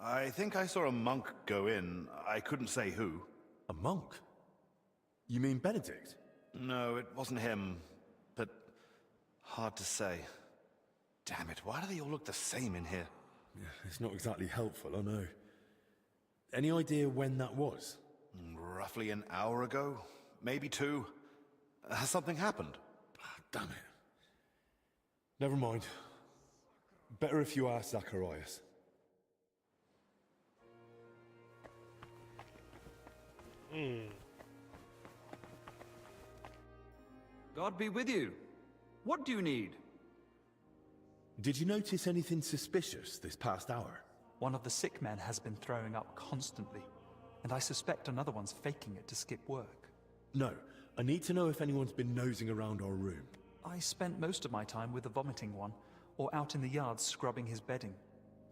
I think I saw a monk go in. I couldn't say who. A monk? You mean Benedict? No, it wasn't him. But hard to say. Damn it, why do they all look the same in here? Yeah, it's not exactly helpful, I know. Any idea when that was? Roughly an hour ago? Maybe 2. Has something happened? Damn it. Never mind. Better if you ask Zacharias. God be with you. What do you need? Did you notice anything suspicious this past hour? One of the sick men has been throwing up constantly, and I suspect another one's faking it to skip work. No, I need to know if anyone's been nosing around our room. I spent most of my time with the vomiting one, or out in the yard scrubbing his bedding.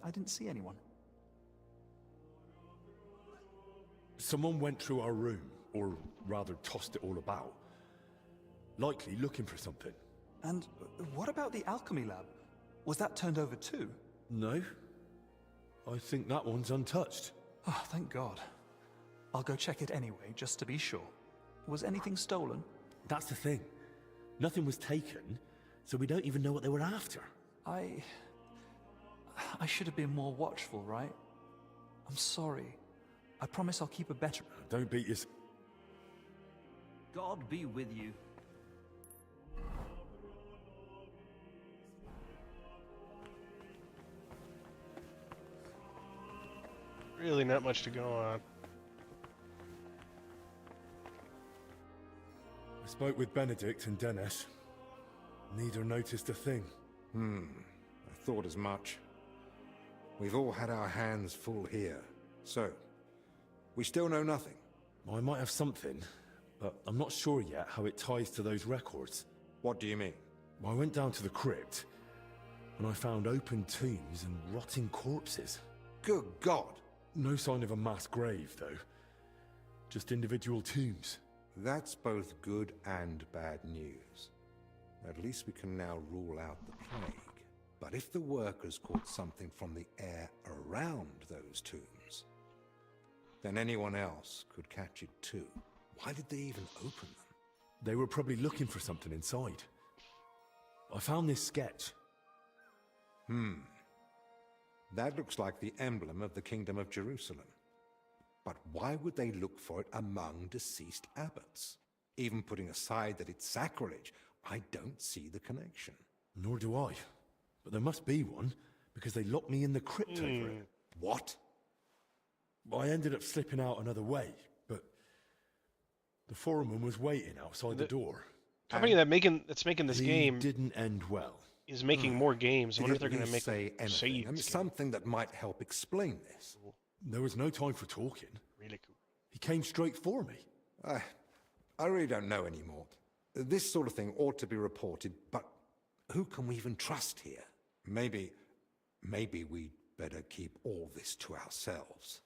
I didn't see anyone. Someone went through our room, or rather tossed it all about. Likely looking for something. And what about the alchemy lab? Was that turned over too? No. I think that one's untouched. Oh, thank God. I'll go check it anyway, just to be sure. Was anything stolen? That's the thing. Nothing was taken, so we don't even know what they were after. I should have been more watchful, right? I'm sorry. I promise I'll keep a better... Don't beat yourself. God be with you. Really not much to go on. I spoke with Benedict and Dennis. Neither noticed a thing. I thought as much. We've all had our hands full here. So, we still know nothing. I might have something, but I'm not sure yet how it ties to those records. What do you mean? I went down to the crypt, and I found open tombs and rotting corpses. Good God! No sign of a mass grave, though. Just individual tombs. That's both good and bad news. At least we can now rule out the plague. But if the workers caught something from the air around those tombs, then anyone else could catch it too. Why did they even open them? They were probably looking for something inside. I found this sketch. That looks like the emblem of the Kingdom of Jerusalem. But why would they look for it among deceased abbots? Even putting aside that it's sacrilege, I don't see the connection. Nor do I. But there must be one, because they locked me in the crypt over it. What? I ended up slipping out another way, but the foreman was waiting outside the door. Company that's making this game didn't end well. Is making more games. I wonder if they're Did going to you make say a anything? saved I mean, game. something that might help explain this. There was no time for talking. Really cool. He came straight for me. I really don't know anymore. This sort of thing ought to be reported, but who can we even trust here? Maybe we'd better keep all this to ourselves.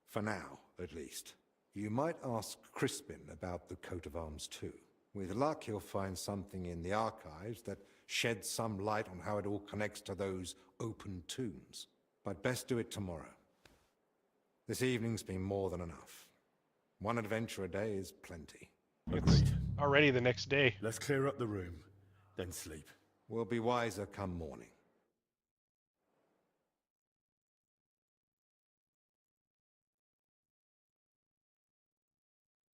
For now, at least. You might ask Crispin about the coat of arms too. With luck, he'll find something in the archives that sheds some light on how it all connects to those open tombs. But best do it tomorrow. This evening's been more than enough. One adventure a day is plenty. It's already the next day. Let's clear up the room, then sleep. We'll be wiser come morning.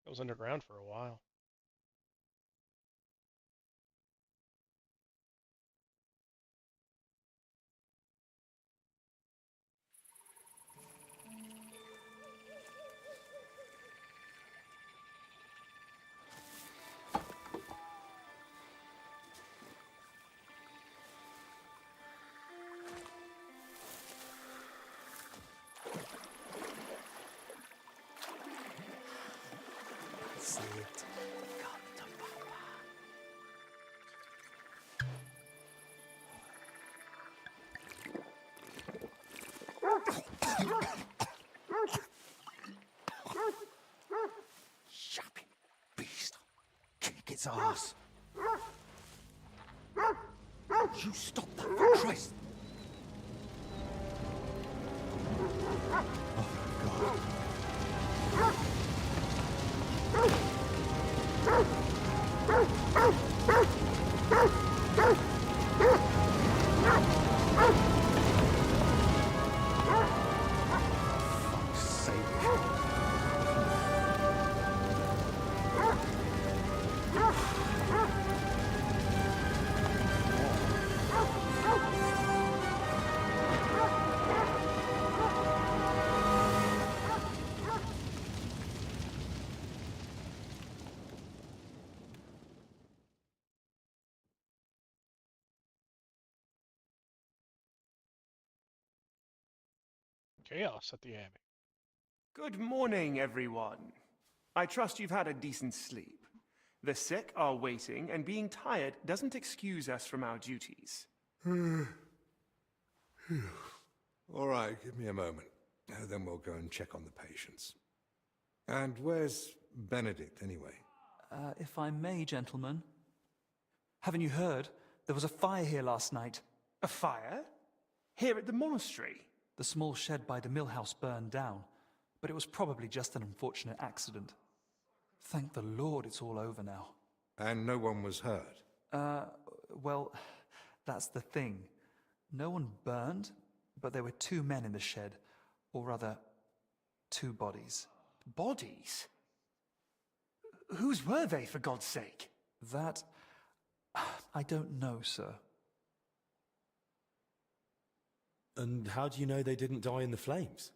It was underground for a while. See it. Shopping beast. Kick its ass. You stop that, for Christ. Fuck's sake. Chaos at the Abbey. Good morning, everyone. I trust you've had a decent sleep. The sick are waiting, and being tired doesn't excuse us from our duties. All right, give me a moment. Then we'll go and check on the patients. And where's Benedict, anyway? If I may, gentlemen. Haven't you heard? There was a fire here last night. A fire? Here at the monastery? The small shed by the mill house burned down, but it was probably just an unfortunate accident. Thank the Lord it's all over now. And no one was hurt? Well, that's the thing. No one burned, but there were 2 men in the shed. Or rather, 2 bodies. Bodies? Whose were they, for God's sake? That... I don't know, sir. And how do you know they didn't die in the flames?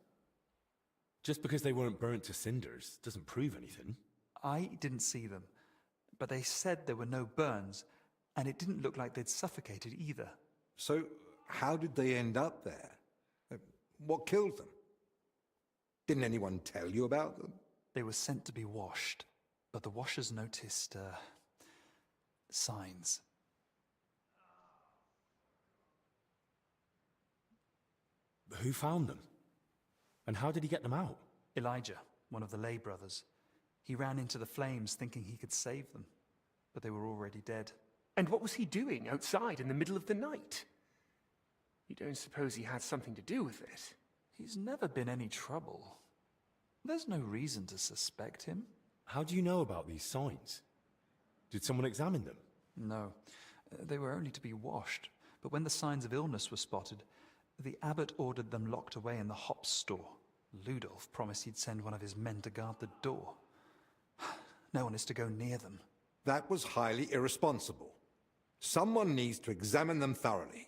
Just because they weren't burnt to cinders doesn't prove anything. I didn't see them, but they said there were no burns, and it didn't look like they'd suffocated either. So, how did they end up there? What killed them? Didn't anyone tell you about them? They were sent to be washed, but the washers noticed, signs. Who found them? And how did he get them out? Elijah, one of the lay brothers. He ran into the flames thinking he could save them, but they were already dead. And what was he doing outside in the middle of the night? You don't suppose he had something to do with it? He's never been any trouble. There's no reason to suspect him. How do you know about these signs? Did someone examine them? No, they were only to be washed, but when the signs of illness were spotted, the abbot ordered them locked away in the hops store. Ludolf promised he'd send one of his men to guard the door. No one is to go near them. That was highly irresponsible. Someone needs to examine them thoroughly.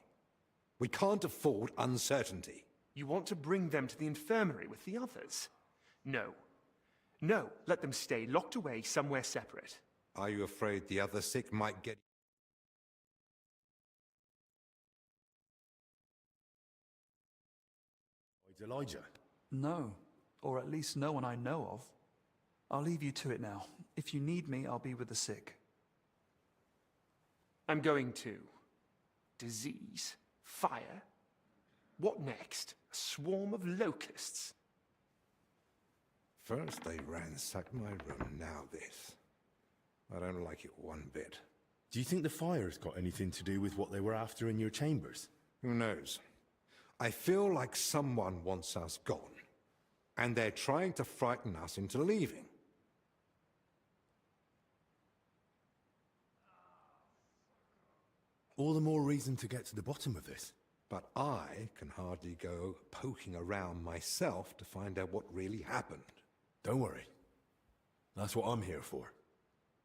We can't afford uncertainty. You want to bring them to the infirmary with the others? No. No, let them stay locked away somewhere separate. Are you afraid the other sick might get... Elijah? No, or at least no one I know of. I'll leave you to it now. If you need me, I'll be with the sick. I'm going to. Disease? Fire? What next? A swarm of locusts? First they ransacked my room, now this. I don't like it one bit. Do you think the fire's got anything to do with what they were after in your chambers? Who knows? I feel like someone wants us gone, and they're trying to frighten us into leaving. All the more reason to get to the bottom of this. But I can hardly go poking around myself to find out what really happened. Don't worry. That's what I'm here for.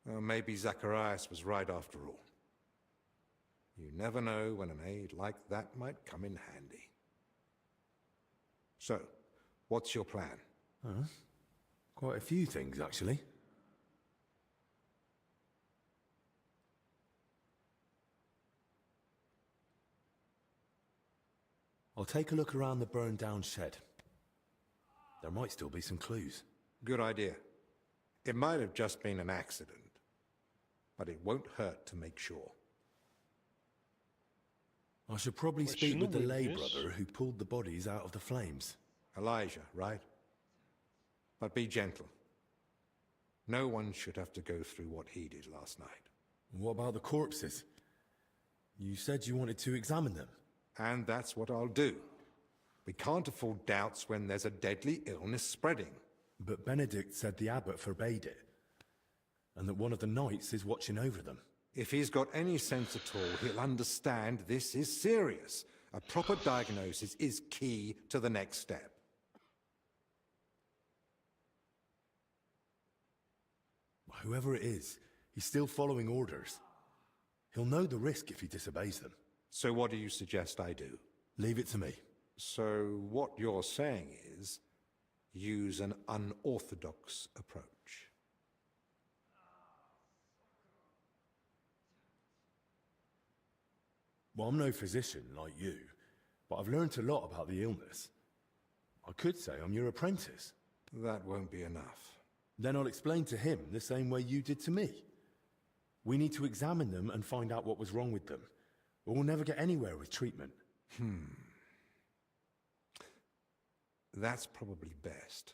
Well, maybe Zacharias was right after all. You never know when an aid like that might come in handy. So, what's your plan? Quite a few things, actually. I'll take a look around the burned-down shed. There might still be some clues. Good idea. It might have just been an accident, but it won't hurt to make sure. I should probably speak with the lay brother who pulled the bodies out of the flames. Elijah, right? But be gentle. No one should have to go through what he did last night. What about the corpses? You said you wanted to examine them. And that's what I'll do. We can't afford doubts when there's a deadly illness spreading. But Benedict said the abbot forbade it, and that one of the knights is watching over them. If he's got any sense at all, he'll understand this is serious. A proper diagnosis is key to the next step. Whoever it is, he's still following orders. He'll know the risk if he disobeys them. So what do you suggest I do? Leave it to me. So what you're saying is, use an unorthodox approach. Well, I'm no physician like you, but I've learned a lot about the illness. I could say I'm your apprentice. That won't be enough. Then I'll explain to him the same way you did to me. We need to examine them and find out what was wrong with them, or we'll never get anywhere with treatment. That's probably best.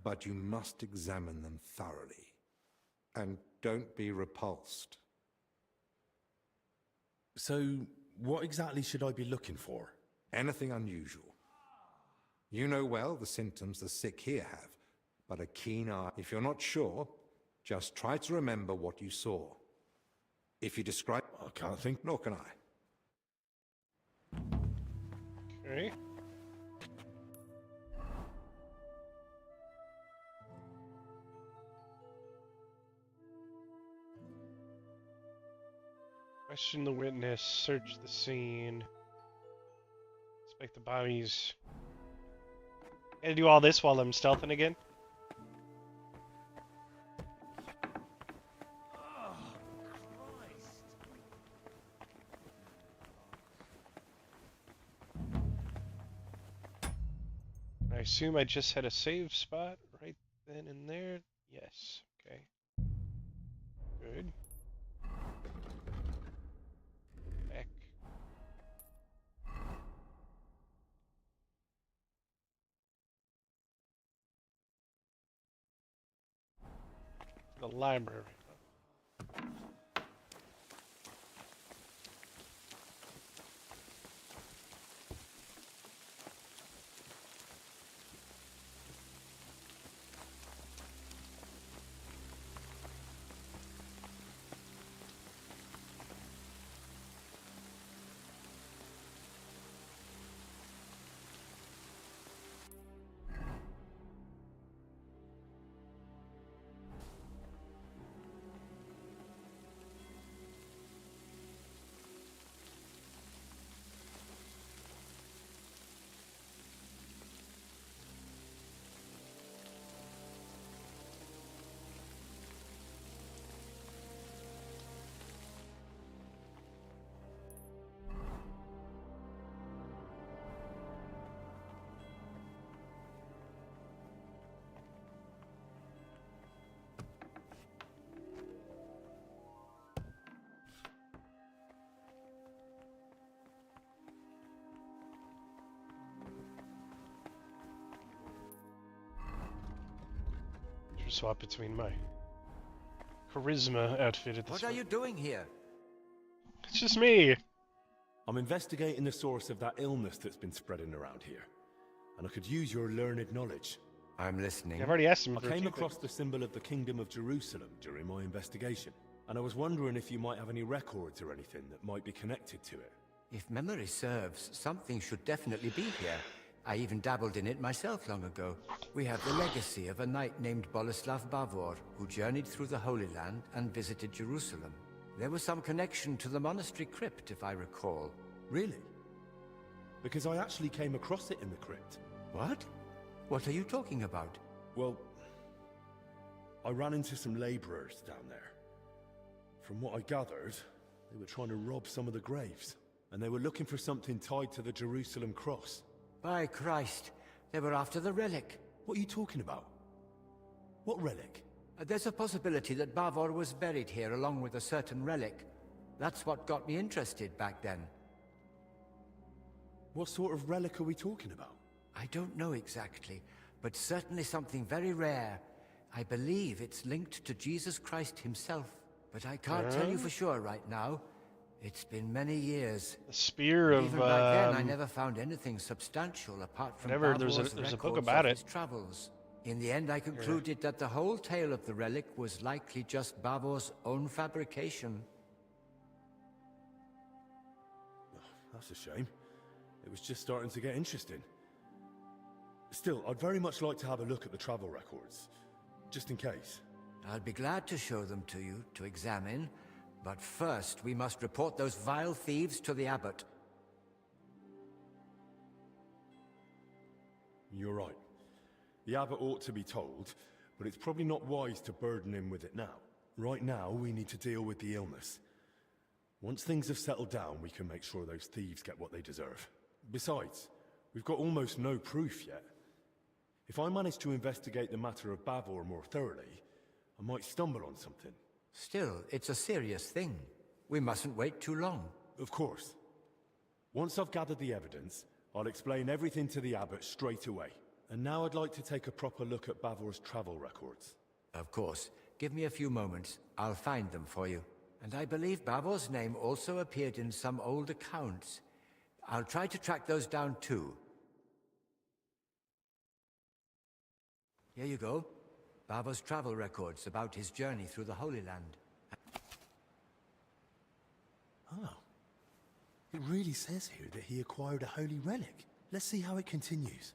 But you must examine them thoroughly. And don't be repulsed. So, what exactly should I be looking for? Anything unusual. You know well the symptoms the sick here have, but a keen eye. If you're not sure, just try to remember what you saw. If you describe... I can't think. Nor can I. Okay. Question the witness, search the scene, inspect the bodies. Gotta do all this while I'm stealthing again? I assume I just had a save spot right then and there. Yes, okay. Good. Back. The library. Just swap between my charisma outfit at this What are point. you doing here? It's just me. I'm investigating the source of that illness that's been spreading around here. And I could use your learned knowledge. I'm listening. I've already asked him I for a came few across things. the symbol of the Kingdom of Jerusalem during my investigation. And I was wondering if you might have any records or anything that might be connected to it. If memory serves, something should definitely be here. I even dabbled in it myself long ago. We have the legacy of a knight named Boleslav Bavor, who journeyed through the Holy Land and visited Jerusalem. There was some connection to the monastery crypt, if I recall. Really? Because I actually came across it in the crypt. What? What are you talking about? Well, I ran into some laborers down there. From what I gathered, they were trying to rob some of the graves. And they were looking for something tied to the Jerusalem cross. By Christ, they were after the relic. What are you talking about? What relic? There's a possibility that Bavor was buried here along with a certain relic. That's what got me interested back then. What sort of relic are we talking about? I don't know exactly, but certainly something very rare. I believe it's linked to Jesus Christ himself, but I can't tell you for sure right now. It's been many years. The spear of even back then, I never found anything substantial apart from there's Bavor's a book records about of it. his travels. In the end, I concluded that the whole tale of the relic was likely just Bavor's own fabrication. Oh, that's a shame. It was just starting to get interesting. Still, I'd very much like to have a look at the travel records, just in case. I'll be glad to show them to you to examine, but first we must report those vile thieves to the abbot. You're right. The abbot ought to be told, but it's probably not wise to burden him with it now. Right now, we need to deal with the illness. Once things have settled down, we can make sure those thieves get what they deserve. Besides, we've got almost no proof yet. If I manage to investigate the matter of Bavor more thoroughly, I might stumble on something. Still, it's a serious thing. We mustn't wait too long. Of course. Once I've gathered the evidence, I'll explain everything to the abbot straight away. And now I'd like to take a proper look at Bavor's travel records. Of course. Give me a few moments. I'll find them for you. And I believe Bavor's name also appeared in some old accounts. I'll try to track those down too. Here you go. Bavor's travel records about his journey through the Holy Land. Oh. It really says here that he acquired a holy relic. Let's see how it continues.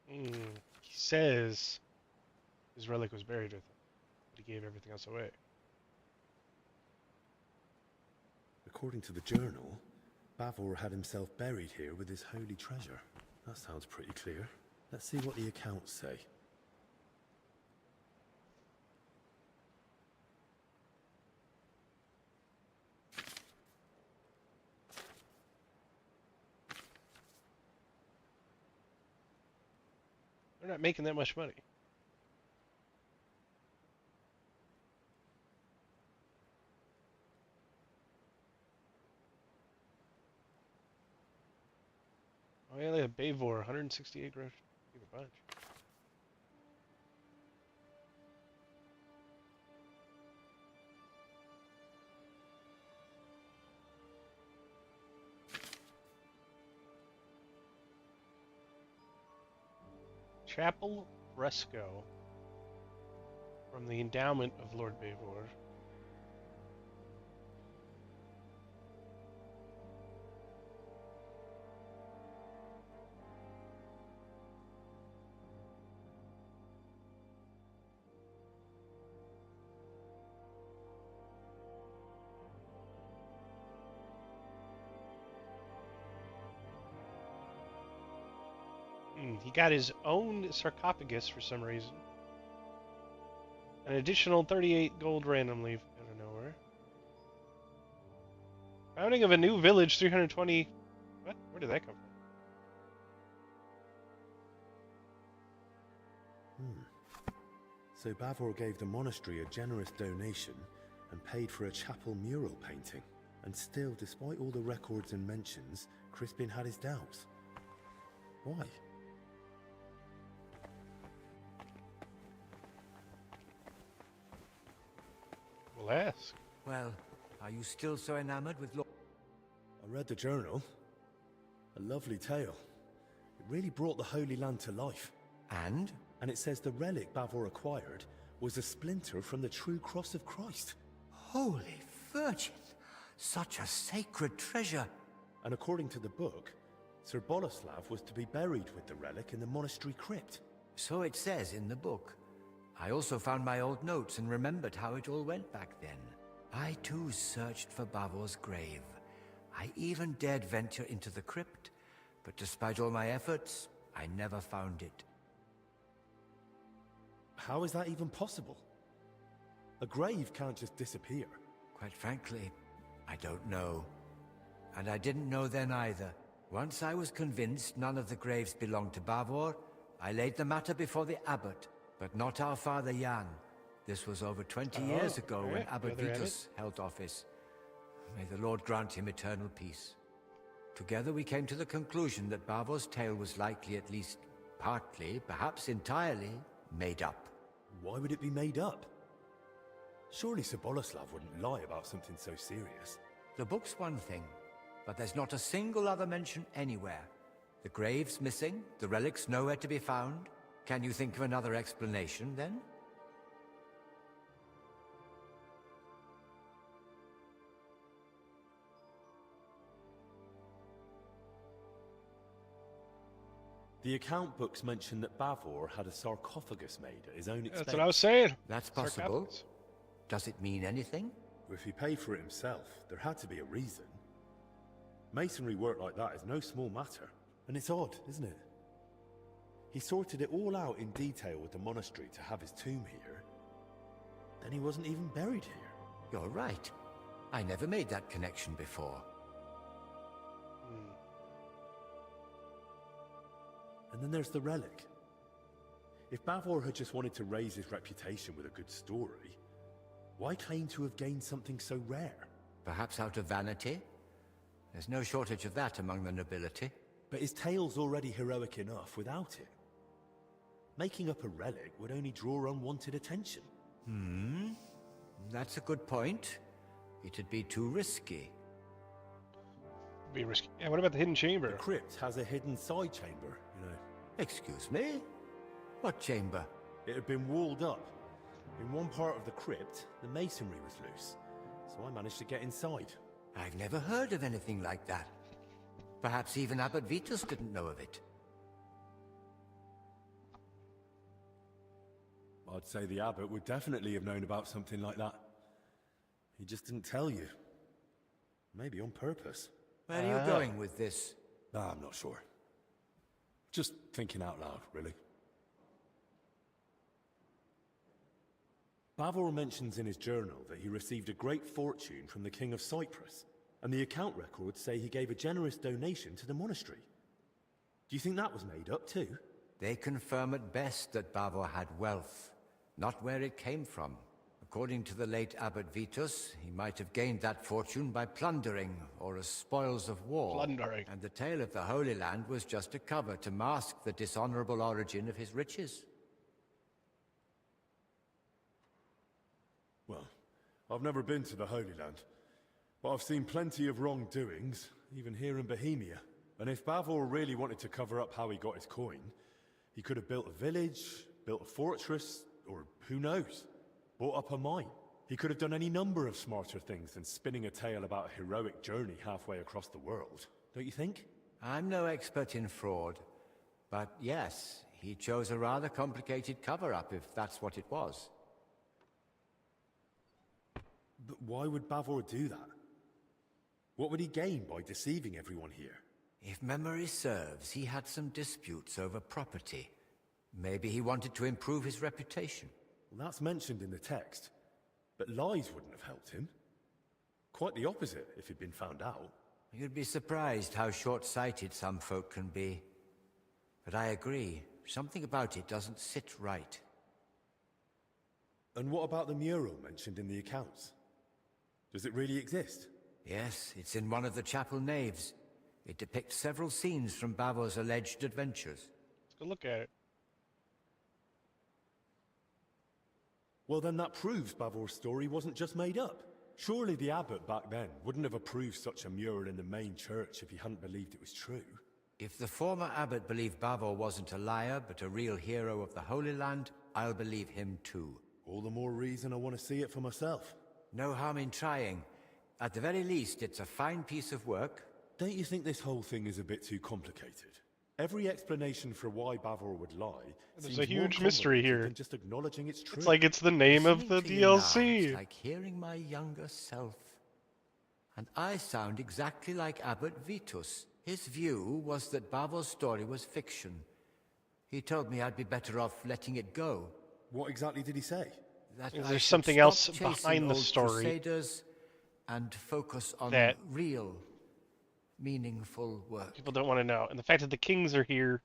He says his relic was buried with him, but he gave everything else away. According to the journal, Bavor had himself buried here with his holy treasure. That sounds pretty clear. Let's see what the accounts say. They're not making that much money. Oh yeah, they have Bavor, 168 gross. Give a bunch. Chapel fresco from the endowment of Lord Bavor. he got his own sarcophagus for some reason. An additional 38 gold randomly out of nowhere. Founding of a new village, 320. What? Where did that come from? So Bavor gave the monastery a generous donation and paid for a chapel mural painting. And still, despite all the records and mentions, Crispin had his doubts. Why? We'll ask. Well, are you still so enamored with Lord... I read the journal. A lovely tale. It really brought the Holy Land to life. And? And it says the relic Bavor acquired was a splinter from the true cross of Christ. Holy Virgin! Such a sacred treasure! And according to the book, Sir Boleslav was to be buried with the relic in the monastery crypt. So it says in the book. I also found my old notes and remembered how it all went back then. I too searched for Bavor's grave. I even dared venture into the crypt, but despite all my efforts, I never found it. How is that even possible? A grave can't just disappear. Quite frankly, I don't know. And I didn't know then either. Once I was convinced none of the graves belonged to Bavor, I laid the matter before the abbot, but not our father Jan. This was over 20 years ago when Abbot Vitus held office. May the Lord grant him eternal peace. Together we came to the conclusion that Bavor's tale was likely at least partly, perhaps entirely, made up. Why would it be made up? Surely Sir Boleslav wouldn't lie about something so serious. The book's one thing, but there's not a single other mention anywhere. The grave's missing, the relic's nowhere to be found. Can you think of another explanation, then? The account books mention that Bavor had a sarcophagus made at his own expense. That's what I was saying. That's possible. Does it mean anything? If he paid for it himself, there had to be a reason. Masonry work like that is no small matter. And it's odd, isn't it? He sorted it all out in detail with the monastery to have his tomb here. Then he wasn't even buried here. You're right. I never made that connection before. And then there's the relic. If Bavor had just wanted to raise his reputation with a good story, why claim to have gained something so rare? Perhaps out of vanity? There's no shortage of that among the nobility. But his tale's already heroic enough without it. Making up a relic would only draw unwanted attention. That's a good point. It'd be too risky. Be risky. Yeah, what about the hidden chamber? The crypt has a hidden side chamber, you know. Excuse me? What chamber? It had been walled up. In one part of the crypt, the masonry was loose, so I managed to get inside. I've never heard of anything like that. Perhaps even Abbot Vitus didn't know of it. I'd say the abbot would definitely have known about something like that. He just didn't tell you. Maybe on purpose. Where are you going with this? I'm not sure. Just thinking out loud, really. Bavor mentions in his journal that he received a great fortune from the King of Cyprus, and the account records say he gave a generous donation to the monastery. Do you think that was made up too? They confirm at best that Bavor had wealth, not where it came from. According to the late Abbot Vitus, he might have gained that fortune by plundering or as spoils of war. Plundering. And the tale of the Holy Land was just a cover to mask the dishonorable origin of his riches. Well, I've never been to the Holy Land, but I've seen plenty of wrongdoings, even here in Bohemia. And if Bavor really wanted to cover up how he got his coin, he could have built a village, built a fortress, or who knows, bought up a mine. He could have done any number of smarter things than spinning a tale about a heroic journey halfway across the world, don't you think? I'm no expert in fraud, but yes, he chose a rather complicated cover-up if that's what it was. But why would Bavor do that? What would he gain by deceiving everyone here? If memory serves, he had some disputes over property. Maybe he wanted to improve his reputation. Well, that's mentioned in the text, but lies wouldn't have helped him. Quite the opposite if he'd been found out. You'd be surprised how short-sighted some folk can be. But I agree, something about it doesn't sit right. And what about the mural mentioned in the accounts? Does it really exist? Yes, it's in one of the chapel naves. It depicts several scenes from Bavor's alleged adventures. Let's go look at it. Well, then that proves Bavor's story wasn't just made up. Surely the abbot back then wouldn't have approved such a mural in the main church if he hadn't believed it was true. If the former abbot believed Bavor wasn't a liar, but a real hero of the Holy Land, I'll believe him too. All the more reason I want to see it for myself. No harm in trying. At the very least, it's a fine piece of work. Don't you think this whole thing is a bit too complicated? Every explanation for why Bavor would lie There's a huge mystery here. than just acknowledging it's true. It's like it's the name of the Listening to you now, DLC. it's like hearing my younger self. And I sound exactly like Abbot Vitus. His view was that Bavor's story was fiction. He told me I'd be better off letting it go. What exactly did he say? That Is I there should something stop else chasing behind the old story Crusaders and focus on that real, meaningful work. people don't want to know? And the fact that the kings are here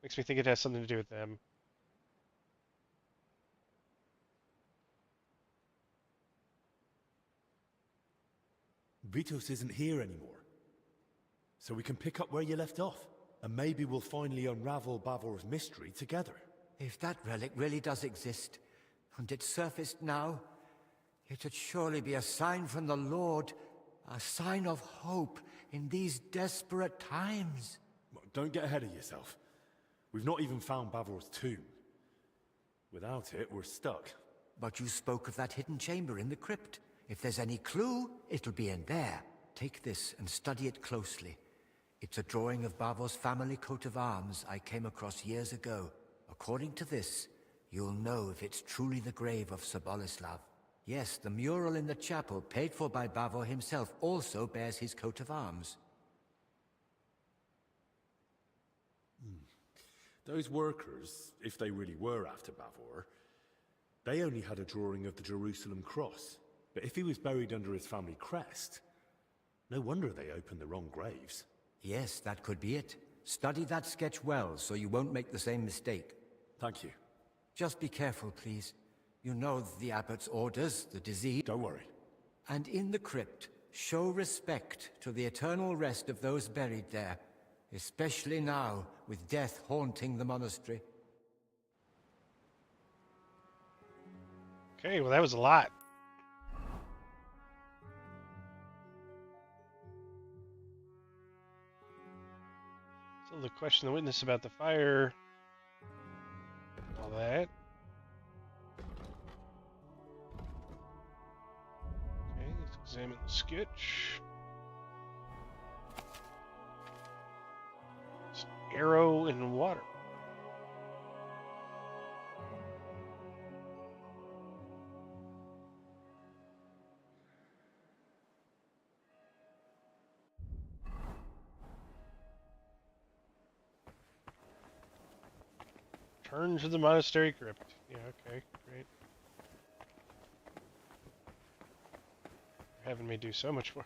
makes me think it has something to do with them. Vitus isn't here anymore. So we can pick up where you left off. And maybe we'll finally unravel Bavor's mystery together. If that relic really does exist, and it surfaced now, it'd surely be a sign from the Lord, a sign of hope in these desperate times. Don't get ahead of yourself. We've not even found Bavor's tomb. Without it, we're stuck. But you spoke of that hidden chamber in the crypt. If there's any clue, it'll be in there. Take this and study it closely. It's a drawing of Bavor's family coat of arms I came across years ago. According to this, you'll know if it's truly the grave of Sir Boleslav. Yes, the mural in the chapel, paid for by Bavor himself, also bears his coat of arms. Those workers, if they really were after Bavor, they only had a drawing of the Jerusalem cross. But if he was buried under his family crest, no wonder they opened the wrong graves. Yes, that could be it. Study that sketch well, so you won't make the same mistake. Thank you. Just be careful, please. You know the abbot's orders, the disease. Don't worry. And in the crypt, show respect to the eternal rest of those buried there, especially now, with death haunting the monastery. Okay, well that was a lot. Still to question the witness about the fire. All that. Okay, let's examine the sketch. It's an arrow in water. Turn to the monastery crypt. Yeah, okay, great. You're having me do so much more.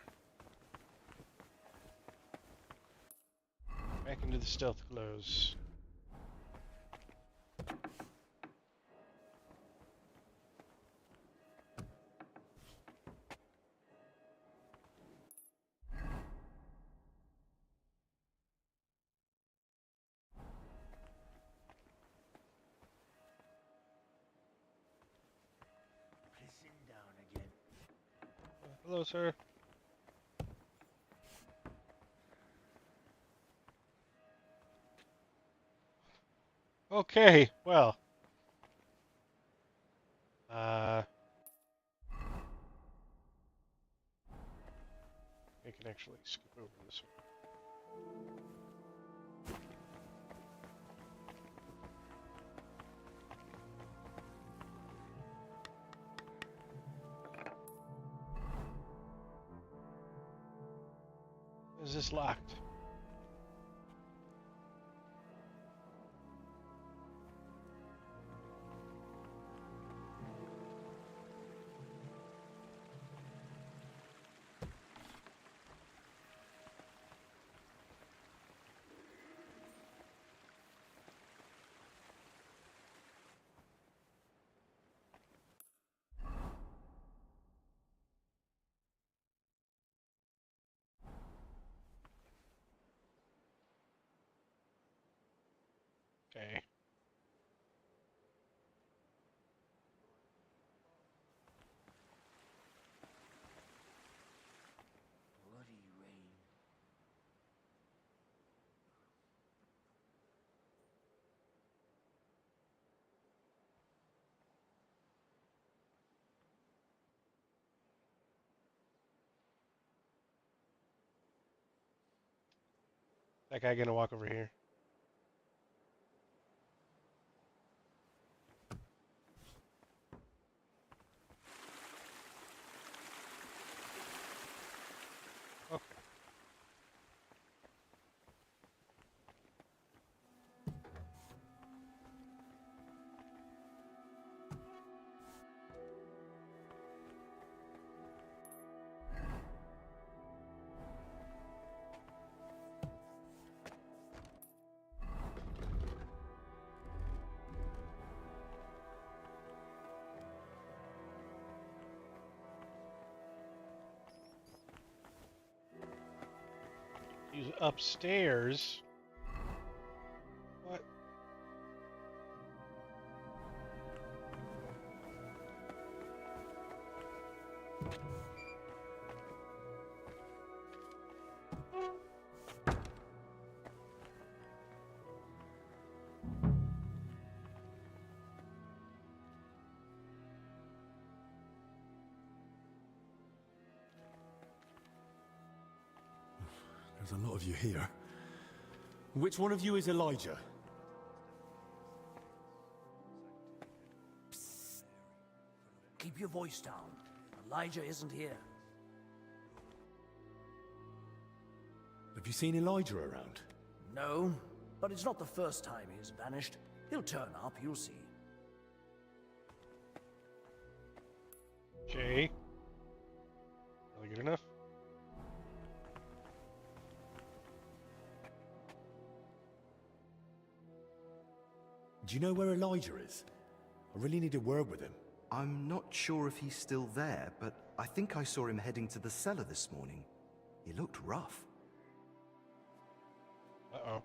Back into the stealth clothes. Pissing down again. Hello, sir. Okay, well. I can actually skip over this one. Is this locked? Okay. Bloody rain. That guy gonna walk over here. Okay. He's upstairs. What? There's a lot of you here. Which one of you is Elijah? Keep your voice down. Elijah isn't here. Have you seen Elijah around? No, but it's not the first time he's vanished. He'll turn up, you'll see. Okay. Really good enough? Do you know where Elijah is? I really need a word with him. I'm not sure if he's still there, but I think I saw him heading to the cellar this morning. He looked rough. Uh-oh.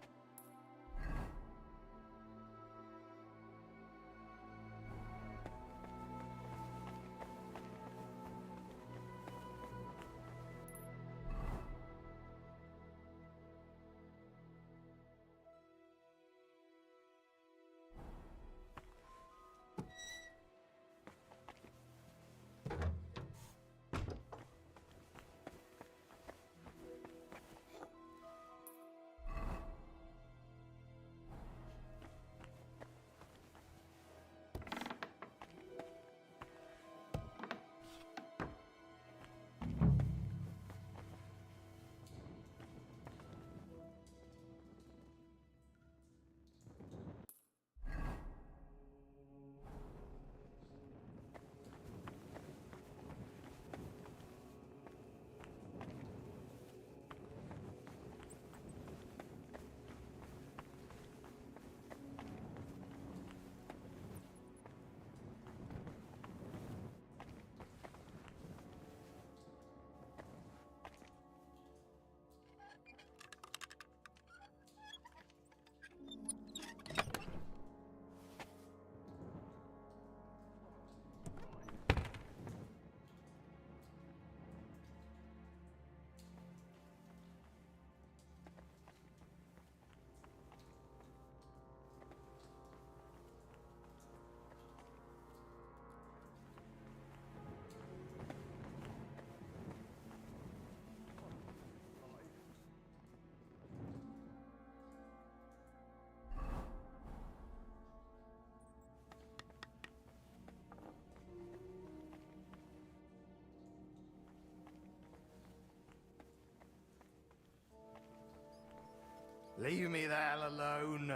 Leave me the hell alone.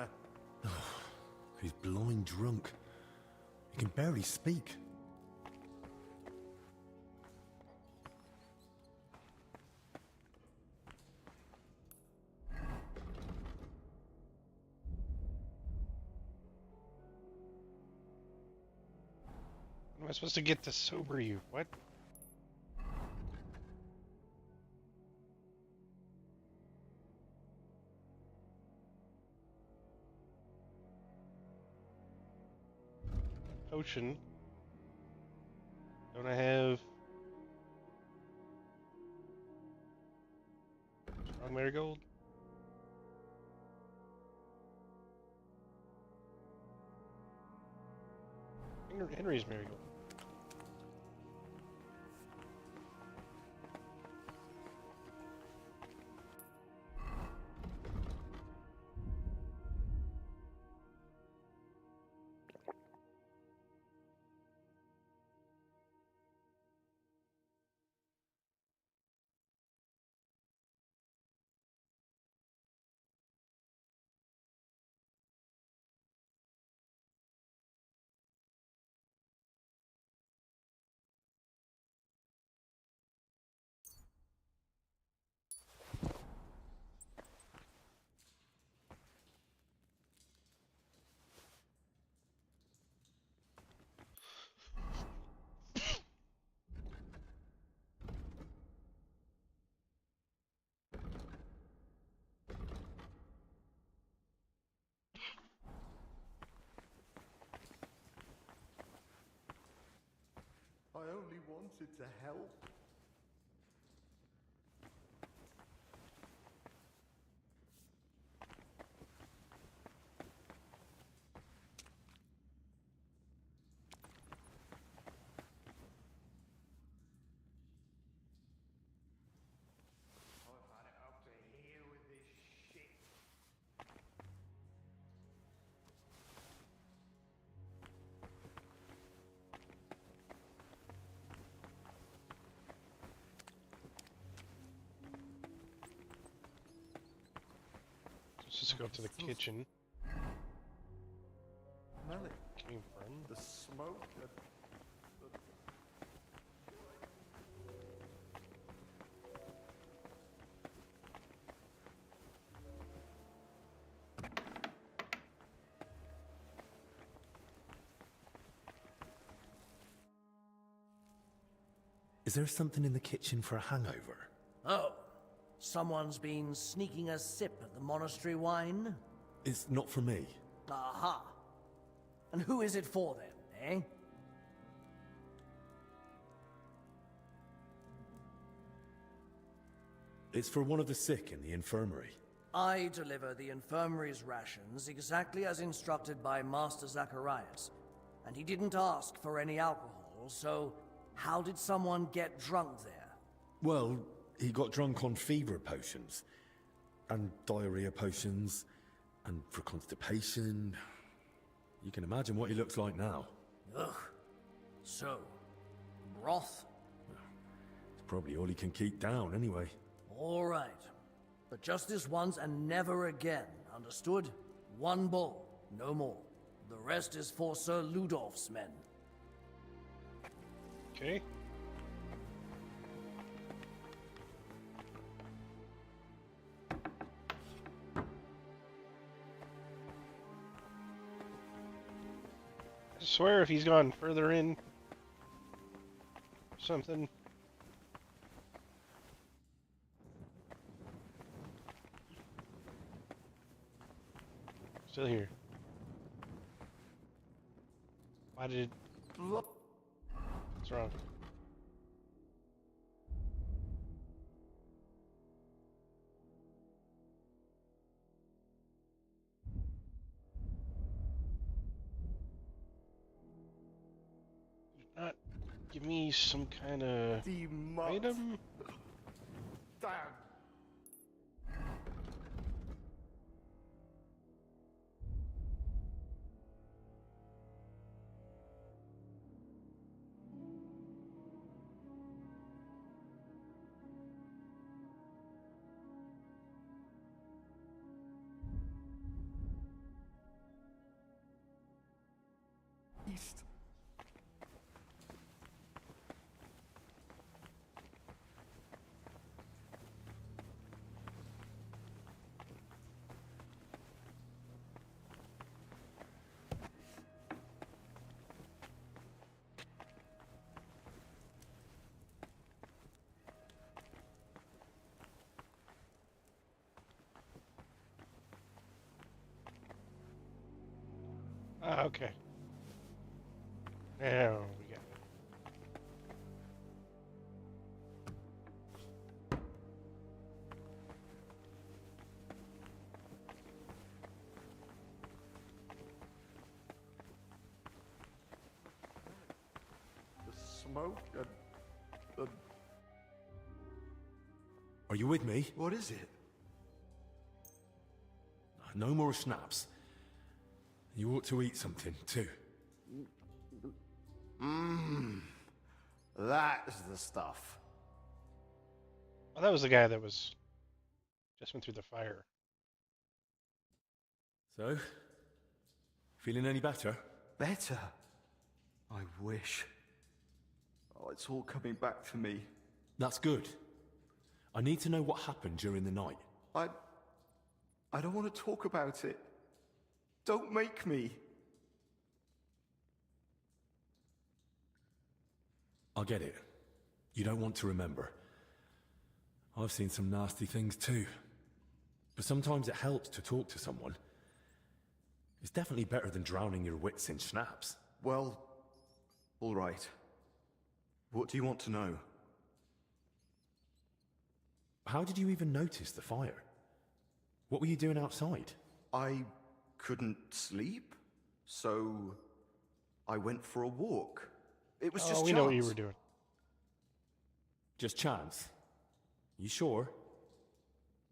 He's blind drunk. He can barely speak. Am I supposed to get to sober you? What? potion. Don't I have strong marigold? Henry's marigold. I only wanted to help. I've had it up to here with this shit. Let's just go up to the kitchen. Smell it. Came from The smoke. Is there something in the kitchen for a hangover? Oh, someone's been sneaking a sip of the monastery wine? It's not for me. Aha. And who is it for then, eh? It's for one of the sick in the infirmary. I deliver the infirmary's rations exactly as instructed by Master Zacharias, and he didn't ask for any alcohol, so how did someone get drunk there? Well, he got drunk on fever potions, and diarrhea potions, and for constipation. You can imagine what he looks like now. Ugh. So, broth? It's probably all he can keep down, anyway. All right. But just this once and never again, understood? One bowl, no more. The rest is for Sir Ludolf's men. Okay. I swear if he's gone further in something. Still here. Why did it... What's wrong? Not give me some kind of item? Damn. East. Ah, okay. Oh, we got it. The smoke and... Are you with me? What is it? No more schnapps. You ought to eat something, too. Mmm. That's the stuff. Oh, that was the guy that was just went through the fire. So, feeling any better? Better? I wish. Oh, it's all coming back to me. That's good. I need to know what happened during the night. I don't want to talk about it. Don't make me. I get it. You don't want to remember. I've seen some nasty things too. But sometimes it helps to talk to someone. It's definitely better than drowning your wits in schnapps. Well, all right. What do you want to know? How did you even notice the fire? What were you doing outside? I couldn't sleep, so I went for a walk. It was just we chance. know what you were doing. Just chance? You sure?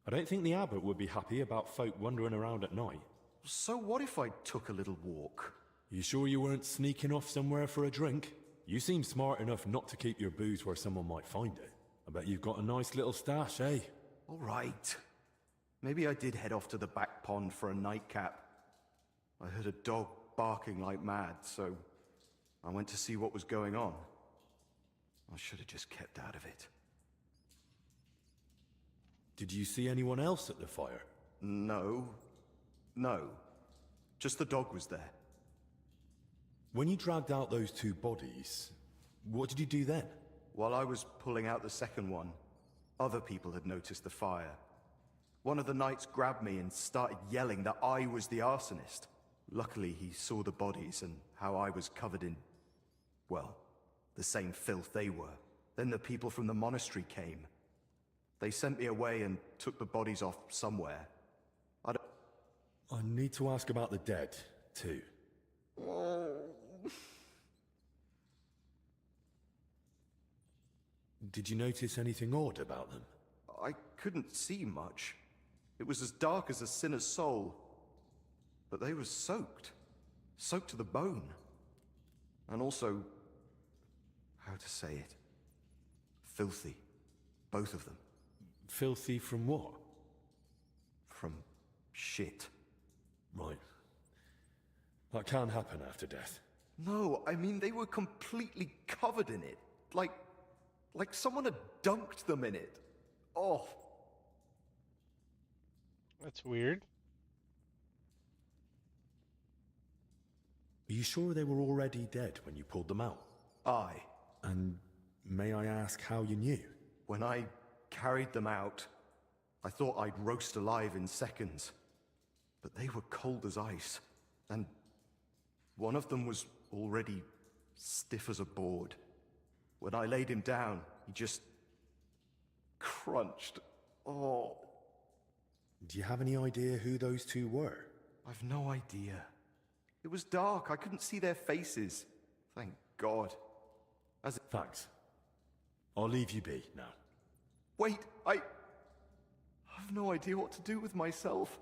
I don't think the abbot would be happy about folk wandering around at night. So what if I took a little walk? You sure you weren't sneaking off somewhere for a drink? You seem smart enough not to keep your booze where someone might find it. I bet you've got a nice little stash, eh? All right. Maybe I did head off to the back pond for a nightcap. I heard a dog barking like mad, so I went to see what was going on. I should have just kept out of it. Did you see anyone else at the fire? No. Just the dog was there. When you dragged out those two bodies, what did you do then? While I was pulling out the second one, other people had noticed the fire. One of the knights grabbed me and started yelling that I was the arsonist. Luckily, he saw the bodies and how I was covered in, well, the same filth they were. Then the people from the monastery came. They sent me away and took the bodies off somewhere. I need to ask about the dead, too. Did you notice anything odd about them? I couldn't see much. It was as dark as a sinner's soul. But they were soaked. Soaked to the bone. And also, how to say it? Filthy. Both of them. Filthy from what? From shit. Right. That can happen after death. No, I mean they were completely covered in it. Like someone had dunked them in it. Oh. That's weird. Are you sure they were already dead when you pulled them out? Aye. And may I ask how you knew? When I carried them out, I thought I'd roast alive in seconds. But they were cold as ice. And one of them was already stiff as a board. When I laid him down, he just crunched. Oh. Do you have any idea who those two were? I've no idea. It was dark. I couldn't see their faces. Thank God. Thanks. I'll leave you be now. Wait, I've no idea what to do with myself.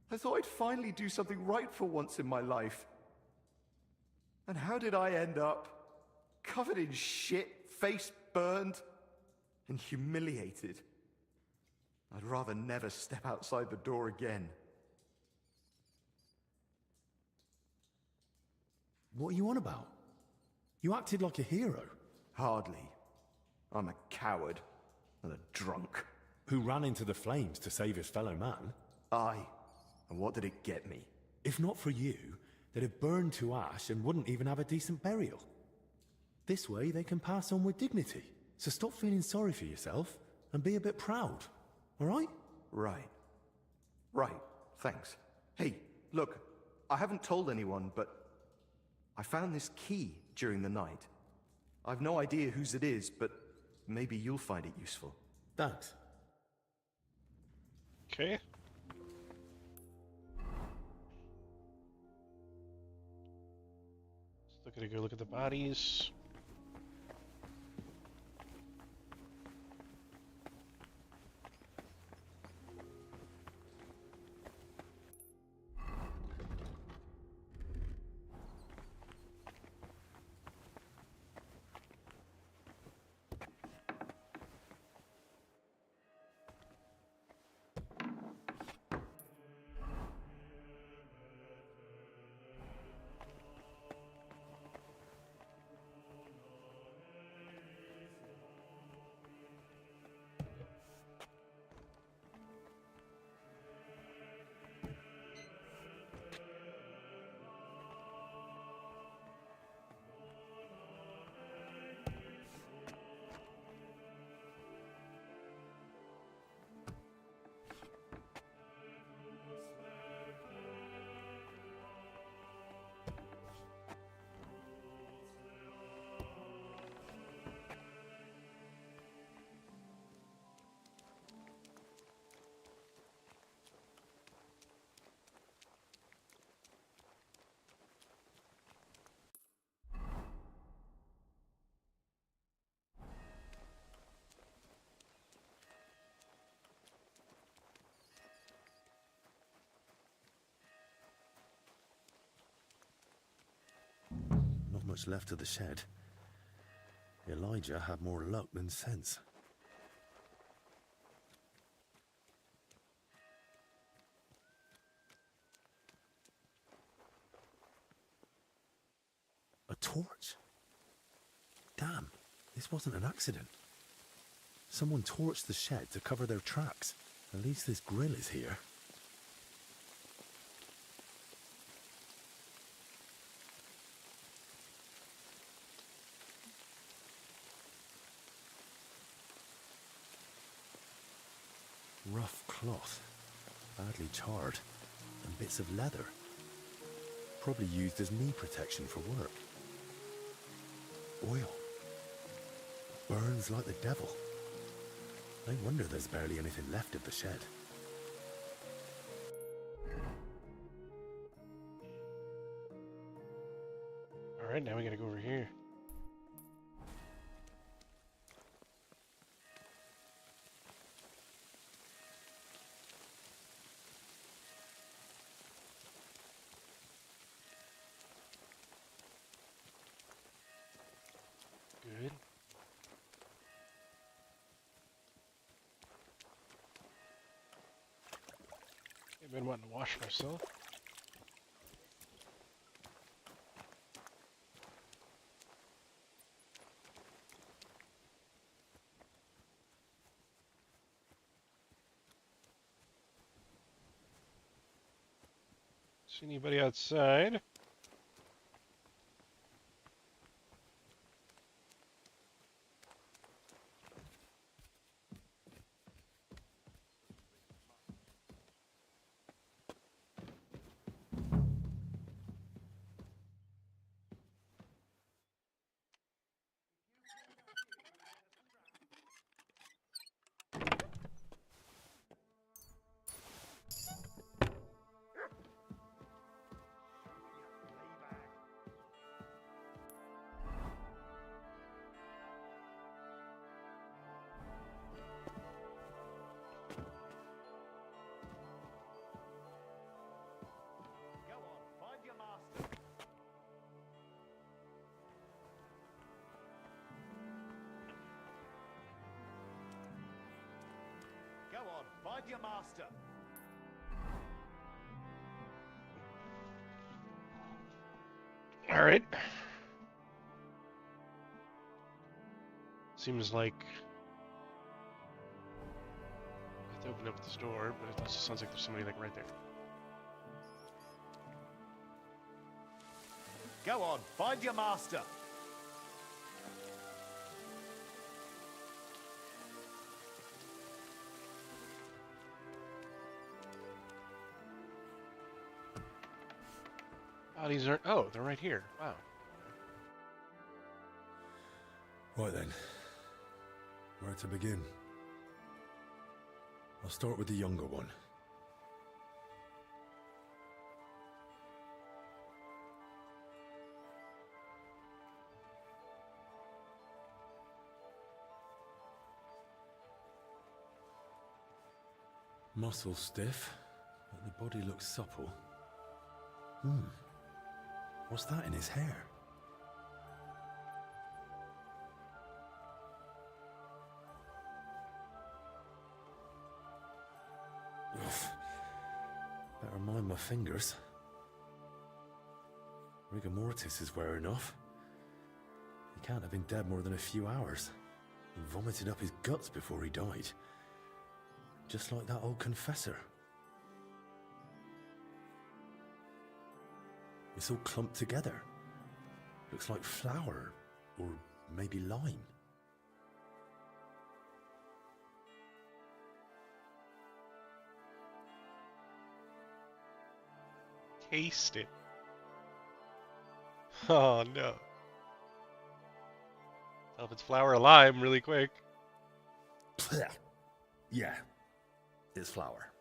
I thought I'd finally do something right for once in my life. And how did I end up? Covered in shit, face burned, and humiliated. I'd rather never step outside the door again. What are you on about? You acted like a hero. Hardly. I'm a coward and a drunk. Who ran into the flames to save his fellow man. Aye. And what did it get me? If not for you, they'd have burned to ash and wouldn't even have a decent burial. This way they can pass on with dignity. So stop feeling sorry for yourself and be a bit proud, all right? Right. Thanks. Hey, look, I haven't told anyone, but I found this key during the night. I've no idea whose it is, but maybe you'll find it useful. Thanks. Okay. Let's look at the bodies. Not much left of the shed. Elijah had more luck than sense. A torch? Damn, this wasn't an accident. Someone torched the shed to cover their tracks. At least this grill is here. Rough cloth, badly charred, and bits of leather. Probably used as knee protection for work. Oil. Burns like the devil. No wonder there's barely anything left of the shed. Alright, now we gotta go over here. Good. I've been wanting to wash myself. See anybody outside? Find your master. All right. Seems like I have to open up this door, but it also sounds like there's somebody like right there. Go on, find your master. Bodies are. Oh, they're right here. Wow. Right then. Where to begin? I'll start with the younger one. Muscle stiff, but the body looks supple. What's that in his hair? Better mind my fingers. Rigor mortis is wearing off. He can't have been dead more than a few hours. He vomited up his guts before he died. Just like that old confessor. It's all clumped together. Looks like flour, or maybe lime. Taste it. Oh no. Tell if it's flour or lime really quick. Yeah, it's flour.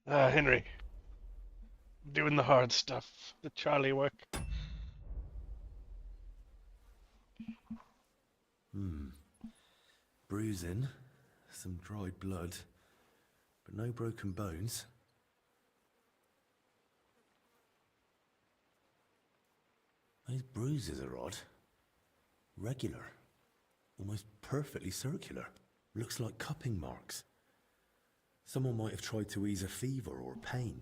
Henry. Doing the hard stuff. The Charlie work. Bruising, some dried blood, but no broken bones. Those bruises are odd. Regular. Almost perfectly circular. Looks like cupping marks. Someone might have tried to ease a fever or pain.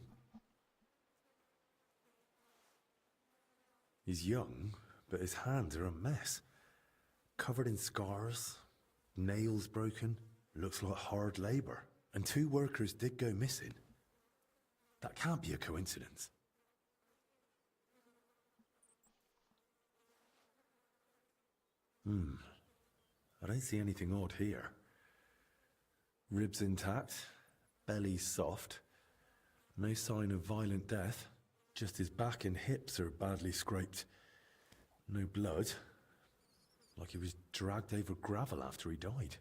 He's young, but his hands are a mess. Covered in scars, nails broken, looks like hard labor. And 2 workers did go missing. That can't be a coincidence. I don't see anything odd here. Ribs intact, belly soft, no sign of violent death, just his back and hips are badly scraped. No blood, like he was dragged over gravel after he died.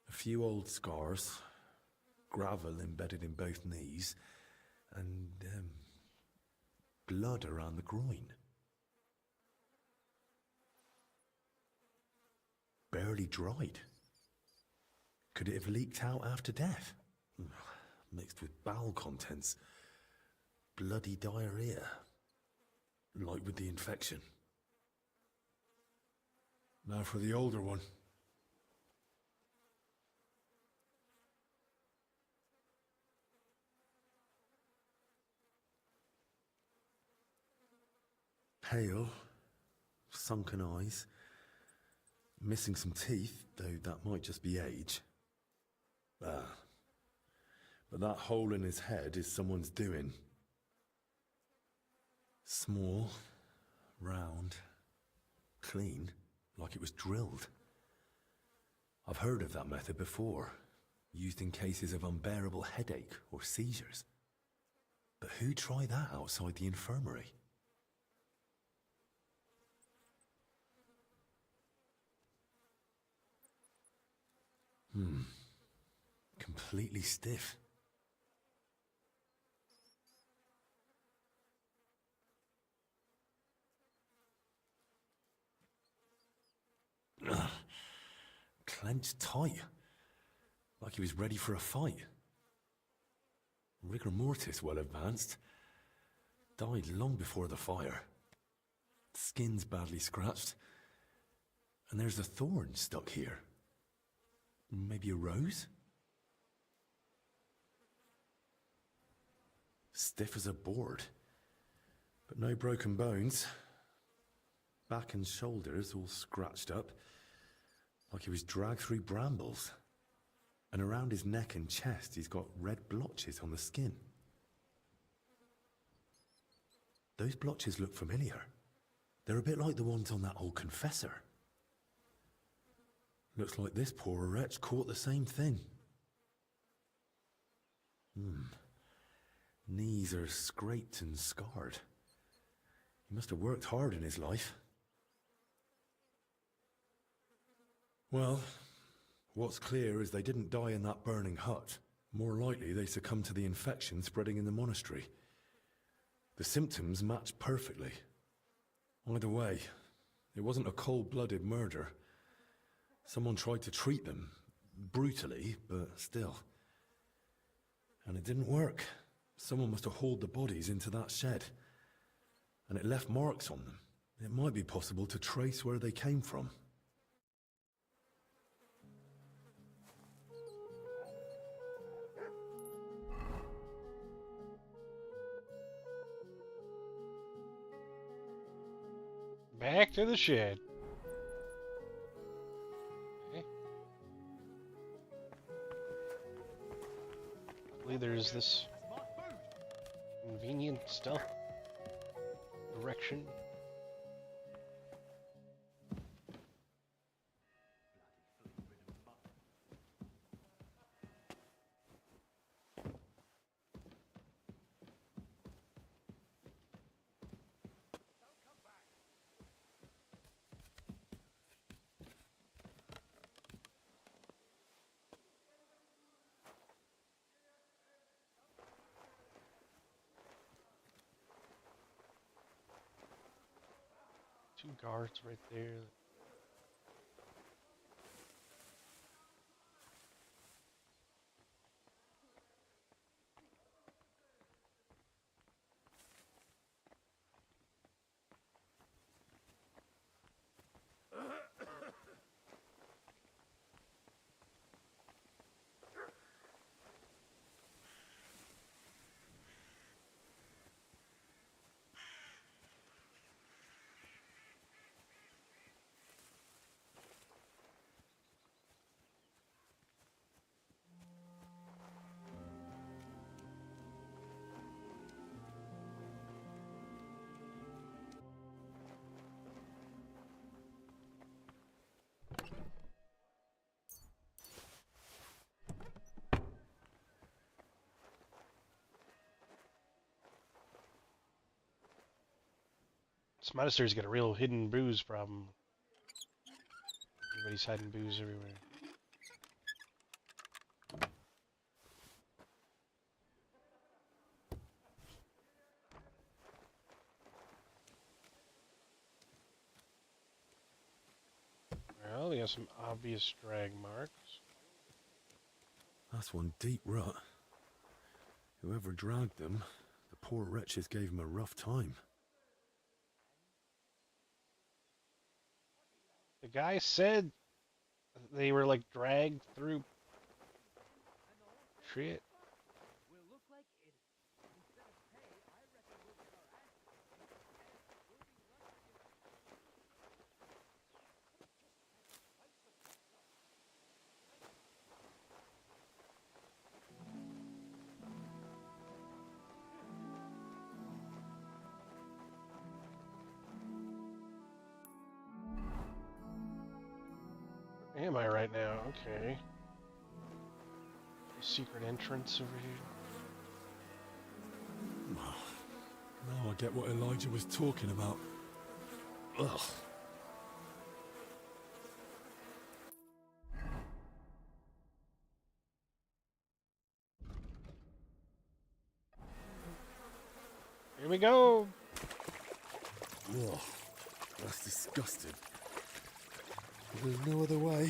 A few old scars, gravel embedded in both knees, and blood around the groin. Barely dried. Could it have leaked out after death? Mixed with bowel contents. Bloody diarrhea. Like with the infection. Now for the older one. Pale, sunken eyes, missing some teeth, though that might just be age. But that hole in his head is someone's doing. Small, round, clean, like it was drilled. I've heard of that method before, used in cases of unbearable headache or seizures. But who'd try that outside the infirmary? Completely stiff. Clenched tight, like he was ready for a fight. Rigor mortis well advanced. Died long before the fire. Skin's badly scratched. And there's a thorn stuck here. Maybe a rose? Stiff as a board. But no broken bones. Back and shoulders all scratched up, like he was dragged through brambles. And around his neck and chest he's got red blotches on the skin. Those blotches look familiar. They're a bit like the ones on that old confessor. Looks like this poor wretch caught the same thing. Knees are scraped and scarred. He must have worked hard in his life. Well, what's clear is they didn't die in that burning hut. More likely, they succumbed to the infection spreading in the monastery. The symptoms match perfectly. Either way, it wasn't a cold-blooded murder. Someone tried to treat them, brutally, but still. And it didn't work. Someone must have hauled the bodies into that shed. And it left marks on them. It might be possible to trace where they came from. Back to the shed. Okay. Luckily there's this convenient stuff. Direction. Two guards right there. This monastery's got a real hidden booze problem. Everybody's hiding booze everywhere. Well, they got some obvious drag marks. That's one deep rut. Whoever dragged them, the poor wretches gave him a rough time. The guy said they were like dragged through shit. Am I right now? Okay. Secret entrance over here. Now I get what Elijah was talking about. Ugh. Here we go. Ugh. That's disgusting. There's no other way.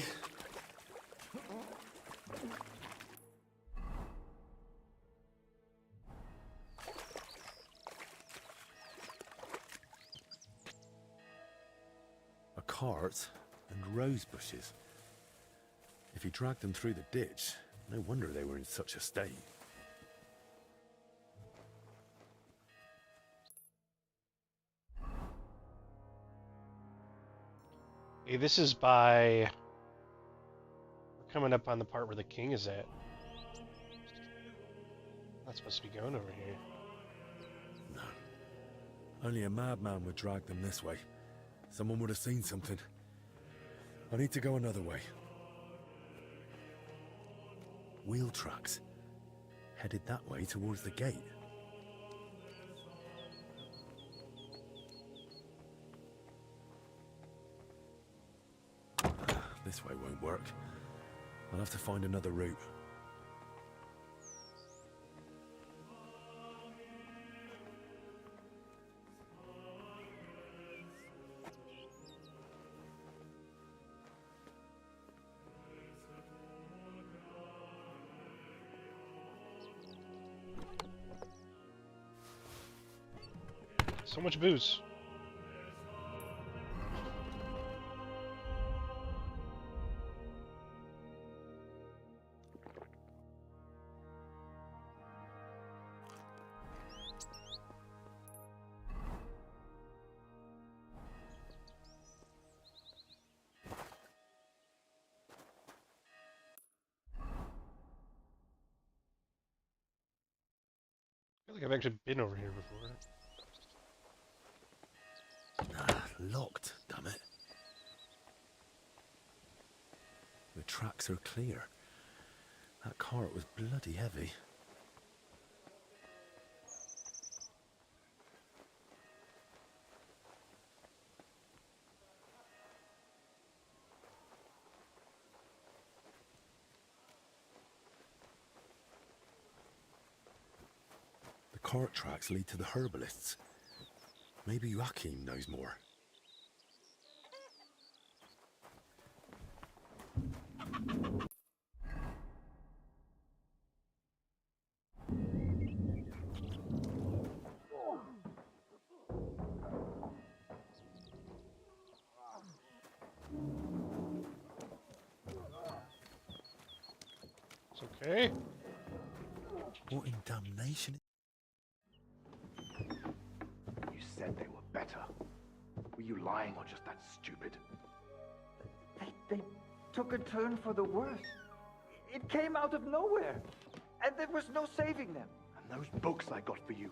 A cart and rose bushes. If he dragged them through the ditch, no wonder they were in such a state. Hey, this is by... We're coming up on the part where the king is at. Not supposed to be going over here. No. Only a madman would drag them this way. Someone would have seen something. I need to go another way. Wheel tracks. Headed that way towards the gate. This way won't work. I'll have to find another route. So much booze. I feel like I've actually been over here before. Locked, damn it. The tracks are clear. That cart was bloody heavy. The cart tracks lead to the herbalists. Maybe Joachim knows more. It's okay. What in damnation? You said they were better. Were you lying or just that stupid? They took a turn for the worse. It came out of nowhere, and there was no saving them. And those books I got for you.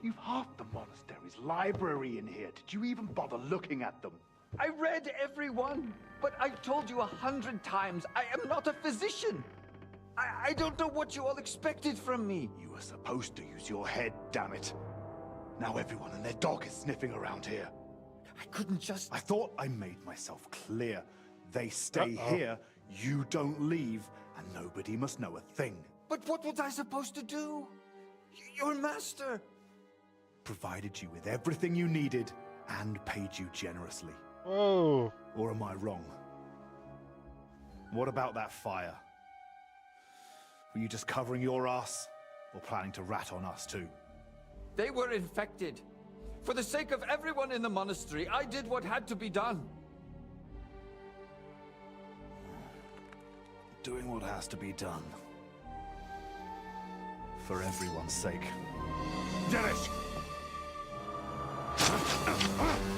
You've half the monastery's library in here. Did you even bother looking at them? I read every one, but I've told you 100 times, I am not a physician. I don't know what you all expected from me. You were supposed to use your head, damn it. Now everyone and their dog is sniffing around here. I couldn't just... I thought I made myself clear. They stay here, you don't leave, and nobody must know a thing. But what was I supposed to do? Your master... Provided you with everything you needed, and paid you generously. Whoa. Or am I wrong? What about that fire? Were you just covering your ass, or planning to rat on us too? They were infected. For the sake of everyone in the monastery, I did what had to be done. Doing what has to be done. For everyone's sake. Dennis!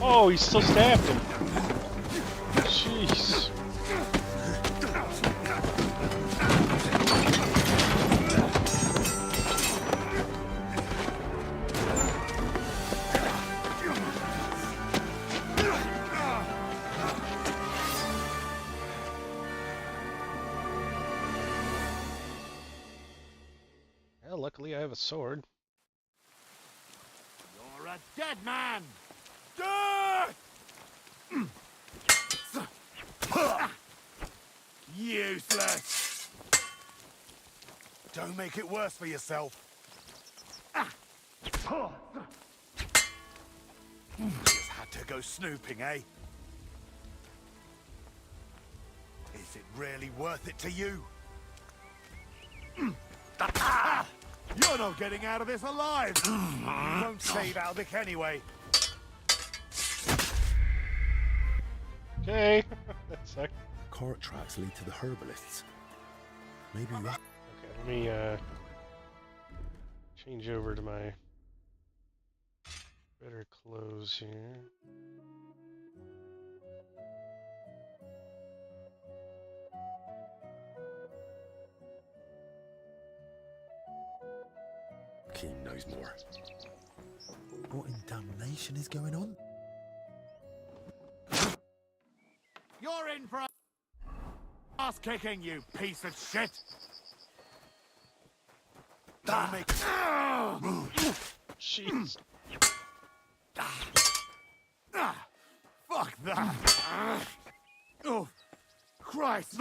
Oh, he still stabbed him. Jeez. Well, luckily I have a sword. You're a dead man! Useless! Don't make it worse for yourself. Just had to go snooping, eh? Is it really worth it to you? You're not getting out of this alive! You won't save Albic anyway. Okay. That sucked. Cart tracks lead to the herbalists. Maybe you... Okay, let me change over to my better clothes here. Keem knows more. What in damnation is going on? You're in for a ass kicking, you piece of shit! Don't make it move. Jeez. Fuck that! Christ!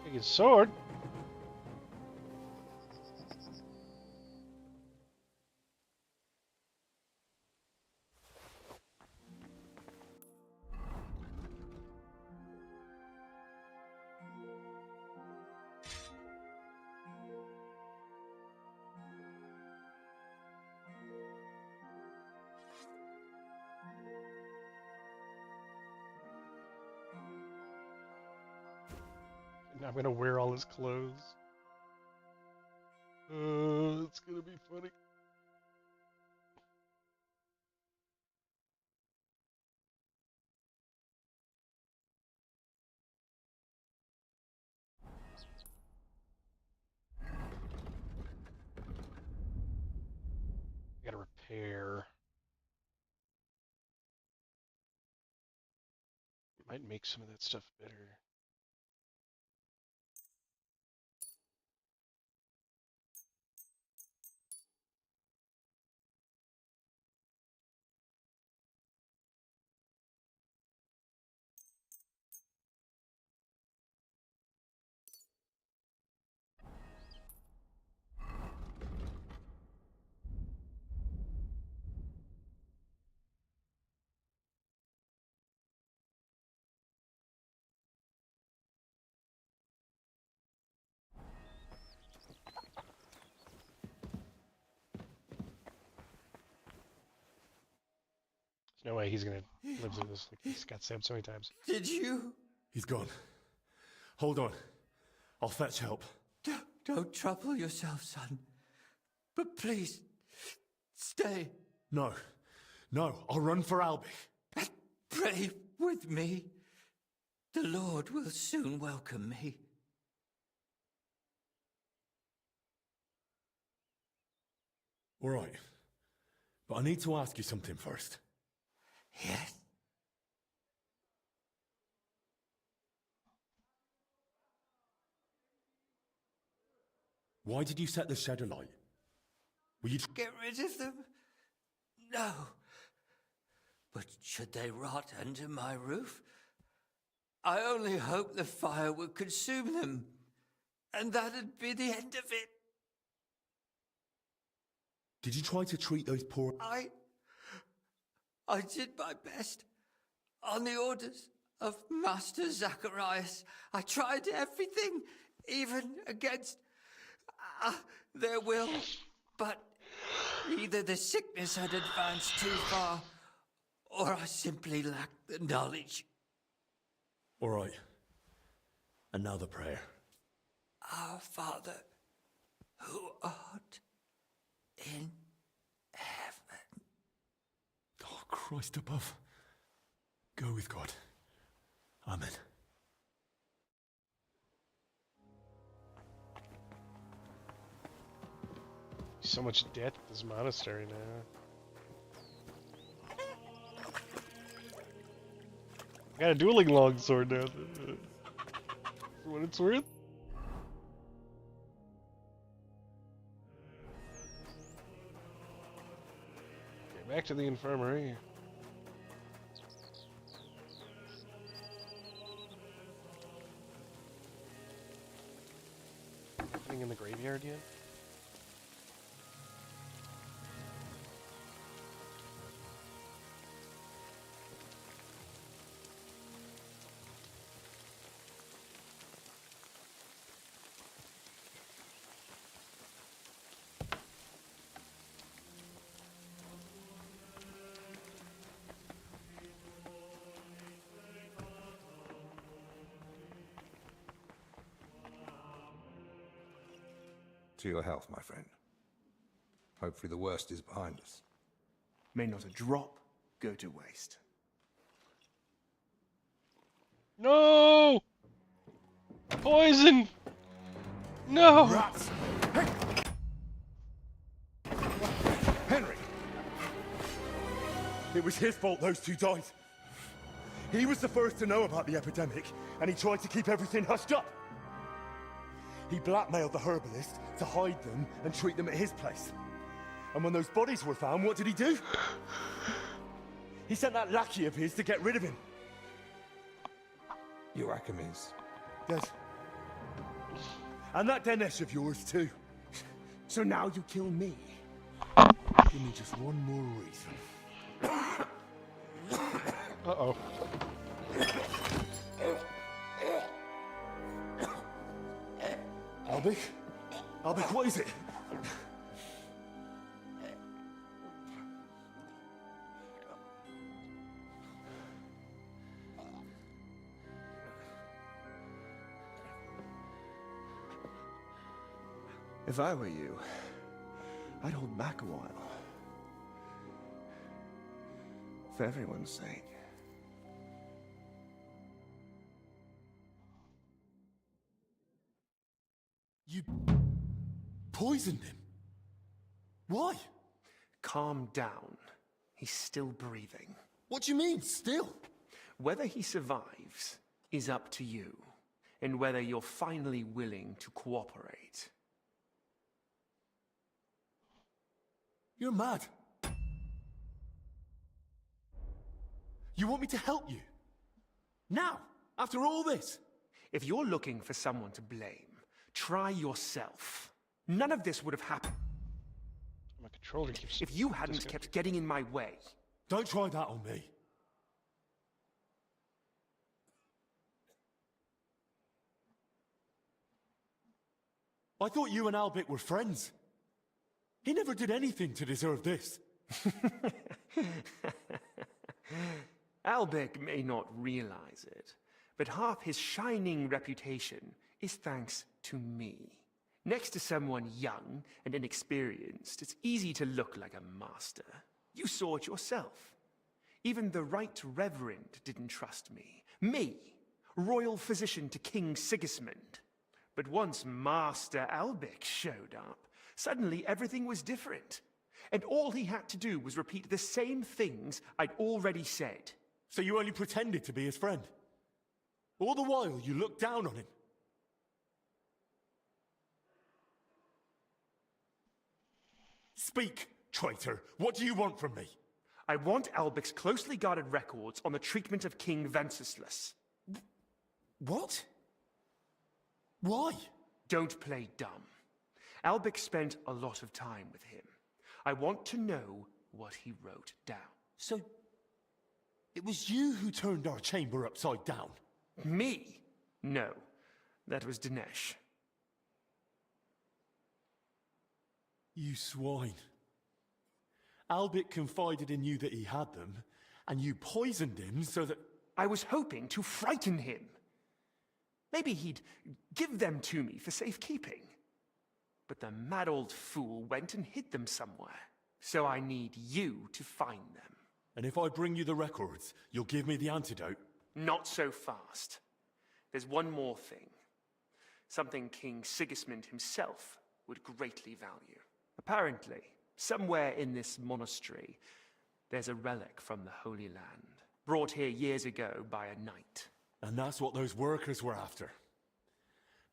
Take his sword. And I'm gonna wear all his clothes. It's gonna be funny. I gotta repair. Might make some of that stuff better. There's no way he's gonna live through this. Like, he's got stabbed so many times. Did you? He's gone. Hold on. I'll fetch help. Don't trouble yourself, son. But please, stay. No. No, I'll run for Albie. Pray with me. The Lord will soon welcome me. All right. But I need to ask you something first. Yes. Why did you set the shed alight? Were you... Get rid of them? No. But should they rot under my roof? I only hoped the fire would consume them, and that'd be the end of it. Did you try to treat those poor... I did my best. On the orders of Master Zacharias, I tried everything, even against their will. But either the sickness had advanced too far, or I simply lacked the knowledge. All right. Another prayer. Our Father, who art in heaven. Oh, Christ above. Go with God. Amen. So much death at this monastery now. I got a dueling longsword now. For what it's worth. Okay, back to the infirmary. Anything in the graveyard yet? To your health, my friend. Hopefully the worst is behind us. May not a drop go to waste. No! Poison! No! Rats! Henry! It was his fault those two died. He was the first to know about the epidemic, and he tried to keep everything hushed up. He blackmailed the herbalist to hide them and treat them at his place. And when those bodies were found, what did he do? He sent that lackey of his to get rid of him. Joachim is. Yes. And that Dinesh of yours, too. So now you kill me. Give me just one more reason. Uh-oh. Albik? Albik, what is it? If I were you, I'd hold back a while. For everyone's sake. You poisoned him? Why? Calm down. He's still breathing. What do you mean, still? Whether he survives is up to you, and whether you're finally willing to cooperate. You're mad. You want me to help you? Now? After all this? If you're looking for someone to blame, try yourself. None of this would have happened. My controller keeps... If you hadn't kept getting in my way. Don't try that on me. I thought you and Albik were friends. He never did anything to deserve this. Albik may not realize it, but half his shining reputation is thanks to me. Next to someone young and inexperienced, it's easy to look like a master. You saw it yourself. Even the Right Reverend didn't trust me. Me, royal physician to King Sigismund. But once Master Albik showed up, suddenly everything was different. And all he had to do was repeat the same things I'd already said. So you only pretended to be his friend? All the while you looked down on him? Speak, traitor. What do you want from me? I want Albik's closely guarded records on the treatment of King Wenceslas. What? Why? Don't play dumb. Albik spent a lot of time with him. I want to know what he wrote down. So, it was you who turned our chamber upside down? Me? No, that was Dinesh. You swine. Albik confided in you that he had them, and you poisoned him so that... I was hoping to frighten him. Maybe he'd give them to me for safekeeping. But the mad old fool went and hid them somewhere. So I need you to find them. And if I bring you the records, you'll give me the antidote? Not so fast. There's one more thing. Something King Sigismund himself would greatly value. Apparently, somewhere in this monastery, there's a relic from the Holy Land, brought here years ago by a knight. And that's what those workers were after.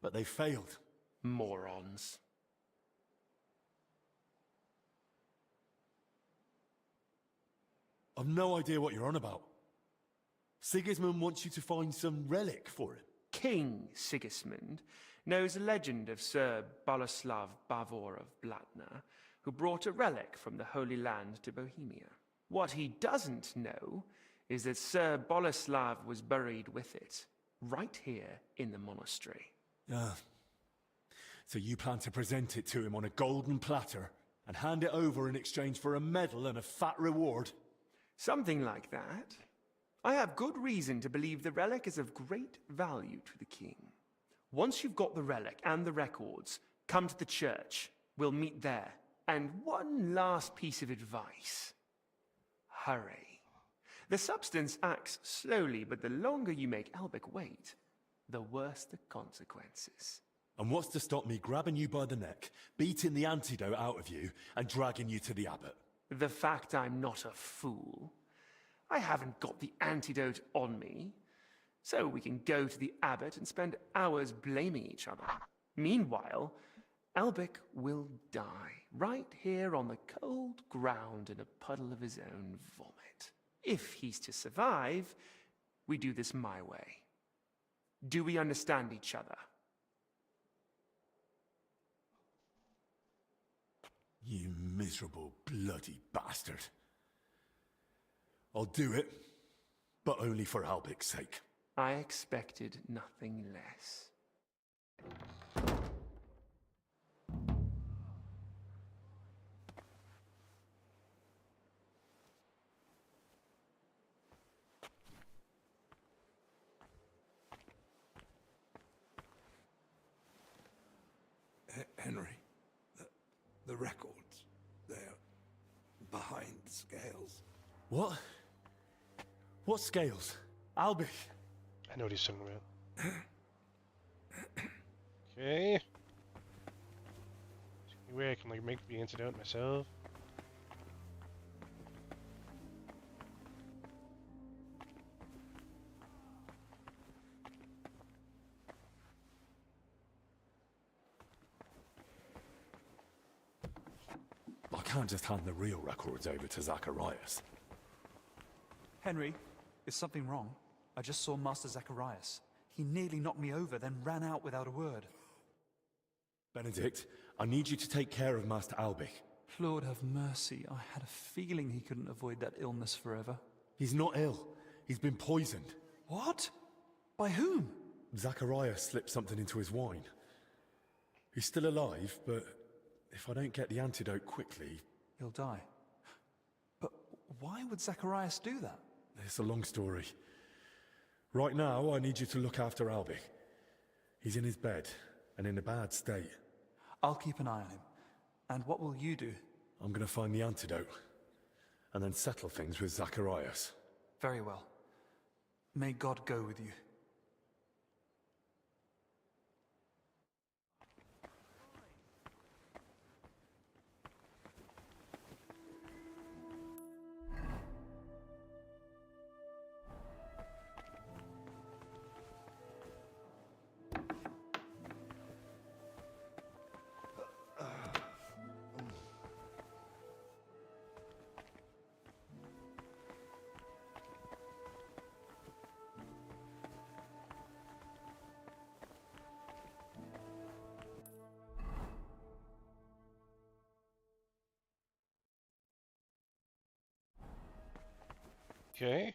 But they failed. Morons. I've no idea what you're on about. Sigismund wants you to find some relic for him. King Sigismund knows a legend of Sir Boleslav Bavor of Blatna, who brought a relic from the Holy Land to Bohemia. What he doesn't know is that Sir Boleslav was buried with it, right here in the monastery. So you plan to present it to him on a golden platter and hand it over in exchange for a medal and a fat reward? Something like that. I have good reason to believe the relic is of great value to the king. Once you've got the relic and the records, come to the church. We'll meet there. And one last piece of advice. Hurry. The substance acts slowly, but the longer you make Albik wait, the worse the consequences. And what's to stop me grabbing you by the neck, beating the antidote out of you, and dragging you to the abbot? The fact I'm not a fool. I haven't got the antidote on me, so we can go to the abbot and spend hours blaming each other. Meanwhile, Albic will die, right here on the cold ground in a puddle of his own vomit. If he's to survive, we do this my way. Do we understand each other? You miserable bloody bastard. I'll do it, but only for Albic's sake. I expected nothing less. Henry, the records, they're behind the scales. What? What scales? Albic? I know what he's talking about. Okay. Any way I can like make the antidote myself? I can't just hand the real records over to Zacharias. Henry, is something wrong? I just saw Master Zacharias. He nearly knocked me over, then ran out without a word. Benedict, I need you to take care of Master Albic. Lord have mercy, I had a feeling he couldn't avoid that illness forever. He's not ill. He's been poisoned. What? By whom? Zacharias slipped something into his wine. He's still alive, but if I don't get the antidote quickly... He'll die. But why would Zacharias do that? It's a long story. Right now, I need you to look after Albic. He's in his bed, and in a bad state. I'll keep an eye on him. And what will you do? I'm gonna find the antidote, and then settle things with Zacharias. Very well. May God go with you. Okay.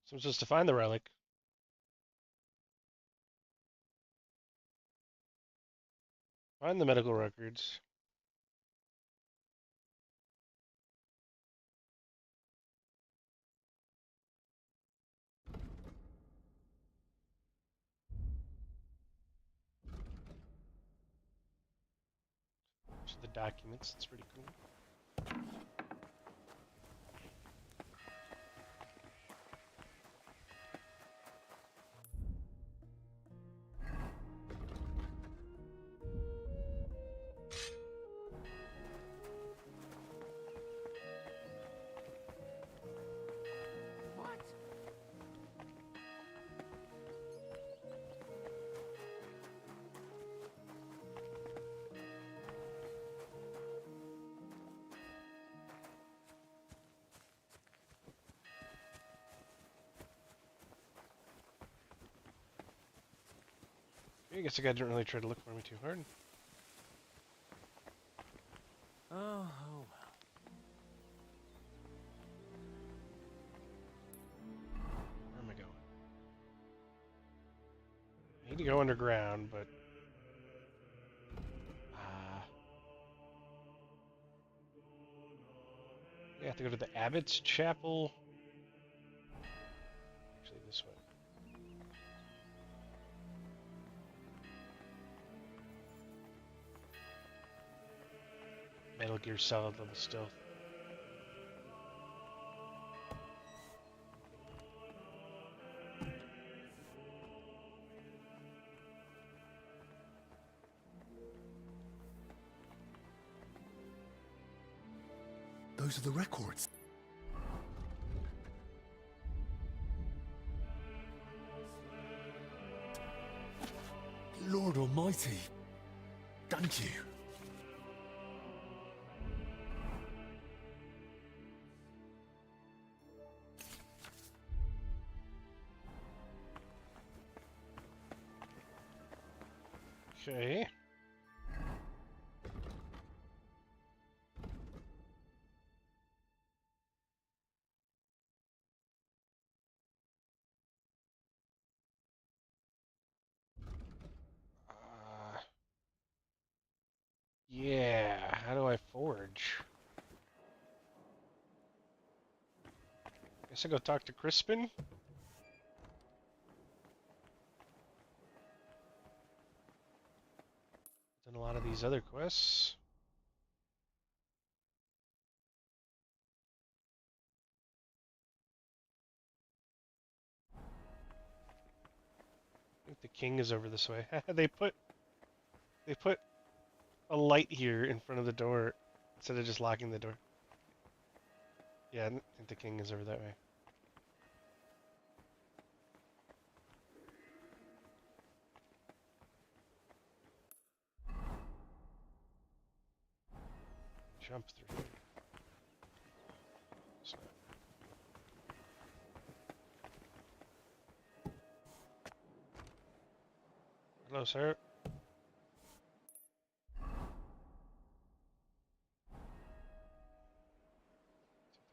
So it's just to find the relic. Find the medical records. To the documents, it's pretty cool. I guess the guy didn't really try to look for me too hard. Oh, well. Where am I going? I need to go underground, but... I have to go to the Abbot's Chapel. Actually, this way. Metal Gear Solid level stealth. Those are the records. Lord Almighty, thank you. Okay. Yeah, how do I forge? Guess I go talk to Crispin? Done a lot of these other quests. I think the king is over this way. they put a light here in front of the door instead of just locking the door. Yeah, I think the king is over that way. Jump through. So. Hello, sir.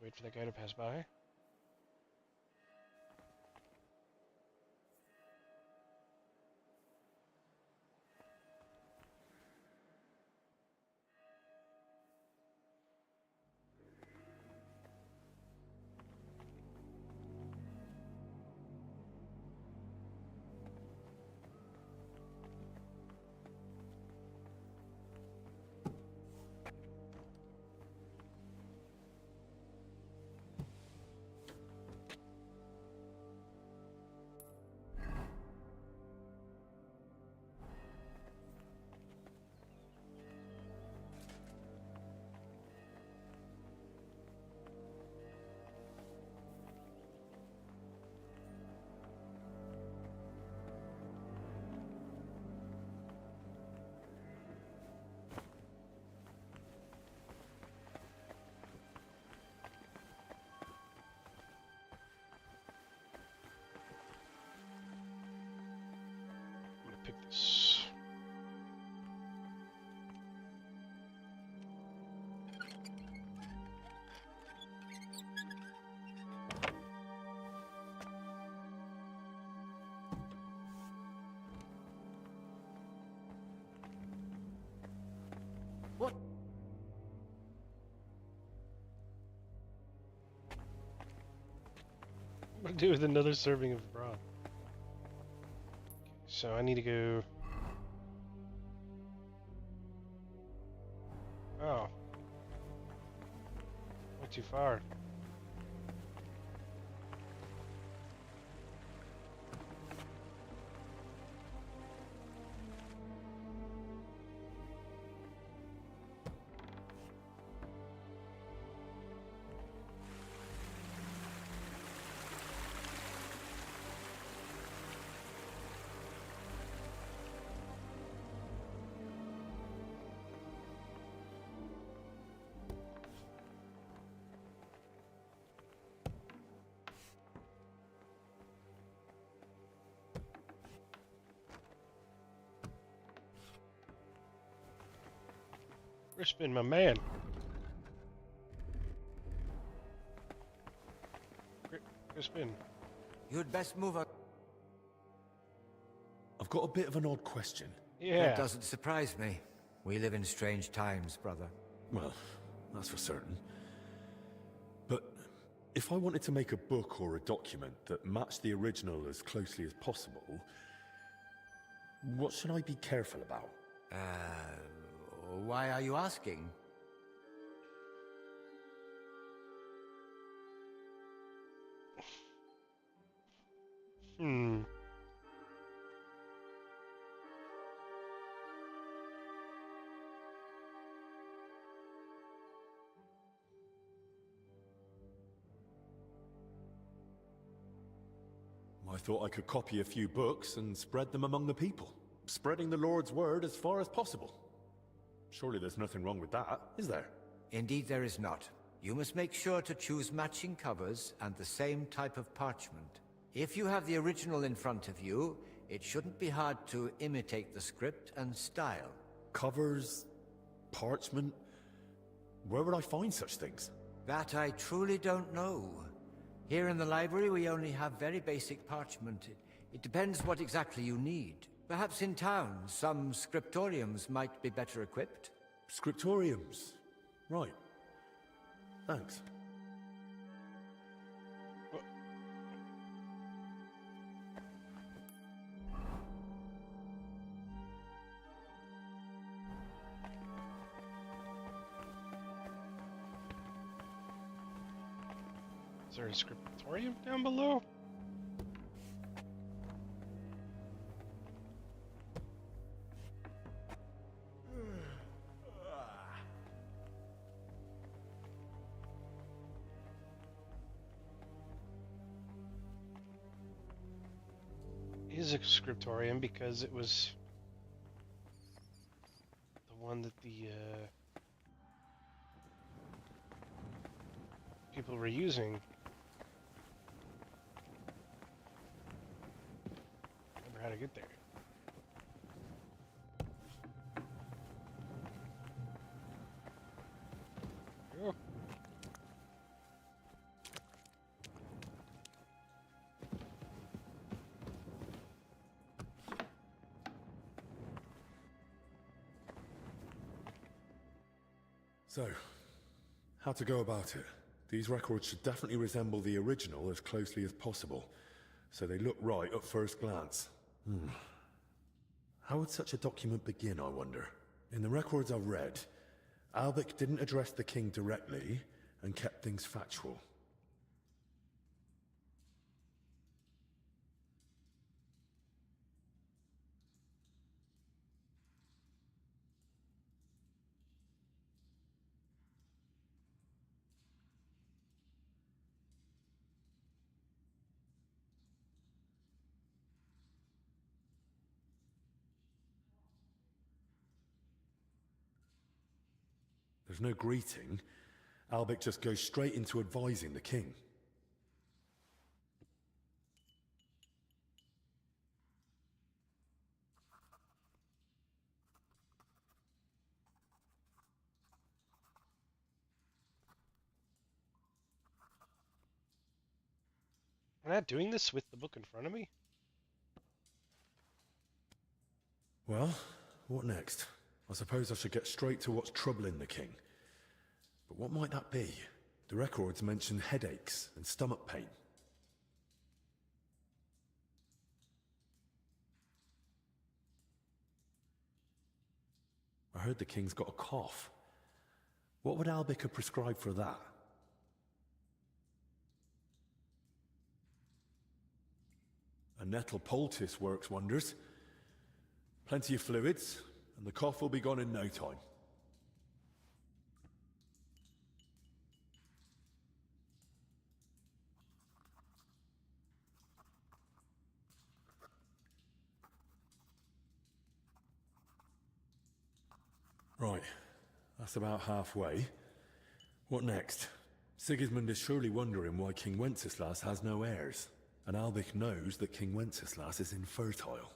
Wait for that guy to pass by. Pick this. What? What do I do with another serving of broth? So I need to go. Oh. Went too far. Crispin, my man. Crispin. You'd best move on. I've got a bit of an odd question. Yeah. That doesn't surprise me. We live in strange times, brother. Well, that's for certain. But if I wanted to make a book or a document that matched the original as closely as possible, what should I be careful about? Why are you asking? Hmm. I thought I could copy a few books and spread them among the people. spreading the Lord's word as far as possible. Surely there's nothing wrong with that, is there? Indeed there is not. You must make sure to choose matching covers and the same type of parchment. If you have the original in front of you, it shouldn't be hard to imitate the script and style. Covers? Parchment? Where would I find such things? That I truly don't know. Here in the library we only have very basic parchment. It depends what exactly you need. Perhaps in town, some scriptoriums might be better equipped. Scriptoriums? Right. Thanks. Is there a scriptorium down below? Is a scriptorium because it was the one that the people were using. Remember how to get there. Oh. So, how to go about it? These records should definitely resemble the original as closely as possible, so they look right at first glance. How would such a document begin, I wonder? In the records I've read, Albic didn't address the king directly and kept things factual. There's no greeting. Albic just goes straight into advising the king. Am I not doing this with the book in front of me? Well, what next? I suppose I should get straight to what's troubling the king. But what might that be? The records mention headaches and stomach pain. I heard the king's got a cough. What would Albic have prescribed for that? A nettle poultice works wonders. Plenty of fluids, and the cough will be gone in no time. Right, that's about halfway. What next? Sigismund is surely wondering why King Wenceslas has no heirs, and Albic knows that King Wenceslas is infertile.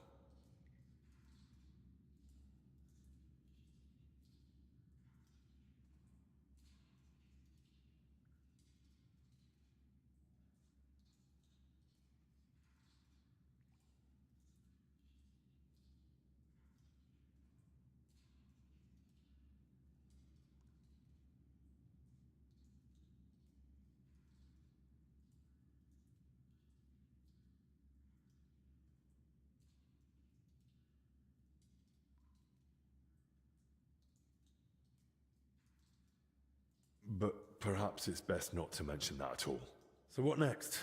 But perhaps it's best not to mention that at all. So what next?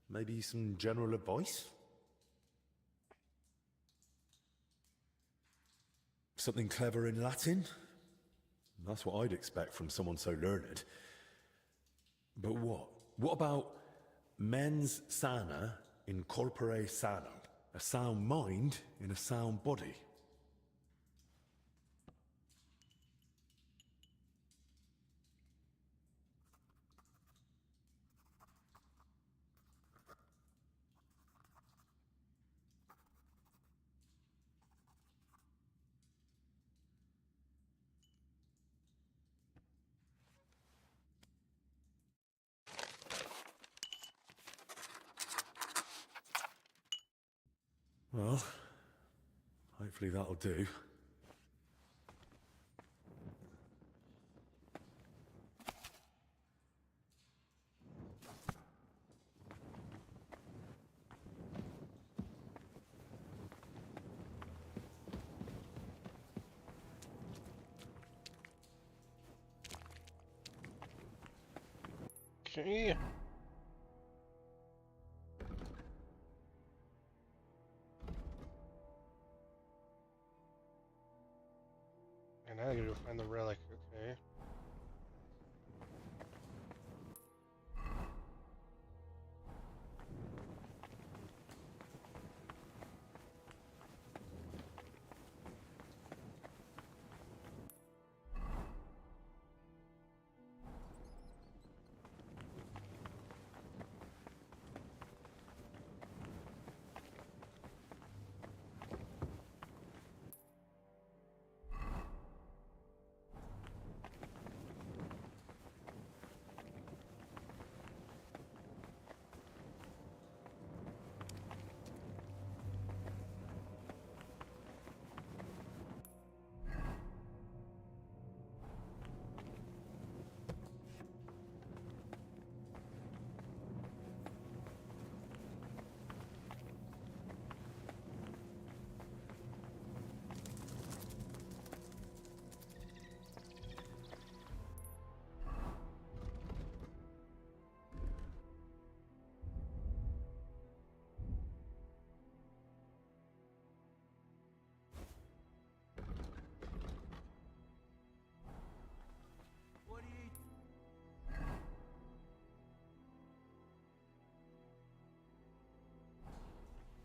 Maybe some general advice? Something clever in Latin? That's what I'd expect from someone so learned. But what? What about mens sana in corpore sano? A sound mind in a sound body. Well, hopefully that'll do. Okay. And now I gotta go find the relic, okay.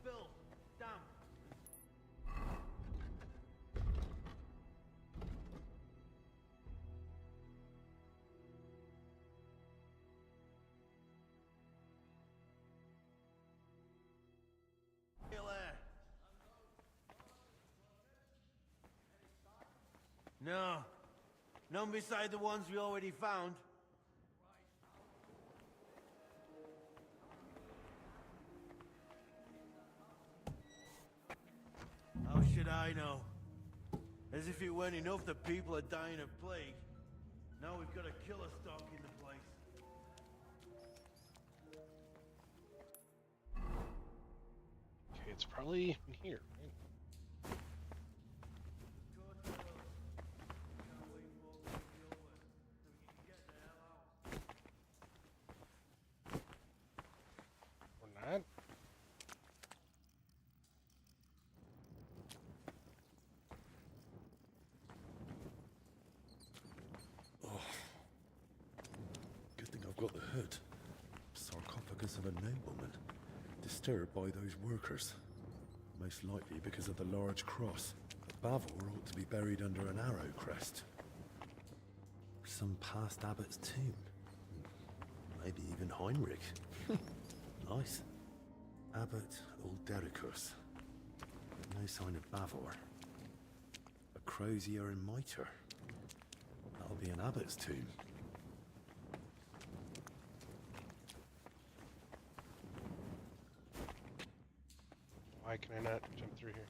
Bill, damn. Still there. No. None beside the ones we already found. How should I know? As if it weren't enough that people are dying of plague. Now we've got a killer stalk in the place. Okay, it's probably in here, right? Or not? Oh. Good thing I've got the hood. Sarcophagus of a nobleman. Disturbed by those workers. Most likely because of the large cross. Bavor ought to be buried under an arrow crest. Some past abbot's tomb. Maybe even Heinrich. Nice. Abbot Uldericus. No sign of Bavor. A crozier and mitre. That'll be an abbot's tomb. Why can I not jump through here?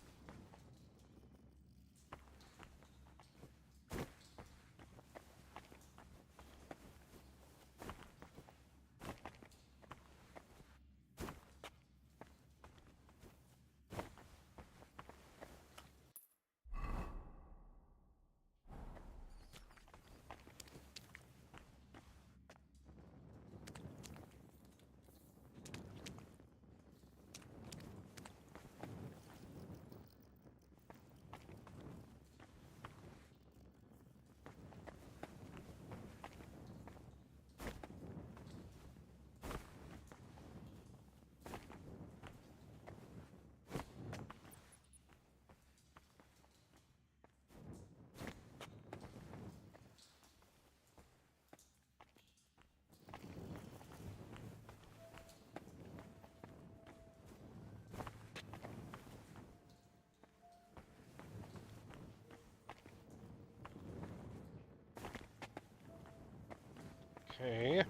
Okay.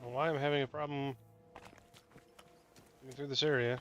Well, why I'm having a problem getting through this area.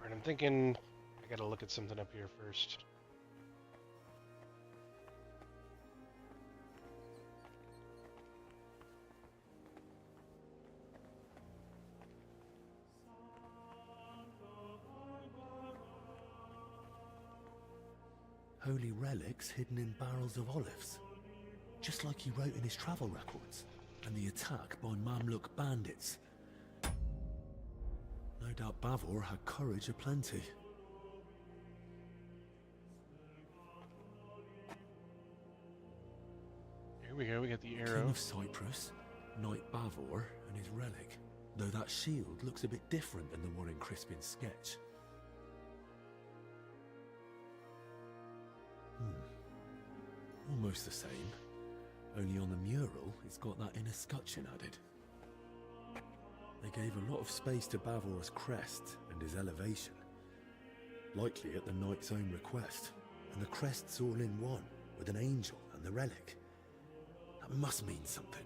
Alright, I'm thinking I gotta look at something up here first. Holy relics hidden in barrels of olives. Just like he wrote in his travel records. And the attack by Mamluk bandits. No doubt Bavor had courage aplenty. Here we go, we got the King arrow. of Cyprus, Knight Bavor, and his relic. Though that shield looks a bit different than the one in Crispin's sketch. Almost the same, only on the mural it's got that inner scutcheon added. They gave a lot of space to Bavor's crest and his elevation, likely at the knight's own request, and the crest's all in one, with an angel and the relic. That must mean something.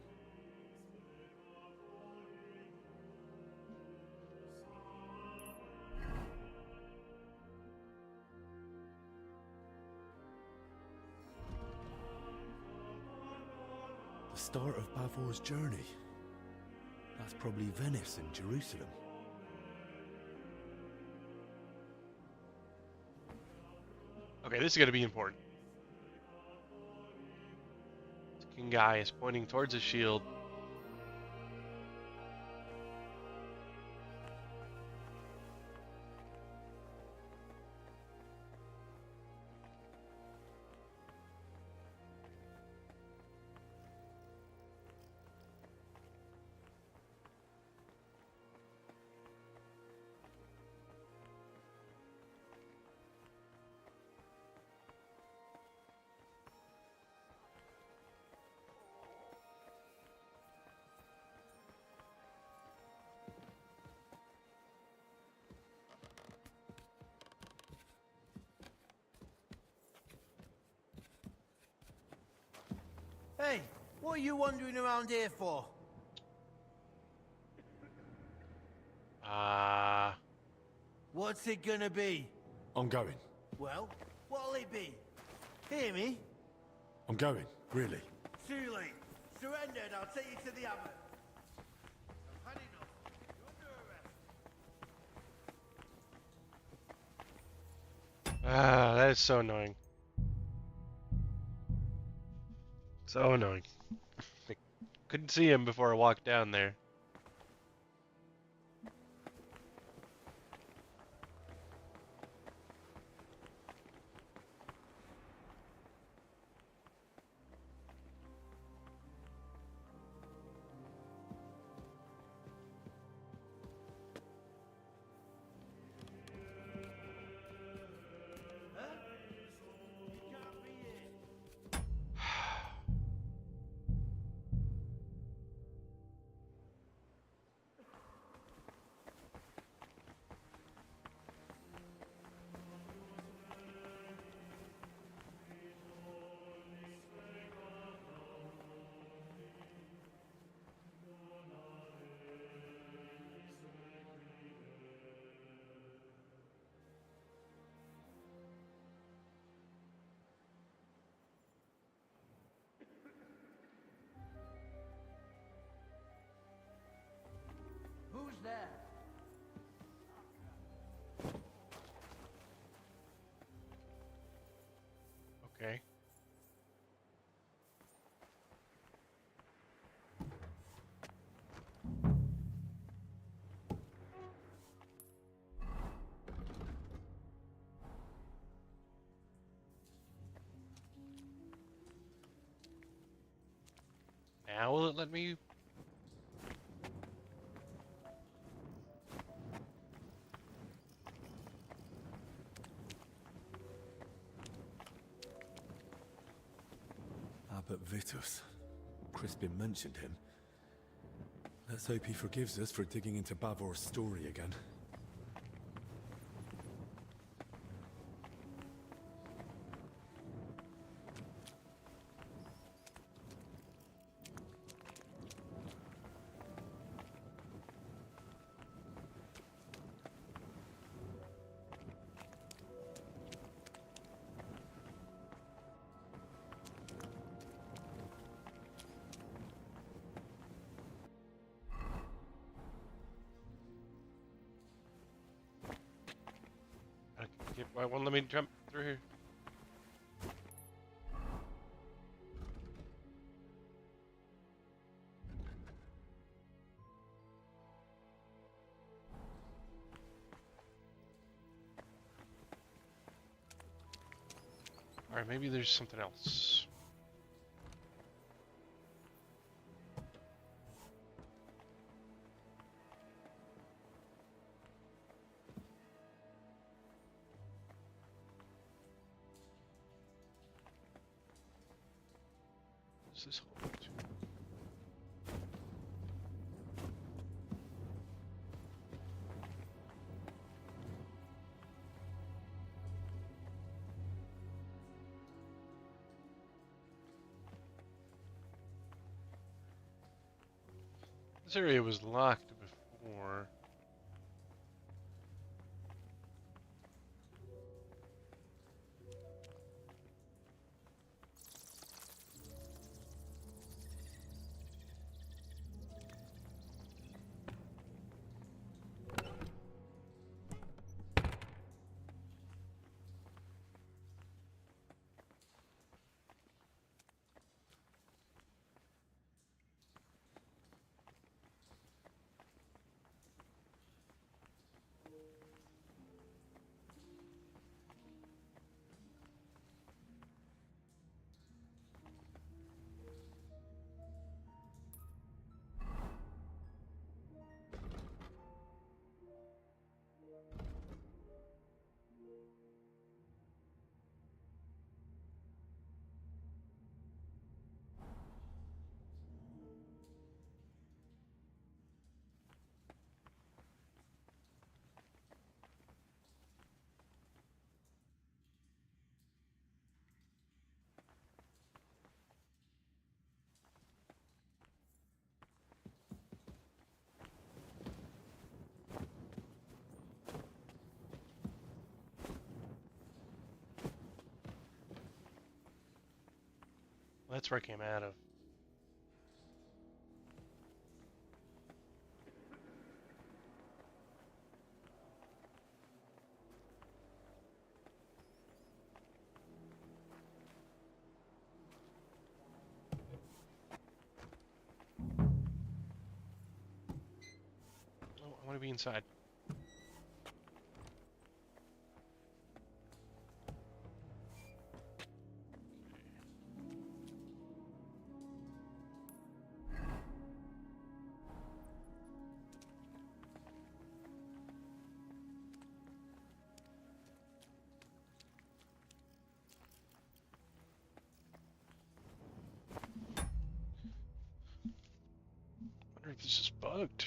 The start of Bavor's journey. That's probably Venice and Jerusalem. Okay, this is gonna be important. King Guy is pointing towards his shield. Hey, what are you wandering around here for? What's it gonna be? I'm going. Well, what'll it be? Hear me? I'm going, really. Too late. Surrender and I'll take you to the abbot. I've had enough. You're under arrest. That is so annoying. So annoying. I couldn't see him before I walked down there. Now will it let me? Abbot Vitus. Crispin mentioned him. Let's hope he forgives us for digging into Bavor's story again. Why won't let me jump through here? Alright, maybe there's something else. What's this hold to? This area was locked before. Well, that's where I came out of. Oh, I want to be inside. I wonder if this is bugged.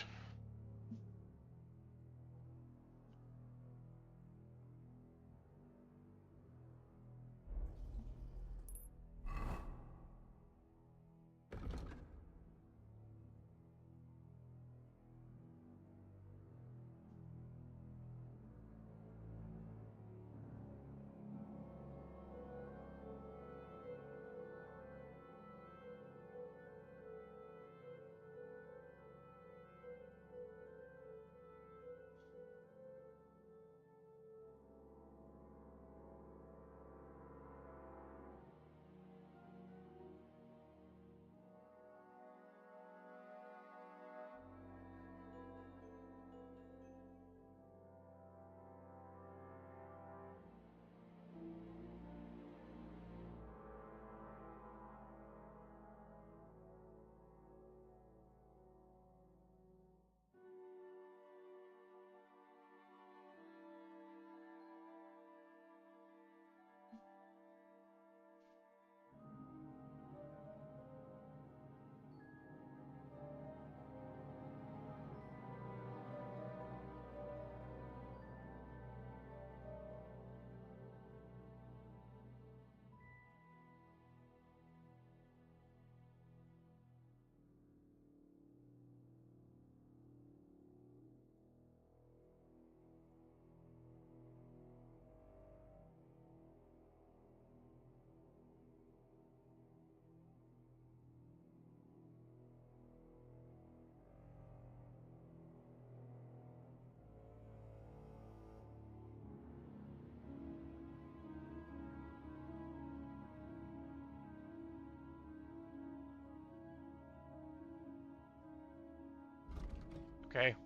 Okay.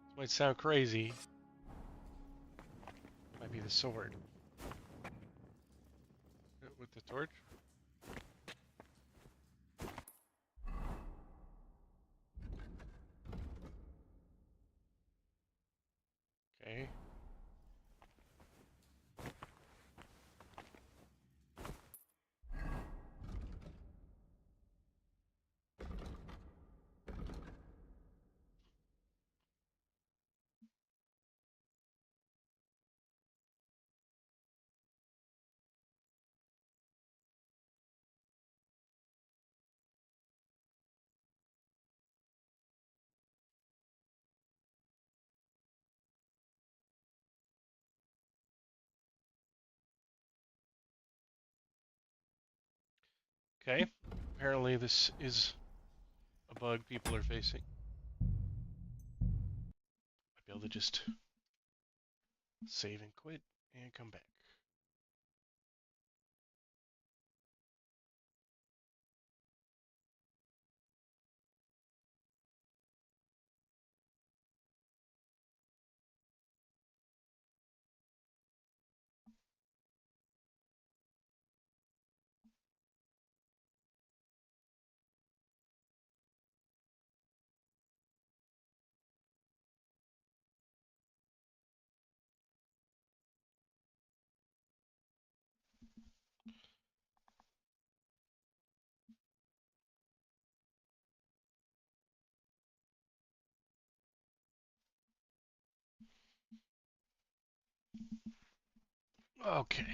This might sound crazy. Might be the sword. With the torch? Okay. Okay. Apparently this is a bug people are facing. Might be able to just save and quit and come back. Okay.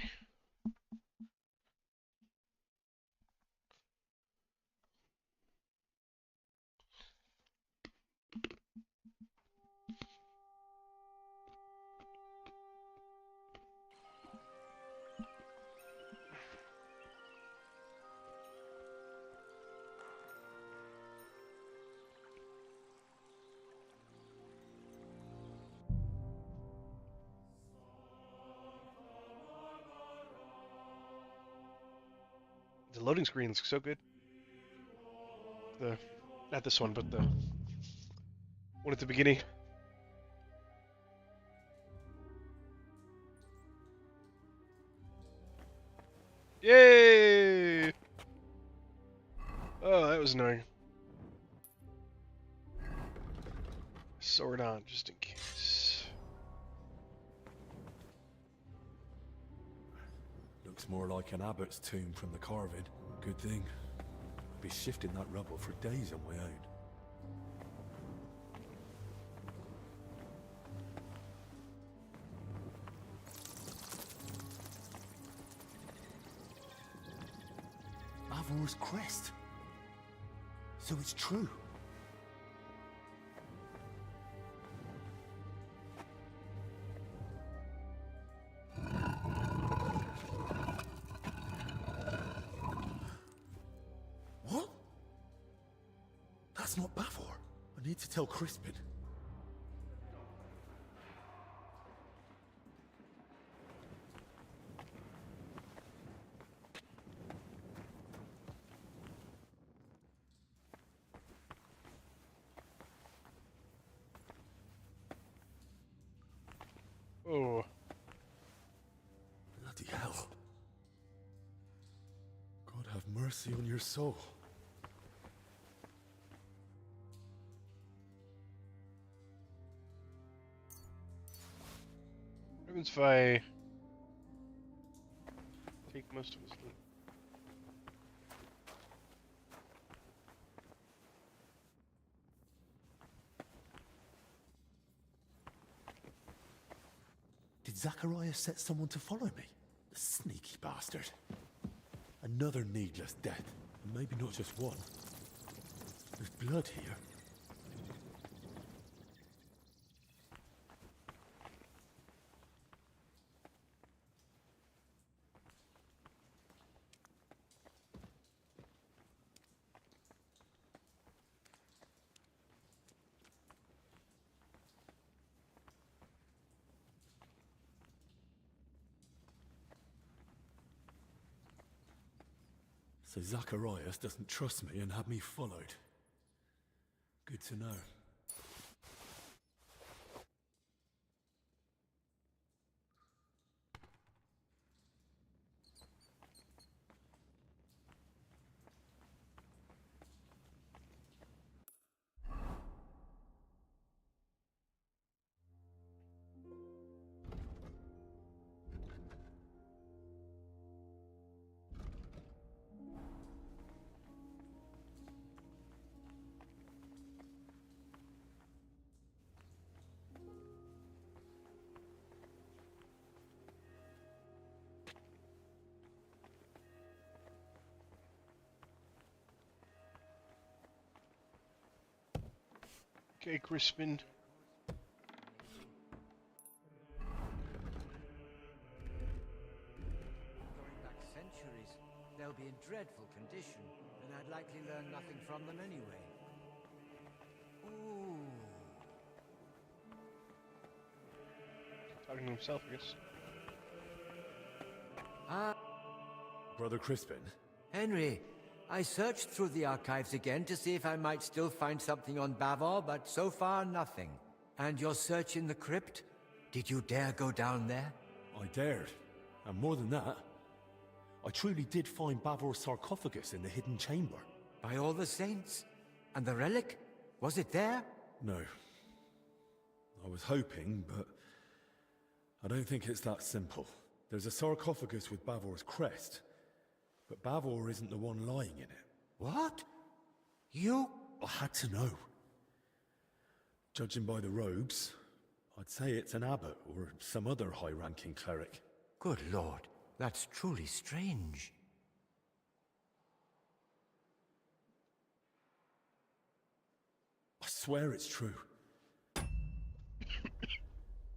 The loading screen looks so good. Not this one, but the one at the beginning. Yay! Oh, that was annoying. Sword on, just in case. Looks more like an abbot's tomb from the carving. Good thing. I'd be shifting that rubble for days on my own. Avor's crest. So it's true. What? That's not Bavor. I need to tell Crispin. Oh. Bloody hell. God have mercy on your soul. What happens if I take most of his loot? Did Zacharias set someone to follow me? The sneaky bastard. Another needless death. And maybe not just one. There's blood here. So Zacharias doesn't trust me and had me followed. Good to know. Okay, Crispin. Going back centuries, they'll be in dreadful condition, and I'd likely learn nothing from them anyway. Ooh. Talking to himself, I guess. Brother Crispin? Henry, I searched through the archives again to see if I might still find something on Bavor, but so far nothing. And your search in the crypt? Did you dare go down there? I dared. And more than that, I truly did find Bavor's sarcophagus in the hidden chamber. By all the saints? And the relic? Was it there? No. I was hoping, but I don't think it's that simple. There's a sarcophagus with Bavor's crest, but Bavor isn't the one lying in it. What? You? I had to know. Judging by the robes, I'd say it's an abbot or some other high-ranking cleric. Good Lord, that's truly strange. I swear it's true.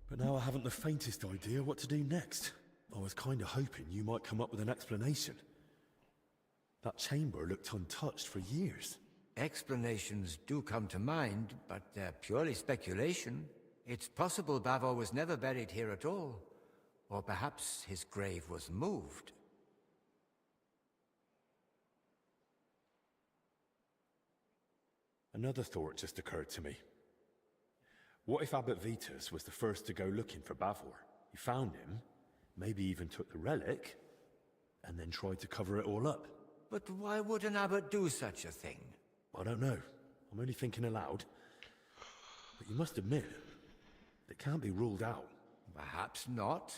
But now I haven't the faintest idea what to do next. I was kind of hoping you might come up with an explanation. That chamber looked untouched for years. Explanations do come to mind, but they're purely speculation. It's possible Bavor was never buried here at all. Or perhaps his grave was moved. Another thought just occurred to me. What if Abbot Vitus was the first to go looking for Bavor? He found him, maybe even took the relic, and then tried to cover it all up. But why would an abbot do such a thing? I don't know. I'm only thinking aloud. But you must admit, it can't be ruled out. Perhaps not.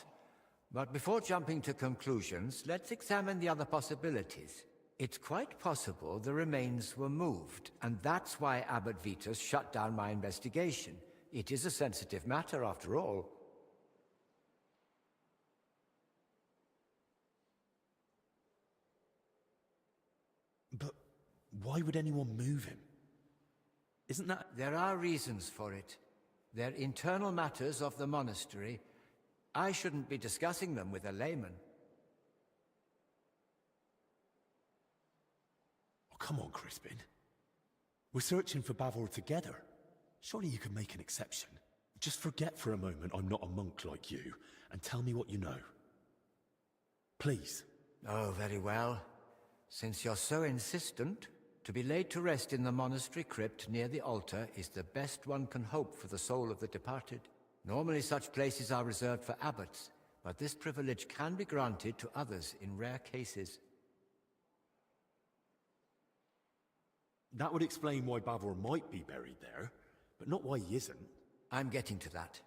But before jumping to conclusions, let's examine the other possibilities. It's quite possible the remains were moved, and that's why Abbot Vitus shut down my investigation. It is a sensitive matter, after all. But why would anyone move him? Isn't that... There are reasons for it. They're internal matters of the monastery. I shouldn't be discussing them with a layman. Oh, come on, Crispin. We're searching for Bavor together. Surely you can make an exception. Just forget for a moment I'm not a monk like you, and tell me what you know. Please. Oh, very well. Since you're so insistent, to be laid to rest in the monastery crypt near the altar is the best one can hope for the soul of the departed. Normally such places are reserved for abbots, but this privilege can be granted to others in rare cases. That would explain why Bavor might be buried there, but not why he isn't. I'm getting to that.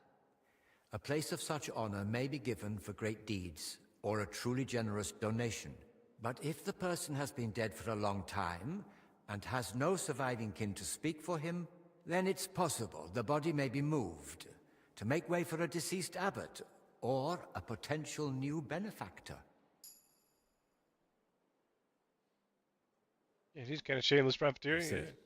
A place of such honor may be given for great deeds, or a truly generous donation. But if the person has been dead for a long time, and has no surviving kin to speak for him, then it's possible the body may be moved, to make way for a deceased abbot, or a potential new benefactor. Yeah, he's kind of shameless profiteering. That's it.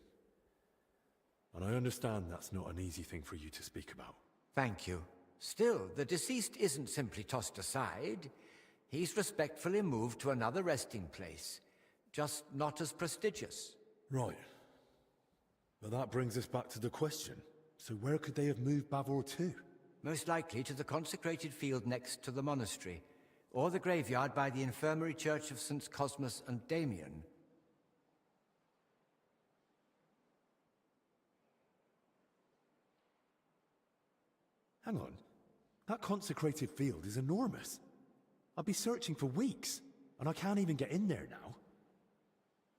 And I understand that's not an easy thing for you to speak about. Thank you. Still, the deceased isn't simply tossed aside. He's respectfully moved to another resting place, just not as prestigious. Right. But that brings us back to the question. So where could they have moved Bavor to? Most likely to the consecrated field next to the monastery, or the graveyard by the infirmary church of St. Cosmas and Damian. Hang on. That consecrated field is enormous. I'll be searching for weeks, and I can't even get in there now.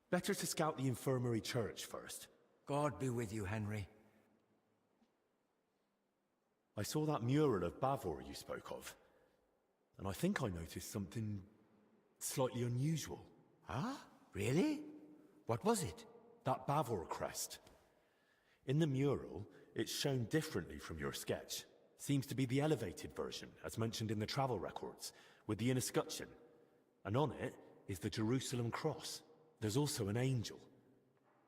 Better to scout the infirmary church first. God be with you, Henry. I saw that mural of Bavor you spoke of, and I think I noticed something slightly unusual. Ah? Really? What was it? That Bavor crest. In the mural, it's shown differently from your sketch. Seems to be the elevated version, as mentioned in the travel records, with the inner scutcheon. And on it is the Jerusalem cross. There's also an angel.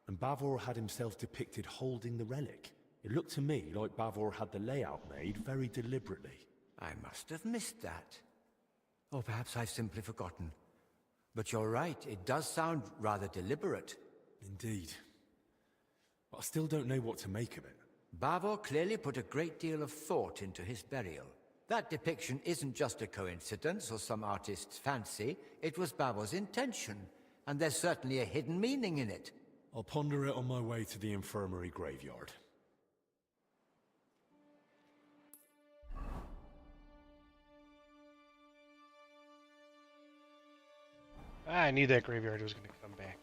And Bavor had himself depicted holding the relic. It looked to me like Bavor had the layout made very deliberately. I must have missed that. Or perhaps I've simply forgotten. But you're right, it does sound rather deliberate. Indeed. But I still don't know what to make of it. Bavor clearly put a great deal of thought into his burial. That depiction isn't just a coincidence or some artist's fancy, it was Bavor's intention, and there's certainly a hidden meaning in it. I'll ponder it on my way to the infirmary graveyard. I knew that graveyard was going to come back.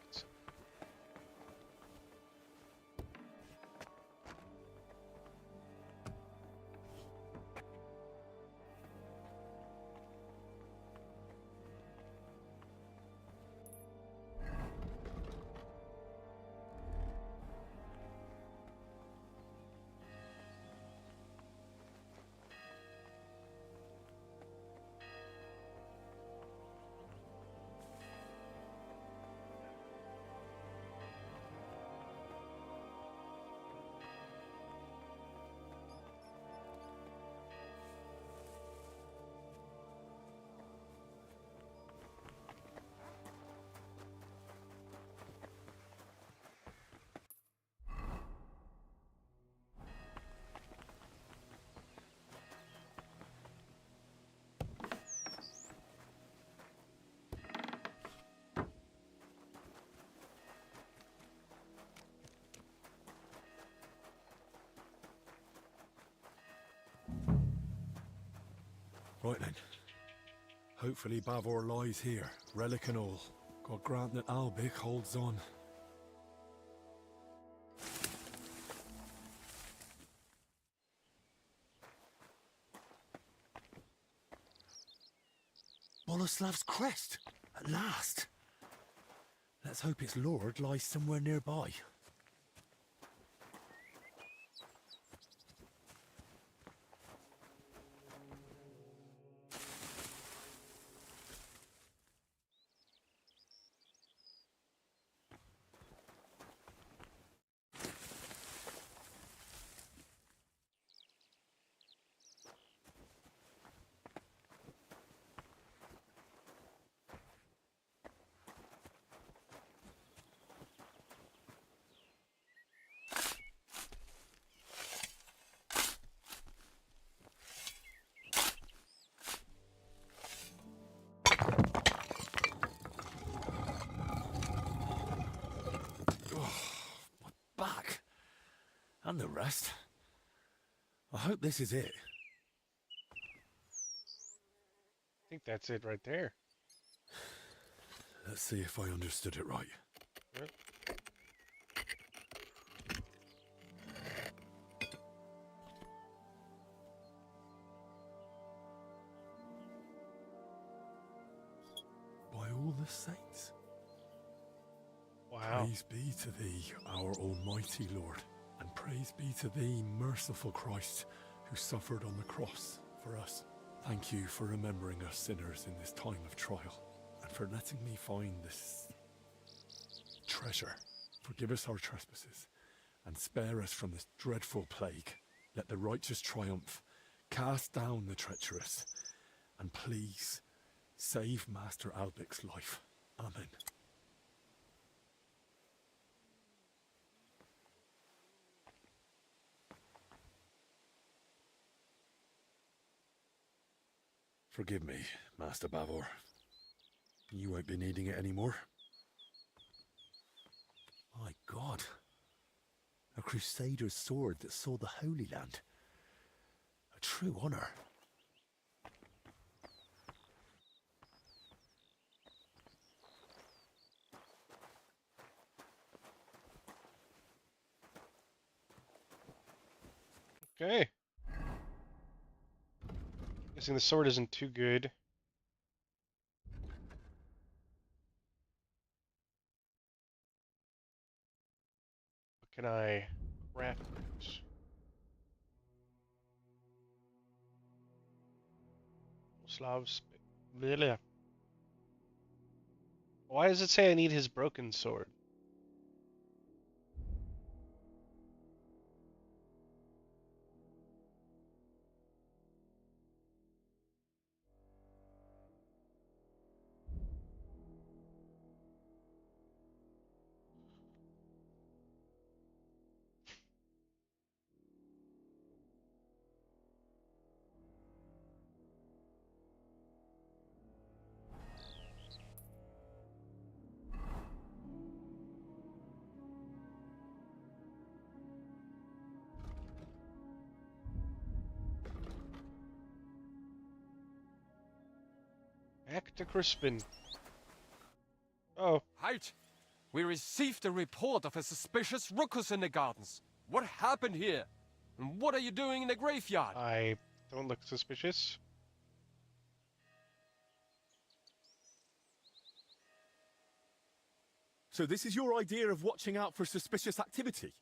Right then. Hopefully Bavor lies here, relic and all. God grant that Albic holds on. Boleslav's crest! At last! Let's hope its lord lies somewhere nearby. Back. And the rest. I hope this is it. I think that's it right there. Let's see if I understood it right. Yep. By all the saints. Wow. Praise be to thee, our almighty Lord, and praise be to thee, merciful Christ, who suffered on the cross for us. Thank you for remembering us sinners in this time of trial, and for letting me find this treasure. Forgive us our trespasses, and spare us from this dreadful plague. Let the righteous triumph, cast down the treacherous, and please save Master Albic's life. Amen. Forgive me, Master Bavor. You won't be needing it anymore. My God. A Crusader's sword that saw the Holy Land. A true honor. Okay. Guessing the sword isn't too good. What can I craft this? Slavs. Why does it say I need his broken sword? Back to Crispin. Oh. Halt! We received a report of a suspicious ruckus in the gardens. What happened here? And what are you doing in the graveyard? I don't look suspicious. So this is your idea of watching out for suspicious activity?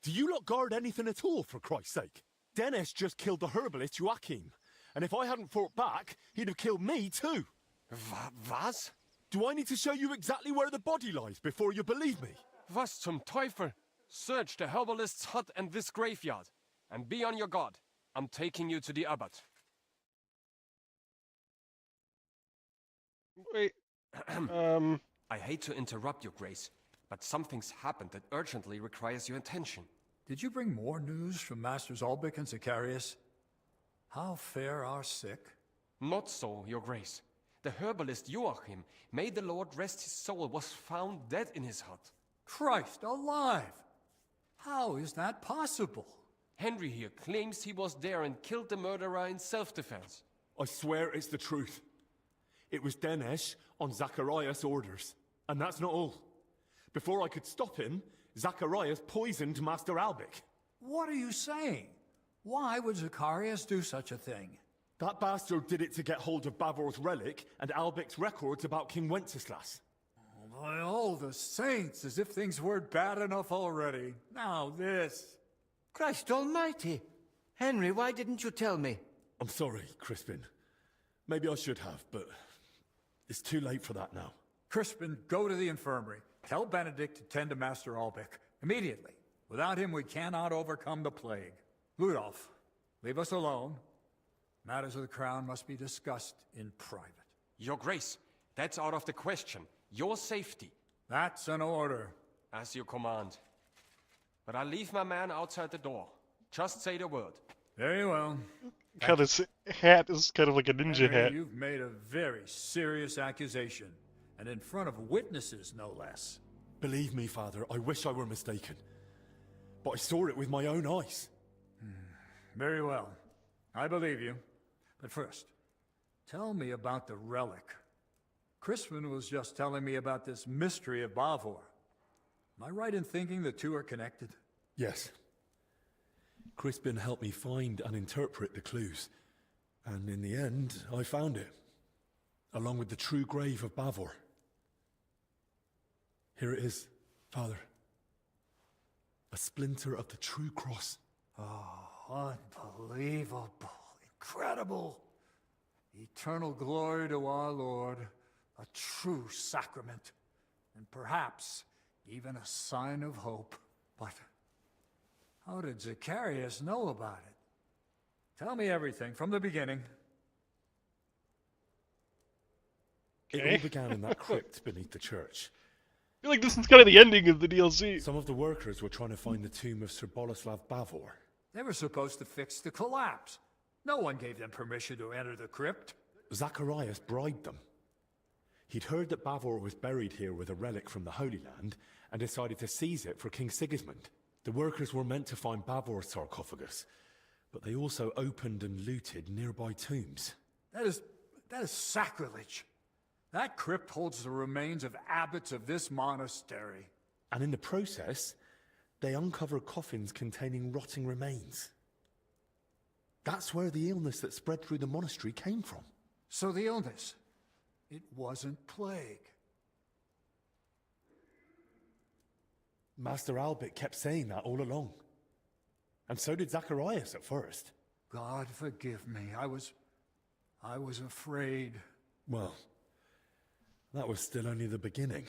Do you not guard anything at all, for Christ's sake? Dennis just killed the herbalist Joachim, and if I hadn't fought back, he'd have killed me too. Was? Do I need to show you exactly where the body lies before you believe me? Was zum Teufel? Search the herbalist's hut and this graveyard. And be on your guard. I'm taking you to the abbot. Wait. I hate to interrupt your grace, but something's happened that urgently requires your attention. Did you bring more news from Masters Albic and Zacharias? How fare our sick? Not so, your grace. The herbalist Joachim, may the Lord rest his soul, was found dead in his hut. Christ alive! How is that possible? Henry here claims he was there and killed the murderer in self-defense. I swear it's the truth. It was Denesh on Zacharias' orders. And that's not all. Before I could stop him, Zacharias poisoned Master Albic. What are you saying? Why would Zacharias do such a thing? That bastard did it to get hold of Bavor's relic and Albic's records about King Wenceslas. Oh, by all the saints, as if things weren't bad enough already. Now this. Christ almighty! Henry, why didn't you tell me? I'm sorry, Crispin. Maybe I should have, but it's too late for that now. Crispin, go to the infirmary. Tell Benedict to tend to Master Albic. Immediately. Without him, we cannot overcome the plague. Ludolf, leave us alone. Matters of the crown must be discussed in private. Your grace, that's out of the question. Your safety. That's an order. As you command. But I'll leave my man outside the door. Just say the word. Very well. God, his hat is kind of like a ninja Henry, hat. you've made a very serious accusation. And in front of witnesses, no less. Believe me, Father, I wish I were mistaken. But I saw it with my own eyes. Very well. I believe you. But first, tell me about the relic. Crispin was just telling me about this mystery of Bavor. Am I right in thinking the two are connected? Yes. Crispin helped me find and interpret the clues. And in the end, I found it. Along with the true grave of Bavor. Here it is, Father. A splinter of the true cross. Oh, unbelievable. Incredible. Eternal glory to our Lord. A true sacrament. And perhaps even a sign of hope. But how did Zacharias know about it? Tell me everything from the beginning. It all began in that crypt beneath the church. I feel like this is kind of the ending of the DLC. Some of the workers were trying to find the tomb of Sir Boleslav Bavor. They were supposed to fix the collapse. No one gave them permission to enter the crypt. Zacharias bribed them. He'd heard that Bavor was buried here with a relic from the Holy Land and decided to seize it for King Sigismund. The workers were meant to find Bavor's sarcophagus, but they also opened and looted nearby tombs. That is sacrilege. That crypt holds the remains of abbots of this monastery. And in the process, they uncovered coffins containing rotting remains. That's where the illness that spread through the monastery came from. So the illness, it wasn't plague. Master Albic kept saying that all along. And so did Zacharias at first. God forgive me. I was afraid. Well, that was still only the beginning.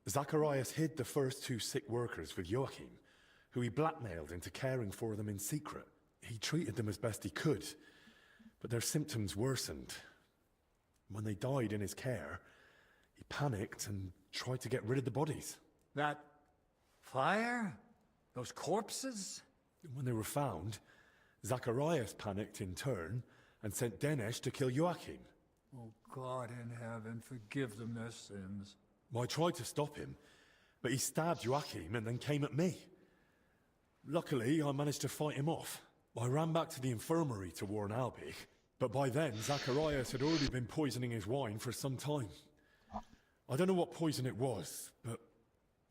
Zacharias hid the first two sick workers with Joachim, who he blackmailed into caring for them in secret. He treated them as best he could, but their symptoms worsened. When they died in his care, he panicked and tried to get rid of the bodies. That fire? Those corpses? When they were found, Zacharias panicked in turn and sent Denesh to kill Joachim. Oh, God in heaven, forgive them their sins. Well, I tried to stop him, but he stabbed Joachim and then came at me. Luckily, I managed to fight him off. I ran back to the infirmary to warn Albic, But by then, Zacharias had already been poisoning his wine for some time. I don't know what poison it was, but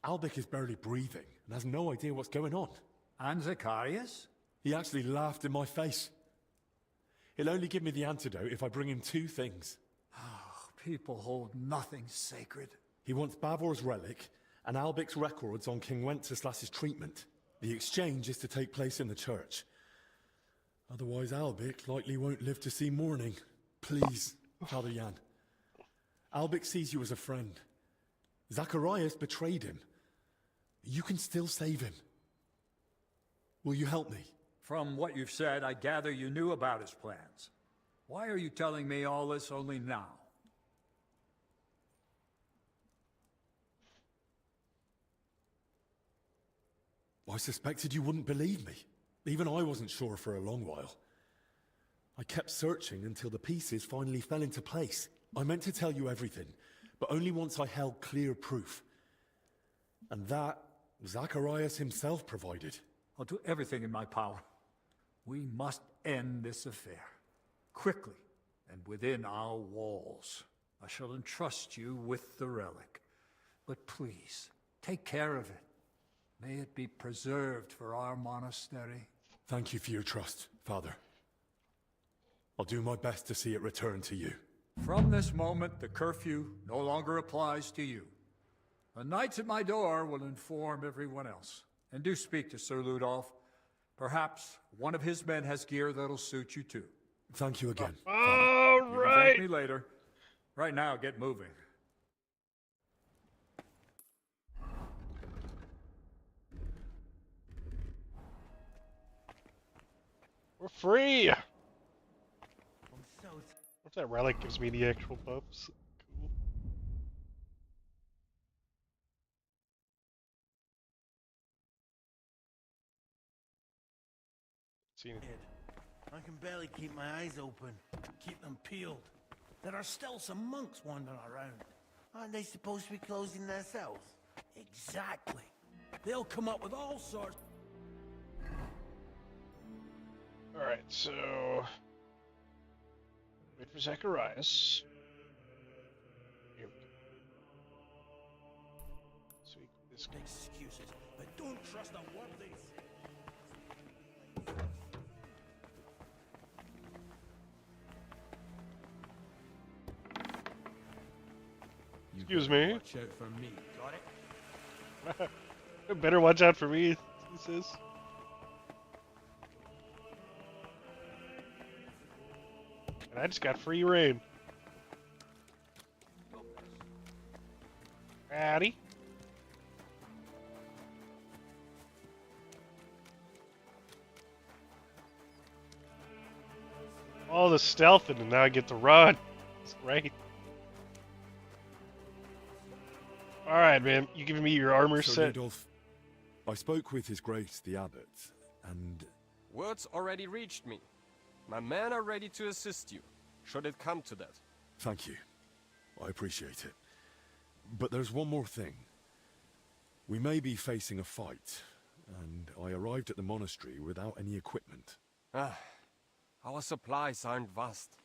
Albic is barely breathing and has no idea what's going on. And Zacharias? He actually laughed in my face. He'll only give me the antidote if I bring him 2 things. People hold nothing sacred. He wants Bavor's relic and Albic's records on King Wenceslas's treatment. The exchange is to take place in the church. Otherwise, Albic likely won't live to see morning. Please, Father Jan. Albic sees you as a friend. Zacharias betrayed him. You can still save him. Will you help me? From what you've said, I gather you knew about his plans. Why are you telling me all this only now? I suspected you wouldn't believe me. Even I wasn't sure for a long while. I kept searching until the pieces finally fell into place. I meant to tell you everything, but only once I held clear proof. And that Zacharias himself provided. I'll do everything in my power. We must end this affair. Quickly, and within our walls. I shall entrust you with the relic. But please, take care of it. May it be preserved for our monastery. Thank you for your trust, Father. I'll do my best to see it return to you. From this moment, the curfew no longer applies to you. The knights at my door will inform everyone else. And do speak to Sir Ludolf. Perhaps one of his men has gear that'll suit you too. Thank you again. All You can right. thank me later. Right now, get moving. We're free! What if that relic gives me the actual buffs? Cool. See anything? I can barely keep my eyes open, keep them peeled. There are still some monks wandering around. Aren't they supposed to be closing their cells? Exactly. They'll come up with all sorts. Alright, so... wait for Zacharias. Here we go. So this guy. Excuses, but don't trust a word they say. Excuse me. Watch out for me, got it? Better watch out for me, he says. And I just got free reign. Howdy. All the stealthing and now I get to run. It's great. Alright, man. You giving me your armor Sir set? Ludolf, I spoke with His Grace the Abbot, and... Words already reached me. My men are ready to assist you, should it come to that. Thank you. I appreciate it. But there's one more thing. We may be facing a fight, and I arrived at the monastery without any equipment. Our supplies aren't vast,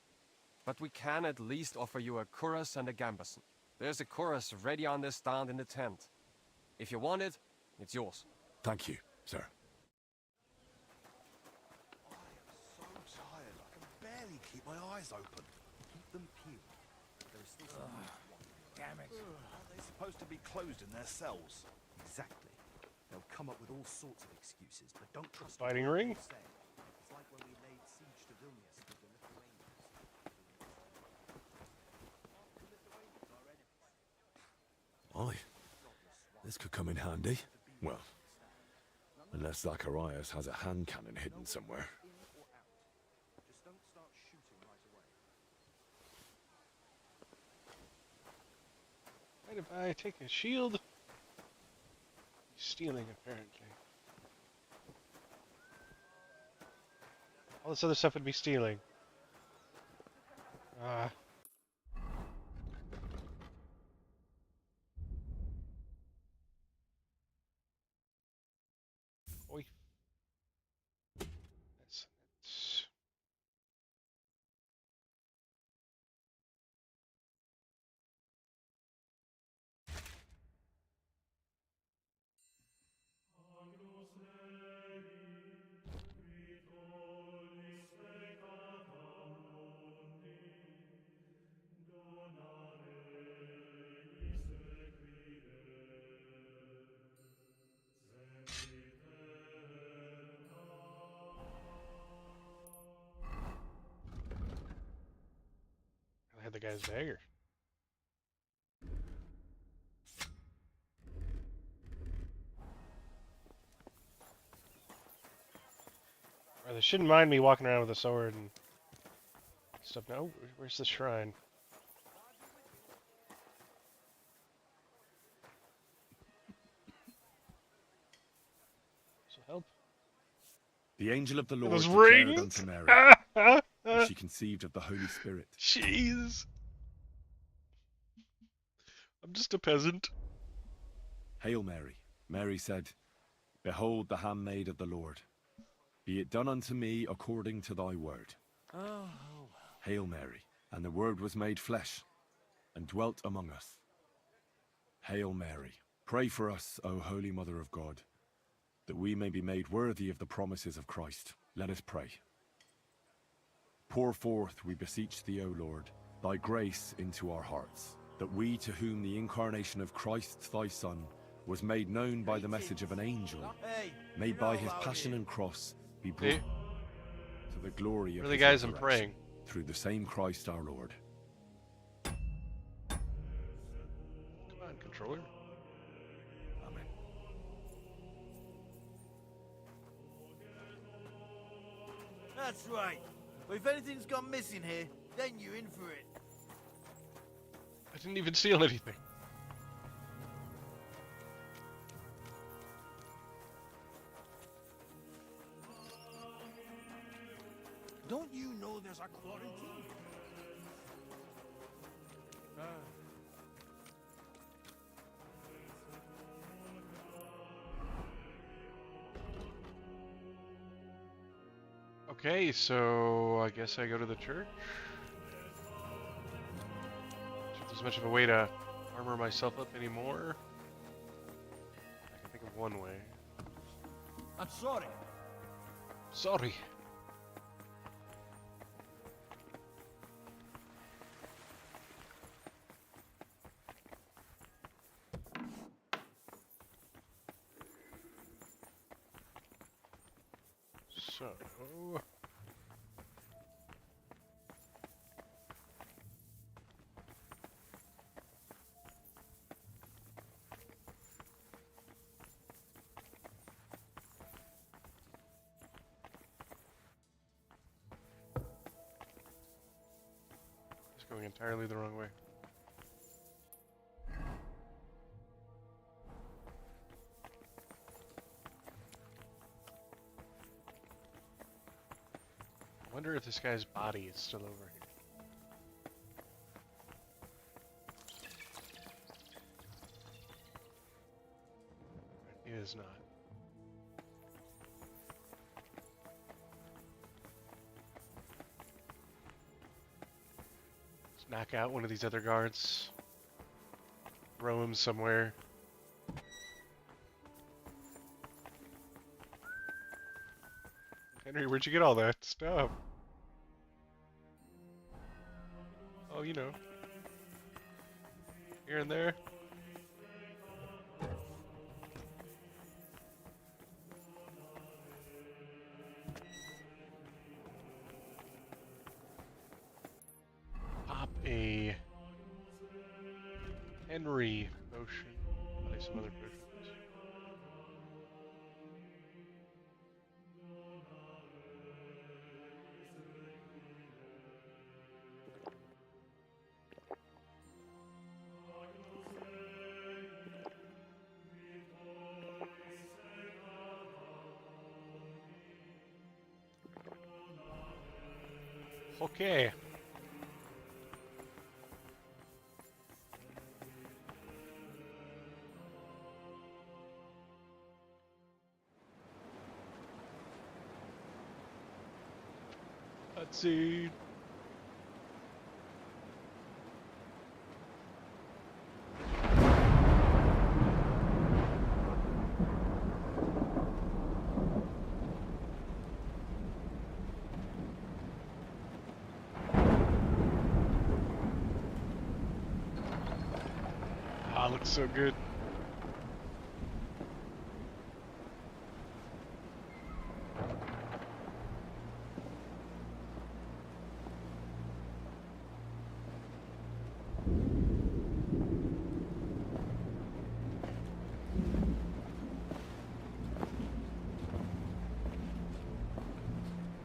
but we can at least offer you a cuirass and a gambeson. There's a cuirass ready on this stand in the tent. If you want it, it's yours. Thank you, sir. So tired, I can barely keep my eyes open. Keep them peeled. There is still some Damn it. Aren't they supposed to be closed in their cells? Exactly. They'll come up with all sorts of excuses, but don't trust Fighting what ring? they say. It's like when we laid siege to Vilnius with the Lithuanians. Aye. This could come in handy. Well, unless Zacharias has a hand cannon hidden somewhere. Just don't start shooting right away. Mind if I take a shield? Stealing, apparently. All this other stuff would be stealing. Oi. That's I had the guy's dagger. Or they shouldn't mind me walking around with a sword and stuff. No, where's the shrine? So help. The angel of the Lord Those declared rings? unto Mary, and she conceived of the Holy Spirit. Jeez. I'm just a peasant. Hail Mary. Mary said, Behold the handmaid of the Lord. Be it done unto me according to thy word. Oh. Hail Mary. And the Word was made flesh, and dwelt among us. Hail Mary. Pray for us, O Holy Mother of God, that we may be made worthy of the promises of Christ. Let us pray. Pour forth, we beseech thee, O Lord, thy grace into our hearts, that we, to whom the incarnation of Christ thy Son was made known by the message of an angel, may by his passion and cross be brought to the glory of Really, his guys, I'm resurrection, praying. through the same Christ our Lord. Come on, controller. Amen. That's right. But if anything's gone missing here, then you're in for it. I didn't even steal anything. Don't you know there's a quarantine? Okay, so I guess I go to the church. If there's much of a way to armor myself up anymore, I can think of one way. I'm sorry. Sorry. So... It's going entirely the wrong way. I wonder if this guy's body is still over here. It is not. Let's knock out one of these other guards. Throw him somewhere. Henry, where'd you get all that stuff? Oh, you know. Here and there. Pop a Henry potion. Buy some other potions. Okay. Let's see. looks so good.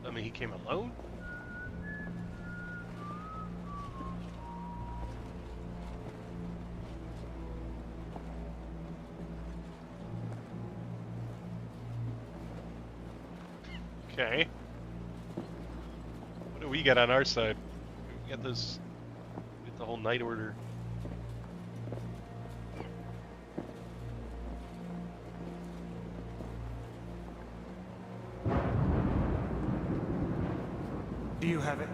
I mean, he came alone? Okay. What do we get on our side? We got this. We get the whole night order. Do you have it?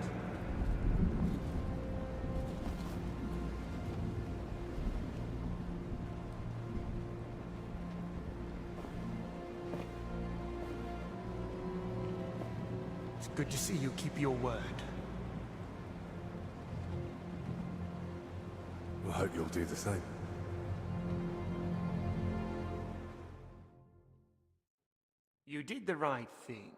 It's good to see you keep your word. I hope you'll do the same. You did the right thing.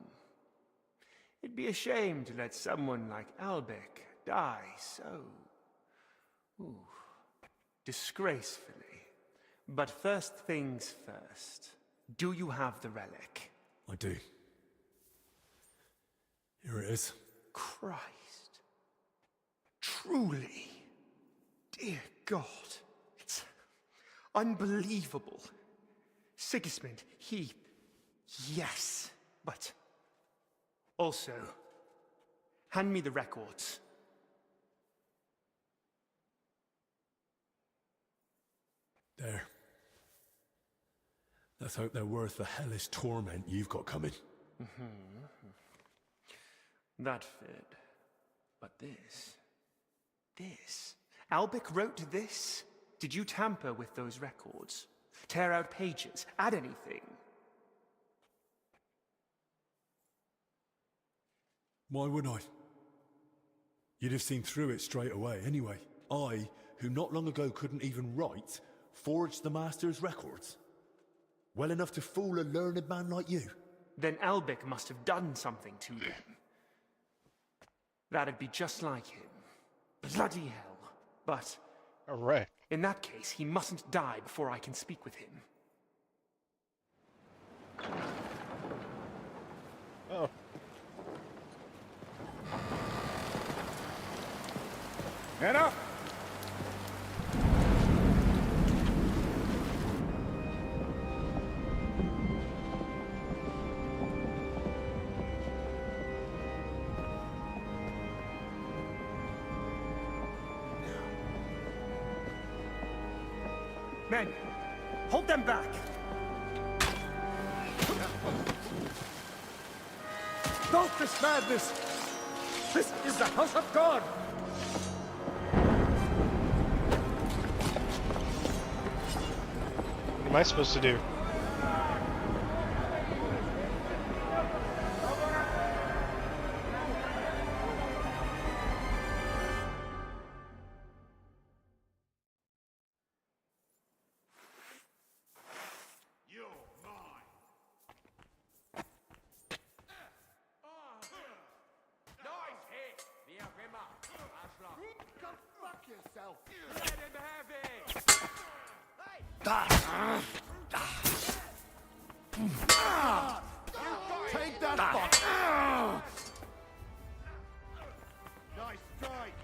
It'd be a shame to let someone like Albec die so... disgracefully. But first things first. Do you have the relic? I do. Here it is. Christ. Truly. Dear God. It's unbelievable. Sigismund, he... Yes, but... Also, hand me the records. There. Let's hope they're worth the hellish torment you've got coming. That fit. But this... Albec wrote this? Did you tamper with those records? Tear out pages? Add anything? Why would I? You'd have seen through it straight away anyway. I, who not long ago couldn't even write, forged the Master's records. Well enough to fool a learned man like you. Then Albec must have done something to them. That'd be just like him. Bloody hell. But... Alright. In that case, he mustn't die before I can speak with him. Oh. Head up! Men, hold them back! Stop this madness! This is the house of God! What am I supposed to do? Take that fuck! Nice strike!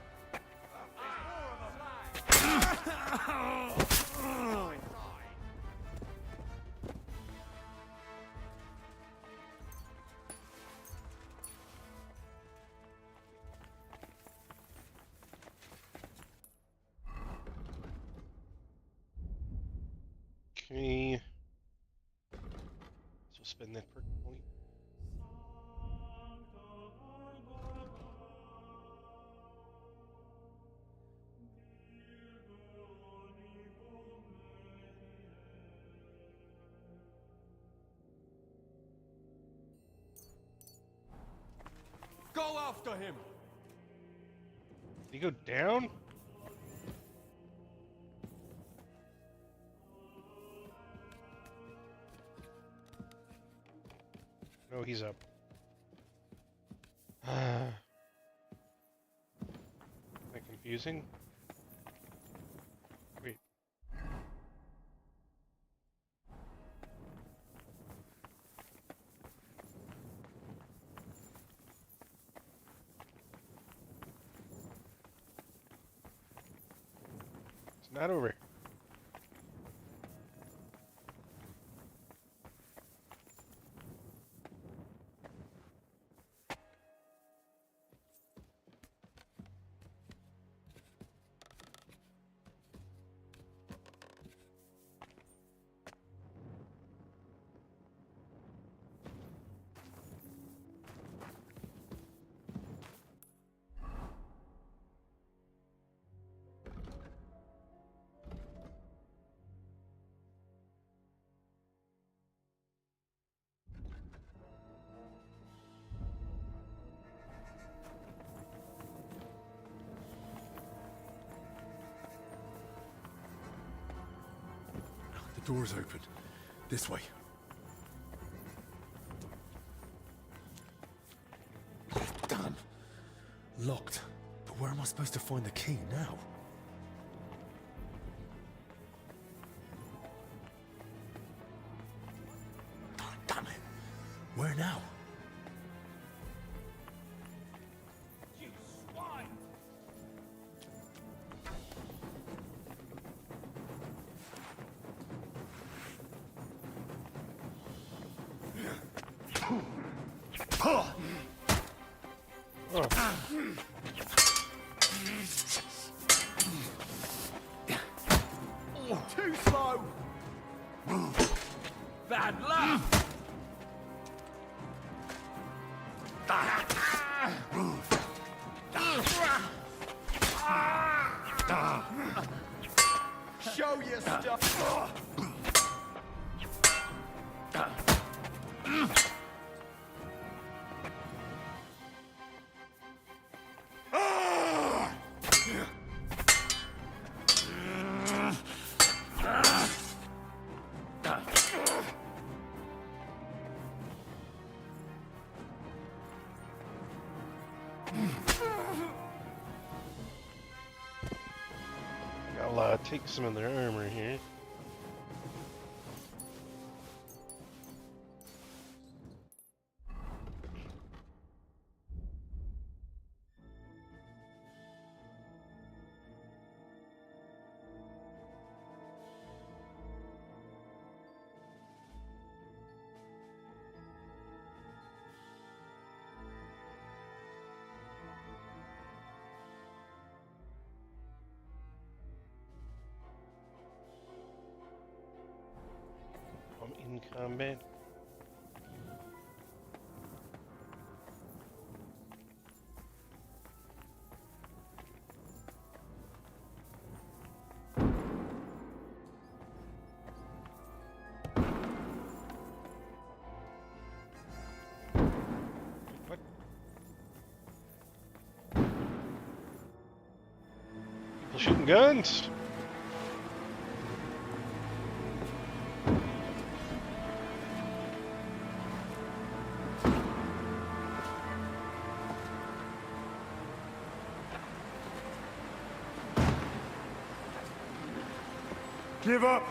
Okay. So spend that perk point. Go after him! Did he go down? No, he's up. Am I confusing? Wait. It's not over. The door's open. This way. Damn. Locked. But where am I supposed to find the key now? Oh, damn it. Where now? You swine! Too slow! Bad luck! Show your stuff! I'll take some of their armor here. I'm in combat. What? People shooting guns? Give up!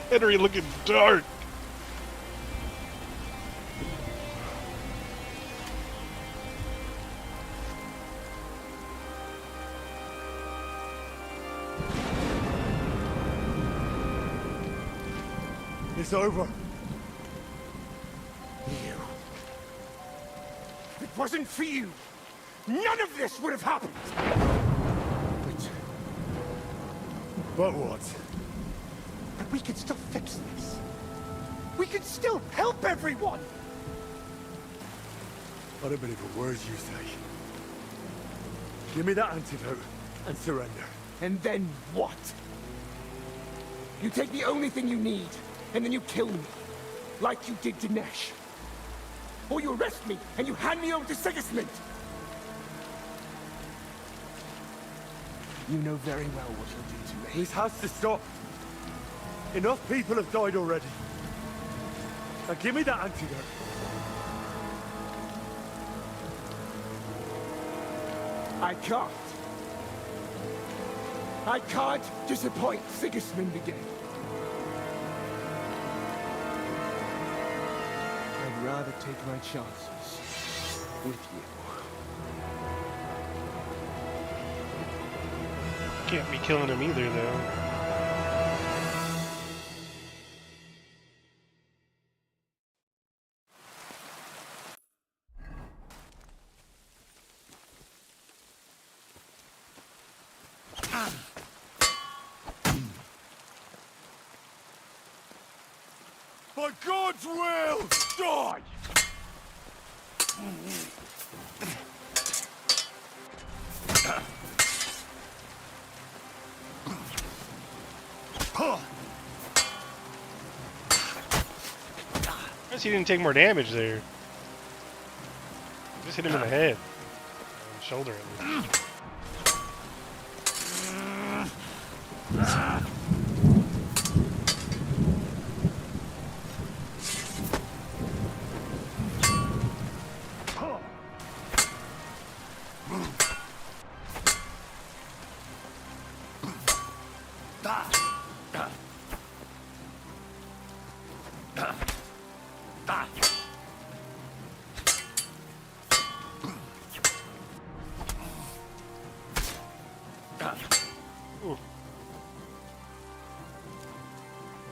Henry looking dark. It's over. You. If it wasn't for you, none of this would have happened! But what? But we can still fix this. We can still help everyone! I don't believe a word you say. Give me that antidote and surrender. And then what? You take the only thing you need, and then you kill me. Like you did Dinesh. Or you arrest me, and you hand me over to Sigismund. You know very well what you'll do to me. This has to stop. Enough people have died already. Now give me that antidote. I can't. I can't disappoint Sigismund again. I'd rather take my chances with you. Can't be killing him either, though. By God's will, die! I guess he didn't take more damage there. Just hit him in the head. Or shoulder at least.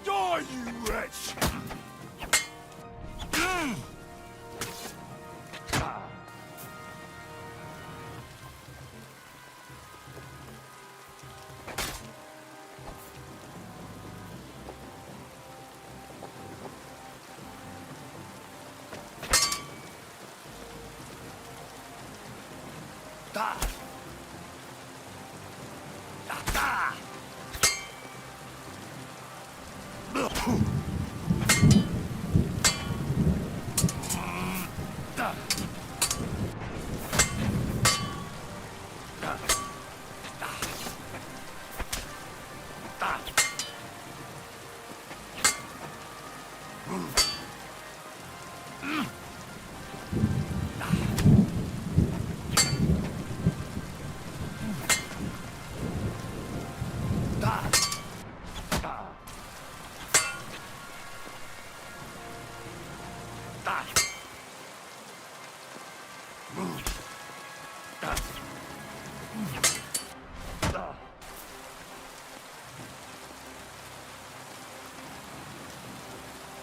Die, you wretch!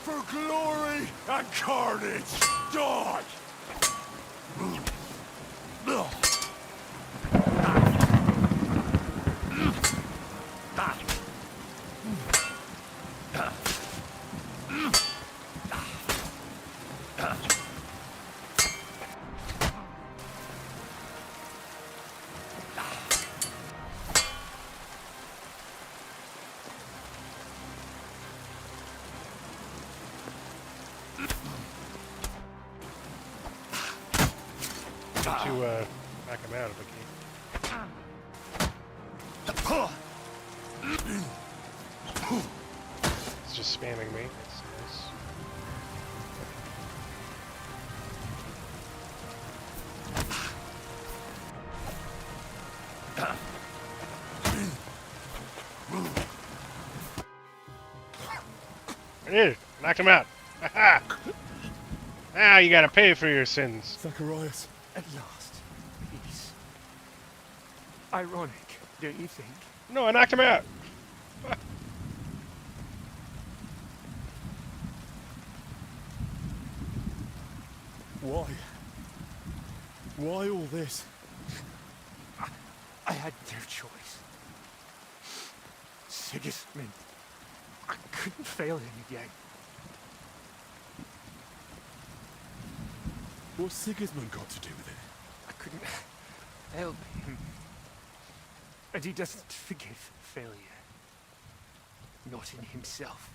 For glory and carnage, die! To knock him out if I can. It's just spamming me. That's nice. I did it! Knocked him out! Aha! Now you gotta pay for your sins. Zacharias. At last, peace. Ironic, don't you think? No, I knocked him out! Why? Why all this? I had no choice. Sigismund. I couldn't fail him again. What's Sigismund got to do with it? I couldn't help him. And he doesn't forgive failure. Not in himself.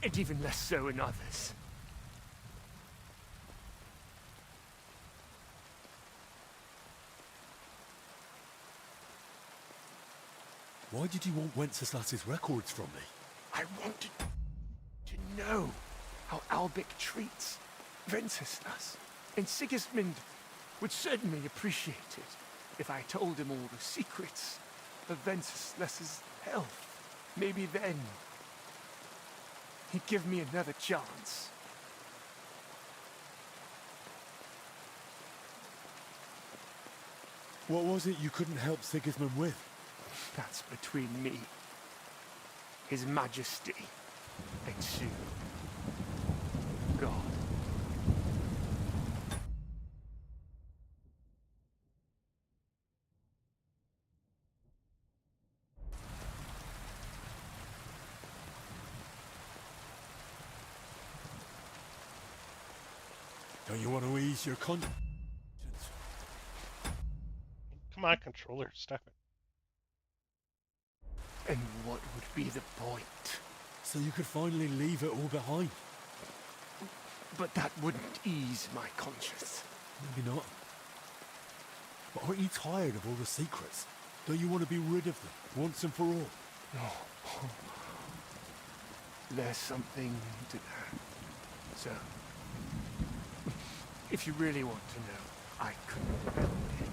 And even less so in others. Why did you want Wenceslas's records from me? I wanted to know how Albic treats Wenceslas. And Sigismund would certainly appreciate it if I told him all the secrets of Wenceslas's health. Maybe then he'd give me another chance. What was it you couldn't help Sigismund with? That's between me, His Majesty, and soon, God. Don't you want to ease your conscience? Come on, controller, stop it. And what would be the point? So you could finally leave it all behind. But that wouldn't ease my conscience. Maybe not. But aren't you tired of all the secrets? Don't you want to be rid of them, once and for all? No. There's something to that. So, if you really want to know, I couldn't help it.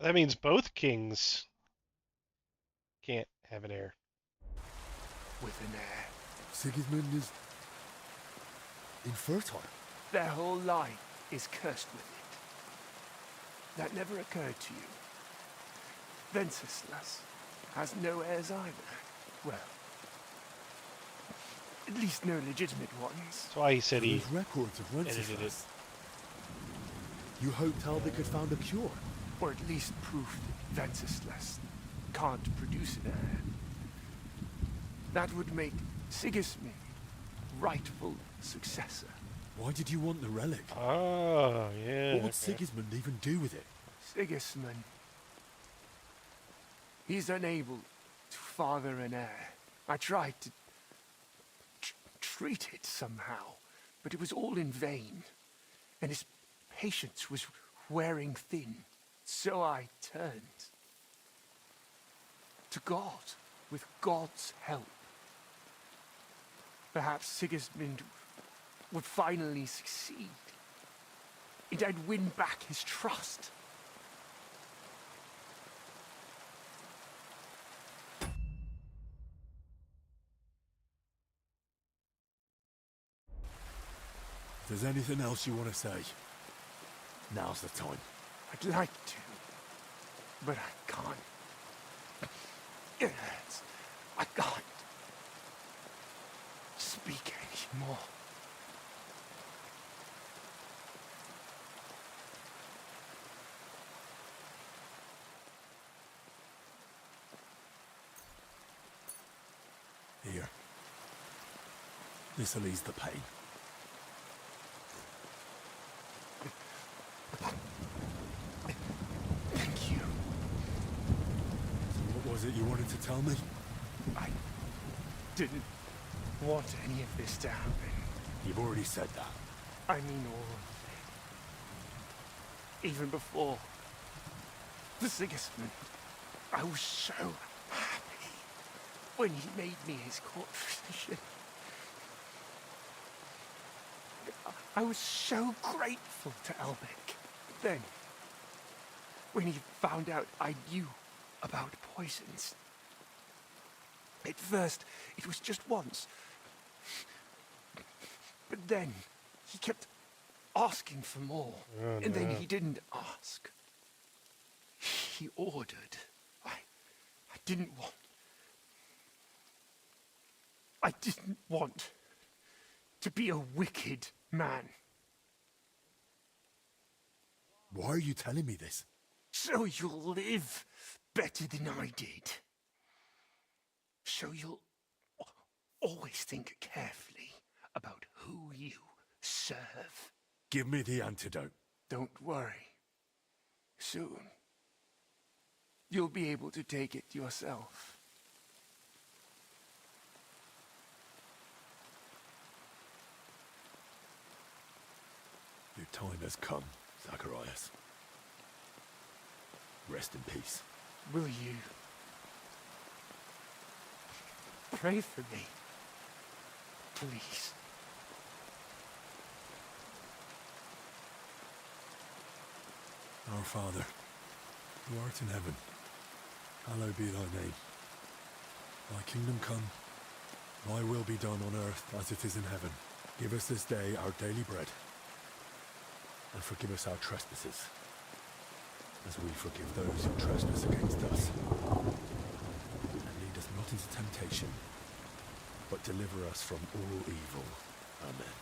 That means both kings can't have an heir. With an heir. Sigismund is infertile. Their whole line is cursed with it. That never occurred to you. Wenceslas has no heirs either. Well, at least no legitimate ones. That's why he said he Those records of edited it. Wenceslas. You hoped Albert had found a cure. Or at least proof that Wenceslas can't produce an heir. That would make Sigismund rightful successor. Why did you want the relic? Oh, yeah. What would Sigismund even do with it? Sigismund. He's unable to father an heir. I tried to treat it somehow, but it was all in vain. And his patience was wearing thin. So I turned to God, with God's help. Perhaps Sigismund would finally succeed, and I'd win back his trust. If there's anything else you want to say, now's the time. I'd like to, but I can't. It hurts. I can't speak anymore. Here. This'll ease the pain. Thank you. So what was it you wanted to tell me? I didn't want any of this to happen. You've already said that. I mean all of it. Even before the Sigismund, I was so happy when he made me his court physician. I was so grateful to Elbic. Then, when he found out I knew about poisons, at first it was just once. But then he kept asking for more. Oh, and then no. he didn't ask. He ordered. I didn't want. I didn't want to be a wicked man. Why are you telling me this? So you'll live better than I did. So you'll always think carefully about who you serve. Give me the antidote. Don't worry. Soon, you'll be able to take it yourself. Your time has come, Zacharias. Rest in peace. Will you pray for me, please? Our Father, who art in heaven, hallowed be thy name. Thy kingdom come, thy will be done on earth as it is in heaven. Give us this day our daily bread, and forgive us our trespasses, as we forgive those who trespass against us. And lead us not into temptation, but deliver us from all evil. Amen.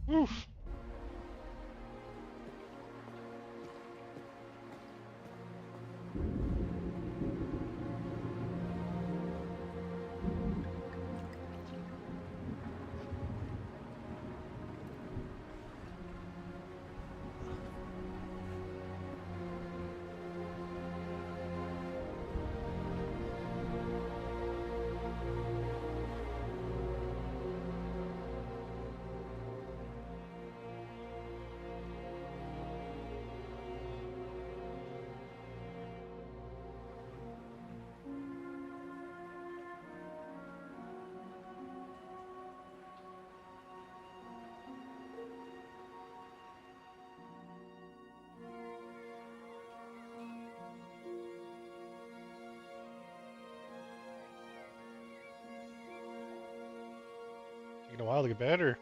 Oof. Taking a while to get better.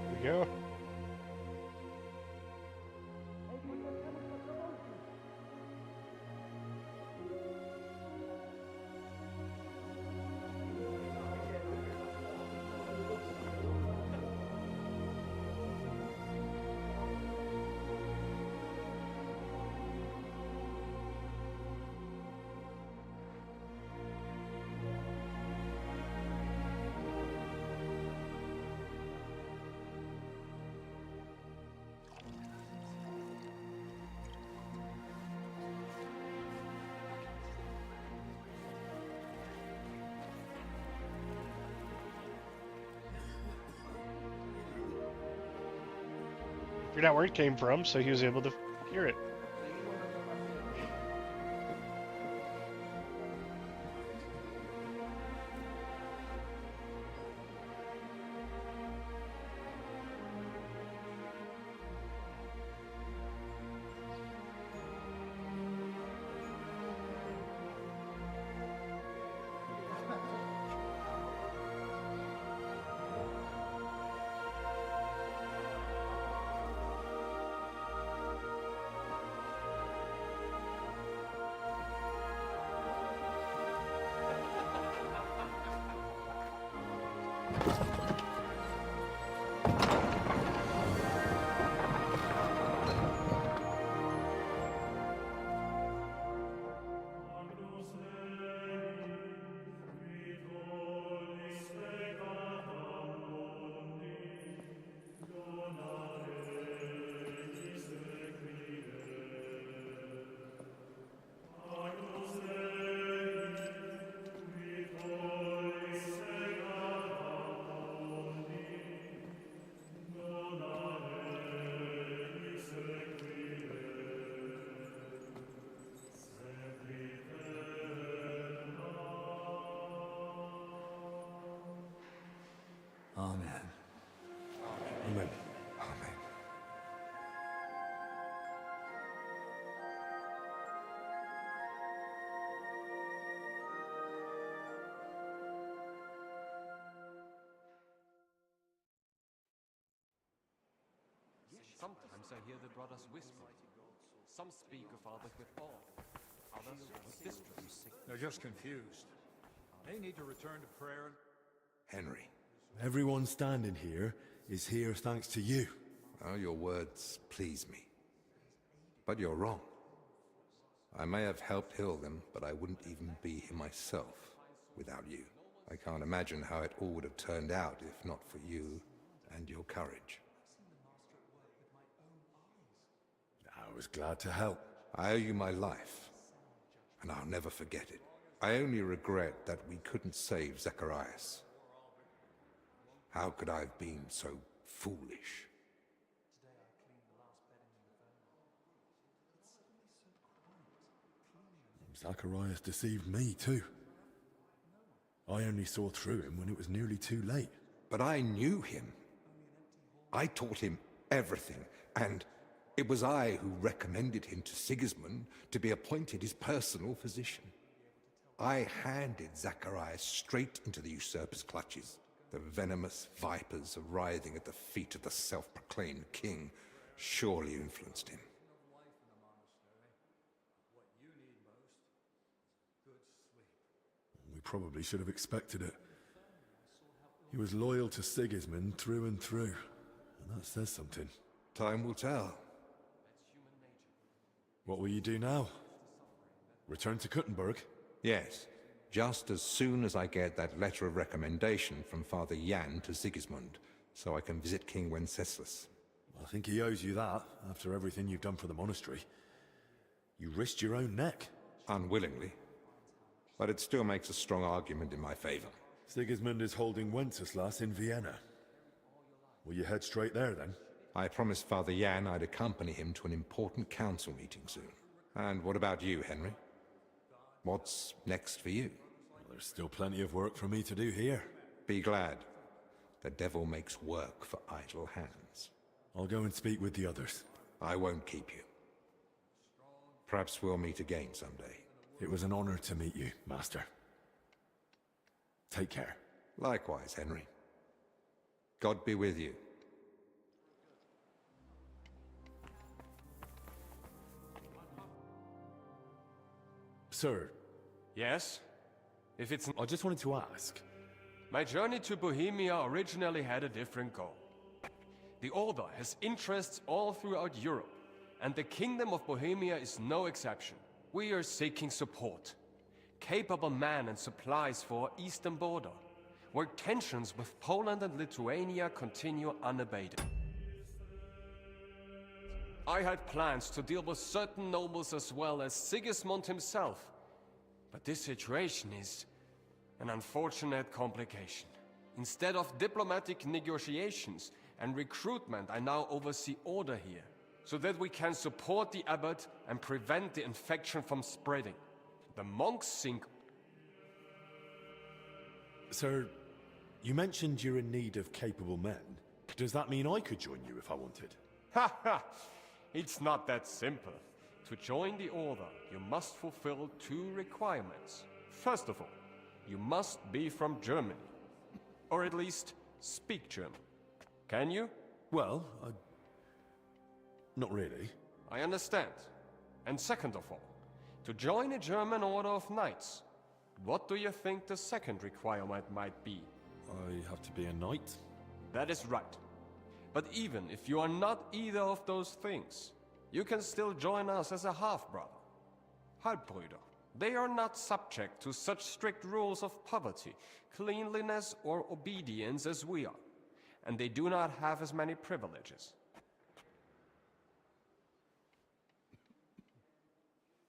Here we go. Figured out where it came from, so he was able to hear it. Amen. Amen. Amen. Sometimes I hear the brothers whispering. Some speak of Albert with awe, others with distrust. They're just confused. They need to return to prayer. Henry. Everyone standing here is here thanks to you. Well, your words please me. But you're wrong. I may have helped heal them, but I wouldn't even be here myself. without you. I can't imagine how it all would have turned out if not for you and your courage. I was glad to help. I owe you my life, and I'll never forget it. I only regret that we couldn't save Zacharias. How could I have been so foolish? Zacharias deceived me, too. I only saw through him when it was nearly too late. But I knew him. I taught him everything, and it was I who recommended him to Sigismund to be appointed his personal physician. I handed Zacharias straight into the usurper's clutches. The venomous vipers writhing at the feet of the self-proclaimed king surely influenced him. We probably should have expected it. He was loyal to Sigismund through and through, and that says something. Time will tell. What will you do now? Return to Kuttenberg? Yes, just as soon as I get that letter of recommendation from Father Jan to Sigismund, so I can visit King Wenceslas. I think he owes you that, after everything you've done for the monastery. You risked your own neck. Unwillingly. But it still makes a strong argument in my favor. Sigismund is holding Wenceslas in Vienna. Will you head straight there, then? I promised Father Jan I'd accompany him to an important council meeting soon. And what about you, Henry? What's next for you? Well, there's still plenty of work for me to do here. Be glad. The devil makes work for idle hands. I'll go and speak with the others. I won't keep you. Perhaps we'll meet again someday. It was an honor to meet you, Master. Take care. Likewise, Henry. God be with you. Sir. Yes? If it's... I just wanted to ask. My journey to Bohemia originally had a different goal. The Order has interests all throughout Europe, and the Kingdom of Bohemia is no exception. We are seeking support. Capable men and supplies for our eastern border, where tensions with Poland and Lithuania continue unabated. I had plans to deal with certain nobles as well as Sigismund himself, but this situation is an unfortunate complication. Instead of diplomatic negotiations and recruitment, I now oversee order here, so that we can support the abbot and prevent the infection from spreading. The monks sink... Sir, you mentioned you're in need of capable men. Does that mean I could join you if I wanted? Ha ha! It's not that simple. To join the Order, you must fulfill 2 requirements. First of all, you must be from Germany. Or at least, speak German. Can you? Well, not really. I understand. And second of all, to join a German Order of Knights, what do you think the second requirement might be? I have to be a knight? That is right. But even if you are not either of those things, you can still join us as a half-brother. Halbbrüder. They are not subject to such strict rules of poverty, cleanliness, or obedience as we are, and they do not have as many privileges.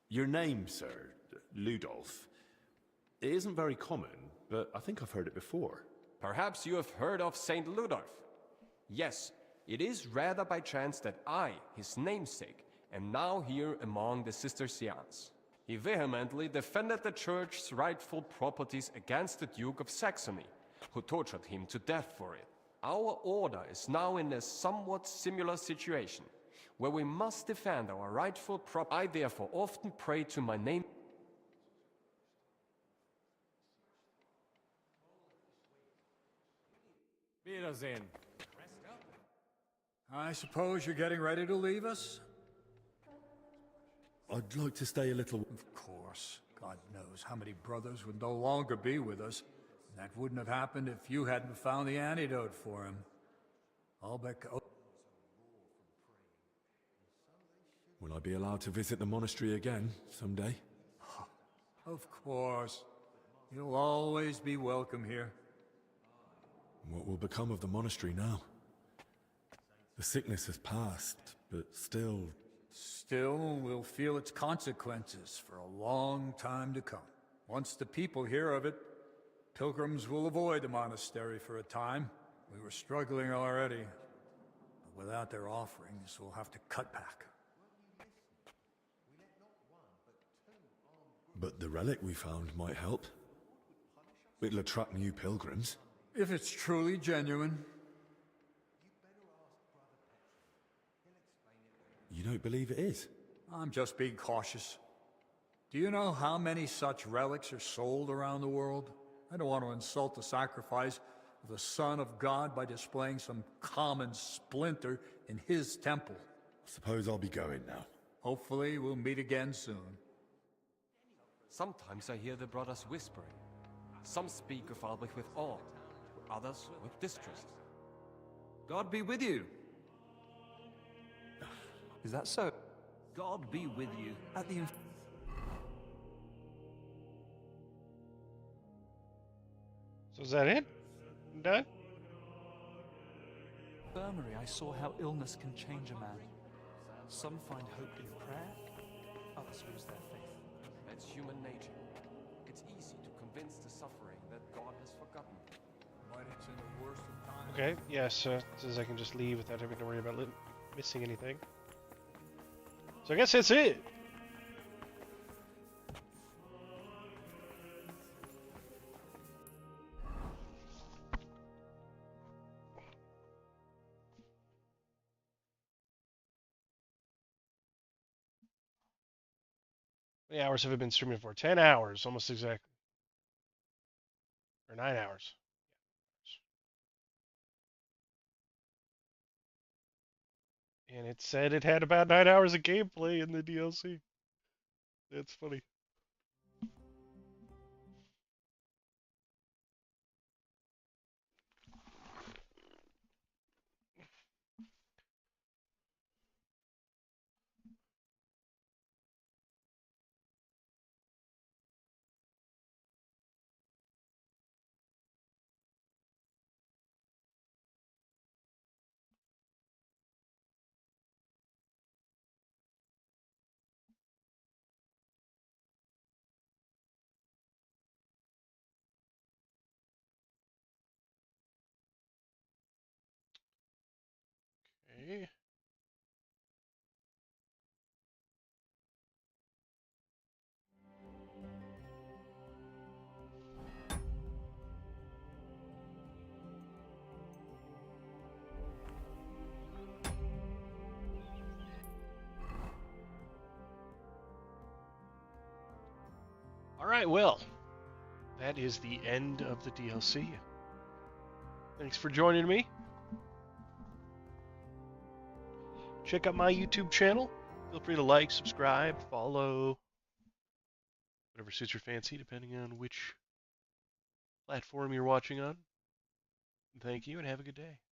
Your name, sir, Ludolf, it isn't very common, but I think I've heard it before. Perhaps you have heard of Saint Ludolf. Yes, it is rather by chance that I, his namesake, am now here among the Cistercians. He vehemently defended the Church's rightful properties against the Duke of Saxony, who tortured him to death for it. Our order is now in a somewhat similar situation, where we must defend our rightful property. I therefore often pray to my name. Wiedersehen. I suppose you're getting ready to leave us? I'd like to stay a little... Of course. God knows how many brothers would no longer be with us. That wouldn't have happened if you hadn't found the antidote for him. Albeck... Will I be allowed to visit the monastery again someday? Of course. You'll always be welcome here. What will become of the monastery now? The sickness has passed, but still... Still, we'll feel its consequences for a long time to come. Once the people hear of it, pilgrims will avoid the monastery for a time. We were struggling already, but without their offerings, we'll have to cut back. But the relic we found might help. It'll attract new pilgrims. If it's truly genuine. You don't believe it is? I'm just being cautious. Do you know how many such relics are sold around the world? I don't want to insult the sacrifice of the Son of God by displaying some common splinter in his temple. Suppose I'll be going now. Hopefully we'll meet again soon. Sometimes I hear the brothers whispering. Some speak of Albrecht with awe, others with distrust. God be with you. Is that so? God be with you. At the So is that it? Done? infirmary, I saw how illness can change a man. Some find hope in prayer, others lose their faith. That's human nature. It's easy to convince the suffering that God has forgotten. Okay, yes, says I can just leave without having to worry about missing anything. So I guess that's it. How many hours have I been streaming for? 10 hours, almost exactly. Or 9 hours. And it said it had about 9 hours of gameplay in the DLC. That's funny. Okay. Alright, well, that is the end of the DLC. Thanks for joining me. Check out my YouTube channel. Feel free to like, subscribe, follow, whatever suits your fancy, depending on which platform you're watching on. Thank you, and have a good day.